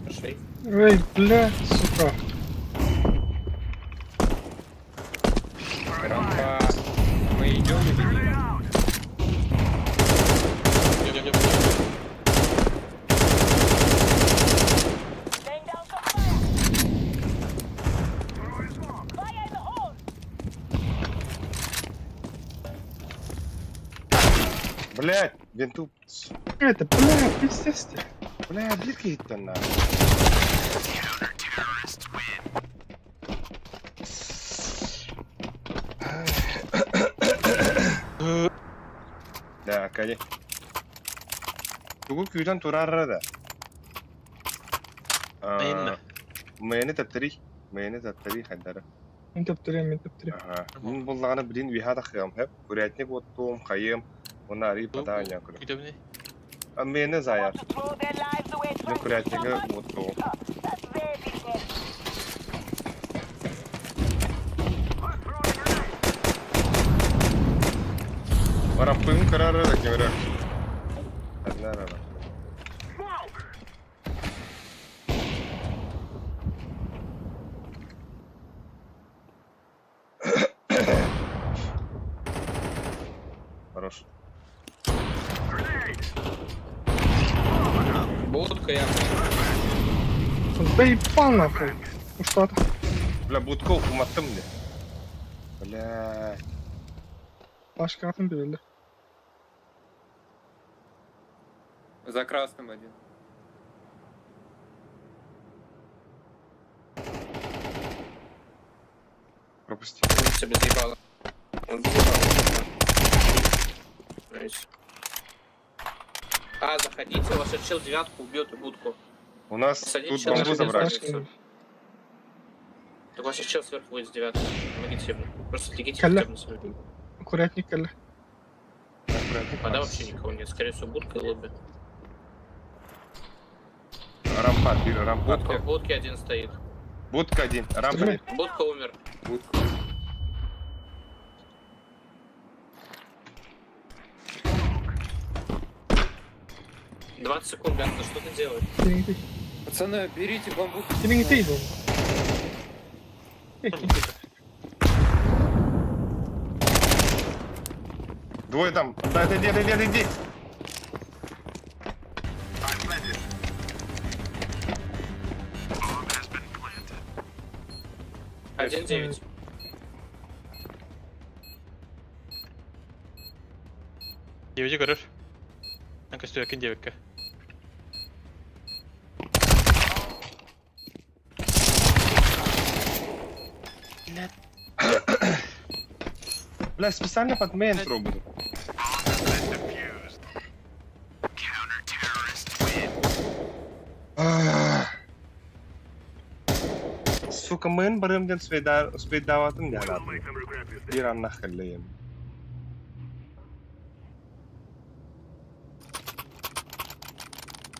Пошли. Эй, блядь, сука. Рампа. Мы идем или нет? Laying down some fire. Fire in the hole. Блять, винту. Это, блядь, пиздец ты. Бля, бликает-то на. Да, Акади. Тугу күйден турарра да. Айынна. Мэйни таптыри хайдары. Мен топтырем. Ага. Мин боллағаны білін вихада қиям хэп. Күрәтник оттуым, қайым. Оны ари паданя күрі. Идем. Мэйни заяр. To throw their lives away Мен trying to күрәтнигі stop us. оттуым. That's their business. Вараппын кырары да кемірі. Одна. Хорош. Будка я. Заебал нахуй. Устата. Бля, будка уматтым де. Бля. Başka atın belli. За красным один. Пропусти. Тебя заебало. Он заебал. Найс. А, заходите, вас отчел девятку убьет и будку. У нас Садись, тут сейчас бомбу я забрали. здесь. Так вас сейчас сверху будет с девятки. Помогите ему. Просто тягите Калля. хотя бы на свою. Курятник geldi. Вода вообще никого нет. Скорее всего, будка и лобби. Рампа, бери, рампа. Будка, в будке один стоит. Будка один, рампа Блин. один. Будка умер. Будку. — 20 секунд, Бенто, что ты делаешь? Senin gittik. Пацаны, берите бамбук. Senin gittiğiydi oğlum. Двое там. Да, отойди. Один 9. Девяти görür. Kanka üstü yakın девятка. Бля, специально под мейн пробую. Сука, мейн барымден спейдаватын дядат. Bir an nahilleyim.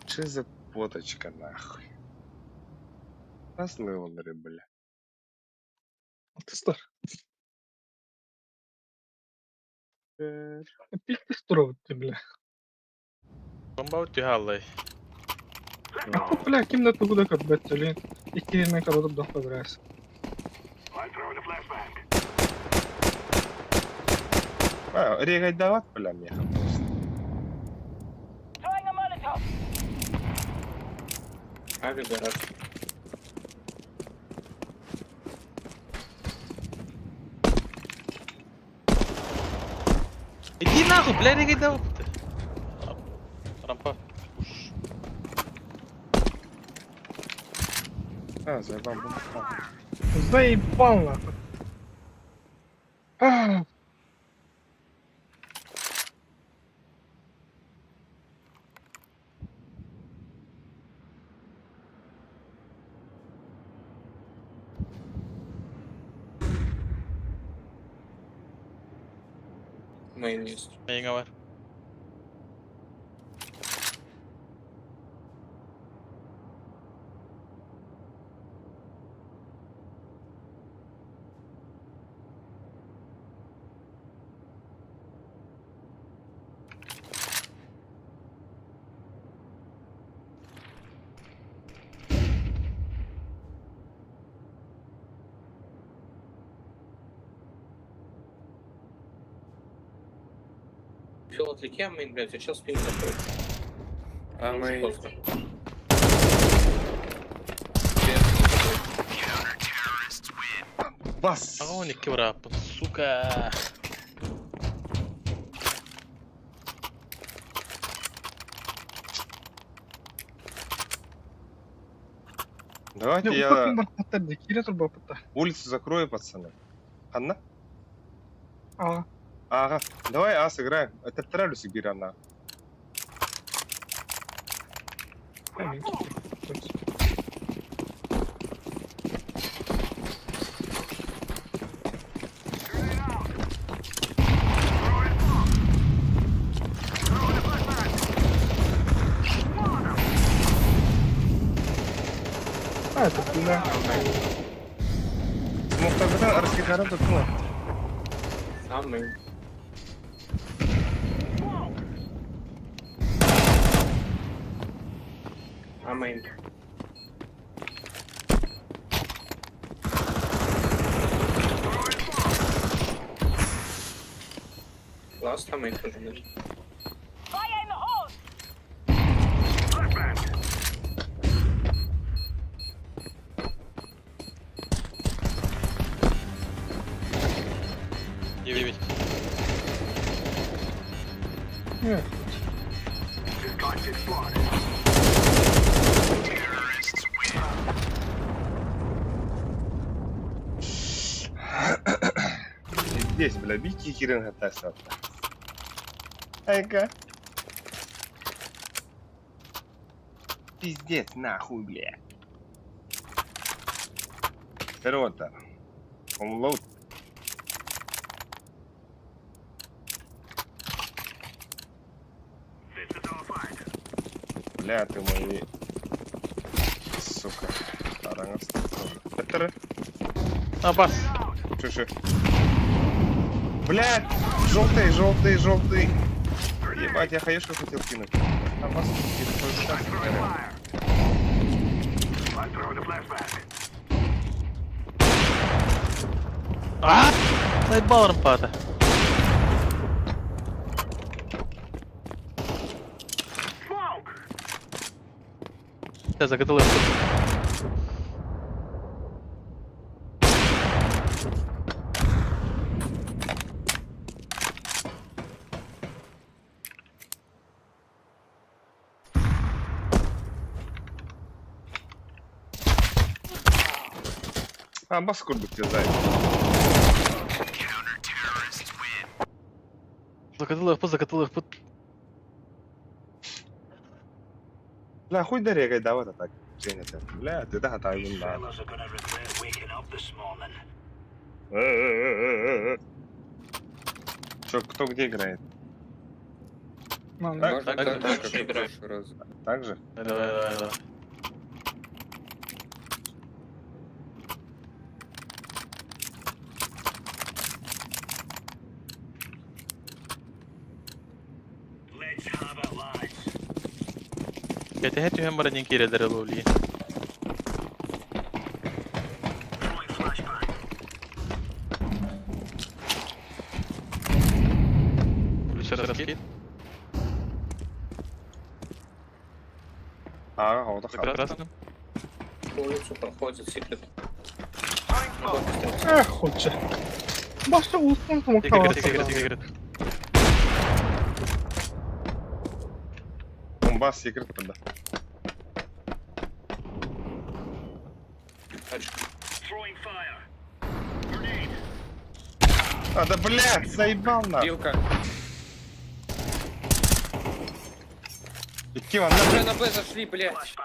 Че за поточка нахуй? Красные волнеры, бля. Atıslar. Pikti strovati, bля. Bomba ut halay. Тут, бля, kimde tuğda kad betteli. İki yerine kadar da biraz. Регать дават, бля, мне. Throwing a Molotov. Ави гараж. Иди нахуй, бля, регай дал. Рампа. Заебал. Заебал нахуй. А, Мейн есть. Neyine var? Фил отвлеки, а мейн, блядь, я сейчас спину закрою. А мы... Просто. Бас! А он не кеврап, сука. Давайте ne я ufak bir patlar dik. Yine tur patlar. улицу закрою, пацаны. Анна? Aa, Ага. Давай А сыграем. Это тралюсь Гирана. hemen gitti. Ha, tuttuğuna. Muhtemelen arasındakilerin tutma. Сам мейн. А мейн. Ласт, а мейн тоже нет. Fire in the hole. Нет. Здесь, бля, бики херен гатаса. Ай-ка. Пиздец, нахуй, бля. Вперед-то. Онлоуд. Бля, ты мои... Сука. Арангас. Это... Аббас. Шиши. Блядь! Желтый, желтый, желтый. Ебать, я хаешку хотел кинуть. А вас А! Заебал рампата. Я загадал его. А, баскур бы тебе зайд. Закатал их под... Бля, хуй дорегай, да, вот так. Женя, бля, ты да, так, да. Что, кто где играет? Ладно. Так, Можно так, так же, как в прошлый раз. Так же? Давай. Я тебе хочу маленький кире ловли. Еще раз кид. А, вот так. Прекрасно. По улицу проходит секрет. Эх, хоче. Баша устун Секрет. Бомбас, секрет тогда. А, да блядь, заебал нахуй. Вилка. Идти вам Уже нахуй. на Б зашли, блядь.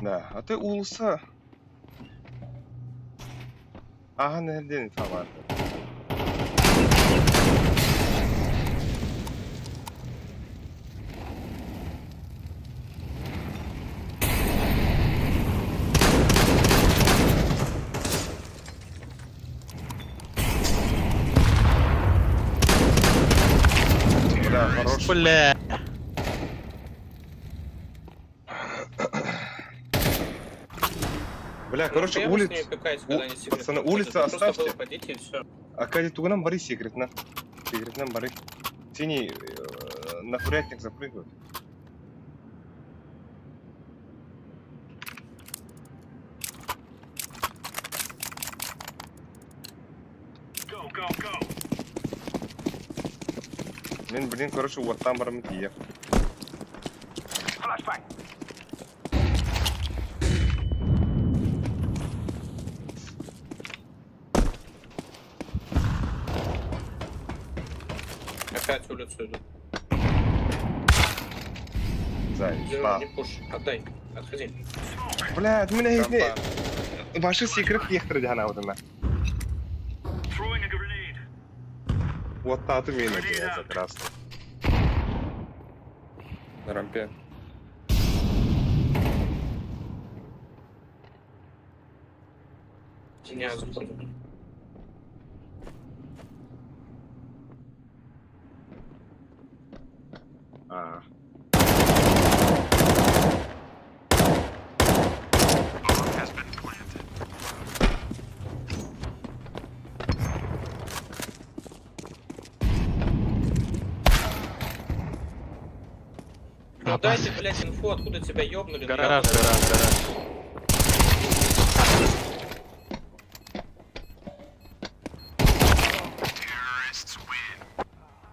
Да, а ты улса. Ага, nereden falan. Да, хорош. Бля. Бля, короче, Я вас не улица. опекаюсь, когда они секрет Пацаны, проходят. улица Просто оставьте. было ходите и все. А кади тугунам бары секретно. Секретно бары. Синий на курятник запрыгивают. Блин, короче, вот там бармки. Опять улицу идут. Заебал. Не пуш. Отдай. Отходи. Блядь, у меня есть... Рампа. Ваши секрет ехали дяна вот она. Вот та ты мина делается красный. На рампе. Теня заходит. А. Опа. дайте, блядь, инфу, откуда тебя ёбнули. Гараж.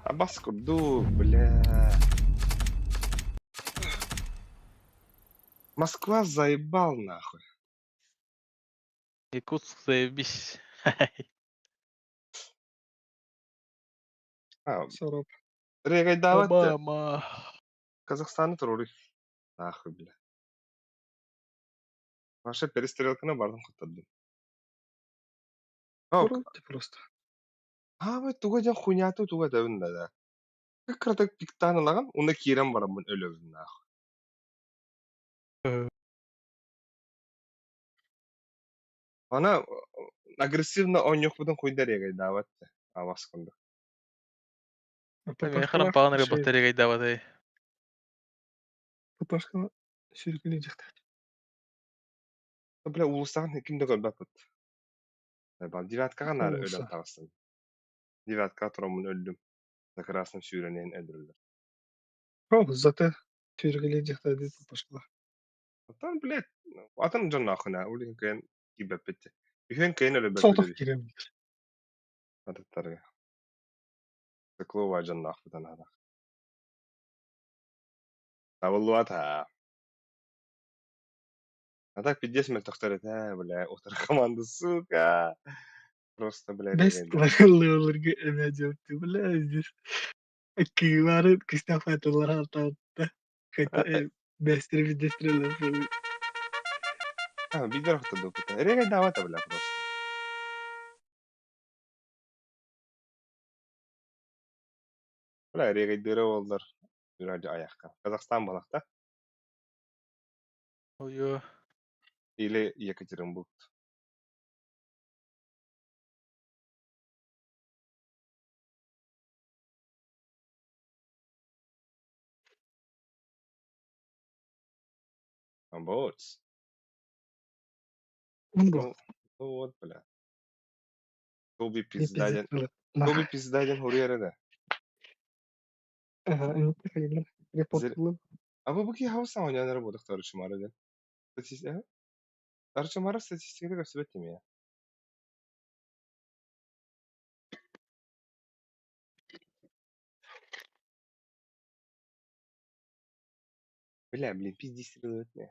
Абаску, бля. Москва заебал нахуй. Якутск, заебись. Сарап. Регай дават. Мама. Казахстанды турурик. Нахуй, бля. Вообще перестрелканы бардым құттырдым. Коротко просто. Вы туга жан хуйняту туга дәвін да. Как так пиктаны лаган, уна кирен барамын өлөбін нахуй. Ана агрессивно ойнёк будын хуйдар егай дават. Аваскынды. Мен харам пағанырға батарея давадай. Папашка сүйркеле жақта. Бля, улыстаған кимді көрбәп бұд. Девяткаға нары өлім тағыстым. Девятка тұрамын өлдім. За красным сүйренен өдірілді. Заты сүйркеле жақта дейді папашкалар. Atan, блядь, atan жан нахуна, улин кайын кибәп бетті. Үйен кайын өлі бәп Солтақ бетті. керем. Ататтарға. Сыклова жан нахудан ада. Табылу ата. А так 50 мель тақтар ете, бля, отыр команды, сука. Просто, бля, Бес лығылырға әмә жауапты, бля, здесь. Киылары кыстан файтолар алтауытта. Қайта бәстірі бедестірілер. Бидер құтты допыта. Регай давата, бля, просто. Бля, регай дыры олдар. Ради аяққа. Казахстан балақта. Ой-ой. Или Екатеринбург. Вот. Ну вот, бля. Тоби пиздаден. Тоби пиздаден хурьерede. Репортлы. А вы баки хауса oynayan работах tarışmaları. Статистика. Tarışmaları статистикада göstereyim ya. Бля, блин, пиздись не.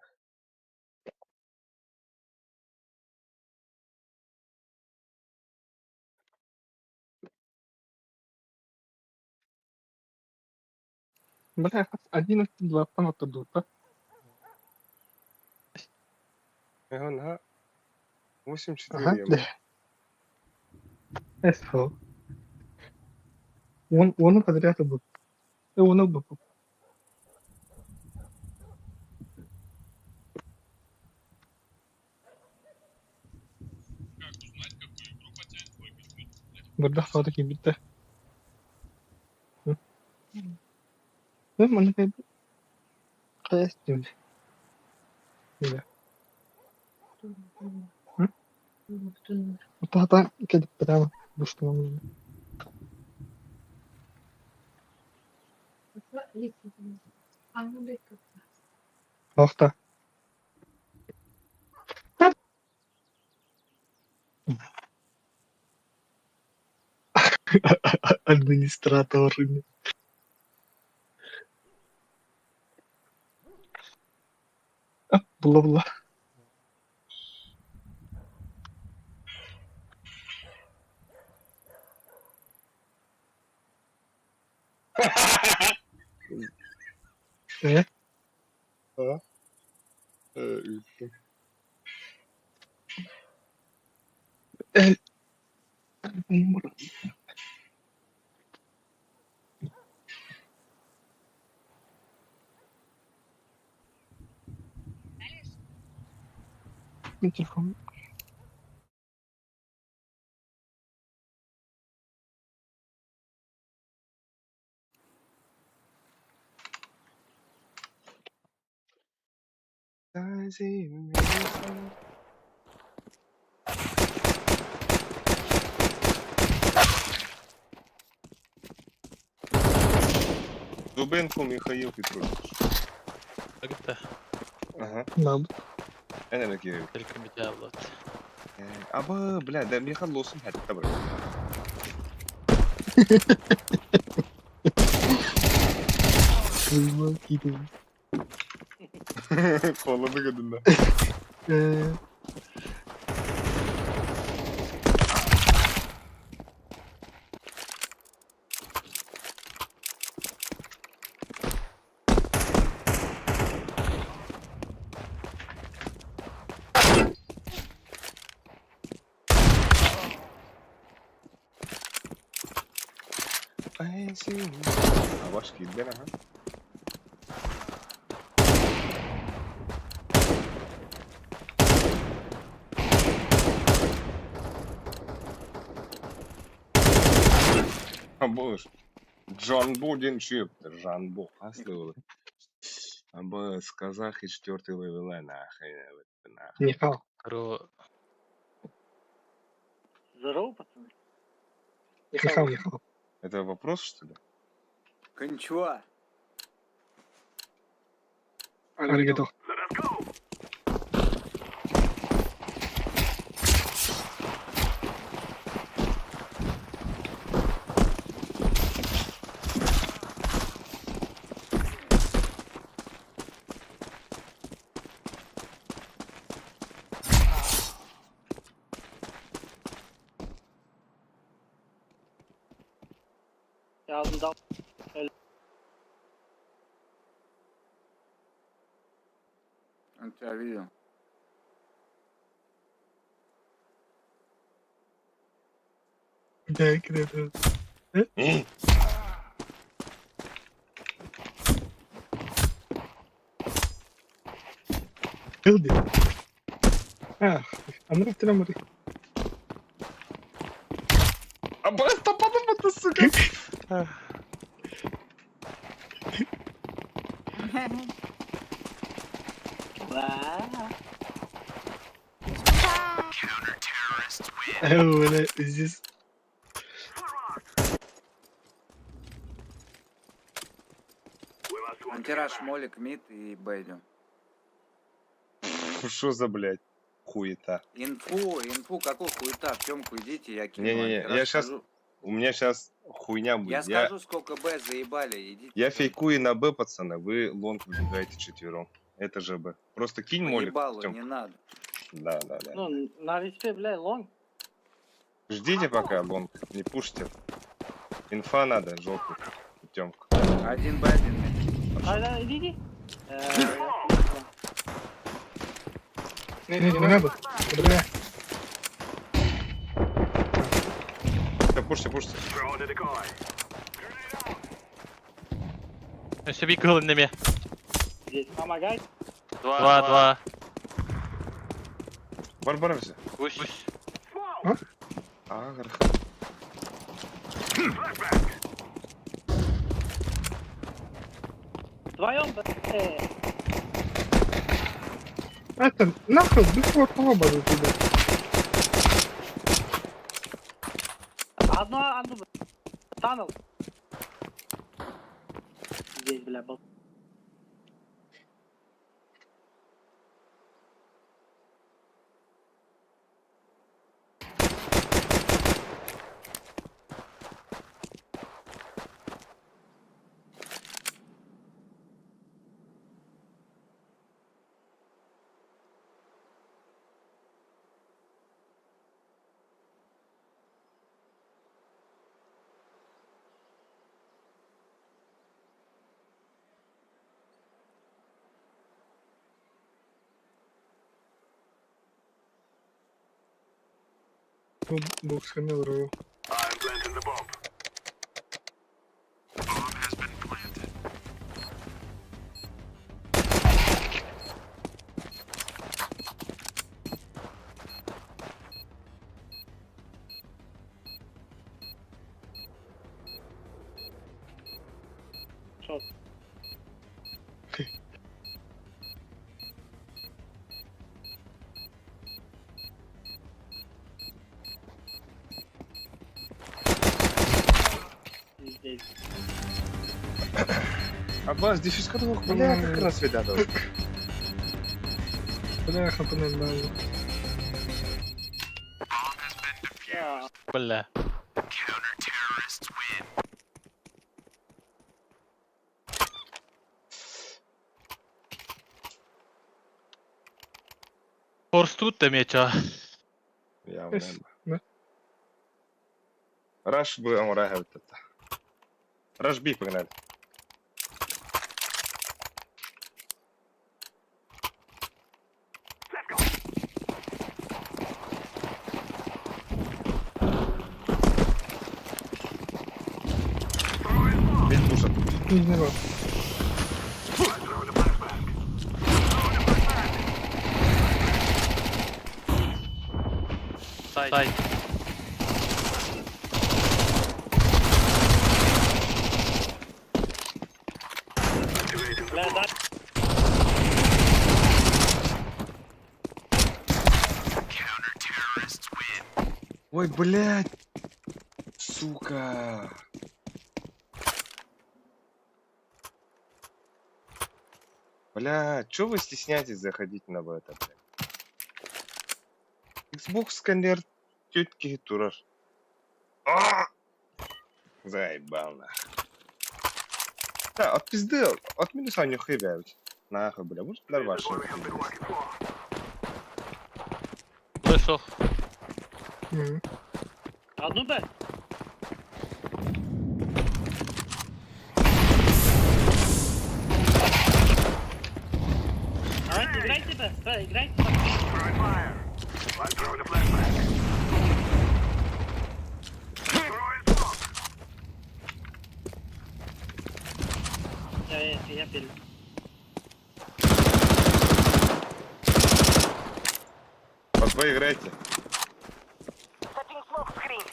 Бля, 11-2 отойдут, да? Ага. 8-4. Ага, да. Эсфо. Оны подряд идут. Оны бы. Как узнать, какую игру потянет твой компьютер? Burada sağdaki bitti. Ben bana kayıp. Kaya istiyorum. Böyle. Hı? Hatta gidip beraber buluşturmamız lazım. Hafta. Администратор. Бла-бла. Телефон. Дубенко Михаил Петрович. قلت Ага. نعم. أنا لك يا تلك المجالات. أبا بلا ده بيخلصوا حتى برا. Kıyma gidelim. Kolladı kadınlar. Ee, Ay şey. Baş girdi ha. Боже. Джанбо Денчиптер, Жанбо, послушай. Або с казахи 4-й левела нахрен. Нахрен. Нихао. Ро... Здорово, пацаны. Нихао, нихао. Это вопрос, что ли? Кончуа. Аригато. Yazdım. Он тебя видел. Teşekkür ederim. Öldü. Ah, Андрей Трамори. Або стопанно, сука. Öyle здесь. Антираж, молик, мид и бэйдю. Что за, блядь, хуета? Инфу, какой хуета? В темку идите, я кину. Не-не-не, антираж, я щас- скажу. У меня сейчас хуйня будет. Я скажу, сколько Б заебали, идите. Я фейкую на Б, пацаны, вы лонг выбегаете четвером. Это же Б. Просто кинь молик. Ебало, Артём. не надо. Да. Ну, на респе, бля, лонг. Ждите пока лонг, не пушьте. Инфа надо, желтый. Тёмка. Один Б, один мид. Haydi иди. Не надо. Бля. Всё, пушьте. Себе кылын неме. Здесь помогай. 2-2. Барбара все. Гусь. Агр. Вдвоем, Это нахуй быстро побаду туда. одну. Танул. Здесь, бля, был. Бокс хамил рою. Шот. Здесь. Аббас, дефис каток, бля, как раз видать. Бляха, по-нормально. Бля. Форс тут меча. Я Ес, не. не? Раш будемо регати. Раш бі погнали. Від буша. Ні, нема. Сайт. Ой, блядь. Сука. Бля, чё вы стесняетесь заходить на это, блядь? Xbox сканер тетки тураж. Заебал нахуй. Да, от пизды, от минуса не хыбяют. Нахуй, бля, может нормально. Вийшов. Мгм. Одну Б. А, играйте Б, Б, играйте. Я пилю. Вот вы играете. Setting smoke screen.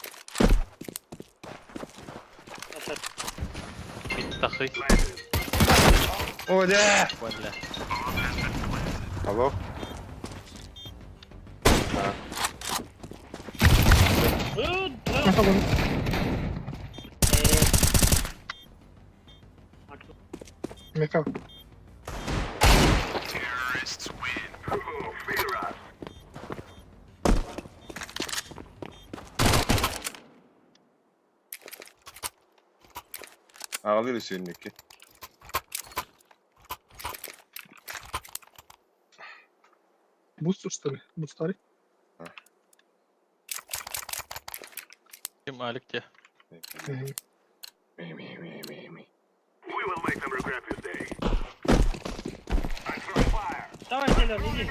Тахи. О, да! Бля. Алло? А, Ага, вон. Мека. ağlıyor üstündeki. Бустер, что ли? Бустари? Kim Alik diye. Мгм. Давай, Селен, иди.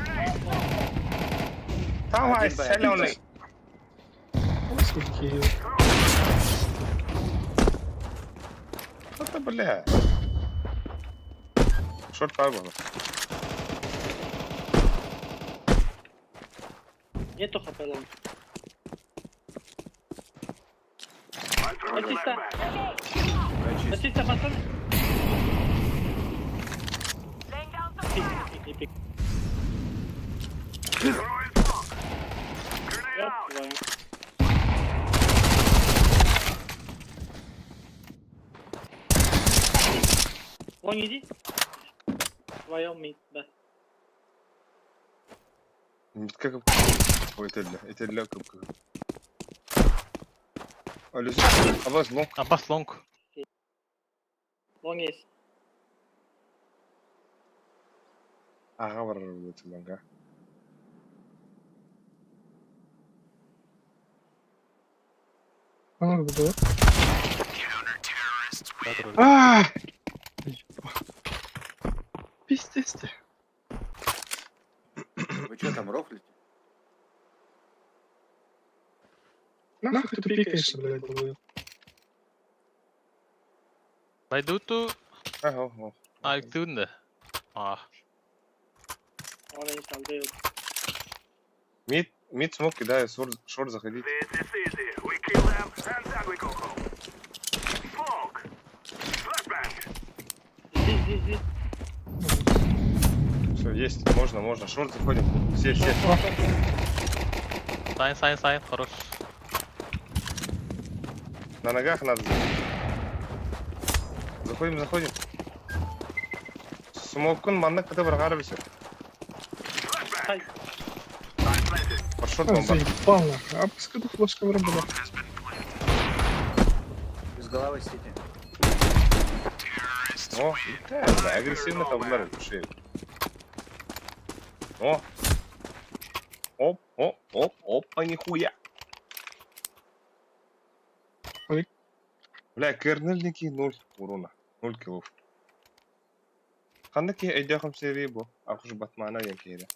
Давай, Один Б. соленый. Суки. Что-то, бля. Шорт пarbana. Нету хп лонг. Батиста. Батиста, пацан. Laying down some Пик, fire. пик, пик, пик. Ёб твою. Вон иди. Вдвоем мид, да. Как... Ой, это для как... Алис, а вас лонг? Abbas long. Вон есть. Ага, var bu longa. А, да. Kadro. А! Пиздец ты. Вы что там рофлите? Нахуй ты пикаешься, блядь, думаю. Baydutu Ага, о. Ayktun'da. Ah. Оранж салдею. Мид смог кидаю, шорт заходить. Здесь, здесь. Все, есть, можно. Шорт заходим. Все. Сайн, хорош. На ногах надо. Заходим. Смокун манна кыты баргары бисер. Хай. Шорт А, бомба. заебал нахуй. А пускай тут флешка вырубила. Из головы сити. О, да, агрессивно табулар души. О. Опа, нихуя. Ой. Бля, кернельники 0 урона. 0 киллов. Кандaki эйдахым серии бу. Ахуш батмана янкейда.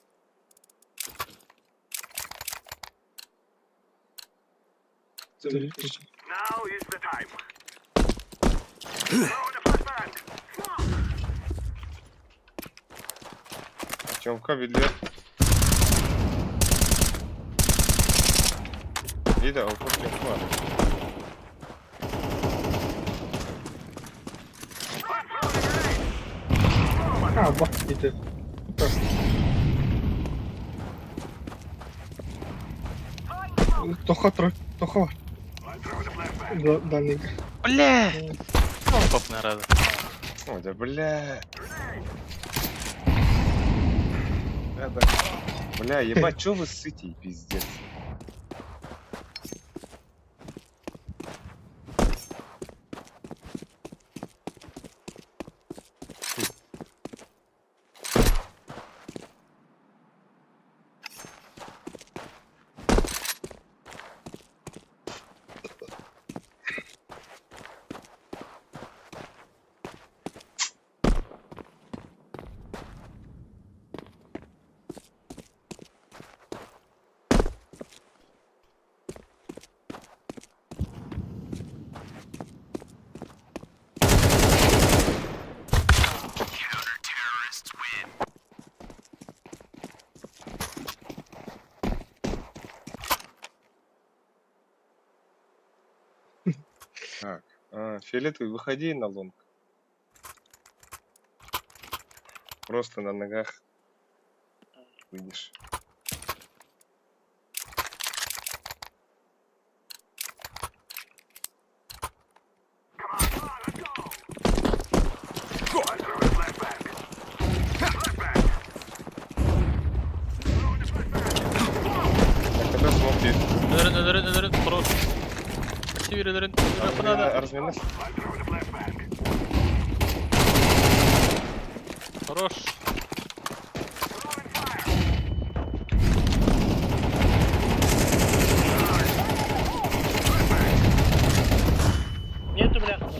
Чёмка билет. Ида, опыт легко. А, бах, иди. Тоха трой, тоха. Дальний. Бля! Поп не рада. Ой, да бля. Бля, ебать, чё вы сыти, пиздец. Так, фиолетовый, выходи на лонг. Просто на ногах выйдешь. Так, когда смог есть? Önlerin. Pro. Aktif önlerin. Yapına da. Разминать? Хорош. Нету, бляха.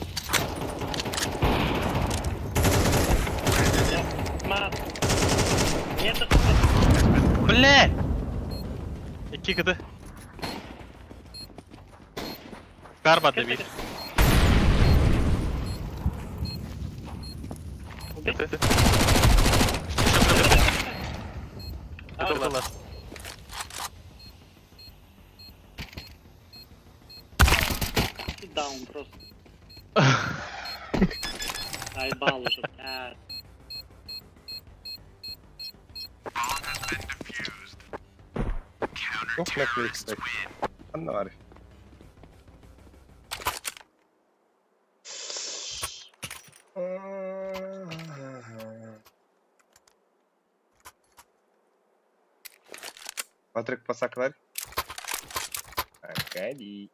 Мат. Нету. Бля! İki kıdı. Karmadı bir. Убей. Kıdı. Kıdılar. И даун просто. Заебал уже, блядь. Ох, наклейка, кстати. Анна Ариф. Патрик Пасакларь. Акади.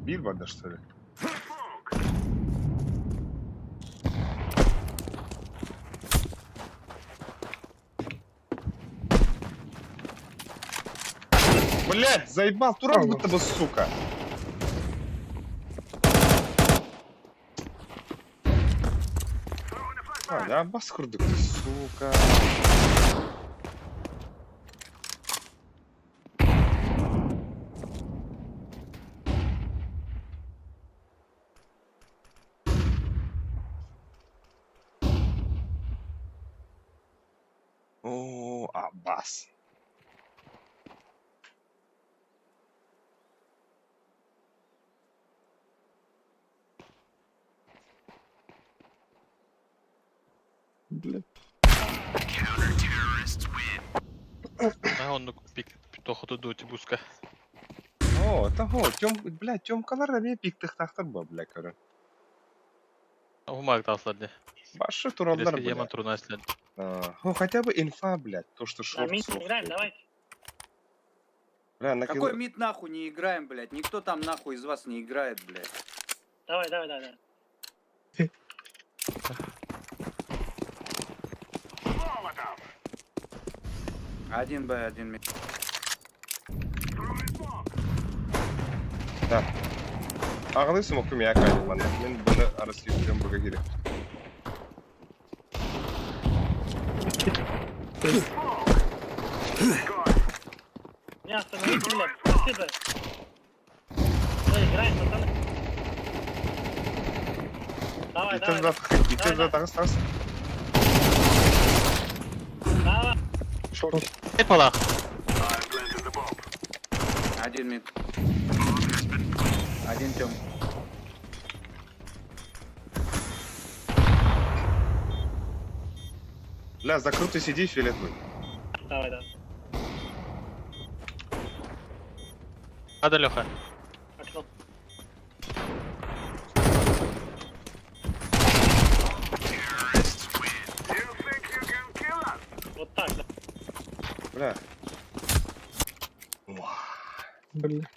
Бильборда, что ли? Блять, заебал, турак будто бы, сука. Я бас курдук, сука. О, Аббас. Блядь. А он пик тоходу до тибуска. О, того, блядь, тёмкалар да бе пиктих тахтар ба, блядь, көрі. Умак таслады. Башы туралдар, Резко демон блядь. трудно след. Ну, хотя бы инфа, блядь, то, что На шорт мид софт. играем, давайте. Бля, Какой мид нахуй не играем, блядь? Никто там нахуй из вас не играет, блядь. Давай, давай, давай. давай. Один Б, один мид. Да. Ағылы смокым я кайдым, мен бұны арасы еткен бұға керек. Не остановите, блядь. Спасибо. Давай, играем, пацаны. Давай, давай. Итер да тағыз тағыз. Давай. Шорт. Палах. Один мид. Один тем. Бля, закрытый сиди, фиолетовый. Давай, давай. Ада Леха. Окно. Вот так, да. Бля. Бля.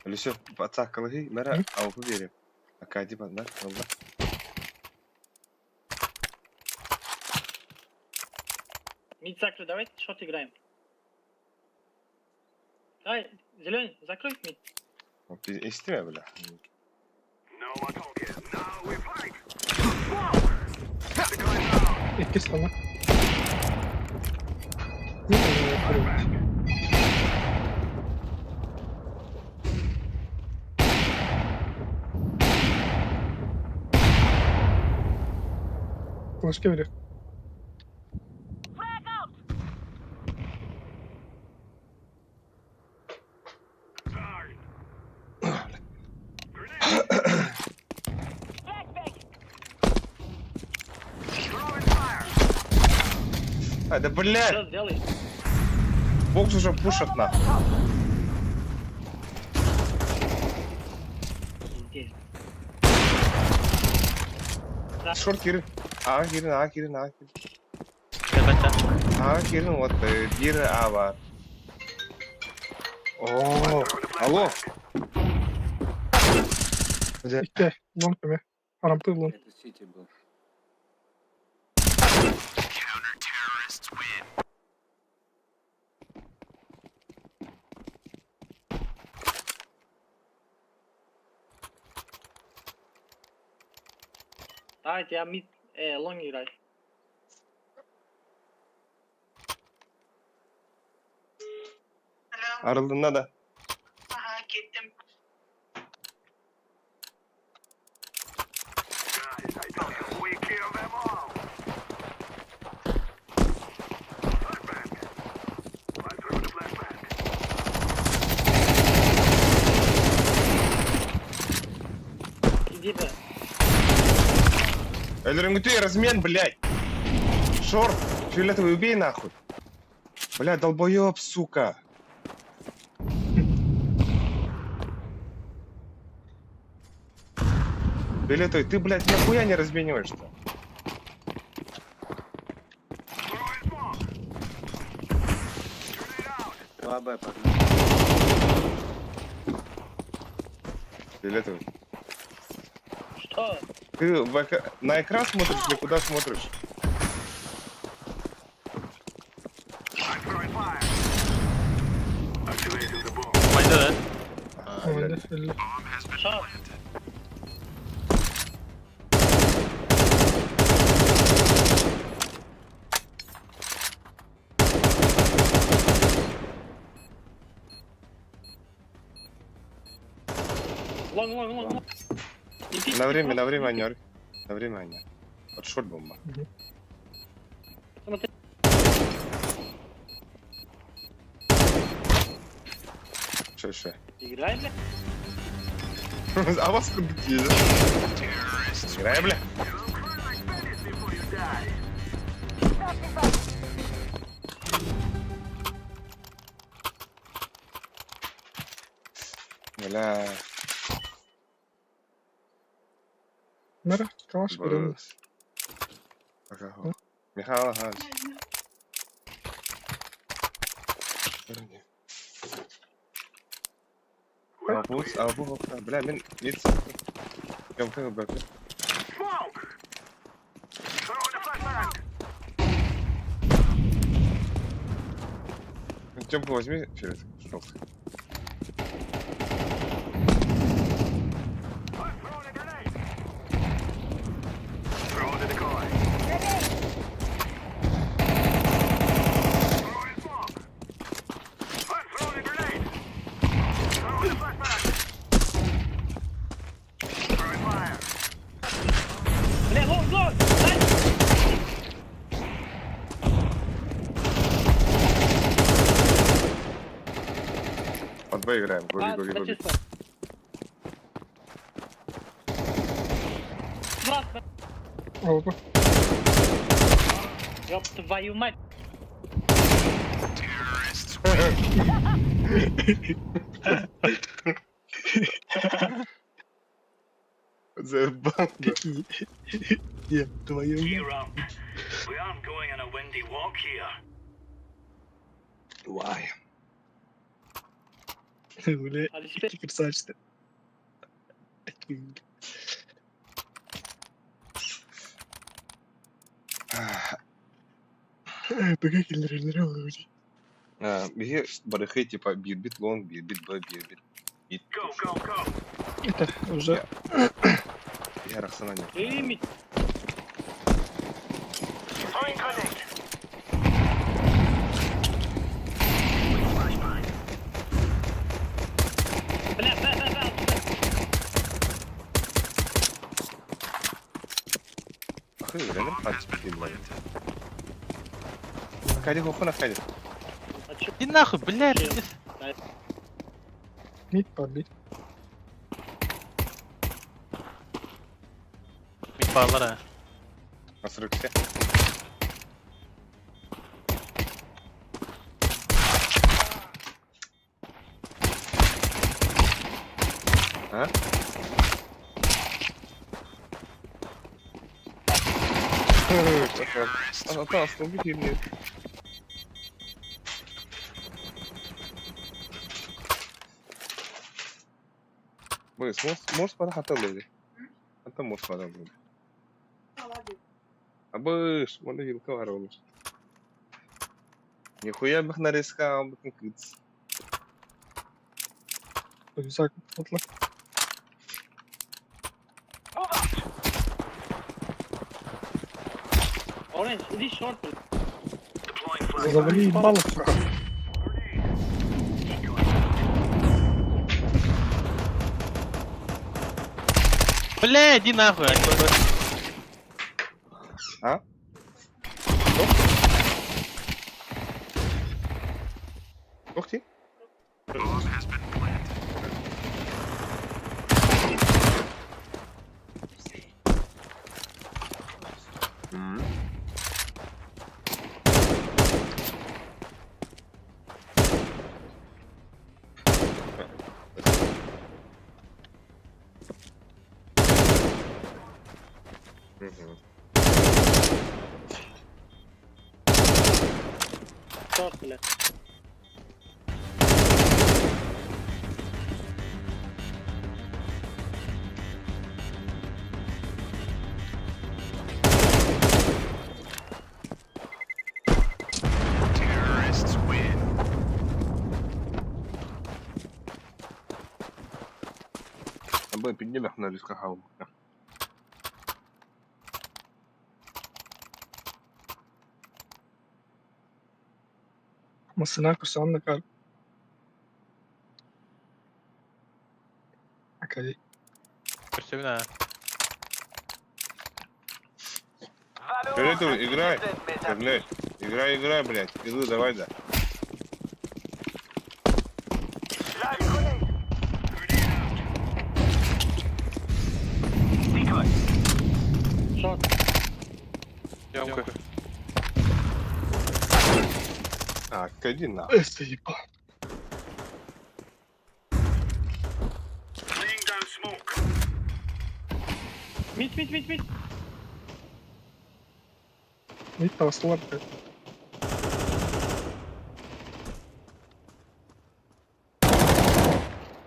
Люсё, пацак калыгы, мэра, алгы берем. Акади ба, да? Алда. Мид закрой, давайте шот играем. Давай, зеленый, закрой мид. Естиме, бля. İki sana. Ne oluyor? Başka biri. А, да блядь! Что сделай? Бокс уже пушит нахуй. Здесь. Шорт кирин. Кирин, кирин. Кабата. Кирин, вот, биры, бар. О, алло. İki. Long gibi. Rampı long. Это Сити был. Давайте, я мид, лонг играю. Arıldığında da. Aha, gittim. Иди, бля. Эльрингутей, размен, блядь. Шорт, фиолетовый, убей нахуй. Бля, долбоёб, сука. Фиолетовый, ты, блядь, нахуя не размениваешь-то? Два Б, погнали. Фиолетовый. Что? Ты на экран смотришь или куда смотришь? Mayda da. Öyle. Öyle. Что? Лонг. Иди, На время, просто иди. Анёр. На время, Анёр. Вот шорт бомба. Смотри. Ше. Играй, бля. А вас куда едет? Играй, бля. Бля. Мира, калаш берем. Быс. Ага. Михаил Гач. Абу, бля, мен нет. Кем бэк. Тёмку возьми через шок. Бля, лонг! По 2 играем. Гоги. Опа. Ёб твою мать! Заебал. Еб твою мать. We aren't going on a windy walk here. Why? Бля, А теперь какие красавчики. ПГ киллер. Биги барыхы типа бит лонг, бит б, бит. Это уже Я рахсана нет. Ими. Бля. Ахы, ренер хатс бит. Кайди хохуна кайди. А чё? Иди нахуй, блядь. мид подбить. Мипалара. Асрыкся. А? Пожалуйста, убеги мне. Быс, можешь пора хаталыды. Это можешь пора будет. Абыш, можно вилка воронишь. Нихуя бих нарискал, бих кыц. Рюкзак отла. Оранж, иди шорт. Завали ебало, сука. Бля, иди нахуй. А? Ух ты. Шорт, бля. Абы піднімах на рискахав. Масына кусанна кар. Окей. Персевина. Фиолетовый, играй. Блядь. Играй, блядь. Иду, давай, да. Шорт. Ёмка. А, иди на. Заебал. Mid. Mid bastılar.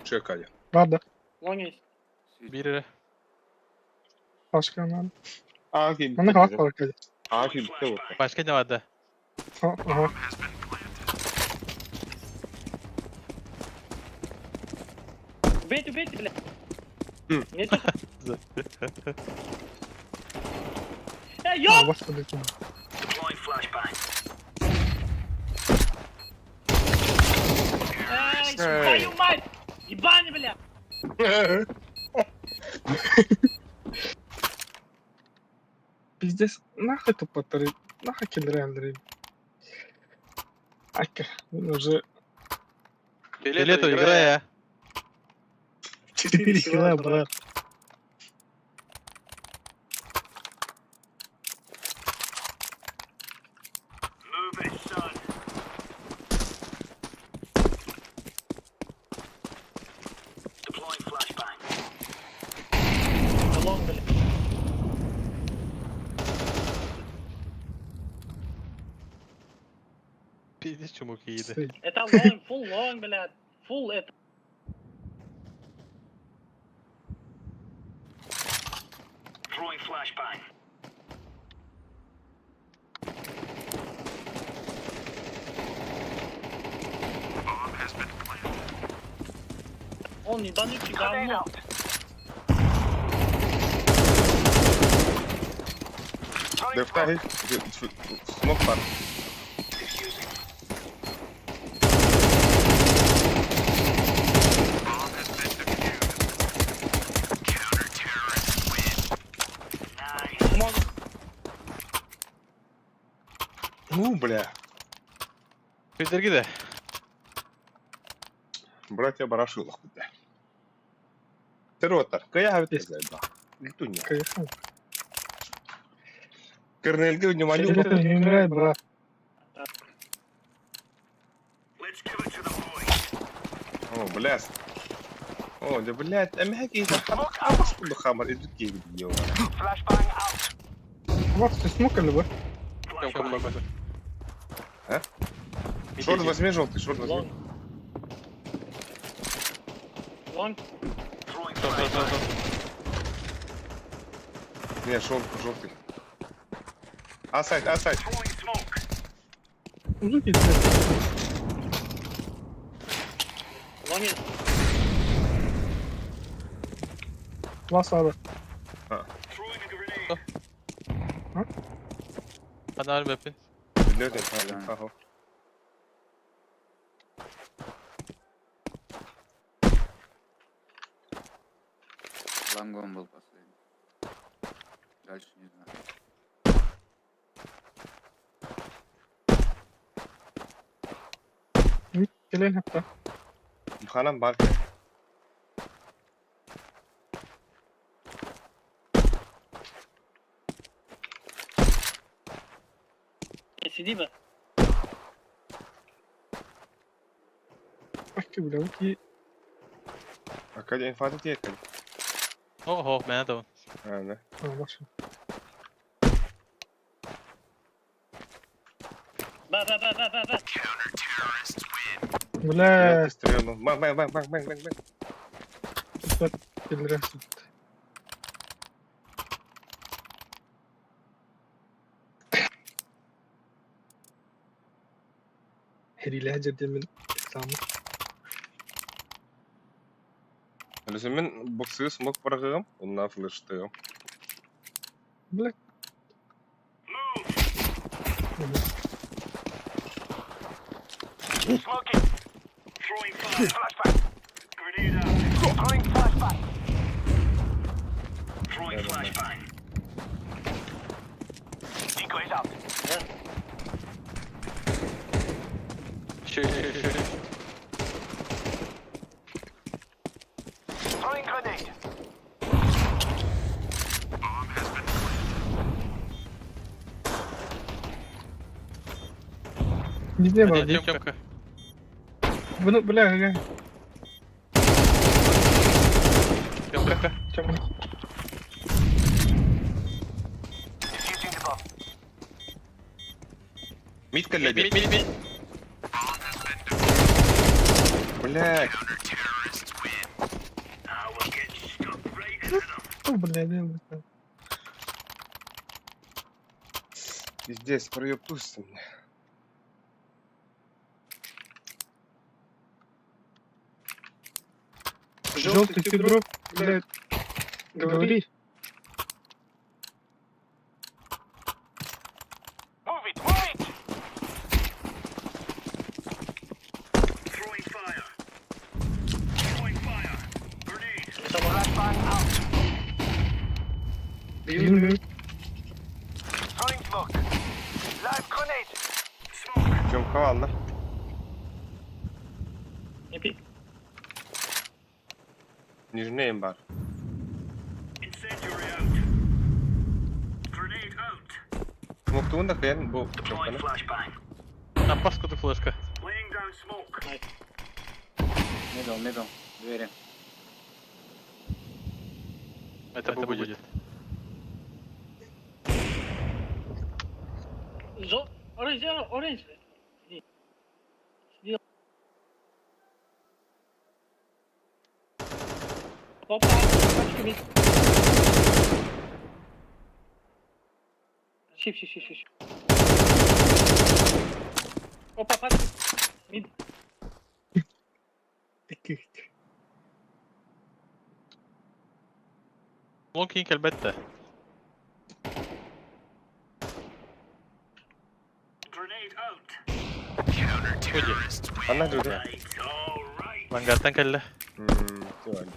Чекай. Var da. Long is. Biri. Başka ne var? Abi Bana kalk var hadi. Abi bitti bu. Başka ne vardı? Aha. Бейте, бля. М. Нету. Ёп! Aa, başladı. Эй, твою мать! Ебани, бля! Пиздец. Нахуй тупотары. Нахуй киллеры. Ака. Уже Филето, играй, а. 4 килла, брат. Long, бля. Пиздец, чумок iyiydi. Стой. Это long, full long, блядь. Full это. Он ебанутый Grenade говно. out. Throwing Defter smoke var. Смог. Бля. Bildirgi de. Братья Барашилов. Теротар. Кая хавит да. Литуня. Конечно. Корнельге внимание. Это не умирает, брат. О, блядь. О, да блядь, а мягкий хамар идут кейк делать. flashbang out. Вот, ты смокали бы. А? Шорт возьми желтый, шорт возьми. Long. Long. Не, шорт желтый. Асайд. Мужики, Long is. Лас abi. Hadi harbi yapın. Nerede? Ага. Лонгом был последний. Дальше не знаю. Gelen hatta. Hanım var. Сиди бы. Bak ki bile ki. Акадия инфаты текали. Oho, bana da. А, да. Ha başla. Ба. Бля. Я стрельнул. Бang. Bak killere sıktı. Heriyle Hacer'demin İslam'ı. Лезем боксы смог программ. Он на флештею. Bля. Smoking. Flashbang. Throwing flashbang. Decoys out. Şöyle. Throwing grenade. Bizde var. Hadi девчонка. Bunu bля. Темка. Митка для Миль. Блять. О, бля, не Пиздец, проебтусь мне. Желтый ты дроп, блядь. Говори. Move it, move it! Flashbang out. Длинный. Throwing smoke. Live grenade. Темка, ладно. Не пик. Нижнеем бар. Смог ту нахрен был. Темка, да? На паску ты флешка. Middle, двери. Это будет. Оранж. Опа, пачка мид. Shift. Опа, пачка мид. Таких. ممكن كالبتة. Уйди. Она другая. Вангартан калле. Тюраль.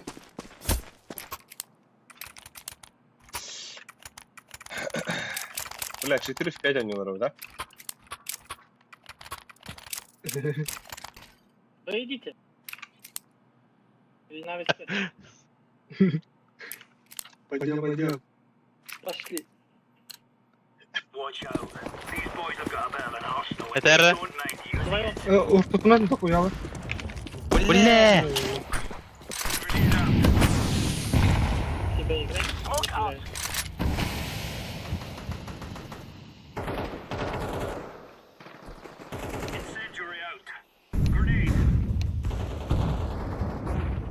Бля, 4 в 5 они воров, да? Да идите. Виноват. Пойдем. Пошли. Это Р. Вдвоем. Уж тут надо дохуяло. Бля! Тебя играть. Smoke out.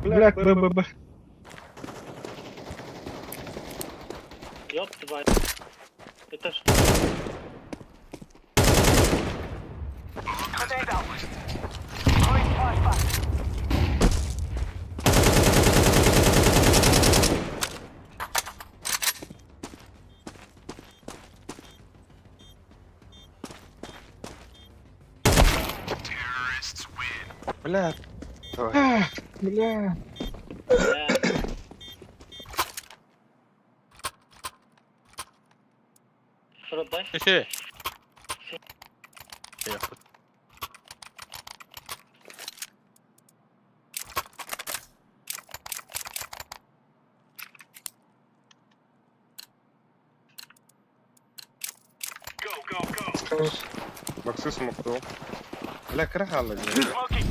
Блядь, б. Ёб тварь. Это что? Grenade out. Throwing flashbang. Бля. Бля. Что дальше? Еще. Боксу смокту. Бля, крахало. Smoking.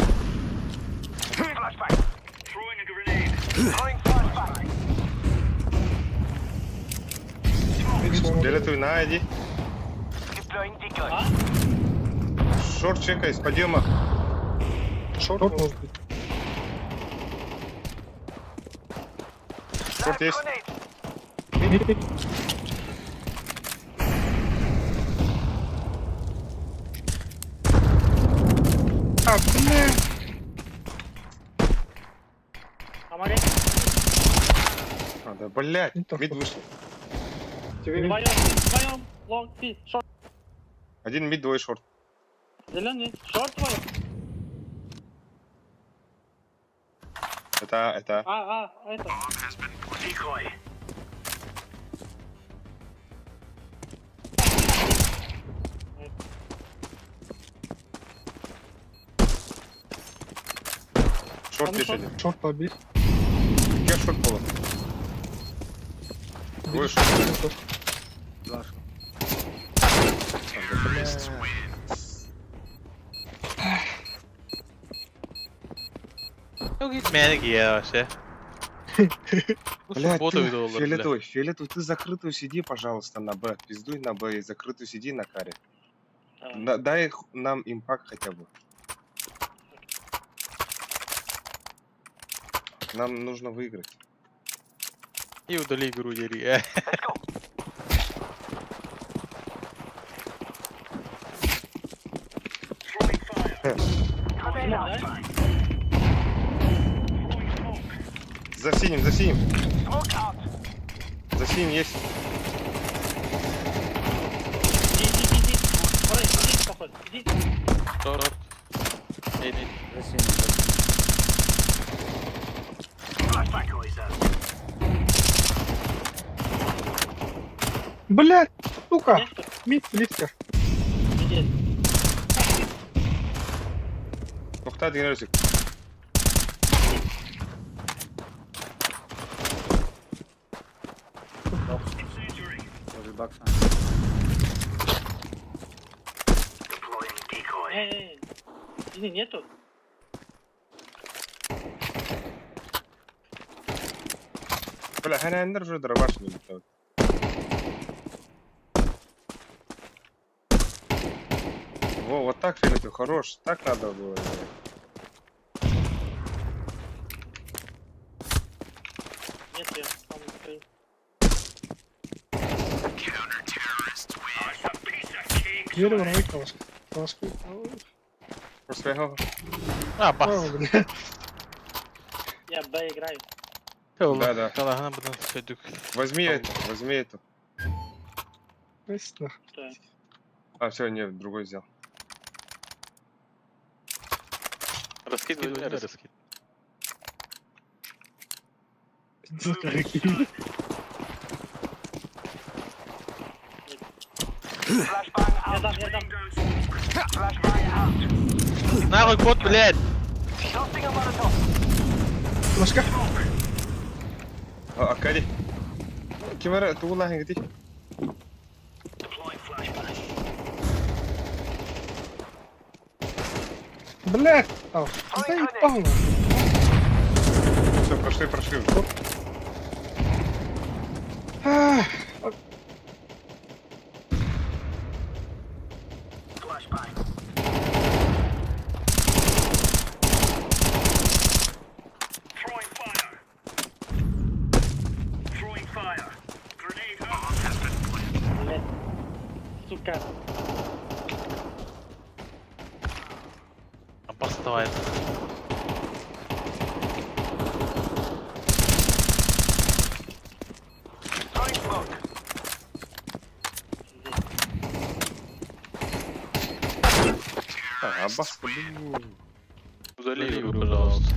Flashbang. Throwing flashbang. Делетуй на, иди. Deploying decoy. Шорт чекай с подъема. Шорт может быть. Шорт Live есть. grenade. А, бля. Помогай. А, да, блядь. Не то, Мид что- вышел. Вдвоем. Лонг, пи, шорт. Один мид, двое шорт. Зеленый. Шорт твой. Это. Это. Шорт есть один. Шорт побил. Я шорт было. Двое шорт. Флешка. Yok gitmeye gidiyor işte. Ну, Блядь, суббота ты, видео, бля. фиолетовый, ты закрытую сиди, пожалуйста, на Б. Пиздуй на Б и закрытую сиди на каре. Дай нам импакт хотя бы. Нам нужно выиграть. И удали игру, Ери. За синим, за синим. За синим есть. Иди. Смотри, иди, походу. Иди. Шорт. Эй, эй. За синим, за синим. Блядь, сука! Есть что? Мид близко. Иди. Токта дегенерсик. Возле бакса. Эй. Иди, нету. Бля, ханандер уже дробаш не летает. Во, вот так, фиолетовый, хорош. Так надо было играть. Нет, я там стою. Дерево на калашка. Калашка. Просто я... А, бас. О, блядь. Я Б играю. Да. Калахана буду сөйдік. Возьми это, возьми эту. Пусть нахуй. Что? А, все, нет, другой взял. Розкидуй, не розкид. Сука, какие. Я дам. Нахуй кот, блядь! Флешка. Акади. Кимера, ты улахи где? Блядь. Ау. Заебал нахуй. Все, прошли. Ах. Блядь. Сука. Опоставает. А, бас, блин. Удали игру, пожалуйста.